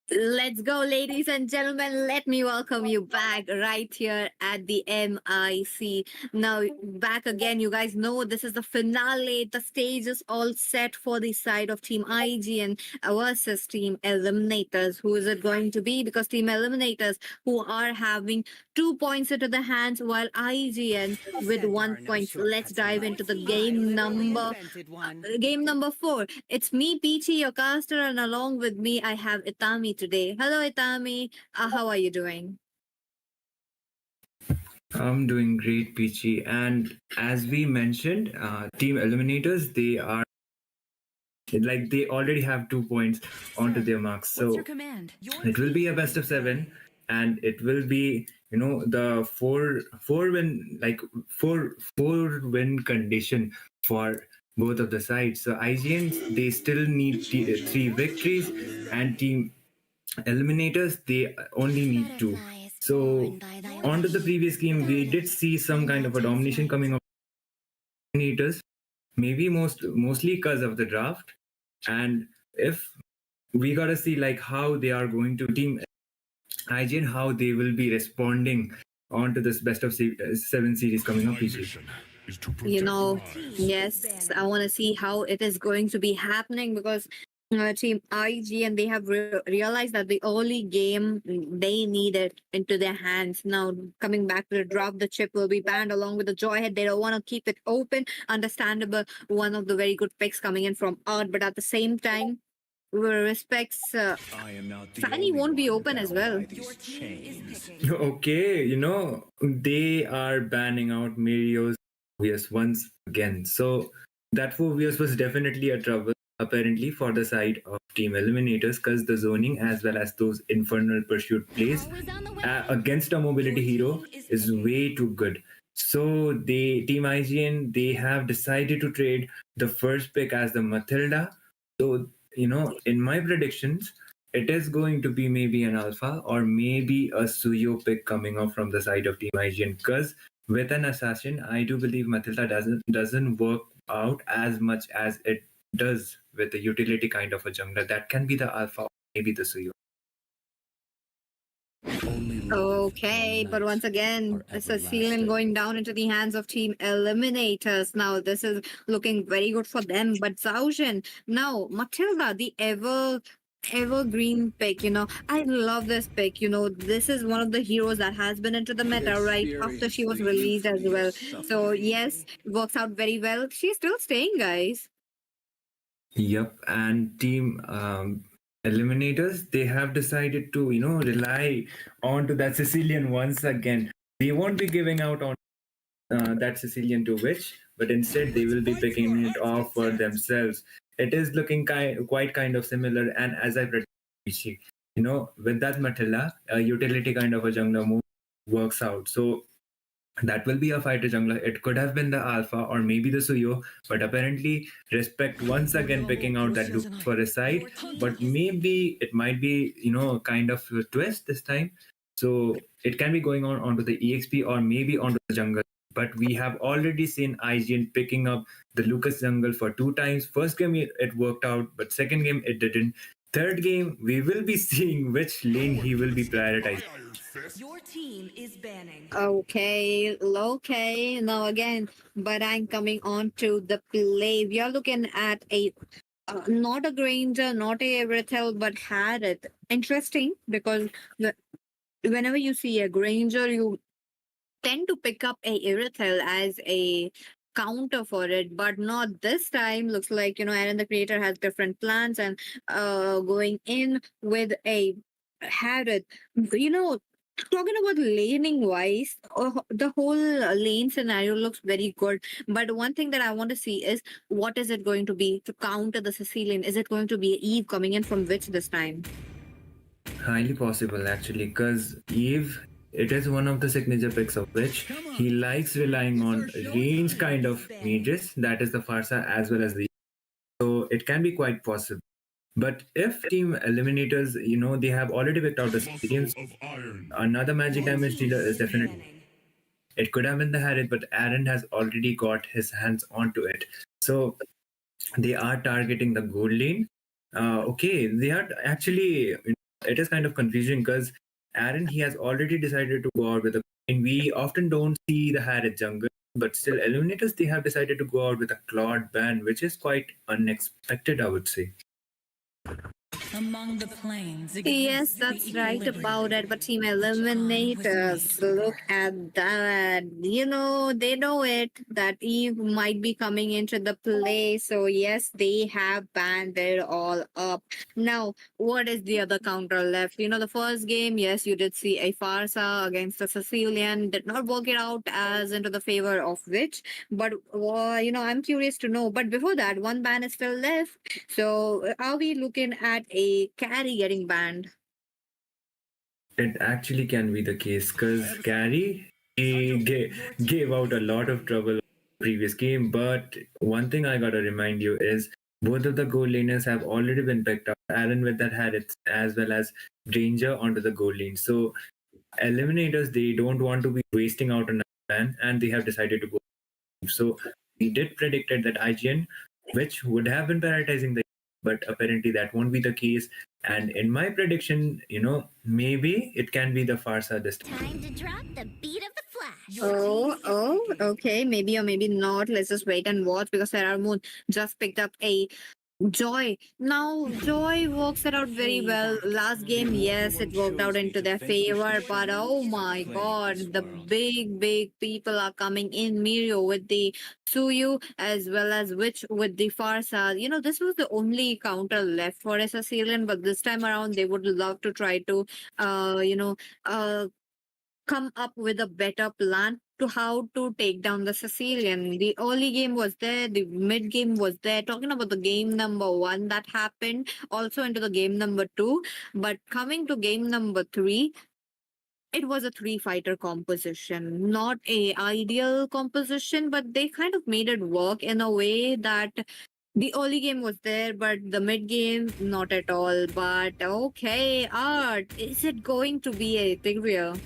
Let's go, ladies and gentlemen. Let me welcome you back right here at the MIC. Now, back again. You guys know this is the finale. The stage is all set for the side of Team IGN versus Team Eliminators. Who is it going to be? Because Team Eliminators, who are having 2 points into the hands, while IGN with 1 point. Let's dive into the game number 4. It's me, Peachy, your caster, and along with me, I have Itami today. Hello, Itami. How are you doing? I'm doing great, Peachy. And as we mentioned, Team Eliminators, they are like they already have 2 points onto their marks. So it will be a best of 7, and it will be the four win like four win condition for both of the sides. So IGN, they still need 3 victories, and Team Eliminators, they only need 2. So onto the previous game, we did see some kind of a domination coming up Eliminators, maybe mostly because of the draft. And if we gotta see like how they are going to Team IGN, how they will be responding onto this best of 7 series coming up, PG. You know, yes, I want to see how it is going to be happening because Team IG and they have realized that the early game they need it into their hands. Now, coming back to the drop, the chip will be banned along with the joyhead. They don't want to keep it open. Understandable. One of the very good picks coming in from Art, but at the same time, respects Fanny won't be open as well. Okay, they are banning out Mario's Phobius once again. So that Phobius was definitely a trouble apparently for the side of Team Eliminators, because the zoning as well as those infernal pursuit plays against a mobility hero is way too good. So Team IGN, they have decided to trade the first pick as the Matilda. So in my predictions, it is going to be maybe an alpha or maybe a Suyo pick coming up from the side of Team IGN, because with an assassin, I do believe Matilda doesn't work out as much as it does with a utility kind of a jungler. That can be the alpha or maybe the Suyo. Okay, but once again, it's a ceiling going down into the hands of Team Eliminators. Now, this is looking very good for them. But Zaujin, now, Matilda, the evergreen pick, I love this pick. This is one of the heroes that has been into the meta right after she was released as well. So, yes, it works out very well. She's still staying, guys. Yep, and Team Eliminators, they have decided to rely on to that Sicilian once again. They won't be giving out on that Sicilian to Witch, but instead they will be picking it off for themselves. It is looking quite kind of similar, and as I predicted, with that Matilda, a utility kind of a jungler move works out. So that will be a fighter jungler. It could have been the alpha or maybe the Suyo, but apparently Respect once again picking out that Luke for his side. But maybe it might be kind of a twist this time. So it can be going on onto the EXP or maybe onto the jungle. But we have already seen IGN picking up the Lucas jungle for 2 times. First game it worked out, but second game it didn't. Third game, we will be seeing which lane he will be prioritizing. Your team is banning. Okay. Now again, but I'm coming on to the play. We are looking at a not a Granger, not a Evertel, but had it. Interesting because whenever you see a Granger, you tend to pick up a Irithel as a counter for it, but not this time. Looks like Aaron the creator has different plans and going in with a Harrod. Talking about laning wise, the whole lane scenario looks very good. But one thing that I want to see is what is it going to be to counter the Sicilian? Is it going to be Eve coming in from which this time? Highly possible actually, because Eve, it is one of the signature picks of which he likes relying on range kind of mages, that is the Farsa as well as the. So it can be quite possible. But if Team Eliminators, they have already picked out the Sicilians, another magic damage dealer is definitely. It could have been the Harith, but Aaron has already got his hands onto it. So they are targeting the gold lane. Okay, they are actually it is kind of confusing because Aaron, he has already decided to go out with a. And we often don't see the Harriet jungle, but still, Eliminators, they have decided to go out with a Claude ban, which is quite unexpected, I would say. Among the planes Yes, that's right about it. But Team Eliminators, look at that. They know it that Eve might be coming into the play. So, yes, they have banned it all up. Now, what is the other counter left? The first game, yes, you did see a Farsa against the Sicilian. Did not work it out as into the favor of which. But, I'm curious to know. But before that, one ban is still left. So, are we looking at a carry getting banned? It actually can be the case because Gary he gave out a lot of trouble previous game. But one thing I gotta remind you is both of the goal laners have already been picked up. Aaron with that Harris as well as Danger onto the goal lane. So Eliminators, they don't want to be wasting out on a ban, and they have decided to go. So we did predicted that IGN, which would have been prioritizing the, but apparently that won't be the case. And in my prediction, maybe it can be the Farsa this time. Time to drop the beat of the flash. Okay. Maybe or maybe not. Let's just wait and watch because Sarah Moon just picked up a Joy. Now, Joy works it out very well. Last game, yes, it worked out into their favor, but oh my god, the big people are coming in. Mirio with the Suyu as well as Witch with the Farsa. This was the only counter left for Sicilian, but this time around, they would love to try to, come up with a better plan to how to take down the Sicilian. The early game was there, the mid game was there. Talking about the game number 1 that happened, also into the game number 2. But coming to game number 3, it was a 3-fighter composition, not a ideal composition, but they kind of made it work in a way that the early game was there, but the mid game not at all. But okay, Art, is it going to be a Tigreal?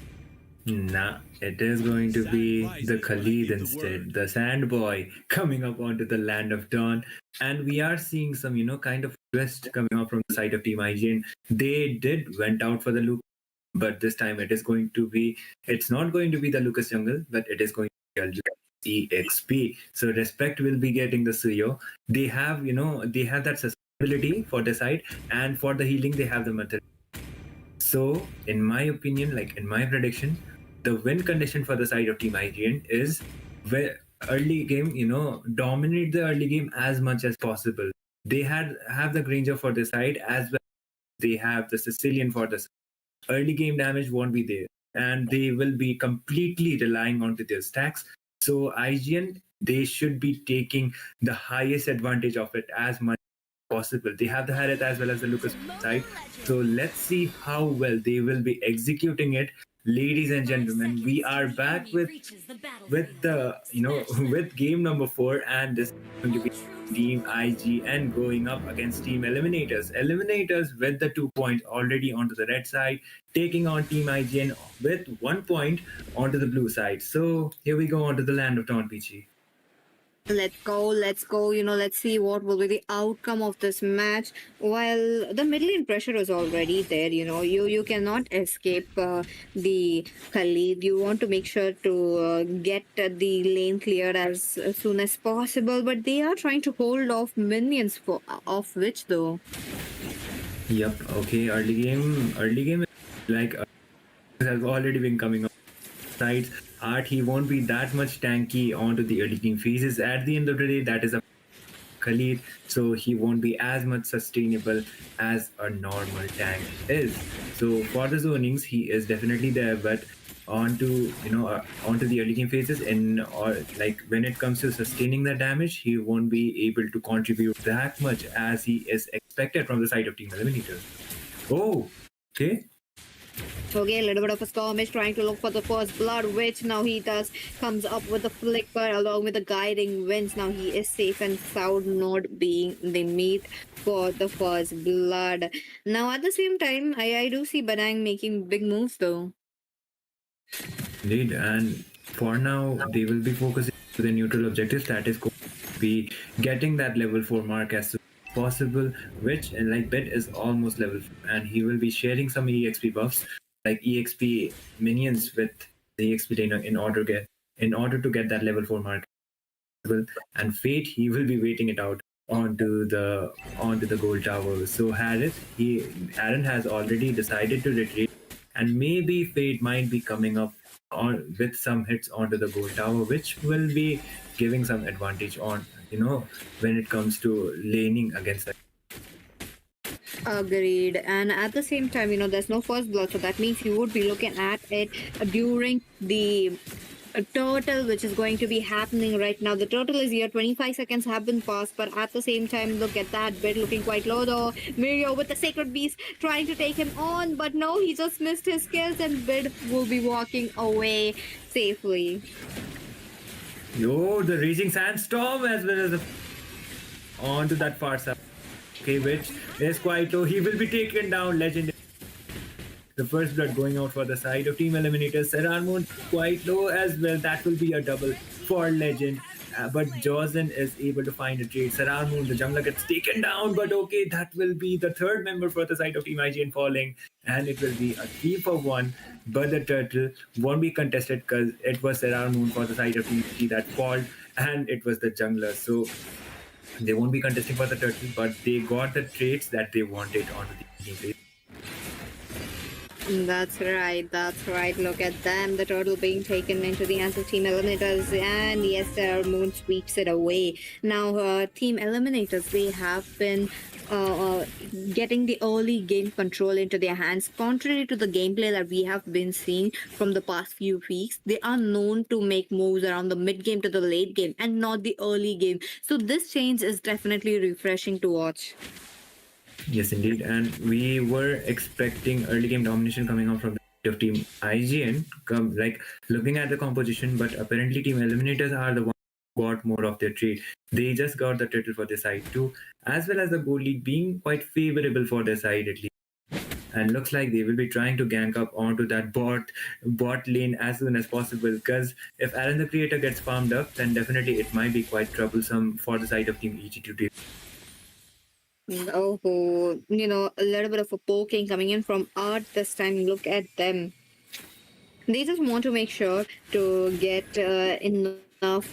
Nah, it is going to be the Khalid instead, the sand boy coming up onto the land of dawn. And we are seeing some, kind of twist coming up from the side of Team IGN. They did went out for the Lucas, but this time it's not going to be the Lucas Jungle, but it is going to be EXP. So Respect will be getting the Suyo. They have, they have that sustainability for the side, and for the healing, they have the method. So, in my opinion, in my prediction, the win condition for the side of Team IGN is where early game, dominate the early game as much as possible. They have the Granger for the side as well. They have the Sicilian for the side. Early game damage won't be there, and they will be completely relying onto their stacks. So IGN, they should be taking the highest advantage of it as much as possible. They have the Harriet as well as the Lucas side. So let's see how well they will be executing it. Ladies and gentlemen, we are back with the with game number 4, and this is going to be Team IGN going up against Team Eliminators. Eliminators with the 2 points already onto the red side, taking on Team IGN with 1 point onto the blue side. So here we go onto the land of Dawn, Peachy. Let's go. Let's see what will be the outcome of this match. While the mid lane pressure is already there, you cannot escape the Khalid. You want to make sure to get the lane cleared as soon as possible, but they are trying to hold off minions of which though. Yep. Okay. Early game, has already been coming up. Sides. Art, he won't be that much tanky onto the early game phases. At the end of the day, that is a Khalid, so he won't be as much sustainable as a normal tank is. So for the zonings, he is definitely there, but onto the early game phases, when it comes to sustaining the damage, he won't be able to contribute that much as he is expected from the side of Team Eliminators. Oh, okay. Okay, a little bit of a skirmish trying to look for the first blood, which now he comes up with the flicker along with the guiding winds. Now he is safe and sound, not being the meat for the first blood. Now at the same time, I do see Badang making big moves though. Indeed, and for now they will be focusing on the neutral objectives, that is going to be getting that level 4 mark as soon possible, which like Bit is almost level 4, and he will be sharing some EXP buffs like EXP minions with the EXP trainer in order to get that level 4 mark. And Fate, he will be waiting it out onto the gold tower. So Aaron has already decided to retreat, and maybe Fate might be coming up on with some hits onto the gold tower, which will be giving some advantage on when it comes to laning against the. Agreed. And at the same time, there's no first blood, so that means you would be looking at it during the turtle, which is going to be happening right now. The turtle is here, 25 seconds have been passed, but at the same time, look at that Bit looking quite low though. Mirio with the sacred beast trying to take him on, but no, he just missed his skills, and Bit will be walking away safely. Yo, the raging sandstorm as well as onto that far side. Okay, which is quite low. He will be taken down. Legend. The first blood going out for the side of Team Eliminators. Serarmoon quite low as well. That will be a double for Legend. But Jozen is able to find a trade. Serarmoon, the jungler, gets taken down. But okay, that will be the third member for the side of Team IGN falling. And it will be a 3-for-1. But the turtle won't be contested because it was Serarmoon for the side of Team IGN that falled. And it was the jungler. So they won't be contesting for the turtle, but they got the traits that they wanted onto the gameplay. That's right, that's right. Look at them, the turtle being taken into the hands of Team Eliminators, and yes, Moon sweeps it away. Now, Team Eliminators, they have been getting the early game control into their hands. Contrary to the gameplay that we have been seeing from the past few weeks, they are known to make moves around the mid game to the late game and not the early game. So this change is definitely refreshing to watch. Yes, indeed. And we were expecting early game domination coming out from the Team IGN, looking at the composition, but apparently Team Eliminators are the ones who got more of their trade. They just got the turtle for their side too, as well as the gold league being quite favorable for their side at least. And looks like they will be trying to gank up onto that bot lane as soon as possible, because if Aaron the Creator gets farmed up, then definitely it might be quite troublesome for the side of Team EG to do. Oh, a little bit of a poking coming in from Art this time. Look at them. They just want to make sure to get enough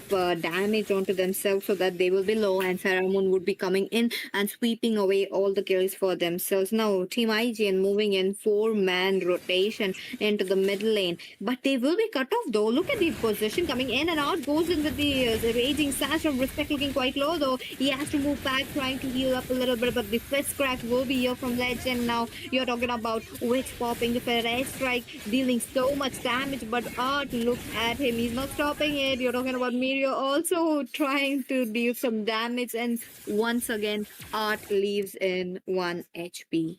damage onto themselves so that they will be low, and Saramon would be coming in and sweeping away all the kills for themselves. Now, Team IGN moving in 4-man rotation into the mid lane, but they will be cut off though. Look at the position coming in, and out goes in with the raging sandstorm. Respect looking quite low though. He has to move back, trying to heal up a little bit, but the fist crack will be here from Legend. Now, you're talking about Witch popping the air strike, dealing so much damage, but Art, look at him, he's not stopping it. You're talking about Mirio also trying to deal some damage, and once again Art leaves in 1 HP.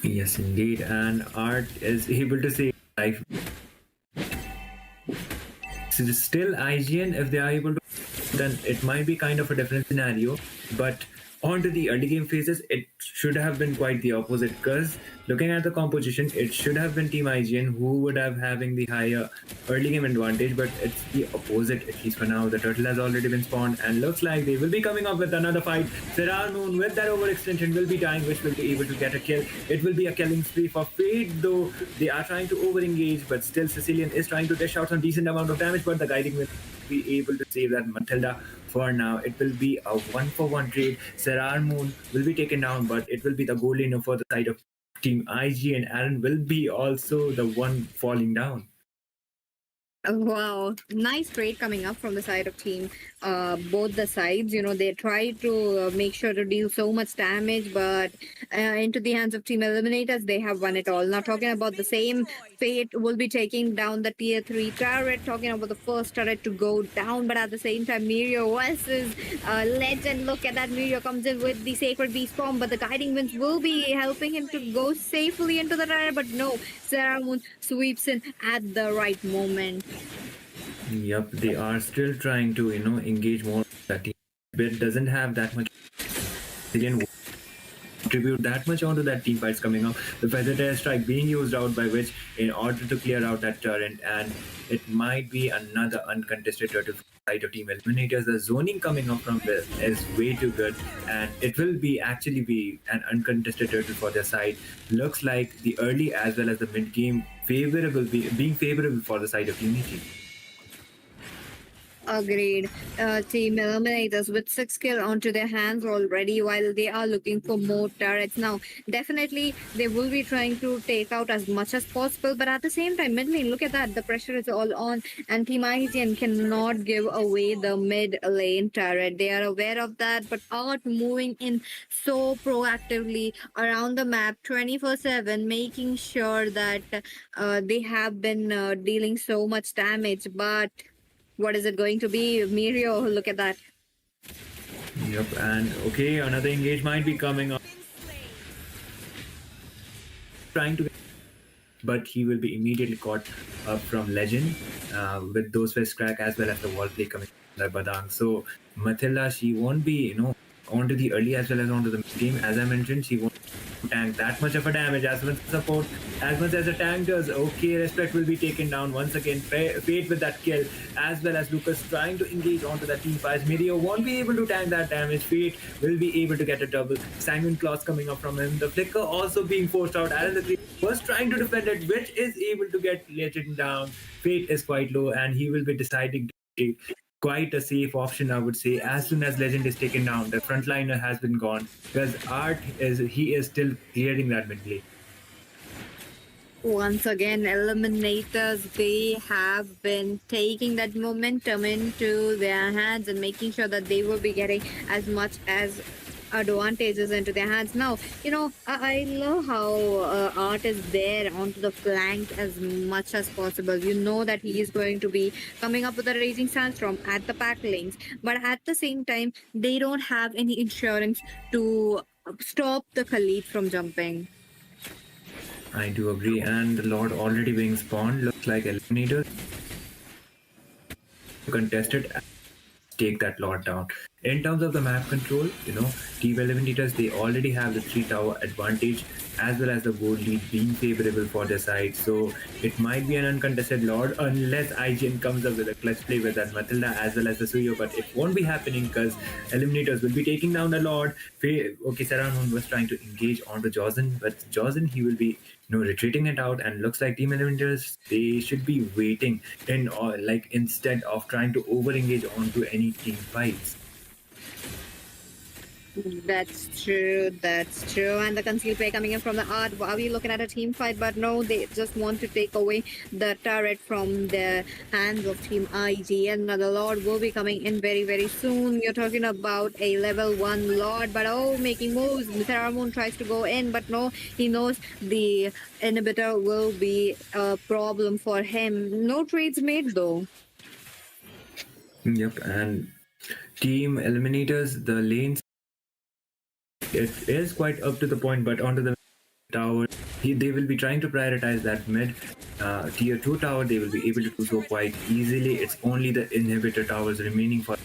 Yes, indeed. And Art is able to save life. So still IGN, if they are able to, then it might be kind of a different scenario. But onto the early game phases, it should have been quite the opposite, because looking at the composition, it should have been Team IGN who would have having the higher early game advantage, but it's the opposite, at least for now. The turtle has already been spawned, and looks like they will be coming up with another fight. Serarmoon with that overextension will be dying, which will be able to get a kill. It will be a killing spree for Fate, though they are trying to over-engage, but still Sicilian is trying to dish out some decent amount of damage, but the guiding will be able to save that Matilda. For now, it will be a 1-for-1 trade. Serarmoon will be taken down, but it will be the goal laner for the side of Team IG, and Aaron will be also the one falling down. Wow, nice trade coming up from the side of team. Both the sides, they try to make sure to deal so much damage, but into the hands of Team Eliminators, they have won it all. Now, talking about the same Fate will be taking down the tier 3 turret, talking about the first turret to go down, but at the same time, Mirio versus Legend. Look at that, Mirio comes in with the Sacred Beast bomb, but the Guiding Winds will be helping him to go safely into the turret, but no, Saramon sweeps in at the right moment. Yep, they are still trying to, engage more. That team bit doesn't have that much. They didn't contribute that much onto that team fights coming up. The Feather Air Strike being used out by Witch in order to clear out that turret, and it might be another uncontested turtle side of Team Eliminators. The zoning coming up from this is way too good, and it will be actually be an uncontested turtle for their side. Looks like the early as well as the mid game being favorable for the side of Team EG. Agreed. Team Eliminators with 6 kill onto their hands already while they are looking for more turrets. Now, definitely they will be trying to take out as much as possible, but at the same time, mid lane, look at that. The pressure is all on, and Team IGN cannot give away the mid lane turret. They are aware of that, but are moving in so proactively around the map 24/7, making sure that they have been dealing so much damage. But what is it going to be? Mirio, look at that. Yep, and okay, another engage might be coming up. Trying to, but he will be immediately caught up from Legend with those first crack as well as the wall play coming from the Badang. So Matilda, she won't be, onto the early as well as onto the mid game. As I mentioned, she won't tank that much of a damage as much support as much as a tank does. Okay, Respect will be taken down once again. Fate with that kill, as well as Lucas trying to engage onto that team fight. Mirio won't be able to tank that damage. Fate will be able to get a double. Sanguine Claws coming up from him. The Flicker also being forced out. Aaron the Green was trying to defend it, which is able to get Legend down. Fate is quite low, and he will be deciding to take quite a safe option, I would say. As soon as Legend is taken down, the frontliner has been gone because he is still clearing that mid lane. Once again, Eliminators, they have been taking that momentum into their hands and making sure that they will be getting as much as advantages into their hands. Now, I love how Art is there onto the flank as much as possible. You know that he is going to be coming up with a Raging Sandstorm at the back lanes, but at the same time, they don't have any insurance to stop the Khalid from jumping. I do agree, and the Lord already being spawned. Looks like Eliminators contested take that Lord down. In terms of the map control, Team Eliminators, they already have the 3 tower advantage as well as the gold lead being favorable for their side. So it might be an uncontested Lord unless IGN comes up with a clutch play with that Matilda as well as the Suyo, but it won't be happening because Eliminators will be taking down the Lord. Okay, Saran was trying to engage onto Jozen, but Jozen, he will be retreating it out, and looks like Team Eliminators, they should be waiting instead of trying to over engage onto any team fights. That's true. And the concealed play coming in from the Art. Are we looking at a team fight? But no, they just want to take away the turret from the hands of Team IGN. The Lord will be coming in very, very soon. You're talking about a level 1 Lord, but making moves. Theramoon tries to go in, but no, he knows the inhibitor will be a problem for him. No trades made though. Yep, and Team Eliminators, the lanes, it is quite up to the point, but onto the tower, they will be trying to prioritize that mid tier 2 tower. They will be able to do so quite easily. It's only the inhibitor towers remaining for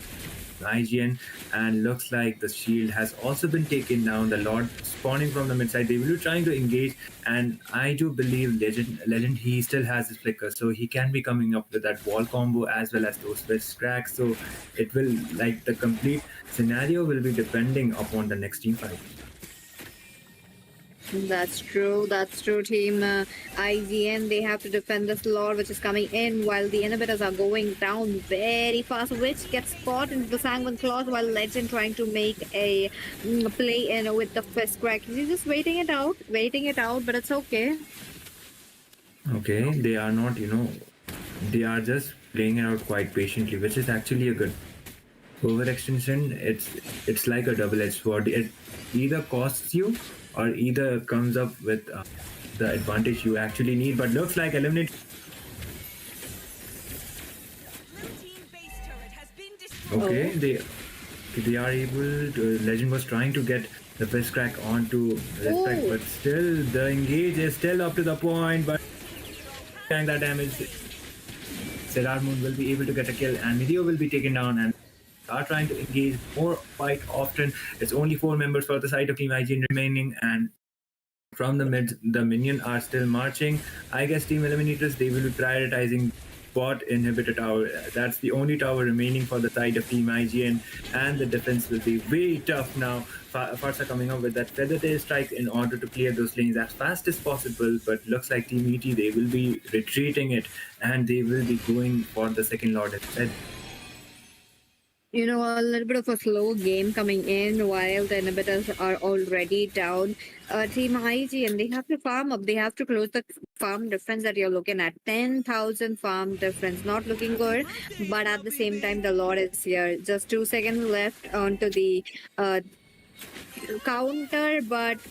IGN, and looks like the shield has also been taken down. The Lord spawning from the mid side, they will be trying to engage, and I do believe Legend he still has his flicker, so he can be coming up with that wall combo as well as those first cracks. So it will, like, the complete scenario will be depending upon the next team fight. That's true, Team IGN. They have to defend this Lord which is coming in while the inhibitors are going down very fast, which gets caught into the Sanguine Claws while Legend trying to make a play in with the fist crack. He's just waiting it out, but it's okay. Okay, they are not, they are just playing it out quite patiently, which is actually a good overextension. It's like a double-edged sword. It either costs you or either comes up with the advantage you actually need. But looks like Eliminate. Okay, they are able to. Legend was trying to get the fist crack onto Respect, but still the engage is still up to the point. But that damage, Sailor Moon will be able to get a kill, and Mirio will be taken down, and are trying to engage more quite often. It's only 4 members for the side of Team IGN remaining, and from the mid, the minion are still marching. I guess Team Eliminators, they will be prioritizing bot inhibitor tower. That's the only tower remaining for the side of Team IGN, and the defense will be very tough now. Farsa coming up with that feather tail strike in order to clear those lanes as fast as possible, but looks like Team ET, they will be retreating it, and they will be going for the second Lord instead. You know, a little bit of a slow game coming in while the inhibitors are already down. Team IG, and they have to farm up. They have to close the farm difference that you're looking at. 10,000 farm difference. Not looking good, but at the same time, the Lord is here. Just 2 seconds left onto the counter, but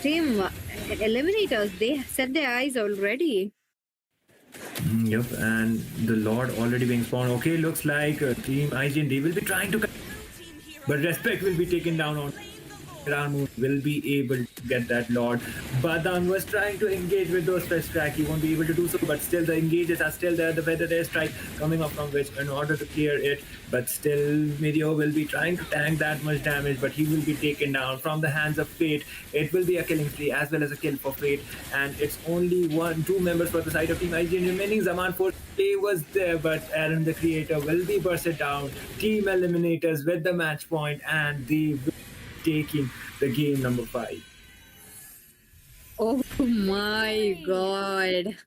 Team Eliminators, they set their eyes already. Yep, and the Lord already being spawned. Okay, looks like Team IGN, they will be trying to, but Respect will be taken down on. Ramu will be able to get that Lord. Badang was trying to engage with those first strike. He won't be able to do so, but still the engages are still there. The Feather Air Strike coming up from which in order to clear it. But still, Meteor will be trying to tank that much damage, but he will be taken down from the hands of Fate. It will be a killing spree as well as a kill for Fate. And it's only two members for the side of Team IGN remaining. Zaman Force was there, but Aaron the Creator will be bursted down. Team Eliminators with the match point, and the taking the game number 5. Oh my god.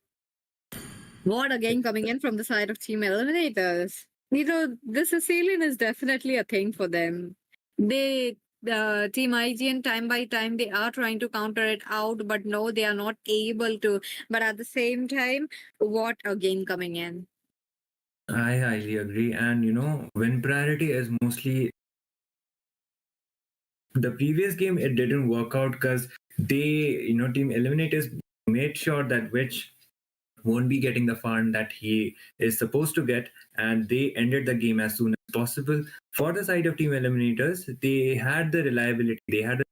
What again coming in from the side of Team Eliminators? You know, this Sicilian is definitely a thing for them. They, Team IGN, time by time, they are trying to counter it out, but no, they are not able to. But at the same time, what a game coming in. I highly agree. And win priority is mostly the previous game, it didn't work out because Team Eliminators made sure that Witch won't be getting the farm that he is supposed to get, and they ended the game as soon as possible. For the side of Team Eliminators, they had the reliability, they had the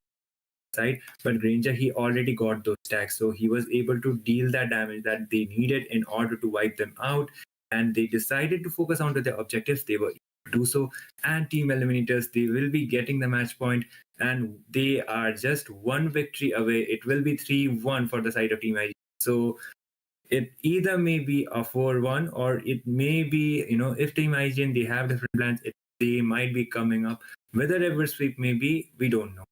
side, but Granger, he already got those stacks, so he was able to deal that damage that they needed in order to wipe them out, and they decided to focus onto their objectives. They were able to do so, and Team Eliminators, they will be getting the match point, and they are just one victory away. It will be 3-1 for the side of Team IG. So it either may be a 4-1, or it may be, if Team IGN, they have different plans, they might be coming up. Whether ever sweep may be, we don't know.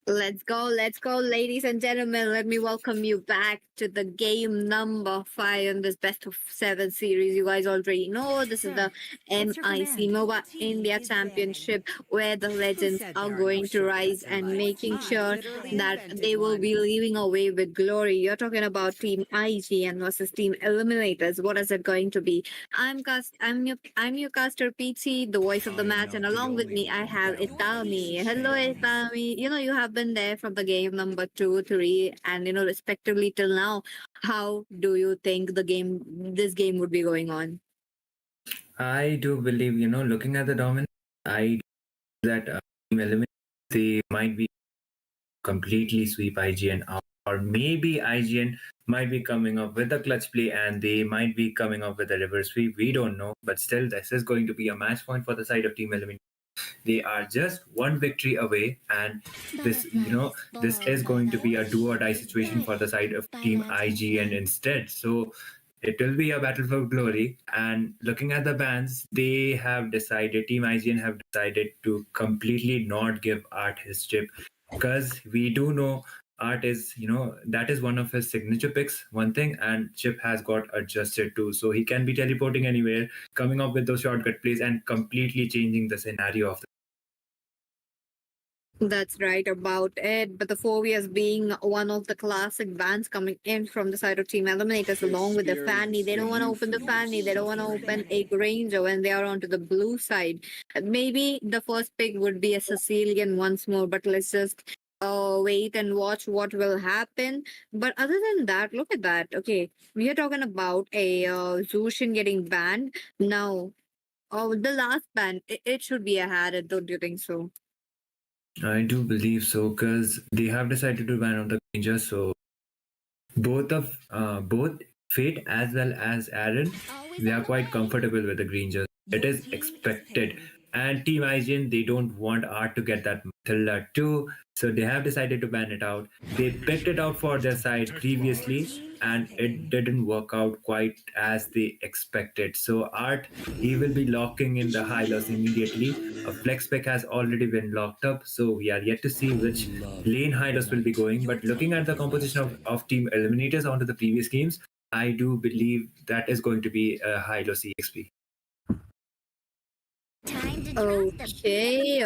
Let's go, ladies and gentlemen. Let me welcome you back to the game number 5 in this best of 7 series. You guys already know this is the MIC Moba India Championship, where the legends are going to rise and making sure that they will be leaving away with glory. You're talking about Team IGN versus Team Eliminators. What is it going to be? I'm your caster PT, the voice of the match, and along with me I have Itami. Hello, Itami. You have been there from the game number 2, 3, and respectively till now. How do you think this game would be going on? I do believe, looking at the dominance, I that Team Eliminators, they might be completely sweep IGN out, or maybe IGN might be coming up with a clutch play and they might be coming up with a reverse sweep. We don't know, but still, this is going to be a match point for the side of Team Eliminators. They are just one victory away, and this is going to be a do or die situation for the side of Team IGN instead. So it will be a battle for glory. And looking at the bans, they have decided, Team IGN have decided to completely not give Art his chip, because we do know Art is, that is one of his signature picks, one thing, and Chip has got adjusted too. So he can be teleporting anywhere, coming up with those shortcut plays, and completely changing the scenario of the. That's right about it. But the Phobias being one of the classic bands coming in from the side of Team Eliminators along with the Fanny. They don't want to open the Fanny. They don't want to open a Granger when they are onto the blue side. Maybe the first pick would be a Sicilian once more, but let's just wait and watch what will happen. But other than that, look at that. Okay, we are talking about a Zushin getting banned. Now, the last ban, it should be a Harriet, don't you think so? I do believe so, because they have decided to ban out the Granger. So both Fate as well as Aaron, they are quite comfortable with the Granger. It is expected. And Team IGN, they don't want Art to get that Matilda too, so they have decided to ban it out. They picked it out for their side previously, and it didn't work out quite as they expected. So Art, he will be locking in the high loss immediately. A flex pick has already been locked up, so we are yet to see which lane high loss will be going. But looking at the composition of Team Eliminators onto the previous games, I do believe that is going to be a high loss EXP. Okay.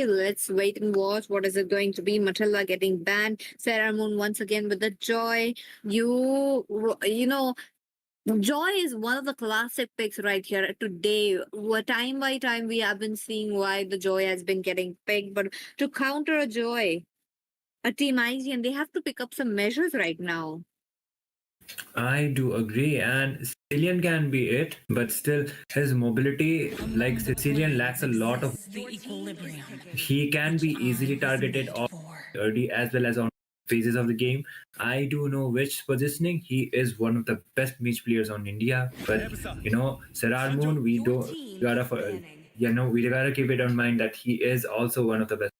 Let's wait and watch. What is it going to be? Matilda getting banned. Sarah Moon once again with the Joy. You know, Joy is one of the classic picks right here today. Time by time, we have been seeing why the Joy has been getting picked. But to counter a Joy, a Team IGN, they have to pick up some measures right now. I do agree, and Sicilian can be it, but still his mobility, like Sicilian, lacks a lot of. He can be easily targeted off early as well as on phases of the game. I do know which positioning. He is one of the best mage players on India, but Sarar Moon, we don't gotta we gotta keep it in mind that he is also one of the best.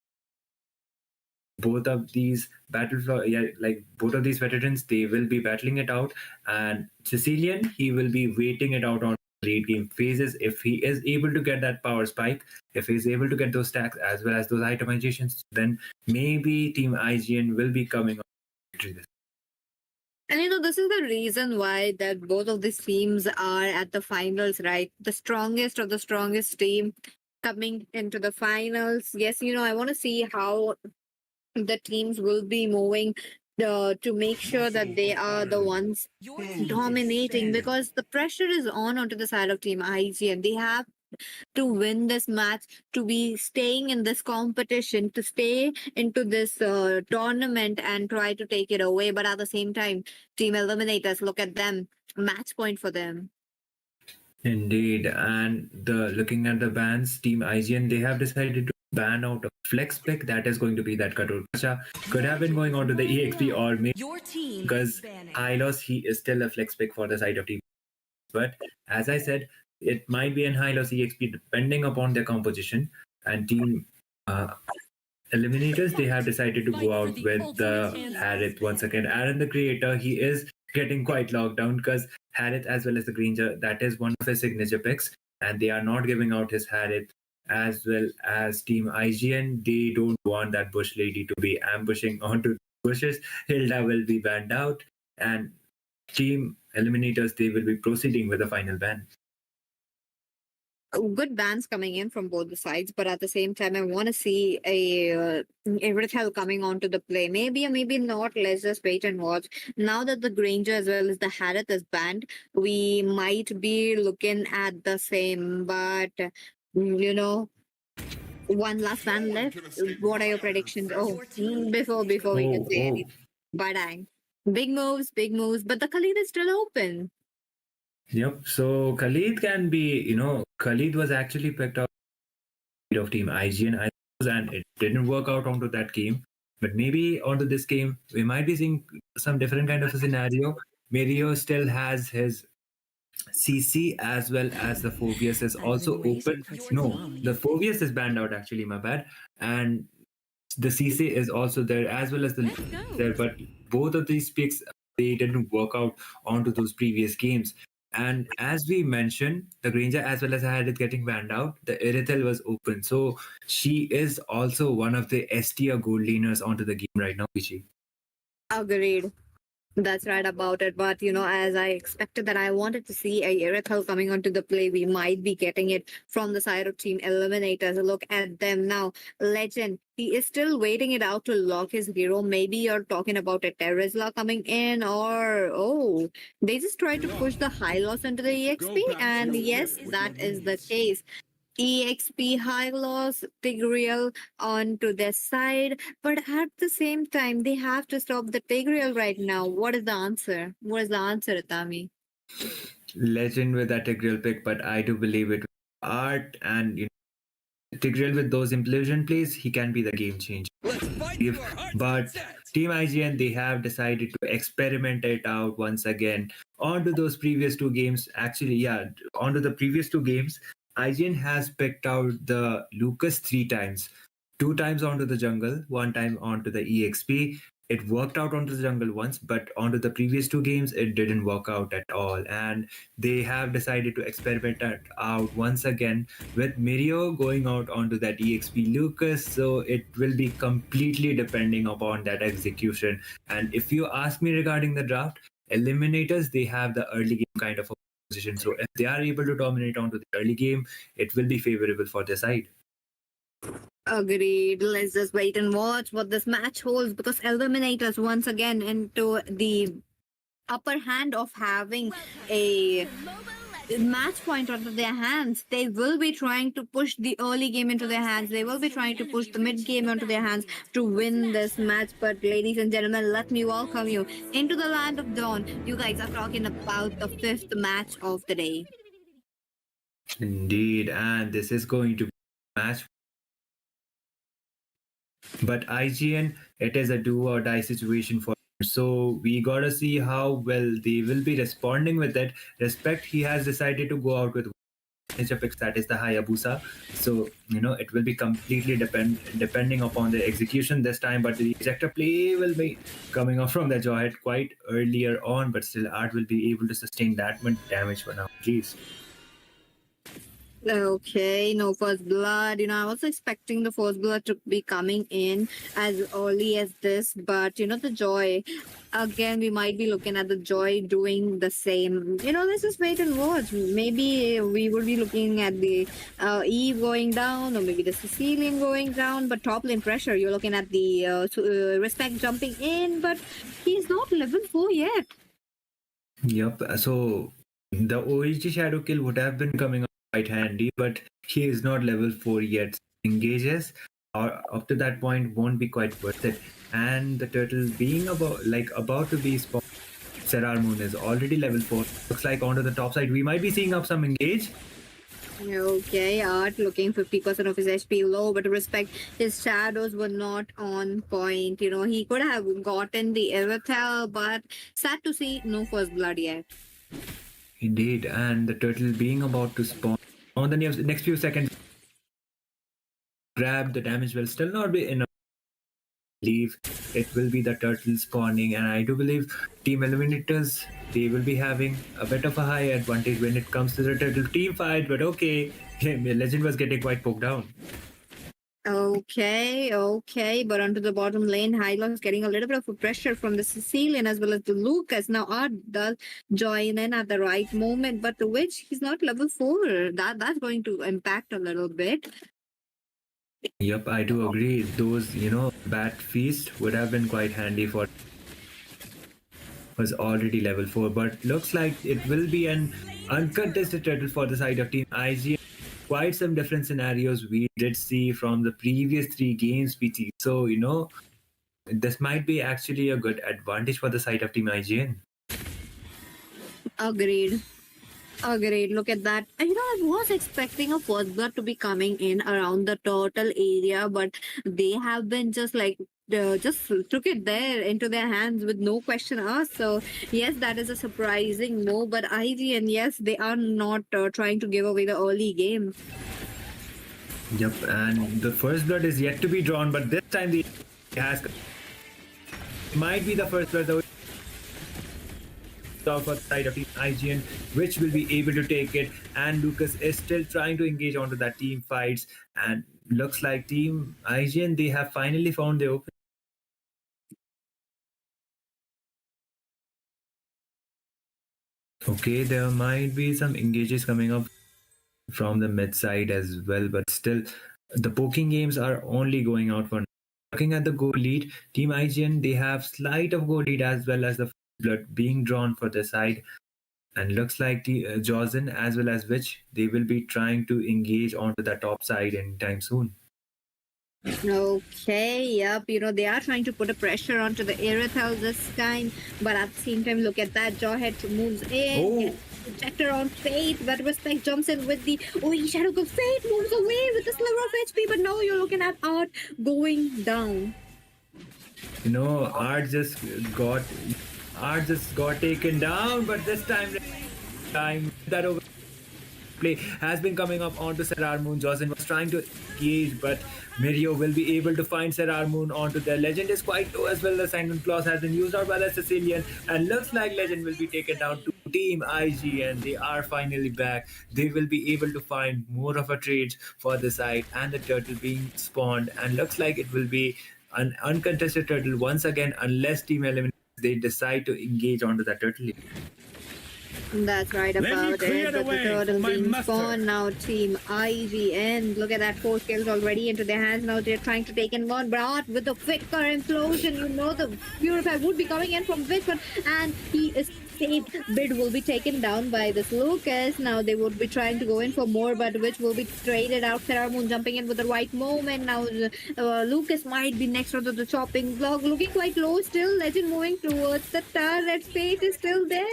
Both of these both of these veterans, they will be battling it out, and Sicilian, he will be waiting it out on late game phases. If he is able to get that power spike, if he's able to get those stacks as well as those itemizations, then maybe Team IGN will be coming on to this. And this is the reason why that both of these teams are at the finals, right? The strongest of the strongest team coming into the finals. Yes, I want to see how the teams will be moving to make sure that they are the ones dominating, because the pressure is on onto the side of Team IG, and they have to win this match to be staying in this competition, to stay into this tournament and try to take it away. But at the same time, Team Eliminators, look at them, match point for them. Indeed, and looking at the bans, Team IGN, they have decided to ban out a flex pick that is going to be that Katur Kasha. Could have been going on to the EXP, or maybe because Hylos, he is still a flex pick for the side of Team. But as I said, it might be an Hylos EXP depending upon their composition. And Team Eliminators, they have decided to go out with the Harith once again. Aaron, the creator, he is getting quite locked down, because Harith as well as the Granger, that is one of his signature picks, and they are not giving out his Harith as well as Team IGN. They don't want that bush lady to be ambushing onto bushes. Hilda will be banned out, and Team Eliminators, they will be proceeding with the final ban. Good bans coming in from both the sides, but at the same time, I want to see a Irithel coming onto the play. Maybe or maybe not. Let's just wait and watch. Now that the Granger as well as the Harith is banned, we might be looking at the same. But you know, one last ban left. What are your predictions? Oh, before we can say anything, Badang. Big moves, but the Khalid is still open. Yep. So Khalid can be, Khalid was actually picked up of Team IGN, and it didn't work out onto that game. But maybe onto this game, we might be seeing some different kind of a scenario. Mario still has his CC as well as the Phobius is also open. No, the Phobius is banned out actually, my bad. And the CC is also there as well as the there, but both of these picks they didn't work out onto those previous games. And as we mentioned, the Granger as well as Hadith getting banned out, the Irithel was open. So she is also one of the S tier gold laners onto the game right now, Pichi. Agreed. That's right about it. But, as I expected that I wanted to see a Irithel coming onto the play, we might be getting it from the side of Team Eliminators. Look at them now. Legend. He is still waiting it out to lock his hero. Maybe you're talking about a Terizla coming in or, they just try to push the high loss into the EXP. And yes, that is the case. EXP high loss, Tigreal onto their side, but at the same time, they have to stop the Tigreal right now. What is the answer? What is the answer, Itami? Legend with that Tigreal pick, but I do believe it. Art and Tigreal with those implosion plays, he can be the game changer. But Team IGN, they have decided to experiment it out once again onto those previous two games. Actually, yeah, onto the previous two games. IGN has picked out the Lucas 3 times. 2 times onto the jungle, 1 time onto the EXP. It worked out onto the jungle once, but onto the previous two games, it didn't work out at all. And they have decided to experiment it out once again with Mirio going out onto that EXP Lucas. So it will be completely depending upon that execution. And if you ask me regarding the draft, Eliminators, they have the early game kind of a position. So if they are able to dominate onto the early game, it will be favorable for their side. Agreed. Let's just wait and watch what this match holds because Eliminators once again into the upper hand of having a match point onto their hands. They will be trying to push the early game into their hands. They will be trying to push the mid game onto their hands to win this match. But ladies and gentlemen, let me welcome you into the land of dawn. You guys are talking about the 5th match of the day. Indeed, and this is going to be a match. But IGN, it is a do or die situation for them. So we gotta see how well they will be responding with it. Respect, he has decided to go out with nature picks, that is the Hayabusa. So it will be completely depending upon the execution this time. But the ejector play will be coming off from the Jawhead quite earlier on, but still Art will be able to sustain that much damage for now. Jeez. Okay, no first blood. I was expecting the first blood to be coming in as early as this, but the Joy, again, we might be looking at the Joy doing the same. Let's just wait and watch. Maybe we will be looking at the Eve going down, or maybe the Sicilian going down, but top lane pressure, you're looking at the Respect jumping in, but he's not level 4 yet. Yep, so the OHG Shadow kill would have been coming up quite handy, but he is not level 4 yet. Engages or up to that point won't be quite worth it. And the turtle being about to be spawned, Serar Moon is already level 4. Looks like onto the top side we might be seeing up some engage. Okay, Art looking 50% of his HP low, but Respect, his shadows were not on point. He could have gotten the Irithel, but sad to see no first blood yet. Indeed, and the turtle being about to spawn on the next few seconds, grab the damage will still not be enough. Believe it will be the turtle spawning, and I do believe Team Eliminators, they will be having a bit of a high advantage when it comes to the turtle team fight. But okay, Legend was getting quite poked down. Okay, but onto the bottom lane, Hylos is getting a little bit of a pressure from the Sicilian as well as the Lucas. Now Art does join in at the right moment, but the Witch, he's not level 4. That's going to impact a little bit. Yep, I do agree. Those, Bat Feast would have been quite handy for was already level 4, but looks like it will be an uncontested title for the side of Team IGN. Quite some different scenarios we did see from the previous 3 games, PT. So, this might be actually a good advantage for the side of Team IGN. Agreed. Look at that. I was expecting a first blood to be coming in around the turtle area, but they have been just like just took it there into their hands with no question asked. So yes, that is a surprising move. But IGN, yes, they are not trying to give away the early game. Yep, and the first blood is yet to be drawn, but this time the has might be the first blood out for the side of Team IGN, which will be able to take it. And Lucas is still trying to engage onto that team fights, and looks like Team IGN, they have finally found the open. Okay, there might be some engages coming up from the mid side as well, but still the poking games are only going out for now. Looking at the goal lead, Team IGN, they have slight of goal lead as well as the blood being drawn for the side, and looks like the Jozen as well as Witch, they will be trying to engage onto the top side anytime soon. Okay, yep. They are trying to put a pressure onto the Irithel this time, but at the same time, look at that. Jawhead moves in. Projector on Fate, but Respect jumps in with the Shadow of Fate moves away with the sliver of HP, but now you're looking at Art going down. Art just got taken down, but this time that over play has been coming up onto Serar Moon. Jozen was trying to engage, but Mirio will be able to find Serar Moon onto their Legend is quite low as well. The Sanguine Claws has been used out by the Sicilian, and looks like Legend will be taken down to Team IGN. They are finally back. They will be able to find more of a trade for the side, and the turtle being spawned, and looks like it will be an uncontested turtle once again, unless Team Eliminators they decide to engage onto that turtle. That's right about it. But the turtle being spawned now. Team IGN. Look at that. 4 kills already into their hands. Now they're trying to take in one. But with the quicker implosion, the Purify would be coming in from Vic, and he is saved. Bid will be taken down by this Lucas. Now they would be trying to go in for more, but which will be traded out. Serar Moon jumping in with the right moment. Now Lucas might be next onto the chopping block. Looking quite low still. Legend moving towards the turret. Fate is still there,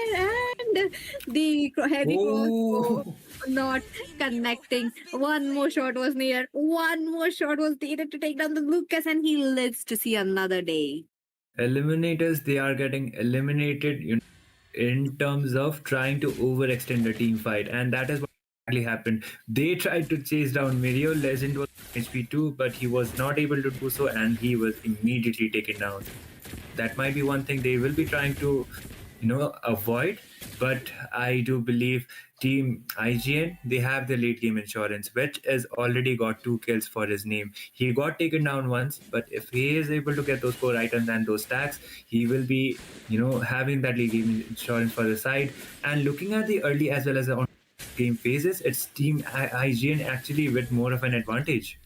and the heavy crossbow not connecting. One more shot was near. One more shot was needed to take down the Lucas, and he lives to see another day. Eliminators, they are getting eliminated, in terms of trying to overextend the team fight, and that is what exactly happened. They tried to chase down Mirio. Legend was HP2, but he was not able to do so, and he was immediately taken down. That might be one thing they will be trying to avoid, but I do believe Team IGN, they have the late game insurance, which has already got 2 kills for his name. He got taken down once, but if he is able to get those 4 items and those stacks, he will be having that late game insurance for the side. And looking at the early as well as the game phases, it's Team IGN actually with more of an advantage.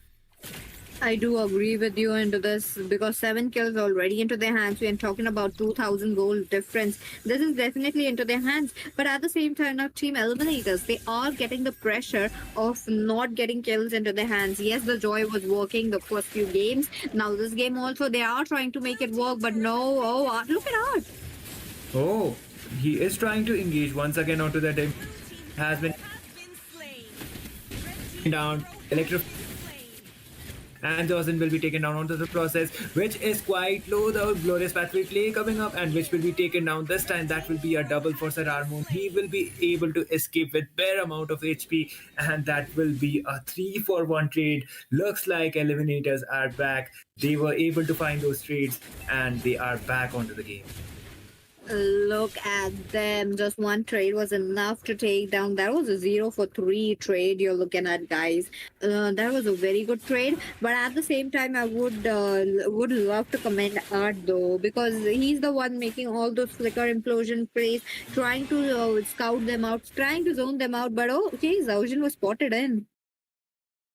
I do agree with you into this, because 7 kills already into their hands. We are talking about 2,000 gold difference. This is definitely into their hands. But at the same time, now Team Eliminators, they are getting the pressure of not getting kills into their hands. Yes, the Joy was working the first few games. Now this game also, they are trying to make it work, but no. Oh, look at Art. Oh, he is trying to engage once again onto that. Has been down. And Jozen will be taken down onto the process, which is quite low. The glorious pathway play coming up, and which will be taken down this time. That will be a double for Serar Moon. He will be able to escape with bare amount of HP, and that will be a 3-for-1 trade. Looks like Eliminators are back. They were able to find those trades, and they are back onto the game. Look at them. Just one trade was enough to take down. That was a 0 for 3 trade you're looking at, guys. That was a very good trade. But at the same time, I would love to commend Art though, because he's the one making all those flicker implosion plays, trying to scout them out, trying to zone them out. But oh, okay, Zaujin was spotted in.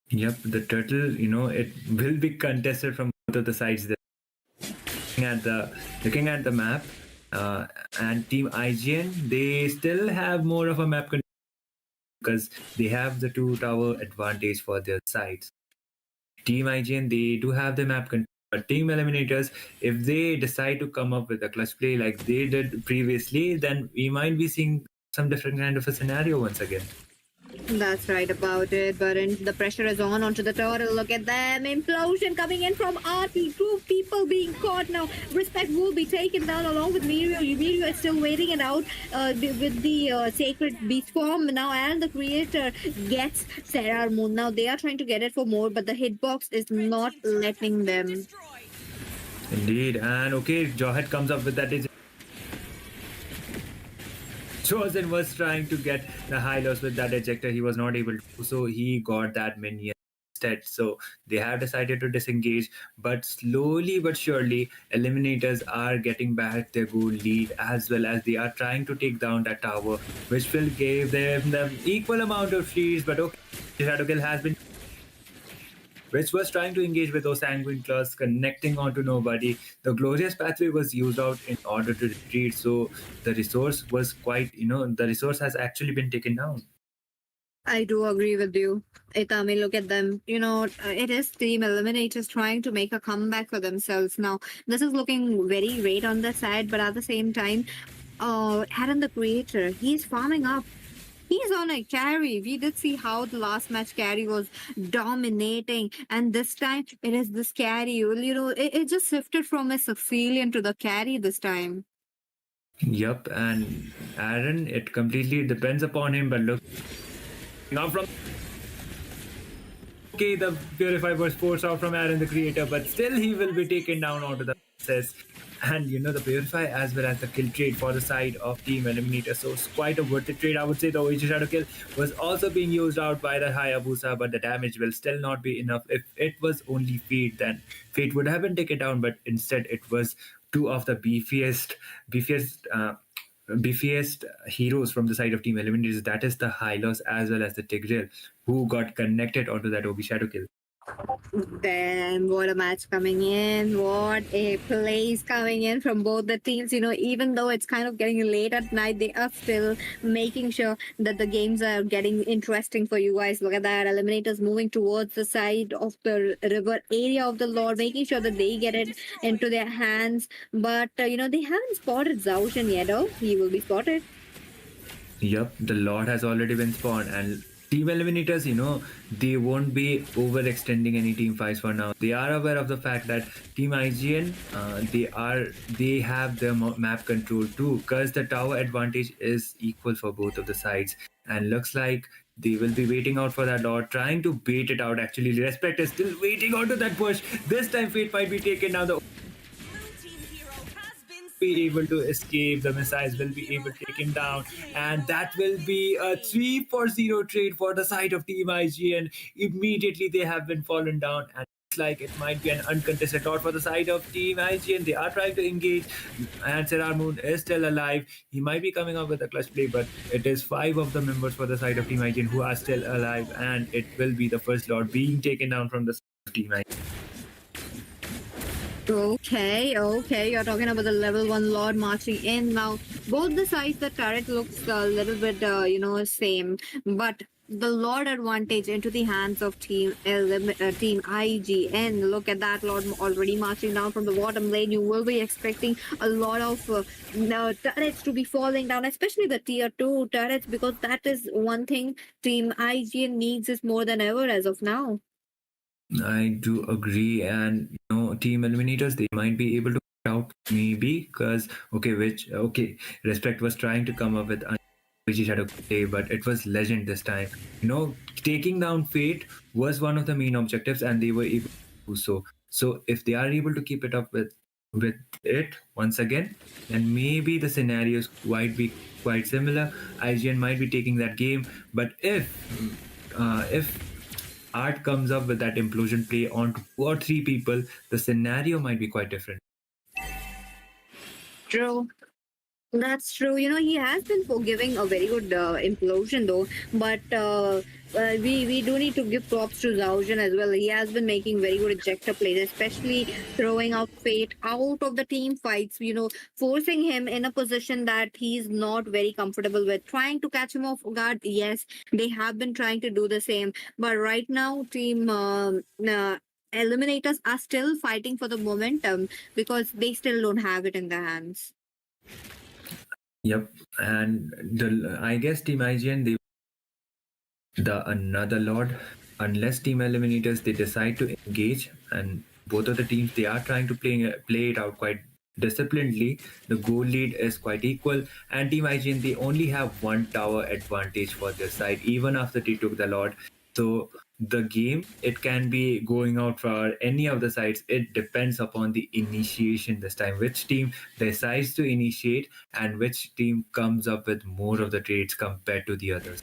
Yep, the turtle, it will be contested from both of the sides there. Looking at the map, and Team IGN, they still have more of a map control because they have the 2 tower advantage for their sides. Team IGN, they do have the map control. But Team Eliminators, if they decide to come up with a clutch play like they did previously, then we might be seeing some different kind of a scenario once again. That's right about it, but the pressure is on onto the turtle. Look at them. Implosion coming in from RP. 2 people being caught now. Respect will be taken down along with Mirio. Mirio is still waiting it out with the Sacred Beast form now, and the creator gets Serrar Moon. Now they are trying to get it for more, but the hitbox is not letting them. Indeed, and okay, Jawhead comes up with that. Chosen was trying to get the high loss with that ejector. He was not able to, so he got that minion instead. So they have decided to disengage, but slowly but surely, Eliminators are getting back their goal lead as well as they are trying to take down that tower, which will give them the equal amount of trees. But okay, Shadow Kill has been, which was trying to engage with those sanguine claws, connecting onto nobody. The glorious pathway was used out in order to retreat, so the resource was quite, the resource has actually been taken down. I do agree with you. Itami, look at them. It is Team Eliminators trying to make a comeback for themselves. Now, this is looking very great on the side, but at the same time, Aaron the Creator, he's farming up. He's on a carry. We did see how the last match carry was dominating, and this time it is this carry. It just shifted from a Sicilian to the carry this time. Yep, and Aaron, it completely depends upon him, but look, now from okay, the Purify was forced out from Aaron the Creator, but still he will be taken down onto the process. And the Purify as well as the kill trade for the side of Team Eliminator. So it's quite a worth it trade. I would say the Oichi Shadow Kill was also being used out by the Hayabusa, but the damage will still not be enough. If it was only Fate, then Fate would have been taken down, but instead it was 2 of the beefiest heroes from the side of Team Eliminators. That is the Hylos as well as the Tigreal, who got connected onto that Obi Shadow Kill. Then what a match coming in. What a plays coming in from both the teams. Even though it's kind of getting late at night, they are still making sure that the games are getting interesting for you guys. Look at that. Eliminators moving towards the side of the river area of the Lord, making sure that they get it into their hands. But, they haven't spotted Zaushan yet. Oh, he will be spotted. Yep, the Lord has already been spawned, and Team Eliminators, they won't be overextending any team fights for now. They are aware of the fact that Team IGN, they have their map control too, because the tower advantage is equal for both of the sides, and looks like they will be waiting out for that Lord, trying to bait it out. Actually, Respect is still waiting onto that push. This time, Fate might be taken down. The be able to escape, the missiles will be able to take him down, and that will be a 3-0 trade for the side of Team IGN. Immediately they have been fallen down, and it's like it might be an uncontested dot for the side of Team IGN. They are trying to engage, and Serrar Moon is still alive. He might be coming up with a clutch play, but it is 5 of the members for the side of Team IGN who are still alive, and it will be the first Lord being taken down from the side of Team IGN. Okay, you're talking about the level 1 Lord marching in. Now, both the sides, the turret looks a little bit, same, but the Lord advantage into the hands of Team IGN. Look at that Lord already marching down from the bottom lane. You will be expecting a lot of turrets to be falling down, especially the tier 2 turrets, because that is one thing Team IGN needs is more than ever as of now. I do agree, and Team Eliminators, they might be able to out maybe because Respect was trying to come up with Shadow Play, but it was Legend this time. Taking down Fate was one of the main objectives, and they were able to do so. So if they are able to keep it up with with it once again, then maybe the scenarios might be quite similar. IGN might be taking that game, but if Art comes up with that implosion play on 2 or 3 people, the scenario might be quite different. True. That's true. You know, he has been forgiving a very good implosion though, but we do need to give props to Zaujan as well. He has been making very good ejector plays, especially throwing out Fate out of the team fights. You know, forcing him in a position that he's not very comfortable with, trying to catch him off guard. Yes, they have been trying to do the same, but right now, team. Eliminators are still fighting for the momentum because they still don't have it in their hands. Yep, and I guess Team IGN, the another Lord, unless Team Eliminators they decide to engage, and both of the teams they are trying to play it out quite disciplinedly. The goal lead is quite equal, and Team IGN they only have one tower advantage for their side, even after they took the Lord. So the game it can be going out for any of the sides. It depends upon the initiation this time, which team decides to initiate and which team comes up with more of the trades compared to the others.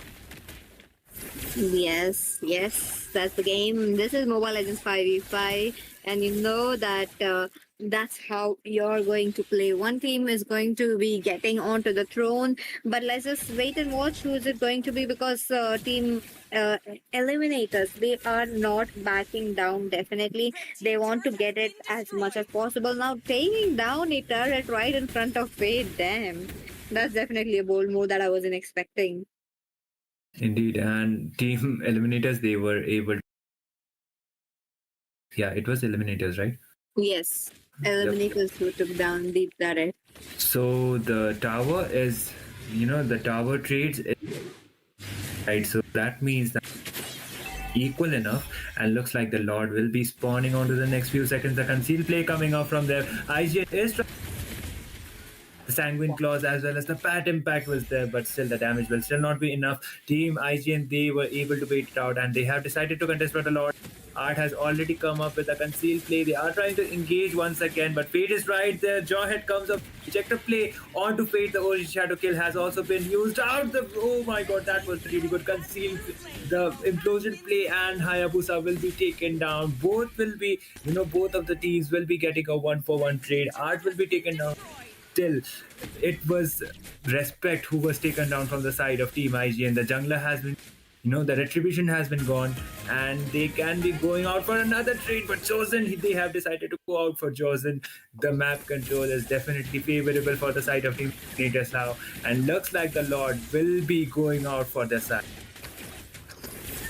Yes, that's the game. This is Mobile Legends 5v5, and you know that that's how you're going to play. One team is going to be getting onto the throne, but let's just wait and watch who is it going to be because team Eliminators, they are not backing down. Definitely, they want to get it as much as possible. Now, taking down a turret right in front of Fate, damn, that's definitely a bold move that I wasn't expecting. Indeed, and Team Eliminators they were able. Yeah, it was Eliminators, right? Yes, Eliminators who took down the turret. So the tower is, the tower trades, right? So that means that equal enough, and looks like the Lord will be spawning onto the next few seconds. The concealed play coming out from there. IGN is the sanguine claws as well as the pat impact was there, but still the damage will still not be enough. Team IGN they were able to bait it out, and they have decided to contest for the Lord. Art has already come up with a concealed play. They are trying to engage once again, but Fate is right there. Jawhead comes up, ejector play onto Fate. The Origin Shadow kill has also been used out. Oh my god, that was really good. Concealed the implosion play and Hayabusa will be taken down. Both will be, both of the teams will be getting a 1-for-1 trade. Art will be taken down. Still, it was Respect who was taken down from the side of Team IGN. The jungler has been, the retribution has been gone, and they can be going out for another trade. But Chosen, they have decided to go out for Chosen. The map control is definitely favorable for the side of Team Eliminators now, and looks like the Lord will be going out for their side.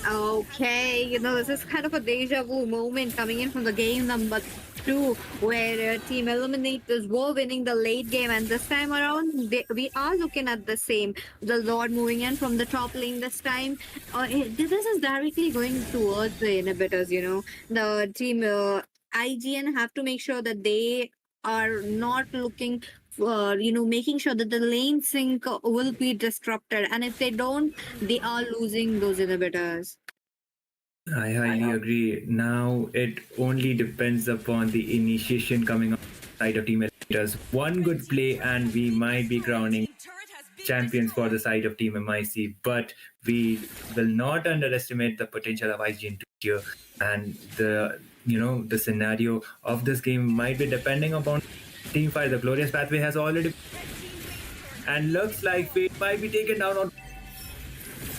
Okay, this is kind of a deja vu moment coming in from the game number 2, where Team Eliminators were winning the late game, and this time around, we are looking at the same. The Lord moving in from the top lane this time. This is directly going towards the inhibitors, The team IGN have to make sure that they are not looking making sure that the lane sync will be disrupted, and if they don't, they are losing those inhibitors. I highly agree. Now it only depends upon the initiation coming up side of Team Eliminators. One good play and we might be crowning champions for the side of Team MIC, but we will not underestimate the potential of IGN here, and the scenario of this game might be depending upon Team Fight. The glorious pathway has already, and looks like Fate might be taken down on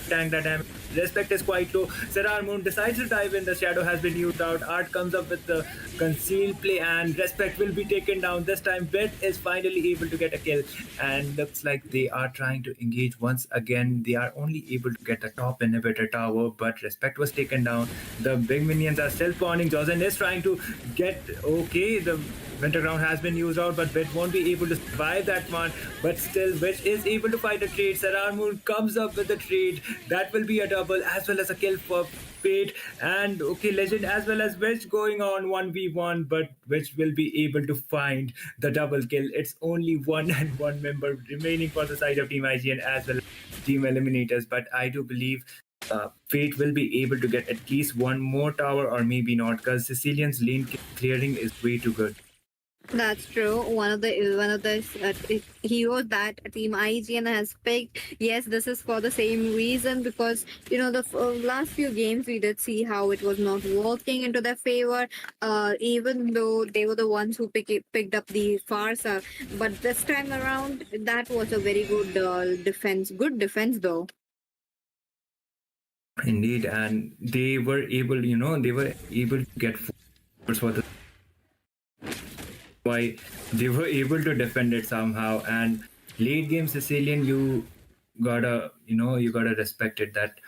tank that damage. Respect is quite low. Serar Moon decides to dive in. The shadow has been used out. Art comes up with the concealed play, and Respect will be taken down. This time, Bet is finally able to get a kill, and looks like they are trying to engage once again. They are only able to get the top inhibitor tower, but Respect was taken down. The big minions are still spawning. Jozen is trying to get the Winterground has been used out, but Bet won't be able to survive that one. But still, Witch is able to fight a trade. Serar Moon comes up with a trade. That will be a double as well as a kill for Fate. And Legend as well as Witch going on 1v1, but Witch will be able to find the double kill. It's only 1 and 1 member remaining for the side of Team IGN as well as Team Eliminators. But I do believe Fate will be able to get at least one more tower, or maybe not, because Sicilian's lane clearing is way too good. That's true. One of the heroes that Team IGN has picked. Yes, this is for the same reason because the last few games we did see how it was not working into their favor. Even though they were the ones who picked up the Farsa, but this time around that was a very good defense. Good defense though. Indeed, and they were able, to get forwards for the why they were able to defend it somehow. And late game Sicilian, you gotta respect it that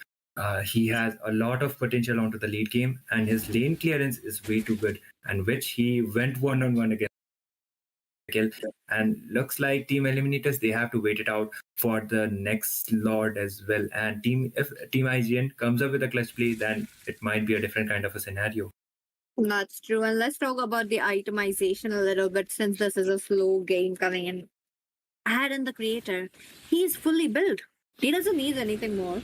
he has a lot of potential onto the late game, and his lane clearance is way too good, and which he went one-on-one against kill. And looks like Team Eliminators, they have to wait it out for the next Lord as well. And if Team IGN comes up with a clutch play, then it might be a different kind of a scenario. That's true. And let's talk about the itemization a little bit since this is a slow game coming in. Add in the creator. He is fully built. He doesn't need anything more.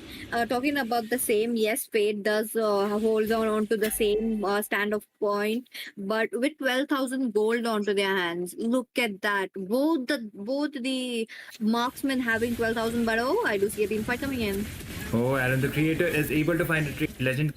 Talking about the same, yes, Fate does hold on to the same stand-off point, but with 12,000 gold onto their hands, look at that. Both the marksmen having 12,000, but oh, I do see a team fight coming in. Oh, Aaron, the creator is able to find a trade legend.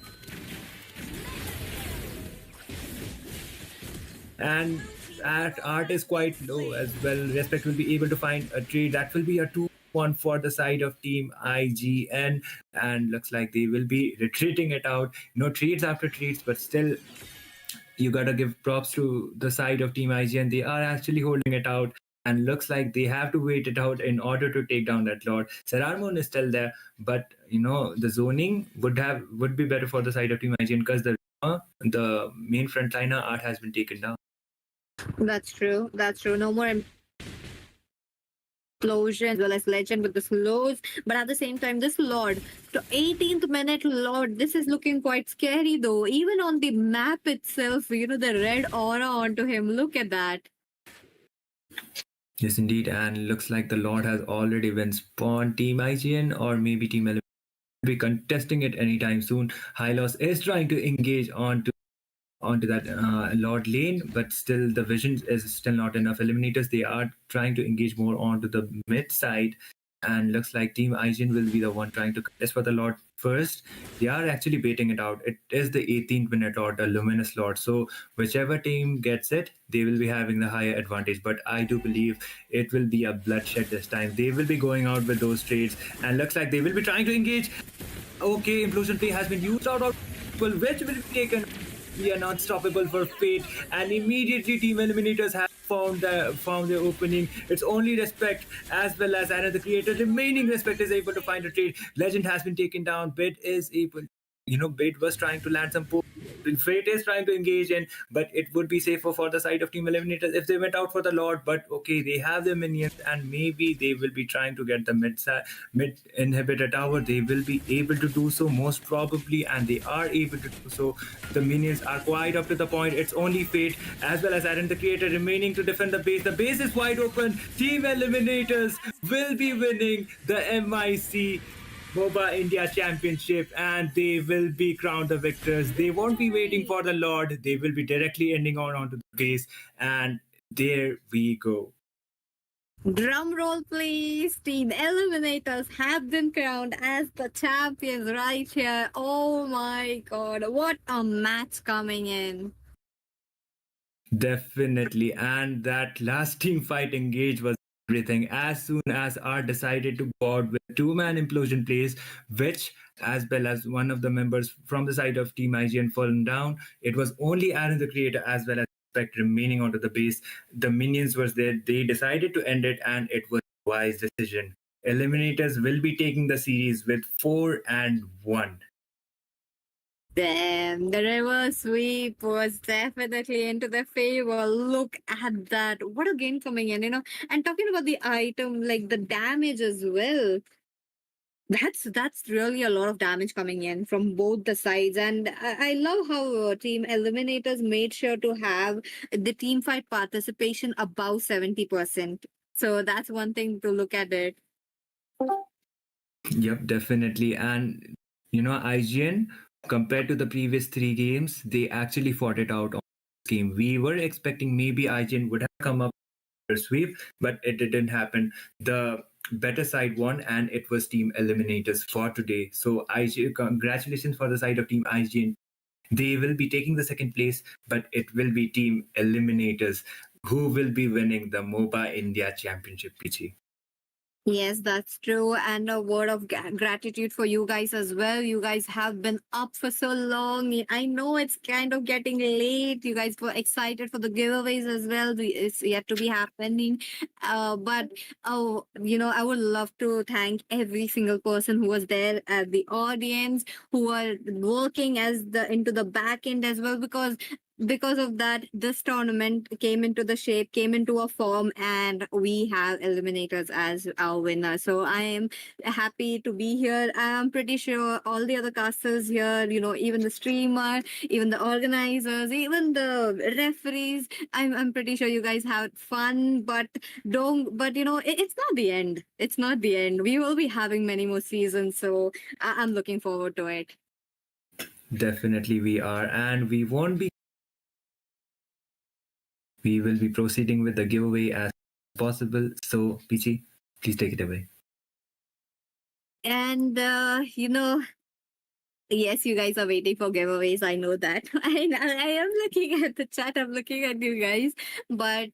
And that art is quite low as well. Respect will be able to find a trade. That will be a 2-1 for the side of Team IGN. And looks like they will be retreating it out. No trades after trades, but still, you gotta give props to the side of Team IGN. They are actually holding it out. And looks like they have to wait it out in order to take down that Lord. Serarmon is still there, but the zoning would be better for the side of Team IGN because the main frontliner art has been taken down. That's true. That's true. No more explosion as well as legend with the slows. But at the same time, this Lord, the 18th minute Lord, this is looking quite scary though. Even on the map itself, the red aura onto him. Look at that. Yes, indeed. And looks like the Lord has already been spawned. Team IGN or maybe Team Element will be contesting it anytime soon. Hylos is trying to engage onto that Lord lane, but still the vision is still not enough. Eliminators, they are trying to engage more onto the mid side, and looks like Team IGN will be the one trying to contest for the Lord first. They are actually baiting it out. It is the 18th minute Lord, the Luminous Lord. So whichever team gets it, they will be having the higher advantage. But I do believe it will be a bloodshed this time. They will be going out with those trades, and looks like they will be trying to engage. Okay, implosion play has been used out of which will be taken. We are not stoppable for Fate, and immediately Team Eliminators have found their opening. It's only Respect as well as Anna the Creator. Remaining Respect is able to find a trade. Legend has been taken down. Bit is able. Bit was trying to land some. Fate is trying to engage in, but it would be safer for the side of Team Eliminators if they went out for the Lord. But okay, they have their minions, and maybe they will be trying to get the mid inhibitor tower. They will be able to do so most probably, and they are able to do so. The minions are quite up to the point. It's only Fate as well as Aaron the Creator remaining to defend the base. The base is wide open. Team Eliminators will be winning the MIC Moba India Championship, and they will be crowned the victors. They won't be waiting for the Lord. They will be directly ending onto the base, and there we go. Drum roll, please. Team Eliminators have been crowned as the champions right here. Oh my god, what a match coming in. Definitely, and that last team fight engage was everything. As soon as Art decided to go out with two-man implosion plays, which as well as one of the members from the side of Team IGN fallen down, it was only Aaron the Creator as well as Respect remaining onto the base. The minions was there. They decided to end it, and it was a wise decision. Eliminators will be taking the series with 4-1. Damn, the reverse sweep was definitely into their favor. Look at that. What a game coming in, And talking about the item, like the damage as well. That's really a lot of damage coming in from both the sides, and I love how Team Eliminators made sure to have the team fight participation above 70%. So that's one thing to look at it. Yep, definitely. And IGN, compared to the previous 3 games, they actually fought it out game. We were expecting maybe IGN would have come up with a sweep, but it didn't happen. The better side won, and it was Team Eliminators for today. So IGN, congratulations for the side of Team IGN. They will be taking the second place, but it will be Team Eliminators who will be winning the Moba India Championship, Pichi. Yes, that's true. And a word of gratitude for you guys as well. You guys have been up for so long. I know it's kind of getting late. You guys were excited for the giveaways as well. It's yet to be happening. But I would love to thank every single person who was there at the audience, who are working as the into the back end as well, because of that, this tournament came into the shape, came into a form, and we have Eliminators as our winner. So I am happy to be here. I'm pretty sure all the other casters here, even the streamer, even the organizers, even the referees, I'm pretty sure you guys had fun, but it's not the end. It's not the end. We will be having many more seasons, so I'm looking forward to it. Definitely we are, and we won't be. We will be proceeding with the giveaway as possible. So, Pichi, please take it away. And yes, you guys are waiting for giveaways. I know that. I am looking at the chat. I'm looking at you guys. But